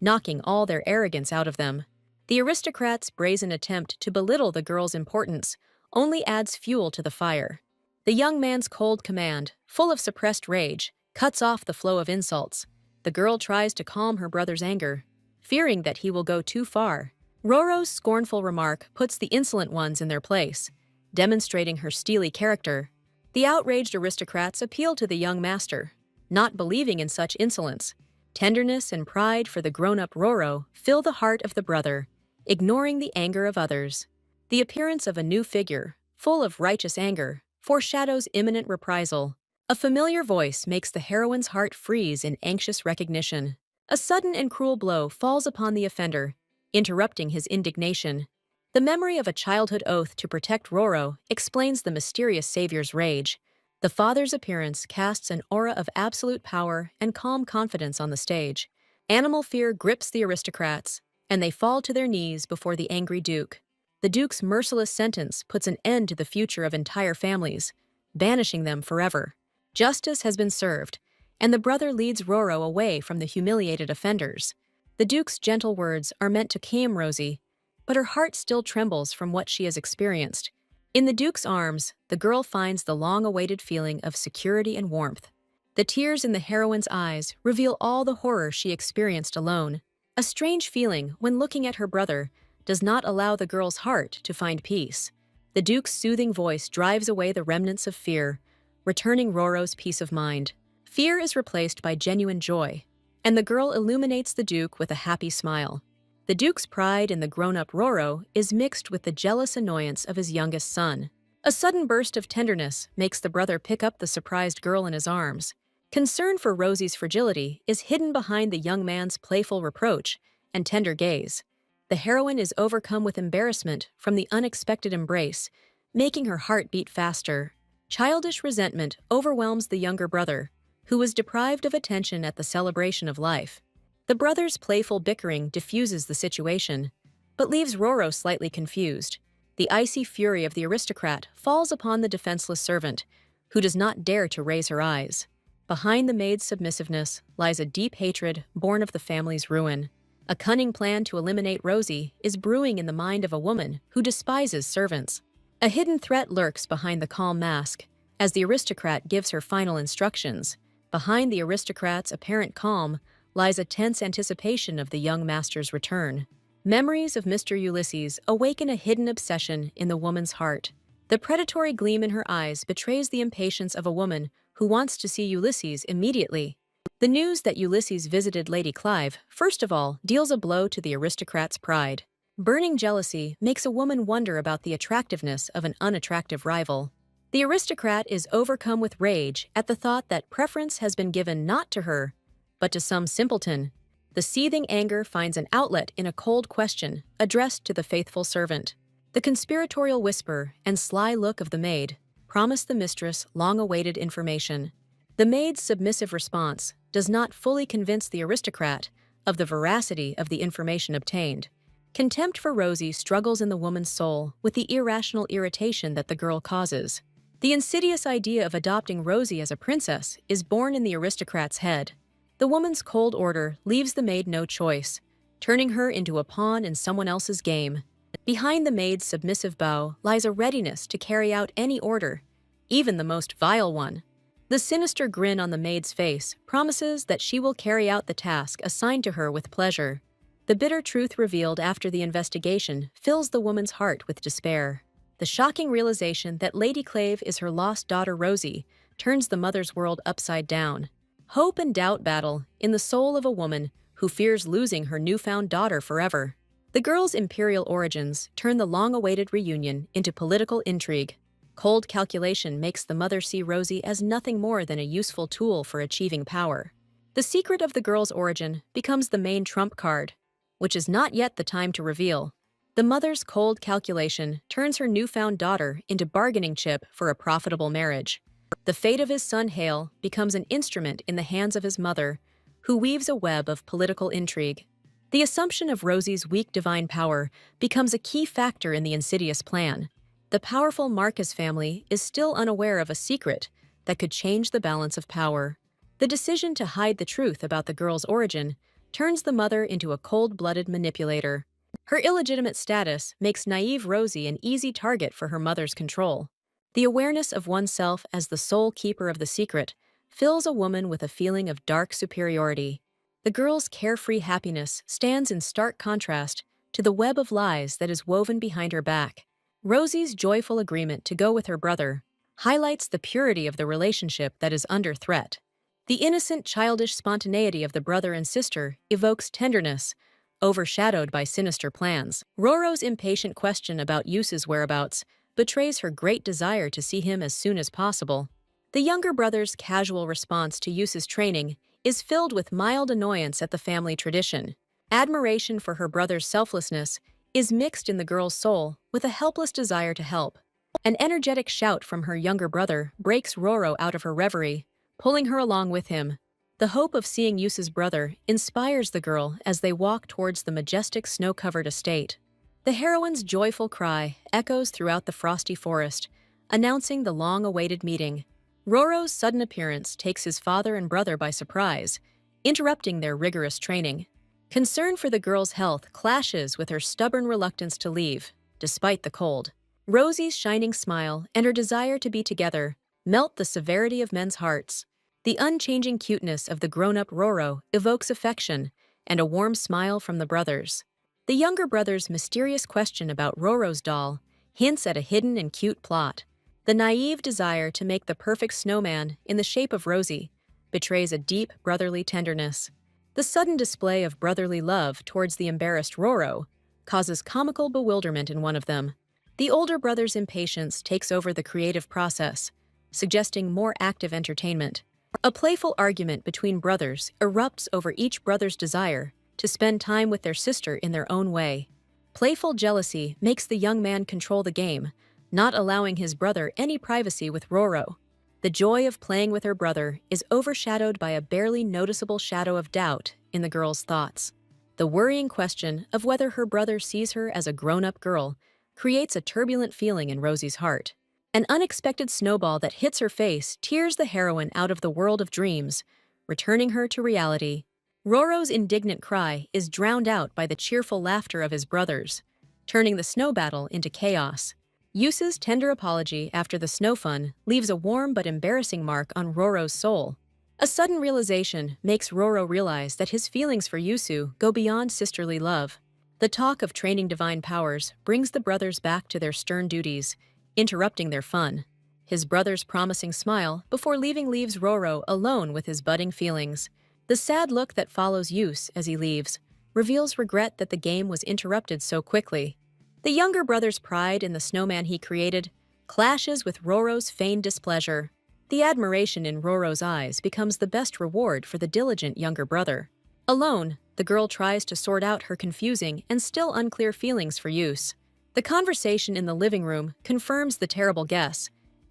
knocking all their arrogance out of them. The aristocrats' brazen attempt to belittle the girl's importance only adds fuel to the fire. The young man's cold command, full of suppressed rage, cuts off the flow of insults. The girl tries to calm her brother's anger, fearing that he will go too far. Roro's scornful remark puts the insolent ones in their place, demonstrating her steely character. The outraged aristocrats appeal to the young master, not believing in such insolence. Tenderness and pride for the grown-up Roro fill the heart of the brother, ignoring the anger of others. The appearance of a new figure, full of righteous anger, foreshadows imminent reprisal. A familiar voice makes the heroine's heart freeze in anxious recognition. A sudden and cruel blow falls upon the offender, interrupting his indignation. The memory of a childhood oath to protect Roro explains the mysterious savior's rage. The father's appearance casts an aura of absolute power and calm confidence on the stage. Animal fear grips the aristocrats, and they fall to their knees before the angry Duke. The Duke's merciless sentence puts an end to the future of entire families, banishing them forever. Justice has been served, and the brother leads Roro away from the humiliated offenders. The Duke's gentle words are meant to calm Rosie, but her heart still trembles from what she has experienced. In the Duke's arms, the girl finds the long-awaited feeling of security and warmth. The tears in the heroine's eyes reveal all the horror she experienced alone. A strange feeling when looking at her brother does not allow the girl's heart to find peace. The Duke's soothing voice drives away the remnants of fear, returning Roro's peace of mind. Fear is replaced by genuine joy, and the girl illuminates the Duke with a happy smile. The Duke's pride in the grown-up Roro is mixed with the jealous annoyance of his youngest son. A sudden burst of tenderness makes the brother pick up the surprised girl in his arms. Concern for Rosie's fragility is hidden behind the young man's playful reproach and tender gaze. The heroine is overcome with embarrassment from the unexpected embrace, making her heart beat faster. Childish resentment overwhelms the younger brother, who was deprived of attention at the celebration of life. The brothers' playful bickering diffuses the situation, but leaves Roro slightly confused. The icy fury of the aristocrat falls upon the defenseless servant, who does not dare to raise her eyes. Behind the maid's submissiveness lies a deep hatred born of the family's ruin. A cunning plan to eliminate Rosie is brewing in the mind of a woman who despises servants. A hidden threat lurks behind the calm mask, as the aristocrat gives her final instructions. Behind the aristocrat's apparent calm lies a tense anticipation of the young master's return. Memories of Mr. Ulysses awaken a hidden obsession in the woman's heart. The predatory gleam in her eyes betrays the impatience of a woman who wants to see Ulysses immediately. The news that Ulysses visited Lady Clive, first of all, deals a blow to the aristocrat's pride. Burning jealousy makes a woman wonder about the attractiveness of an unattractive rival. The aristocrat is overcome with rage at the thought that preference has been given not to her, but to some simpleton. The seething anger finds an outlet in a cold question addressed to the faithful servant. The conspiratorial whisper and sly look of the maid promise the mistress long-awaited information. The maid's submissive response does not fully convince the aristocrat of the veracity of the information obtained. Contempt for Rosie struggles in the woman's soul with the irrational irritation that the girl causes. The insidious idea of adopting Rosie as a princess is born in the aristocrat's head. The woman's cold order leaves the maid no choice, turning her into a pawn in someone else's game. Behind the maid's submissive bow lies a readiness to carry out any order, even the most vile one. The sinister grin on the maid's face promises that she will carry out the task assigned to her with pleasure. The bitter truth revealed after the investigation fills the woman's heart with despair. The shocking realization that Lady Clive is her lost daughter Rosie turns the mother's world upside down. Hope and doubt battle in the soul of a woman who fears losing her newfound daughter forever. The girl's imperial origins turn the long-awaited reunion into political intrigue. Cold calculation makes the mother see Rosie as nothing more than a useful tool for achieving power. The secret of the girl's origin becomes the main trump card, which is not yet the time to reveal. The mother's cold calculation turns her newfound daughter into bargaining chip for a profitable marriage. The fate of his son Hale becomes an instrument in the hands of his mother, who weaves a web of political intrigue. The assumption of Rosie's weak divine power becomes a key factor in the insidious plan. The powerful Marcus family is still unaware of a secret that could change the balance of power. The decision to hide the truth about the girl's origin turns the mother into a cold-blooded manipulator. Her illegitimate status makes naive Rosie an easy target for her mother's control. The awareness of oneself as the sole keeper of the secret fills a woman with a feeling of dark superiority. The girl's carefree happiness stands in stark contrast to the web of lies that is woven behind her back. Rosie's joyful agreement to go with her brother highlights the purity of the relationship that is under threat. The innocent, childish spontaneity of the brother and sister evokes tenderness, overshadowed by sinister plans. Roro's impatient question about Yusa's whereabouts betrays her great desire to see him as soon as possible. The younger brother's casual response to Yusa's training is filled with mild annoyance at the family tradition. Admiration for her brother's selflessness is mixed in the girl's soul with a helpless desire to help. An energetic shout from her younger brother breaks Roro out of her reverie, pulling her along with him. The hope of seeing Yusa's brother inspires the girl as they walk towards the majestic snow-covered estate. The heroine's joyful cry echoes throughout the frosty forest, announcing the long-awaited meeting. Roro's sudden appearance takes his father and brother by surprise, interrupting their rigorous training. Concern for the girl's health clashes with her stubborn reluctance to leave, despite the cold. Rosie's shining smile and her desire to be together melt the severity of men's hearts. The unchanging cuteness of the grown-up Roro evokes affection and a warm smile from the brothers. The younger brother's mysterious question about Roro's doll hints at a hidden and cute plot. The naive desire to make the perfect snowman in the shape of Rosie betrays a deep brotherly tenderness. The sudden display of brotherly love towards the embarrassed Roro causes comical bewilderment in one of them. The older brother's impatience takes over the creative process, suggesting more active entertainment. A playful argument between brothers erupts over each brother's desire to spend time with their sister in their own way. Playful jealousy makes the young man control the game, not allowing his brother any privacy with Roro. The joy of playing with her brother is overshadowed by a barely noticeable shadow of doubt in the girl's thoughts. The worrying question of whether her brother sees her as a grown-up girl creates a turbulent feeling in Rosie's heart. An unexpected snowball that hits her face tears the heroine out of the world of dreams, returning her to reality. Roro's indignant cry is drowned out by the cheerful laughter of his brothers, turning the snow battle into chaos. Yusu's tender apology after the snow fun leaves a warm but embarrassing mark on Roro's soul. A sudden realization makes Roro realize that his feelings for Yusu go beyond sisterly love. The talk of training divine powers brings the brothers back to their stern duties, interrupting their fun. His brother's promising smile before leaving leaves Roro alone with his budding feelings. The sad look that follows Yus as he leaves reveals regret that the game was interrupted so quickly. The younger brother's pride in the snowman he created clashes with Roro's feigned displeasure. The admiration in Roro's eyes becomes the best reward for the diligent younger brother. Alone, the girl tries to sort out her confusing and still unclear feelings for Yus. The conversation in the living room confirms the terrible guess.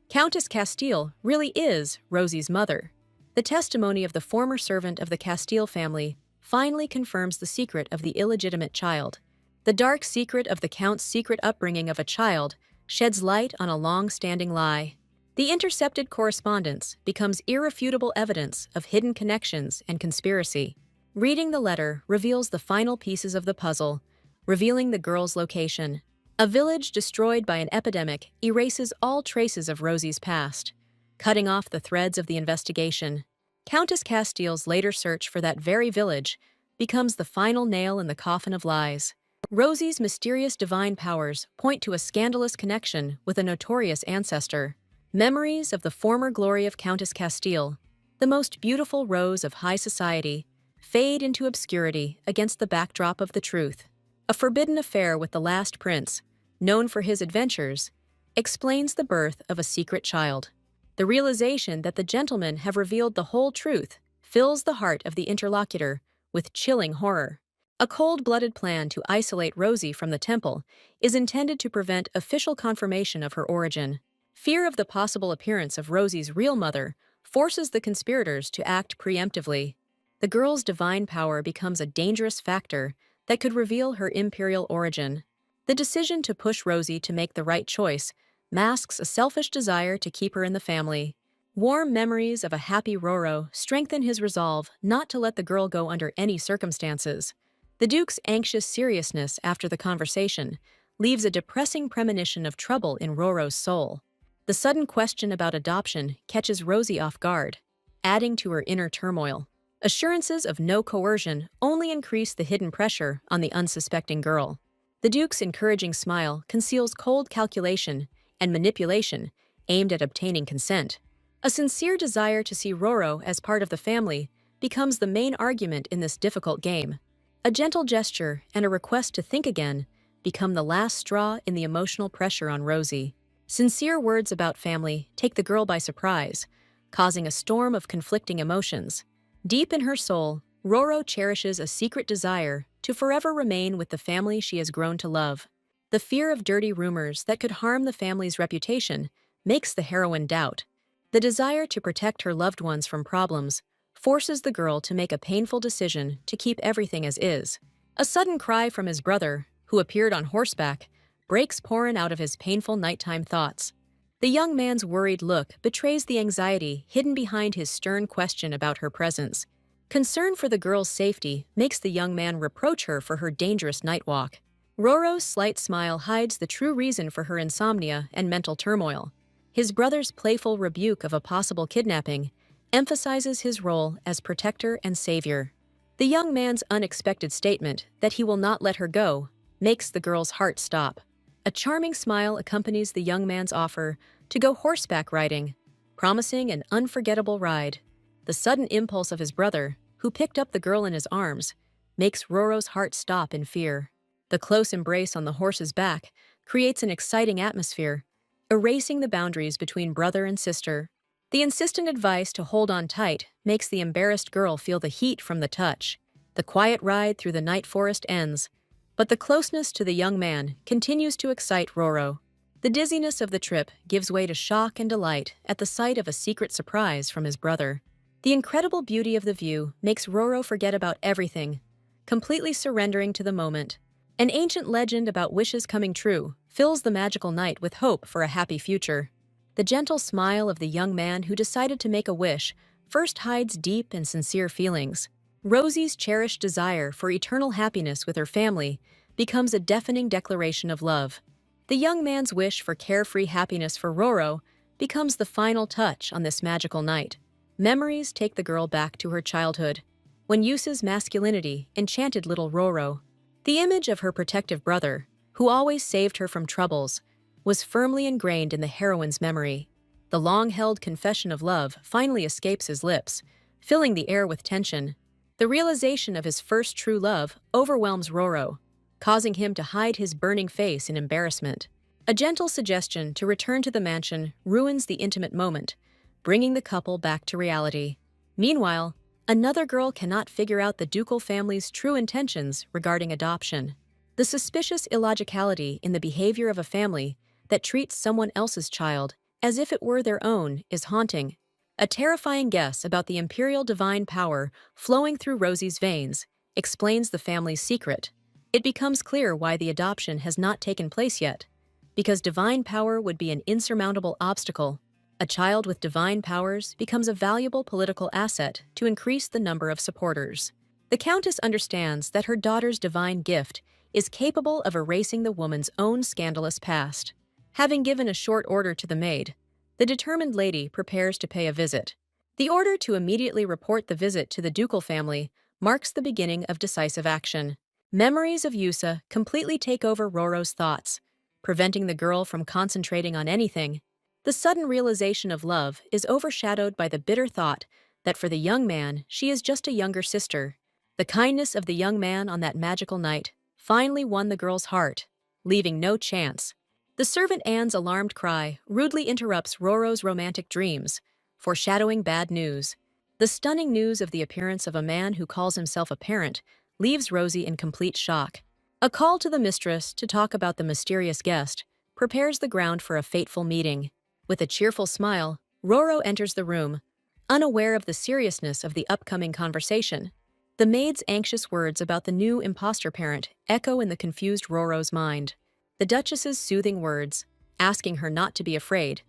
Countess Castile really is Rosie's mother. The testimony of the former servant of the Castile family finally confirms the secret of the illegitimate child. The dark secret of the Count's secret upbringing of a child sheds light on a long-standing lie. The intercepted correspondence becomes irrefutable evidence of hidden connections and conspiracy. Reading the letter reveals the final pieces of the puzzle, revealing the girl's location. A village destroyed by an epidemic erases all traces of Rosie's past, cutting off the threads of the investigation. Countess Castile's later search for that very village becomes the final nail in the coffin of lies. Rosie's mysterious divine powers point to a scandalous connection with a notorious ancestor. Memories of the former glory of Countess Castile, the most beautiful rose of high society, fade into obscurity against the backdrop of the truth. A forbidden affair with the last prince, known for his adventures, explains the birth of a secret child. The realization that the gentlemen have revealed the whole truth fills the heart of the interlocutor with chilling horror. A cold-blooded plan to isolate Rosie from the temple is intended to prevent official confirmation of her origin. Fear of the possible appearance of Rosie's real mother forces the conspirators to act preemptively. The girl's divine power becomes a dangerous factor that could reveal her imperial origin. The decision to push Rosie to make the right choice masks a selfish desire to keep her in the family. Warm memories of a happy Roro strengthen his resolve not to let the girl go under any circumstances. The Duke's anxious seriousness after the conversation leaves a depressing premonition of trouble in Roro's soul. The sudden question about adoption catches Rosie off guard, adding to her inner turmoil. Assurances of no coercion only increase the hidden pressure on the unsuspecting girl. The Duke's encouraging smile conceals cold calculation and manipulation aimed at obtaining consent. A sincere desire to see Roro as part of the family becomes the main argument in this difficult game. A gentle gesture and a request to think again become the last straw in the emotional pressure on Rosie. Sincere words about family take the girl by surprise, causing a storm of conflicting emotions. Deep in her soul, Roro cherishes a secret desire to forever remain with the family she has grown to love. The fear of dirty rumors that could harm the family's reputation makes the heroine doubt. The desire to protect her loved ones from problems forces the girl to make a painful decision to keep everything as is. A sudden cry from his brother, who appeared on horseback, breaks Porin out of his painful nighttime thoughts. The young man's worried look betrays the anxiety hidden behind his stern question about her presence. Concern for the girl's safety makes the young man reproach her for her dangerous night walk. Roro's slight smile hides the true reason for her insomnia and mental turmoil. His brother's playful rebuke of a possible kidnapping emphasizes his role as protector and savior. The young man's unexpected statement that he will not let her go makes the girl's heart stop. A charming smile accompanies the young man's offer to go horseback riding, promising an unforgettable ride. The sudden impulse of his brother, who picked up the girl in his arms, makes Roro's heart stop in fear. The close embrace on the horse's back creates an exciting atmosphere, erasing the boundaries between brother and sister. The insistent advice to hold on tight makes the embarrassed girl feel the heat from the touch. The quiet ride through the night forest ends, but the closeness to the young man continues to excite Roro. The dizziness of the trip gives way to shock and delight at the sight of a secret surprise from his brother. The incredible beauty of the view makes Roro forget about everything, completely surrendering to the moment. An ancient legend about wishes coming true fills the magical night with hope for a happy future. The gentle smile of the young man who decided to make a wish first hides deep and sincere feelings. Rosie's cherished desire for eternal happiness with her family becomes a deafening declaration of love. The young man's wish for carefree happiness for Roro becomes the final touch on this magical night. Memories take the girl back to her childhood, when Yusa's masculinity enchanted little Roro. The image of her protective brother, who always saved her from troubles, was firmly ingrained in the heroine's memory. The long-held confession of love finally escapes his lips, filling the air with tension. The realization of his first true love overwhelms Roro, causing him to hide his burning face in embarrassment. A gentle suggestion to return to the mansion ruins the intimate moment, bringing the couple back to reality. Meanwhile, another girl cannot figure out the ducal family's true intentions regarding adoption. The suspicious illogicality in the behavior of a family that treats someone else's child as if it were their own is haunting. A terrifying guess about the imperial divine power flowing through Rosie's veins explains the family's secret. It becomes clear why the adoption has not taken place yet, because divine power would be an insurmountable obstacle. A child with divine powers becomes a valuable political asset to increase the number of supporters. The Countess understands that her daughter's divine gift is capable of erasing the woman's own scandalous past. Having given a short order to the maid, the determined lady prepares to pay a visit. The order to immediately report the visit to the ducal family marks the beginning of decisive action. Memories of Yusa completely take over Roro's thoughts, preventing the girl from concentrating on anything. The sudden realization of love is overshadowed by the bitter thought that for the young man, she is just a younger sister. The kindness of the young man on that magical night finally won the girl's heart, leaving no chance. The servant Anne's alarmed cry rudely interrupts Roro's romantic dreams, foreshadowing bad news. The stunning news of the appearance of a man who calls himself a parent leaves Rosie in complete shock. A call to the mistress to talk about the mysterious guest prepares the ground for a fateful meeting. With a cheerful smile, Roro enters the room, unaware of the seriousness of the upcoming conversation. The maid's anxious words about the new imposter parent echo in the confused Roro's mind. The Duchess's soothing words, asking her not to be afraid,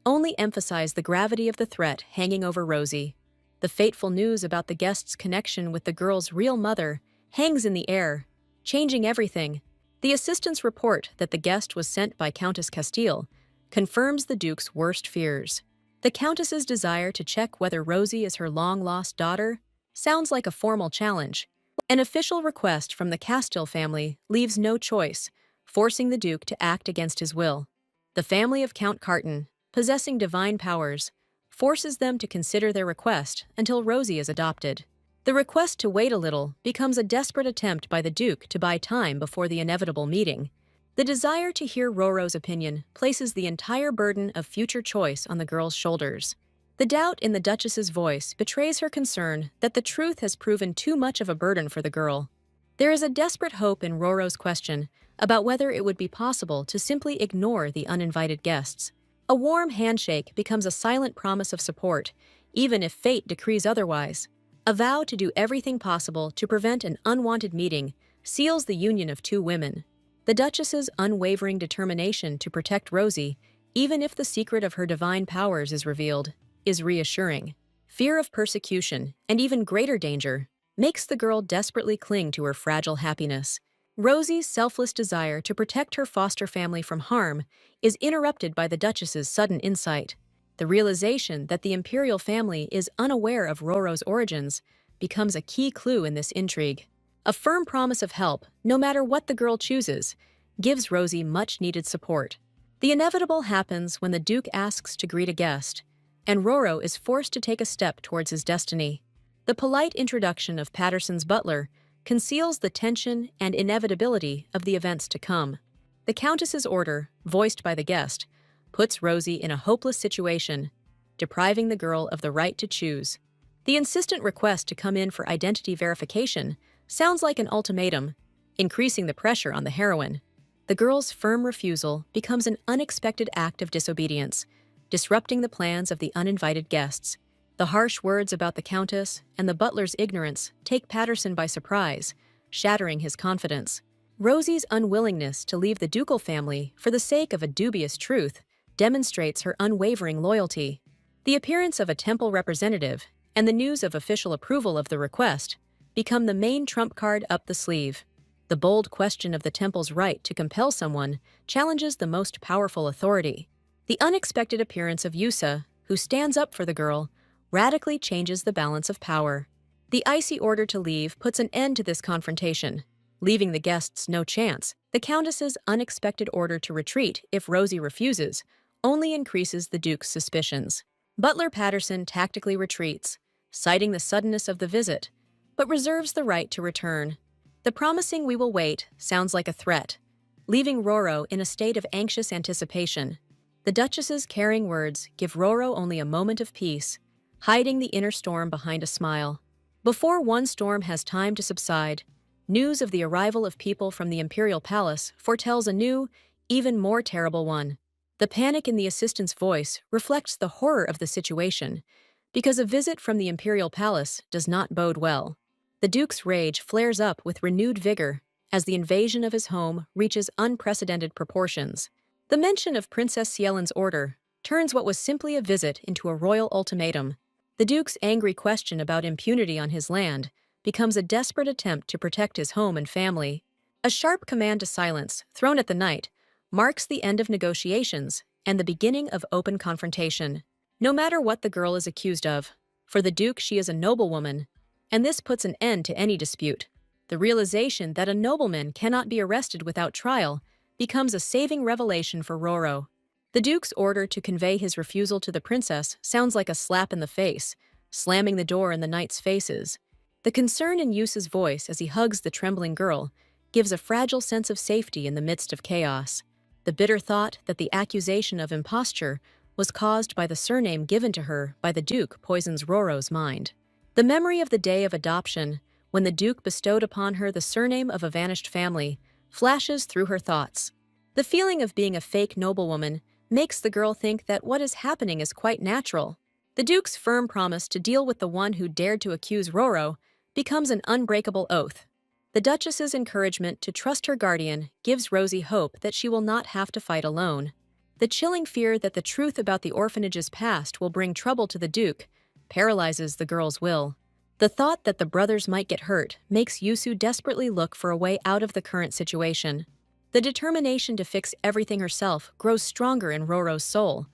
only emphasize the gravity of the threat hanging over Rosie. The fateful news about the guest's connection with the girl's real mother hangs in the air, changing everything. The assistant's report that the guest was sent by Countess Castile confirms the Duke's worst fears. The Countess's desire to check whether Rosie is her long-lost daughter sounds like a formal challenge. An official request from the Castile family leaves no choice, forcing the Duke to act against his will. The family of Count Carton, possessing divine powers, forces them to consider their request until Rosie is adopted. The request to wait a little becomes a desperate attempt by the Duke to buy time before the inevitable meeting. The desire to hear Roro's opinion places the entire burden of future choice on the girl's shoulders. The doubt in the Duchess's voice betrays her concern that the truth has proven too much of a burden for the girl. There is a desperate hope in Roro's question about whether it would be possible to simply ignore the uninvited guests. A warm handshake becomes a silent promise of support, even if fate decrees otherwise. A vow to do everything possible to prevent an unwanted meeting seals the union of two women. The Duchess's unwavering determination to protect Rosie, even if the secret of her divine powers is revealed, is reassuring. Fear of persecution, and even greater danger, makes the girl desperately cling to her fragile happiness. Rosie's selfless desire to protect her foster family from harm is interrupted by the Duchess's sudden insight. The realization that the imperial family is unaware of Roro's origins becomes a key clue in this intrigue. A firm promise of help, no matter what the girl chooses, gives Rosie much-needed support. The inevitable happens when the Duke asks to greet a guest, and Roro is forced to take a step towards his destiny. The polite introduction of Patterson's butler conceals the tension and inevitability of the events to come. The Countess's order, voiced by the guest, puts Rosie in a hopeless situation, depriving the girl of the right to choose. The insistent request to come in for identity verification sounds like an ultimatum, increasing the pressure on the heroine. The girl's firm refusal becomes an unexpected act of disobedience, disrupting the plans of the uninvited guests. The harsh words about the Countess and the butler's ignorance take Patterson by surprise, shattering his confidence. Rosie's unwillingness to leave the ducal family for the sake of a dubious truth demonstrates her unwavering loyalty. The appearance of a temple representative and the news of official approval of the request become the main trump card up the sleeve. The The bold question of the temple's right to compel someone challenges the most powerful authority. The unexpected appearance of Yusa, who stands up for the girl, radically changes the balance of power. The icy order to leave puts an end to this confrontation, leaving the guests no chance. The Countess's unexpected order to retreat if Rosie refuses only increases the Duke's suspicions. Butler Patterson tactically retreats, citing the suddenness of the visit, but reserves the right to return. The promising "we will wait" sounds like a threat, leaving Roro in a state of anxious anticipation. The Duchess's caring words give Roro only a moment of peace, hiding the inner storm behind a smile. Before one storm has time to subside, news of the arrival of people from the Imperial Palace foretells a new, even more terrible one. The panic in the assistant's voice reflects the horror of the situation, because a visit from the Imperial Palace does not bode well. The Duke's rage flares up with renewed vigor as the invasion of his home reaches unprecedented proportions. The mention of Princess Cielin's order turns what was simply a visit into a royal ultimatum. The Duke's angry question about impunity on his land becomes a desperate attempt to protect his home and family. A sharp command to silence, thrown at the knight, marks the end of negotiations and the beginning of open confrontation. No matter what the girl is accused of, for the Duke she is a noblewoman, and this puts an end to any dispute. The realization that a nobleman cannot be arrested without trial becomes a saving revelation for Roro. The Duke's order to convey his refusal to the princess sounds like a slap in the face, slamming the door in the knight's faces. The concern in Yusa's voice as he hugs the trembling girl gives a fragile sense of safety in the midst of chaos. The bitter thought that the accusation of imposture was caused by the surname given to her by the Duke poisons Roro's mind. The memory of the day of adoption, when the Duke bestowed upon her the surname of a vanished family, flashes through her thoughts. The feeling of being a fake noblewoman makes the girl think that what is happening is quite natural. The Duke's firm promise to deal with the one who dared to accuse Roro becomes an unbreakable oath. The Duchess's encouragement to trust her guardian gives Rosie hope that she will not have to fight alone. The chilling fear that the truth about the orphanage's past will bring trouble to the Duke paralyzes the girl's will. The thought that the brothers might get hurt makes Yusu desperately look for a way out of the current situation. The determination to fix everything herself grows stronger in Roro's soul,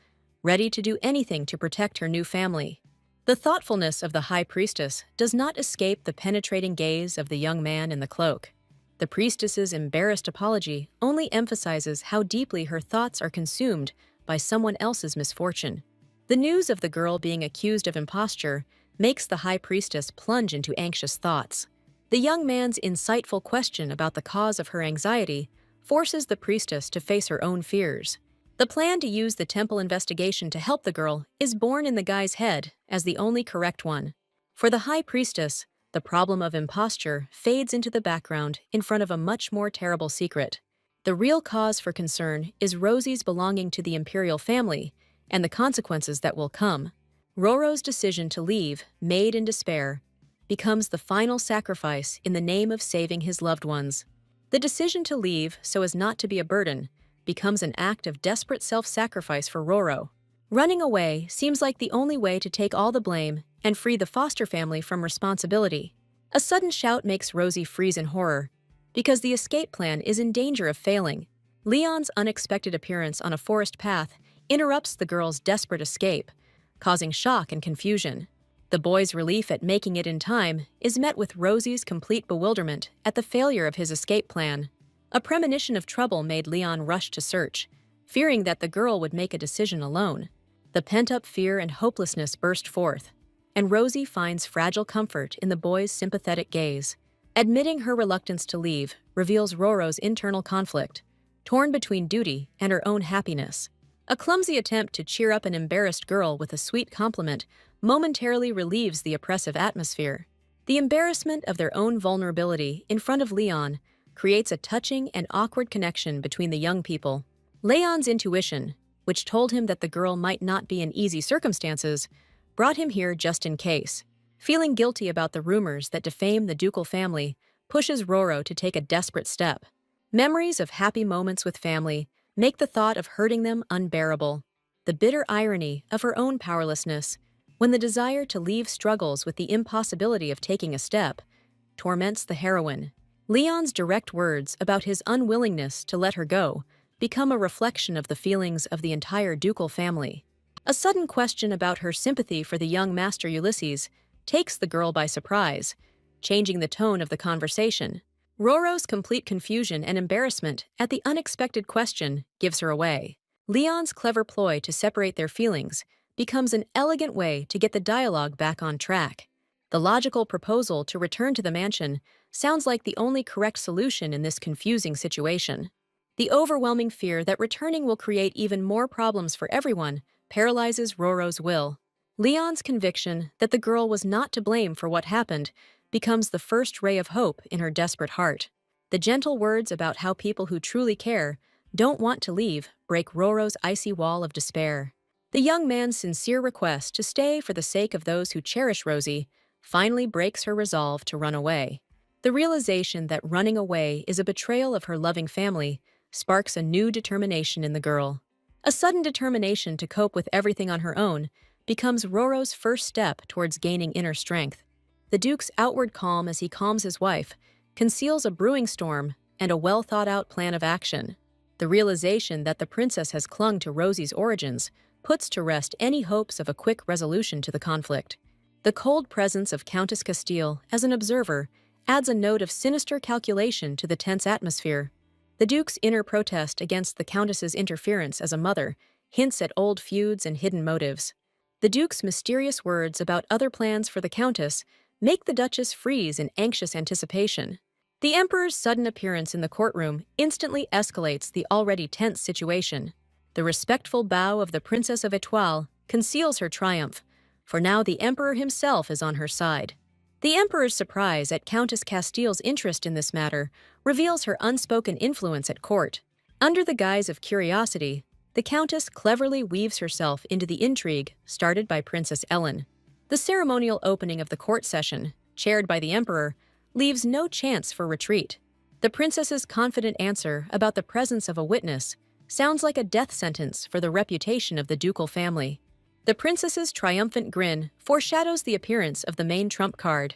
ready to do anything to protect her new family. The thoughtfulness of the High Priestess does not escape the penetrating gaze of the young man in the cloak. The priestess's embarrassed apology only emphasizes how deeply her thoughts are consumed by someone else's misfortune. The news of the girl being accused of imposture makes the High Priestess plunge into anxious thoughts. The young man's insightful question about the cause of her anxiety forces the priestess to face her own fears. The plan to use the temple investigation to help the girl is born in the guy's head as the only correct one. For the High Priestess, the problem of imposture fades into the background in front of a much more terrible secret. The real cause for concern is Rosie's belonging to the imperial family and the consequences that will come. Roro's decision to leave, made in despair, becomes the final sacrifice in the name of saving his loved ones. The decision to leave so as not to be a burden becomes an act of desperate self-sacrifice for Roro. Running away seems like the only way to take all the blame and free the foster family from responsibility. A sudden shout makes Rosie freeze in horror, because the escape plan is in danger of failing. Leon's unexpected appearance on a forest path interrupts the girl's desperate escape, causing shock and confusion. The boy's relief at making it in time is met with Rosie's complete bewilderment at the failure of his escape plan. A premonition of trouble made Leon rush to search, fearing that the girl would make a decision alone. The pent-up fear and hopelessness burst forth, and Rosie finds fragile comfort in the boy's sympathetic gaze. Admitting her reluctance to leave reveals Roro's internal conflict, torn between duty and her own happiness. A clumsy attempt to cheer up an embarrassed girl with a sweet compliment momentarily relieves the oppressive atmosphere. The embarrassment of their own vulnerability in front of Leon creates a touching and awkward connection between the young people. Leon's intuition, which told him that the girl might not be in easy circumstances, brought him here just in case. Feeling guilty about the rumors that defame the ducal family pushes Roro to take a desperate step. Memories of happy moments with family make the thought of hurting them unbearable. The bitter irony of her own powerlessness, when the desire to leave struggles with the impossibility of taking a step, torments the heroine. Leon's direct words about his unwillingness to let her go become a reflection of the feelings of the entire ducal family. A sudden question about her sympathy for the young Master Ulysses takes the girl by surprise, changing the tone of the conversation. Roro's complete confusion and embarrassment at the unexpected question gives her away. Leon's clever ploy to separate their feelings becomes an elegant way to get the dialogue back on track. The logical proposal to return to the mansion sounds like the only correct solution in this confusing situation. The overwhelming fear that returning will create even more problems for everyone paralyzes Roro's will. Leon's conviction that the girl was not to blame for what happened becomes the first ray of hope in her desperate heart. The gentle words about how people who truly care don't want to leave break Roro's icy wall of despair. The young man's sincere request to stay for the sake of those who cherish Rosie finally breaks her resolve to run away. The realization that running away is a betrayal of her loving family sparks a new determination in the girl. A sudden determination to cope with everything on her own becomes Roro's first step towards gaining inner strength. The Duke's outward calm as he calms his wife conceals a brewing storm and a well-thought-out plan of action. The realization that the princess has clung to Rosie's origins puts to rest any hopes of a quick resolution to the conflict. The cold presence of Countess Castile as an observer adds a note of sinister calculation to the tense atmosphere. The Duke's inner protest against the Countess's interference as a mother hints at old feuds and hidden motives. The Duke's mysterious words about other plans for the Countess make the Duchess freeze in anxious anticipation. The Emperor's sudden appearance in the courtroom instantly escalates the already tense situation. The respectful bow of the Princess of Étoile conceals her triumph, for now the Emperor himself is on her side. The Emperor's surprise at Countess Castile's interest in this matter reveals her unspoken influence at court. Under the guise of curiosity, the Countess cleverly weaves herself into the intrigue started by Princess Ellen. The ceremonial opening of the court session, chaired by the Emperor, leaves no chance for retreat. The princess's confident answer about the presence of a witness sounds like a death sentence for the reputation of the ducal family. The princess's triumphant grin foreshadows the appearance of the main trump card,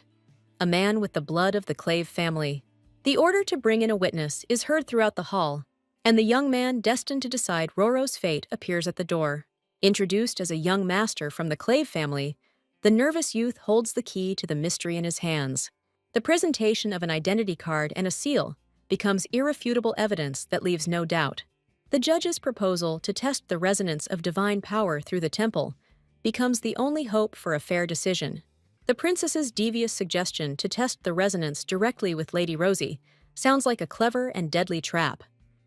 a man with the blood of the Clave family. The order to bring in a witness is heard throughout the hall, and the young man destined to decide Roro's fate appears at the door. Introduced as a young master from the Clave family, the nervous youth holds the key to the mystery in his hands. The presentation of an identity card and a seal becomes irrefutable evidence that leaves no doubt. The judge's proposal to test the resonance of divine power through the temple becomes the only hope for a fair decision. The princess's devious suggestion to test the resonance directly with Lady Rosie sounds like a clever and deadly trap.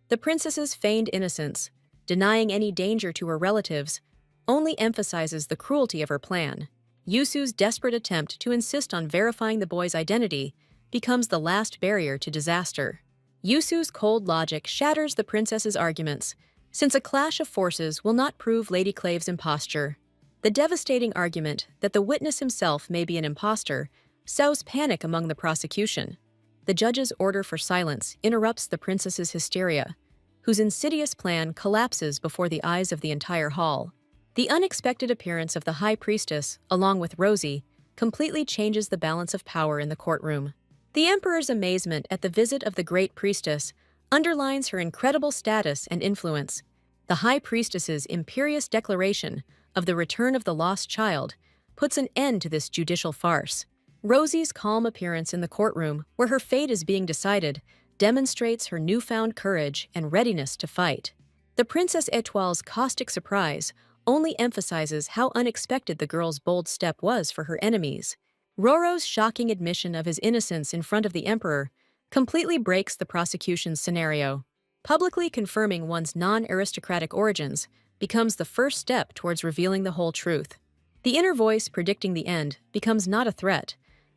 The princess's feigned innocence, denying any danger to her relatives, only emphasizes the cruelty of her plan. Yusu's desperate attempt to insist on verifying the boy's identity becomes the last barrier to disaster. Yusu's cold logic shatters the princess's arguments, since a clash of forces will not prove Lady Clave's imposture. The devastating argument that the witness himself may be an impostor sows panic among the prosecution. The judge's order for silence interrupts the princess's hysteria, whose insidious plan collapses before the eyes of the entire hall. The unexpected appearance of the High Priestess, along with Rosie, completely changes the balance of power in the courtroom. The Emperor's amazement at the visit of the Great Priestess underlines her incredible status and influence. The High Priestess's imperious declaration of the return of the lost child puts an end to this judicial farce. Rosie's calm appearance in the courtroom, where her fate is being decided, demonstrates her newfound courage and readiness to fight. The Princess Étoile's caustic surprise only emphasizes how unexpected the girl's bold step was for her enemies. Roro's shocking admission of his innocence in front of the Emperor completely breaks the prosecution's scenario. Publicly confirming one's non-aristocratic origins becomes the first step towards revealing the whole truth. The inner voice predicting the end becomes not a threat,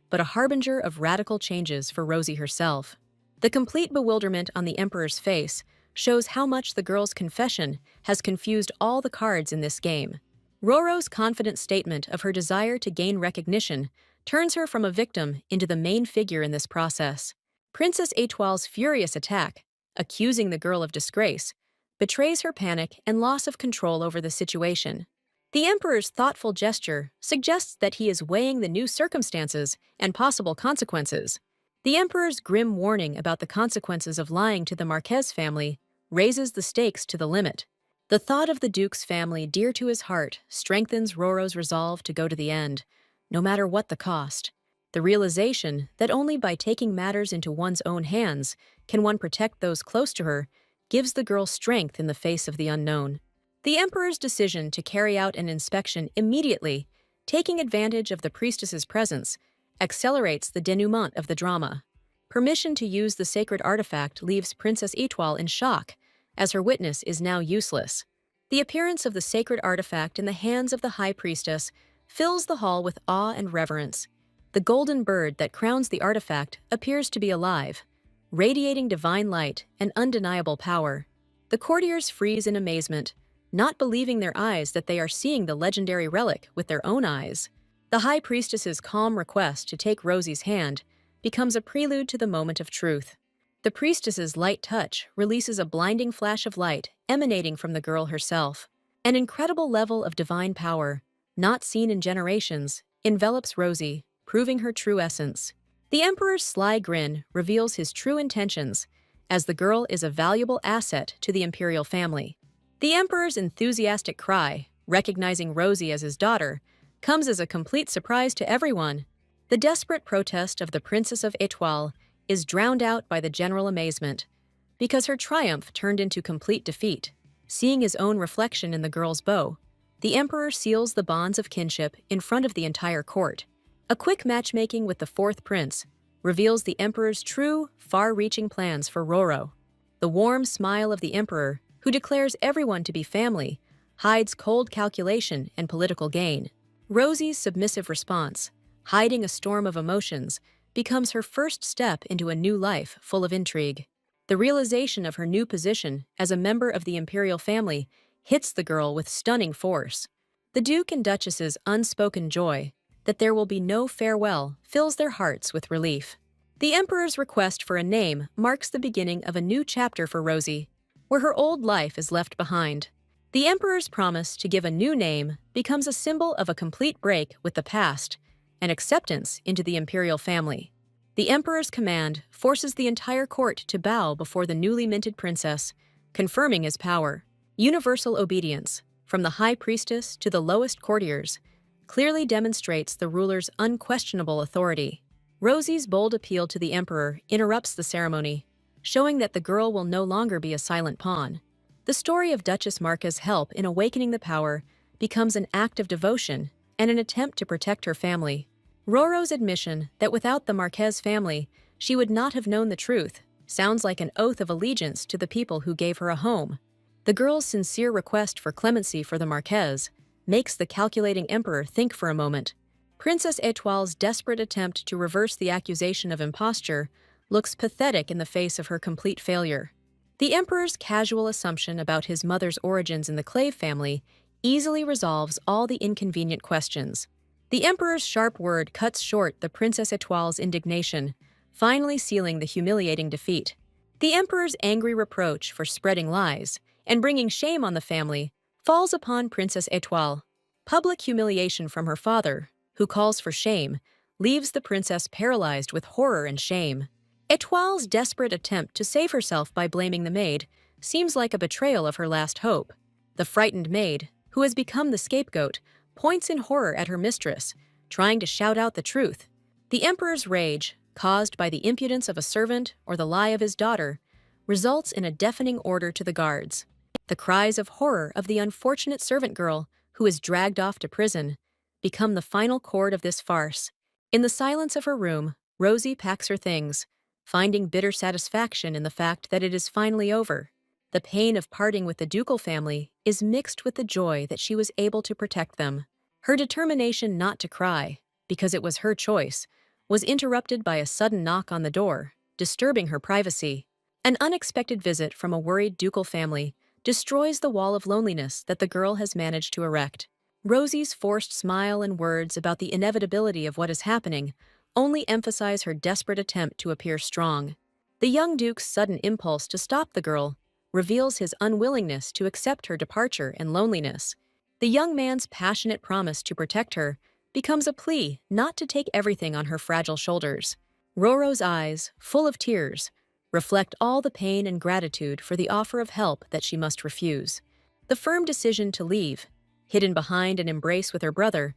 but a harbinger of radical changes for Rosie herself. The complete bewilderment on the Emperor's face shows how much the girl's confession has confused all the cards in this game. Roro's confident statement of her desire to gain recognition turns her from a victim into the main figure in this process. Princess Étoile's furious attack, accusing the girl of disgrace, betrays her panic and loss of control over the situation. The Emperor's thoughtful gesture suggests that he is weighing the new circumstances and possible consequences. The emperor's grim warning about the consequences of lying to the Marquez family raises the stakes to the limit. The thought of the duke's family dear to his heart strengthens Roro's resolve to go to the end, no matter what the cost. The realization that only by taking matters into one's own hands can one protect those close to her gives the girl strength in the face of the unknown. The emperor's decision to carry out an inspection immediately, taking advantage of the priestess's presence, accelerates the denouement of the drama. Permission to use the sacred artifact leaves Princess Etoile in shock, as her witness is now useless. The appearance of the sacred artifact in the hands of the high priestess fills the hall with awe and reverence. The golden bird that crowns the artifact appears to be alive, radiating divine light and undeniable power. The courtiers freeze in amazement, not believing their eyes that they are seeing the legendary relic with their own eyes. The high priestess's calm request to take Rosie's hand becomes a prelude to the moment of truth. The priestess's light touch releases a blinding flash of light emanating from the girl herself. An incredible level of divine power, not seen in generations, envelops Rosie, proving her true essence. The emperor's sly grin reveals his true intentions, as the girl is a valuable asset to the imperial family. The emperor's enthusiastic cry, recognizing Rosie as his daughter, comes as a complete surprise to everyone. The desperate protest of the Princess of Etoile is drowned out by the general amazement, because her triumph turned into complete defeat. Seeing his own reflection in the girl's bow, the emperor seals the bonds of kinship in front of the entire court. A quick matchmaking with the fourth prince reveals the emperor's true, far-reaching plans for Roro. The warm smile of the emperor, who declares everyone to be family, hides cold calculation and political gain. Rosie's submissive response, hiding a storm of emotions, becomes her first step into a new life full of intrigue. The realization of her new position as a member of the imperial family hits the girl with stunning force. The Duke and Duchess's unspoken joy that there will be no farewell fills their hearts with relief. The emperor's request for a name marks the beginning of a new chapter for Rosie, where her old life is left behind. The emperor's promise to give a new name becomes a symbol of a complete break with the past and acceptance into the imperial family. The emperor's command forces the entire court to bow before the newly minted princess, confirming his power. Universal obedience, from the high priestess to the lowest courtiers, clearly demonstrates the ruler's unquestionable authority. Rosie's bold appeal to the emperor interrupts the ceremony, showing that the girl will no longer be a silent pawn. The story of Duchess Marca's help in awakening the power becomes an act of devotion and an attempt to protect her family. Roro's admission that without the Marquez family, she would not have known the truth sounds like an oath of allegiance to the people who gave her a home. The girl's sincere request for clemency for the Marquez makes the calculating emperor think for a moment. Princess Etoile's desperate attempt to reverse the accusation of imposture looks pathetic in the face of her complete failure. The emperor's casual assumption about his mother's origins in the Clave family easily resolves all the inconvenient questions. The emperor's sharp word cuts short the Princess Etoile's indignation, finally sealing the humiliating defeat. The emperor's angry reproach for spreading lies and bringing shame on the family falls upon Princess Etoile. Public humiliation from her father, who calls for shame, leaves the princess paralyzed with horror and shame. Etoile's desperate attempt to save herself by blaming the maid seems like a betrayal of her last hope. The frightened maid, who has become the scapegoat, points in horror at her mistress, trying to shout out the truth. The emperor's rage, caused by the impudence of a servant or the lie of his daughter, results in a deafening order to the guards. The cries of horror of the unfortunate servant girl, who is dragged off to prison, become the final chord of this farce. In the silence of her room, Rosie packs her things, finding bitter satisfaction in the fact that it is finally over. The pain of parting with the ducal family is mixed with the joy that she was able to protect them. Her determination not to cry, because it was her choice, was interrupted by a sudden knock on the door, disturbing her privacy. An unexpected visit from a worried ducal family destroys the wall of loneliness that the girl has managed to erect. Rosie's forced smile and words about the inevitability of what is happening only emphasize her desperate attempt to appear strong. The young duke's sudden impulse to stop the girl reveals his unwillingness to accept her departure and loneliness. The young man's passionate promise to protect her becomes a plea not to take everything on her fragile shoulders. Roro's eyes, full of tears, reflect all the pain and gratitude for the offer of help that she must refuse. The firm decision to leave, hidden behind an embrace with her brother,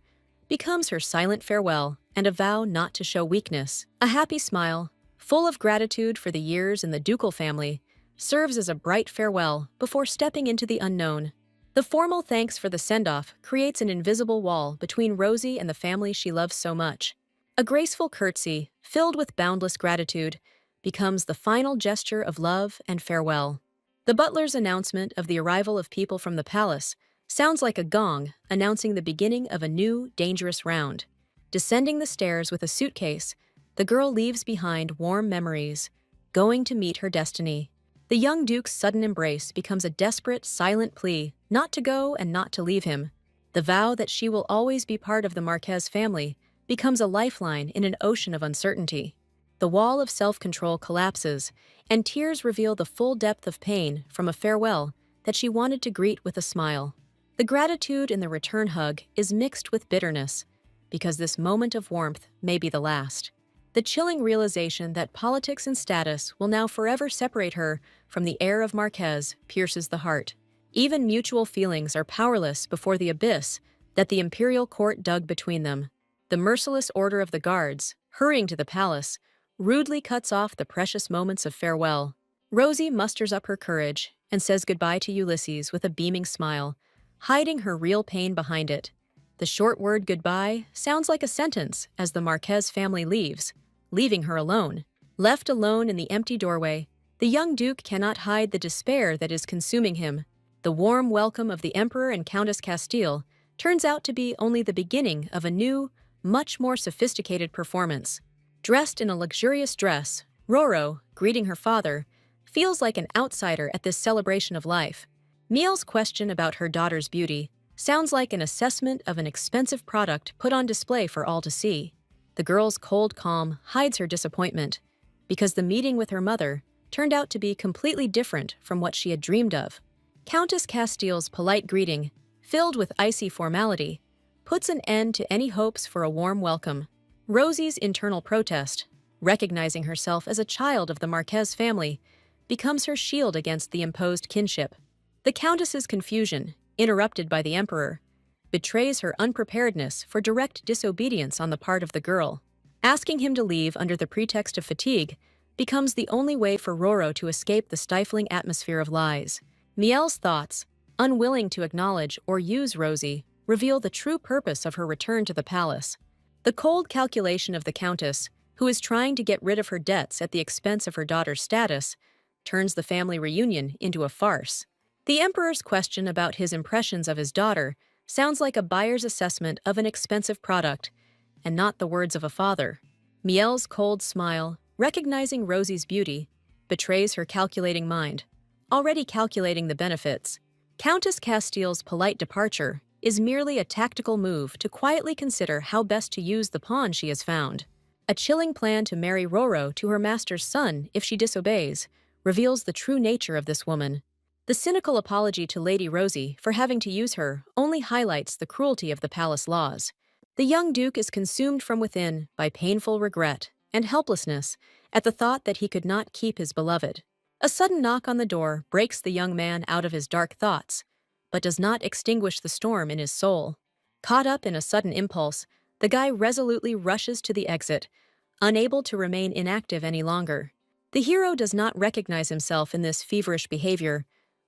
becomes her silent farewell and a vow not to show weakness. A happy smile, full of gratitude for the years in the ducal family, serves as a bright farewell before stepping into the unknown. The formal thanks for the send-off creates an invisible wall between Rosie and the family she loves so much. A graceful curtsy, filled with boundless gratitude, becomes the final gesture of love and farewell. The butler's announcement of the arrival of people from the palace sounds like a gong announcing the beginning of a new, dangerous round. Descending the stairs with a suitcase, the girl leaves behind warm memories, going to meet her destiny. The young duke's sudden embrace becomes a desperate, silent plea not to go and not to leave him. The vow that she will always be part of the Marquez family becomes a lifeline in an ocean of uncertainty. The wall of self-control collapses, and tears reveal the full depth of pain from a farewell that she wanted to greet with a smile. The gratitude in the return hug is mixed with bitterness, because this moment of warmth may be the last. The chilling realization that politics and status will now forever separate her from the heir of Marquez pierces the heart. Even mutual feelings are powerless before the abyss that the imperial court dug between them. The merciless order of the guards, hurrying to the palace, rudely cuts off the precious moments of farewell. Rosie musters up her courage and says goodbye to Ulysses with a beaming smile, hiding her real pain behind it. The short word goodbye sounds like a sentence as the Marquez family leaves, leaving her alone. Left alone in the empty doorway, the young duke cannot hide the despair that is consuming him. The warm welcome of the Emperor and Countess Castile turns out to be only the beginning of a new, much more sophisticated performance. Dressed in a luxurious dress, Roro, greeting her father, feels like an outsider at this celebration of life. Miel's question about her daughter's beauty sounds like an assessment of an expensive product put on display for all to see. The girl's cold calm hides her disappointment, because the meeting with her mother turned out to be completely different from what she had dreamed of. Countess Castile's polite greeting, filled with icy formality, puts an end to any hopes for a warm welcome. Rosie's internal protest, recognizing herself as a child of the Marquez family, becomes her shield against the imposed kinship. The Countess's confusion, interrupted by the Emperor, betrays her unpreparedness for direct disobedience on the part of the girl. Asking him to leave under the pretext of fatigue becomes the only way for Roro to escape the stifling atmosphere of lies. Miel's thoughts, unwilling to acknowledge or use Rosie, reveal the true purpose of her return to the palace. The cold calculation of the Countess, who is trying to get rid of her debts at the expense of her daughter's status, turns the family reunion into a farce. The Emperor's question about his impressions of his daughter sounds like a buyer's assessment of an expensive product, and not the words of a father. Miel's cold smile, recognizing Rosie's beauty, betrays her calculating mind, already calculating the benefits. Countess Castile's polite departure is merely a tactical move to quietly consider how best to use the pawn she has found. A chilling plan to marry Roro to her master's son if she disobeys reveals the true nature of this woman. The cynical apology to Lady Rosie for having to use her only highlights the cruelty of the palace laws. The young duke is consumed from within by painful regret and helplessness at the thought that he could not keep his beloved. A sudden knock on the door breaks the young man out of his dark thoughts, but does not extinguish the storm in his soul. Caught up in a sudden impulse, the guy resolutely rushes to the exit, unable to remain inactive any longer. The hero does not recognize himself in this feverish behavior,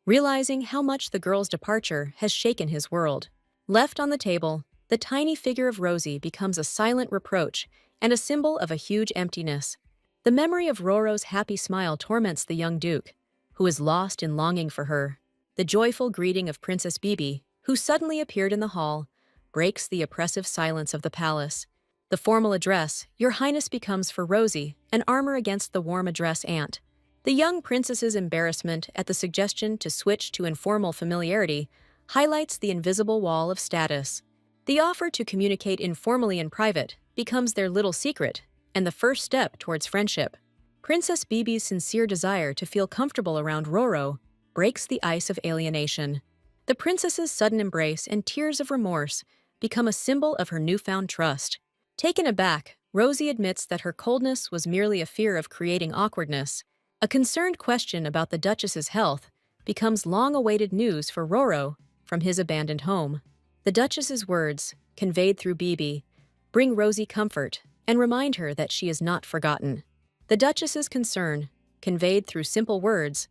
realizing how much the girl's departure has shaken his world. Left on the table, the tiny figure of Rosie becomes a silent reproach and a symbol of a huge emptiness. The memory of Roro's happy smile torments the young duke, who is lost in longing for her. The joyful greeting of Princess Bibi, who suddenly appeared in the hall, breaks the oppressive silence of the palace. The formal address, Your Highness, becomes for Rosie an armor against the warm address aunt. The young princess's embarrassment at the suggestion to switch to informal familiarity highlights the invisible wall of status. The offer to communicate informally in private becomes their little secret and the first step towards friendship. Princess Bibi's sincere desire to feel comfortable around Roro breaks the ice of alienation. The princess's sudden embrace and tears of remorse become a symbol of her newfound trust. Taken aback, Rosie admits that her coldness was merely a fear of creating awkwardness. A concerned question about the Duchess's health becomes long-awaited news for Roro from his abandoned home. The Duchess's words, conveyed through Bibi, bring Rosie comfort and remind her that she is not forgotten. The Duchess's concern, conveyed through simple words,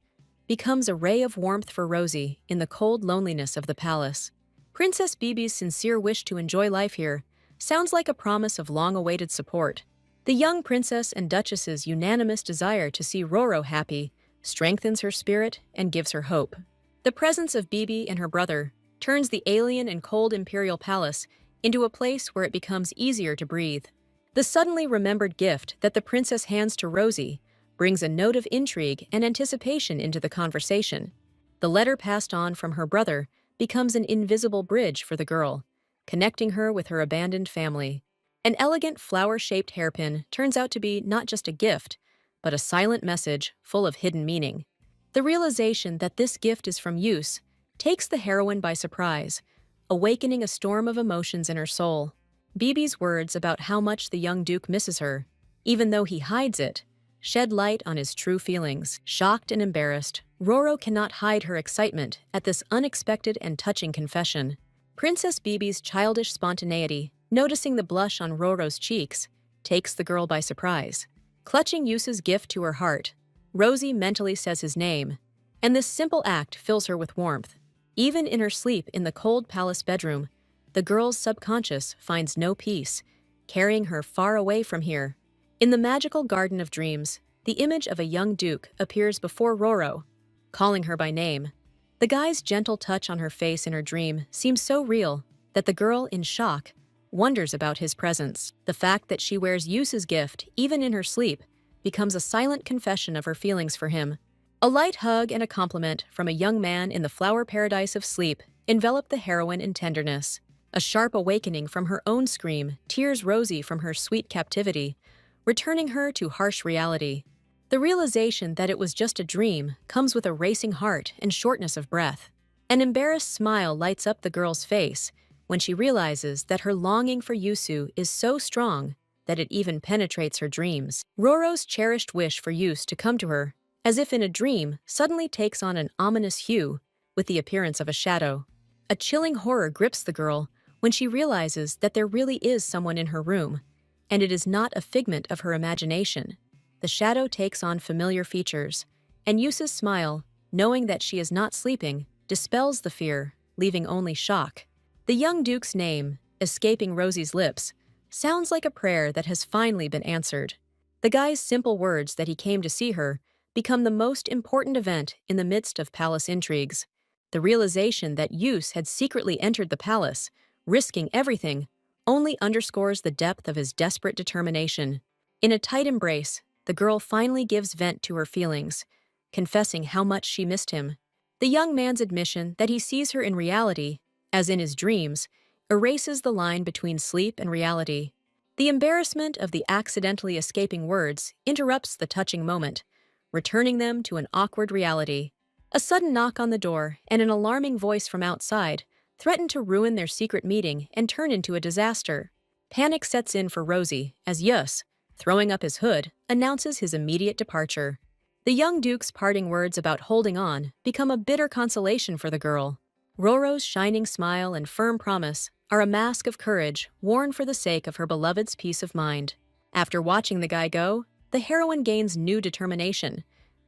becomes a ray of warmth for Rosie in the cold loneliness of the palace. Princess Bibi's sincere wish to enjoy life here sounds like a promise of long-awaited support. The young princess and duchess's unanimous desire to see Roro happy strengthens her spirit and gives her hope. The presence of Bibi and her brother turns the alien and cold imperial palace into a place where it becomes easier to breathe. The suddenly remembered gift that the princess hands to Rosie brings a note of intrigue and anticipation into the conversation. The letter passed on from her brother becomes an invisible bridge for the girl, connecting her with her abandoned family. An elegant flower-shaped hairpin turns out to be not just a gift, but a silent message full of hidden meaning. The realization that this gift is from use takes the heroine by surprise, awakening a storm of emotions in her soul. Bibi's words about how much the young duke misses her, even though he hides it, shed light on his true feelings. Shocked and embarrassed, Roro cannot hide her excitement at this unexpected and touching confession. Princess Bibi's childish spontaneity, noticing the blush on Roro's cheeks, takes the girl by surprise. Clutching Yusa's gift to her heart, Rosie mentally says his name, and this simple act fills her with warmth. Even in her sleep in the cold palace bedroom, the girl's subconscious finds no peace, carrying her far away from here. In the magical garden of dreams, the image of a young duke appears before Roro, calling her by name. The guy's gentle touch on her face in her dream seems so real that the girl, in shock, wonders about his presence. The fact that she wears Yusa's gift, even in her sleep, becomes a silent confession of her feelings for him. A light hug and a compliment from a young man in the flower paradise of sleep envelop the heroine in tenderness. A sharp awakening from her own scream tears Rosie from her sweet captivity, returning her to harsh reality. The realization that it was just a dream comes with a racing heart and shortness of breath. An embarrassed smile lights up the girl's face when she realizes that her longing for Yusu is so strong that it even penetrates her dreams. Roro's cherished wish for Yus to come to her, as if in a dream, suddenly takes on an ominous hue with the appearance of a shadow. A chilling horror grips the girl when she realizes that there really is someone in her room, and it is not a figment of her imagination. The shadow takes on familiar features, and Yusa's smile, knowing that she is not sleeping, dispels the fear, leaving only shock. The young duke's name, escaping Rosie's lips, sounds like a prayer that has finally been answered. The guy's simple words that he came to see her become the most important event in the midst of palace intrigues. The realization that Yus had secretly entered the palace, risking everything, only underscores the depth of his desperate determination. In a tight embrace, the girl finally gives vent to her feelings, confessing how much she missed him. The young man's admission that he sees her in reality, as in his dreams, erases the line between sleep and reality. The embarrassment of the accidentally escaping words interrupts the touching moment, returning them to an awkward reality. A sudden knock on the door and an alarming voice from outside threaten to ruin their secret meeting and turn into a disaster. Panic sets in for Rosie as Yus, throwing up his hood, announces his immediate departure. The young duke's parting words about holding on become a bitter consolation for the girl. Roro's shining smile and firm promise are a mask of courage worn for the sake of her beloved's peace of mind. After watching the guy go, the heroine gains new determination,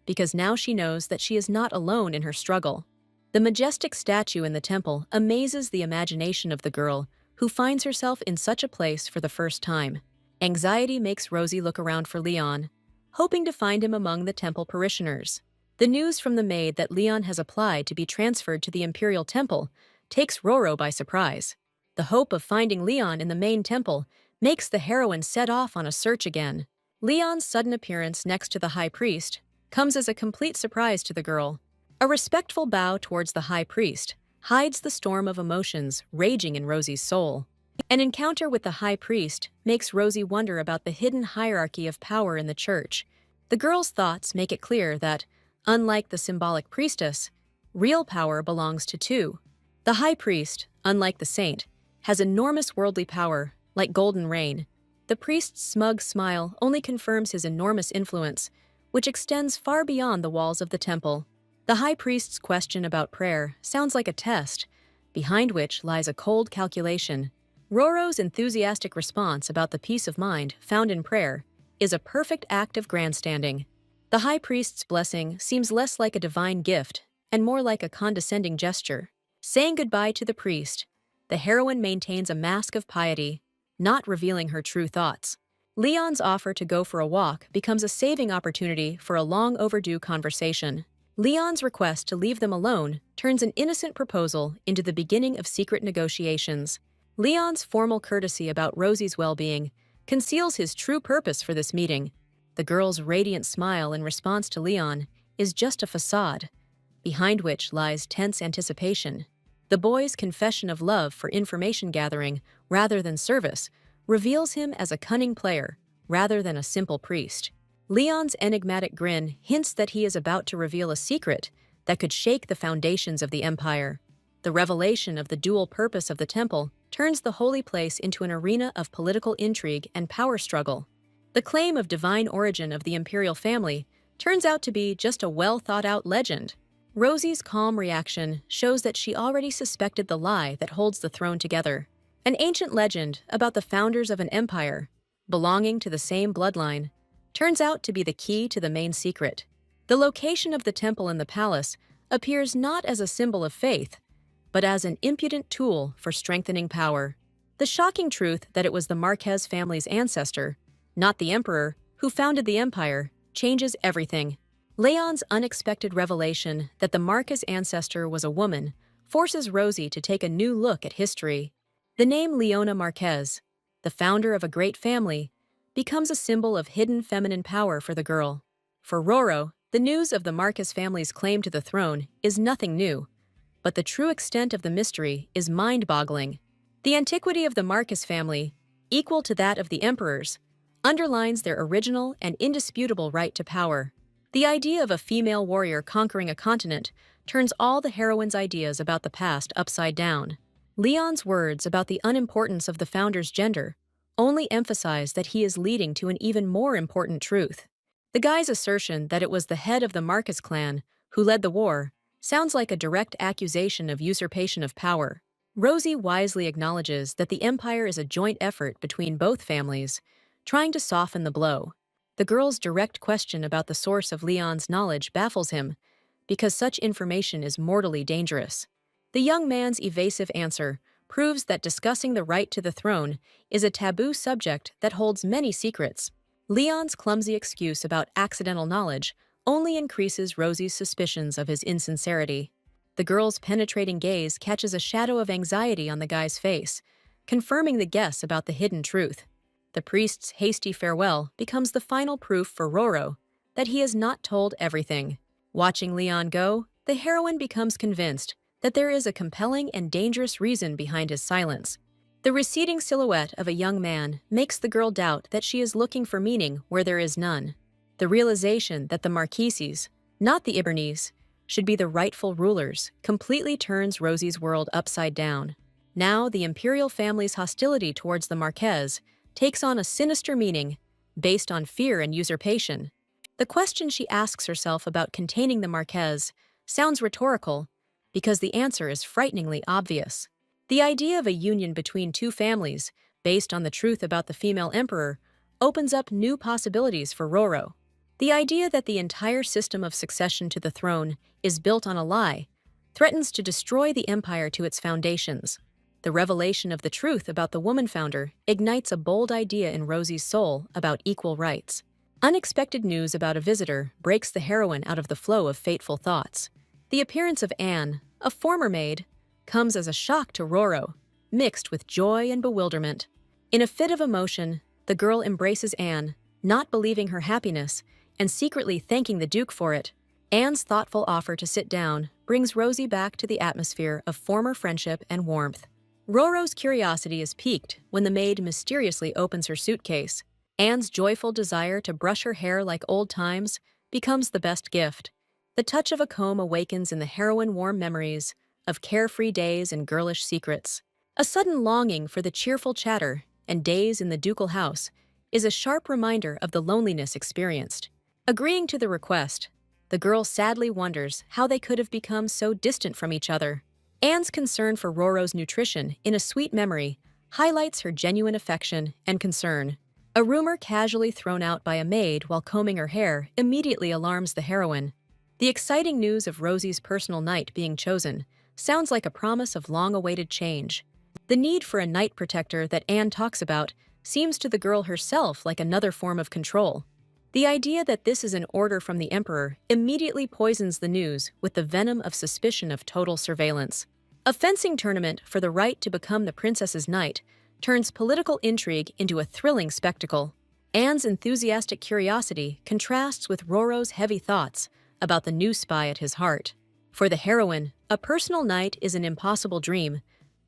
because now she knows that she is not alone in her struggle. The majestic statue in the temple amazes the imagination of the girl, who finds herself in such a place for the first time. Anxiety makes Rosie look around for Leon, hoping to find him among the temple parishioners. The news from the maid that Leon has applied to be transferred to the Imperial Temple takes Roro by surprise. The hope of finding Leon in the main temple makes the heroine set off on a search again. Leon's sudden appearance next to the high priest comes as a complete surprise to the girl. A respectful bow towards the high priest hides the storm of emotions raging in Rosie's soul. An encounter with the high priest makes Rosie wonder about the hidden hierarchy of power in the church. The girl's thoughts make it clear that, unlike the symbolic priestess, real power belongs to two. The high priest, unlike the saint, has enormous worldly power, like golden rain, The priest's smug smile only confirms his enormous influence, which extends far beyond the walls of the temple. The high priest's question about prayer sounds like a test, behind which lies a cold calculation. Roro's enthusiastic response about the peace of mind found in prayer is a perfect act of grandstanding. The high priest's blessing seems less like a divine gift and more like a condescending gesture. Saying goodbye to the priest, the heroine maintains a mask of piety, not revealing her true thoughts. Leon's offer to go for a walk becomes a saving opportunity for a long overdue conversation. Leon's request to leave them alone turns an innocent proposal into the beginning of secret negotiations. Leon's formal courtesy about Rosie's well-being conceals his true purpose for this meeting. The girl's radiant smile in response to Leon is just a facade, behind which lies tense anticipation. The boy's confession of love for information gathering rather than service reveals him as a cunning player rather than a simple priest. Leon's enigmatic grin hints that he is about to reveal a secret that could shake the foundations of the empire. The revelation of the dual purpose of the temple turns the holy place into an arena of political intrigue and power struggle. The claim of divine origin of the imperial family turns out to be just a well-thought-out legend. Rosie's calm reaction shows that she already suspected the lie that holds the throne together. An ancient legend about the founders of an empire, belonging to the same bloodline, turns out to be the key to the main secret. The location of the temple in the palace appears not as a symbol of faith, but as an impudent tool for strengthening power. The shocking truth that it was the Marquez family's ancestor, not the emperor, who founded the empire, changes everything. Leon's unexpected revelation that the Marquez ancestor was a woman forces Rosie to take a new look at history. The name Leona Marquez, the founder of a great family, becomes a symbol of hidden feminine power for the girl. For Roro, the news of the Marquez family's claim to the throne is nothing new, but the true extent of the mystery is mind-boggling. The antiquity of the Marquez family, equal to that of the emperors, underlines their original and indisputable right to power. The idea of a female warrior conquering a continent turns all the heroine's ideas about the past upside down. Leon's words about the unimportance of the founder's gender only emphasize that he is leading to an even more important truth. The guy's assertion that it was the head of the Marquez clan who led the war sounds like a direct accusation of usurpation of power. Rosie wisely acknowledges that the empire is a joint effort between both families, trying to soften the blow. The girl's direct question about the source of Leon's knowledge baffles him, because such information is mortally dangerous. The young man's evasive answer proves that discussing the right to the throne is a taboo subject that holds many secrets. Leon's clumsy excuse about accidental knowledge only increases Rosie's suspicions of his insincerity. The girl's penetrating gaze catches a shadow of anxiety on the guy's face, confirming the guess about the hidden truth. The priest's hasty farewell becomes the final proof for Roro that he has not told everything. Watching Leon go, the heroine becomes convinced that there is a compelling and dangerous reason behind his silence. The receding silhouette of a young man makes the girl doubt that she is looking for meaning where there is none. The realization that the Marquises, not the Ibernese, should be the rightful rulers completely turns Rosie's world upside down. Now the imperial family's hostility towards the Marquez takes on a sinister meaning based on fear and usurpation. The question she asks herself about containing the Marquez sounds rhetorical because the answer is frighteningly obvious. The idea of a union between two families, based on the truth about the female emperor, opens up new possibilities for Roro. The idea that the entire system of succession to the throne is built on a lie threatens to destroy the empire to its foundations. The revelation of the truth about the woman founder ignites a bold idea in Rosie's soul about equal rights. Unexpected news about a visitor breaks the heroine out of the flow of fateful thoughts. The appearance of Anne, a former maid, comes as a shock to Roro, mixed with joy and bewilderment. In a fit of emotion, the girl embraces Anne, not believing her happiness and secretly thanking the Duke for it. Anne's thoughtful offer to sit down brings Rosie back to the atmosphere of former friendship and warmth. Roro's curiosity is piqued when the maid mysteriously opens her suitcase. Anne's joyful desire to brush her hair like old times becomes the best gift. The touch of a comb awakens in the heroine warm memories of carefree days and girlish secrets. A sudden longing for the cheerful chatter and days in the ducal house is a sharp reminder of the loneliness experienced. Agreeing to the request, the girl sadly wonders how they could have become so distant from each other. Anne's concern for Roro's nutrition in A Sweet Memory highlights her genuine affection and concern. A rumor casually thrown out by a maid while combing her hair immediately alarms the heroine. The exciting news of Rosie's personal knight being chosen sounds like a promise of long-awaited change. The need for a knight protector that Anne talks about seems to the girl herself like another form of control. The idea that this is an order from the emperor immediately poisons the news with the venom of suspicion of total surveillance. A fencing tournament for the right to become the princess's knight turns political intrigue into a thrilling spectacle. Anne's enthusiastic curiosity contrasts with Roro's heavy thoughts about the new spy at his heart. For the heroine, a personal knight is an impossible dream,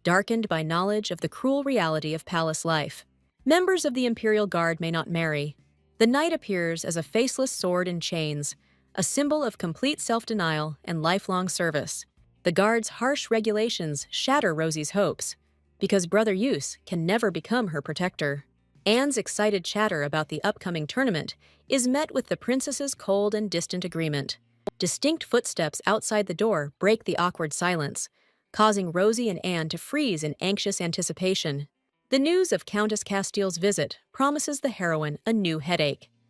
darkened by knowledge of the cruel reality of palace life. Members of the Imperial Guard may not marry. The knight appears as a faceless sword in chains, a symbol of complete self-denial and lifelong service. The Guard's harsh regulations shatter Rosie's hopes, because Brother Use can never become her protector. Anne's excited chatter about the upcoming tournament is met with the princess's cold and distant agreement. Distinct footsteps outside the door break the awkward silence, causing Rosie and Anne to freeze in anxious anticipation. The news of Countess Castile's visit promises the heroine a new headache.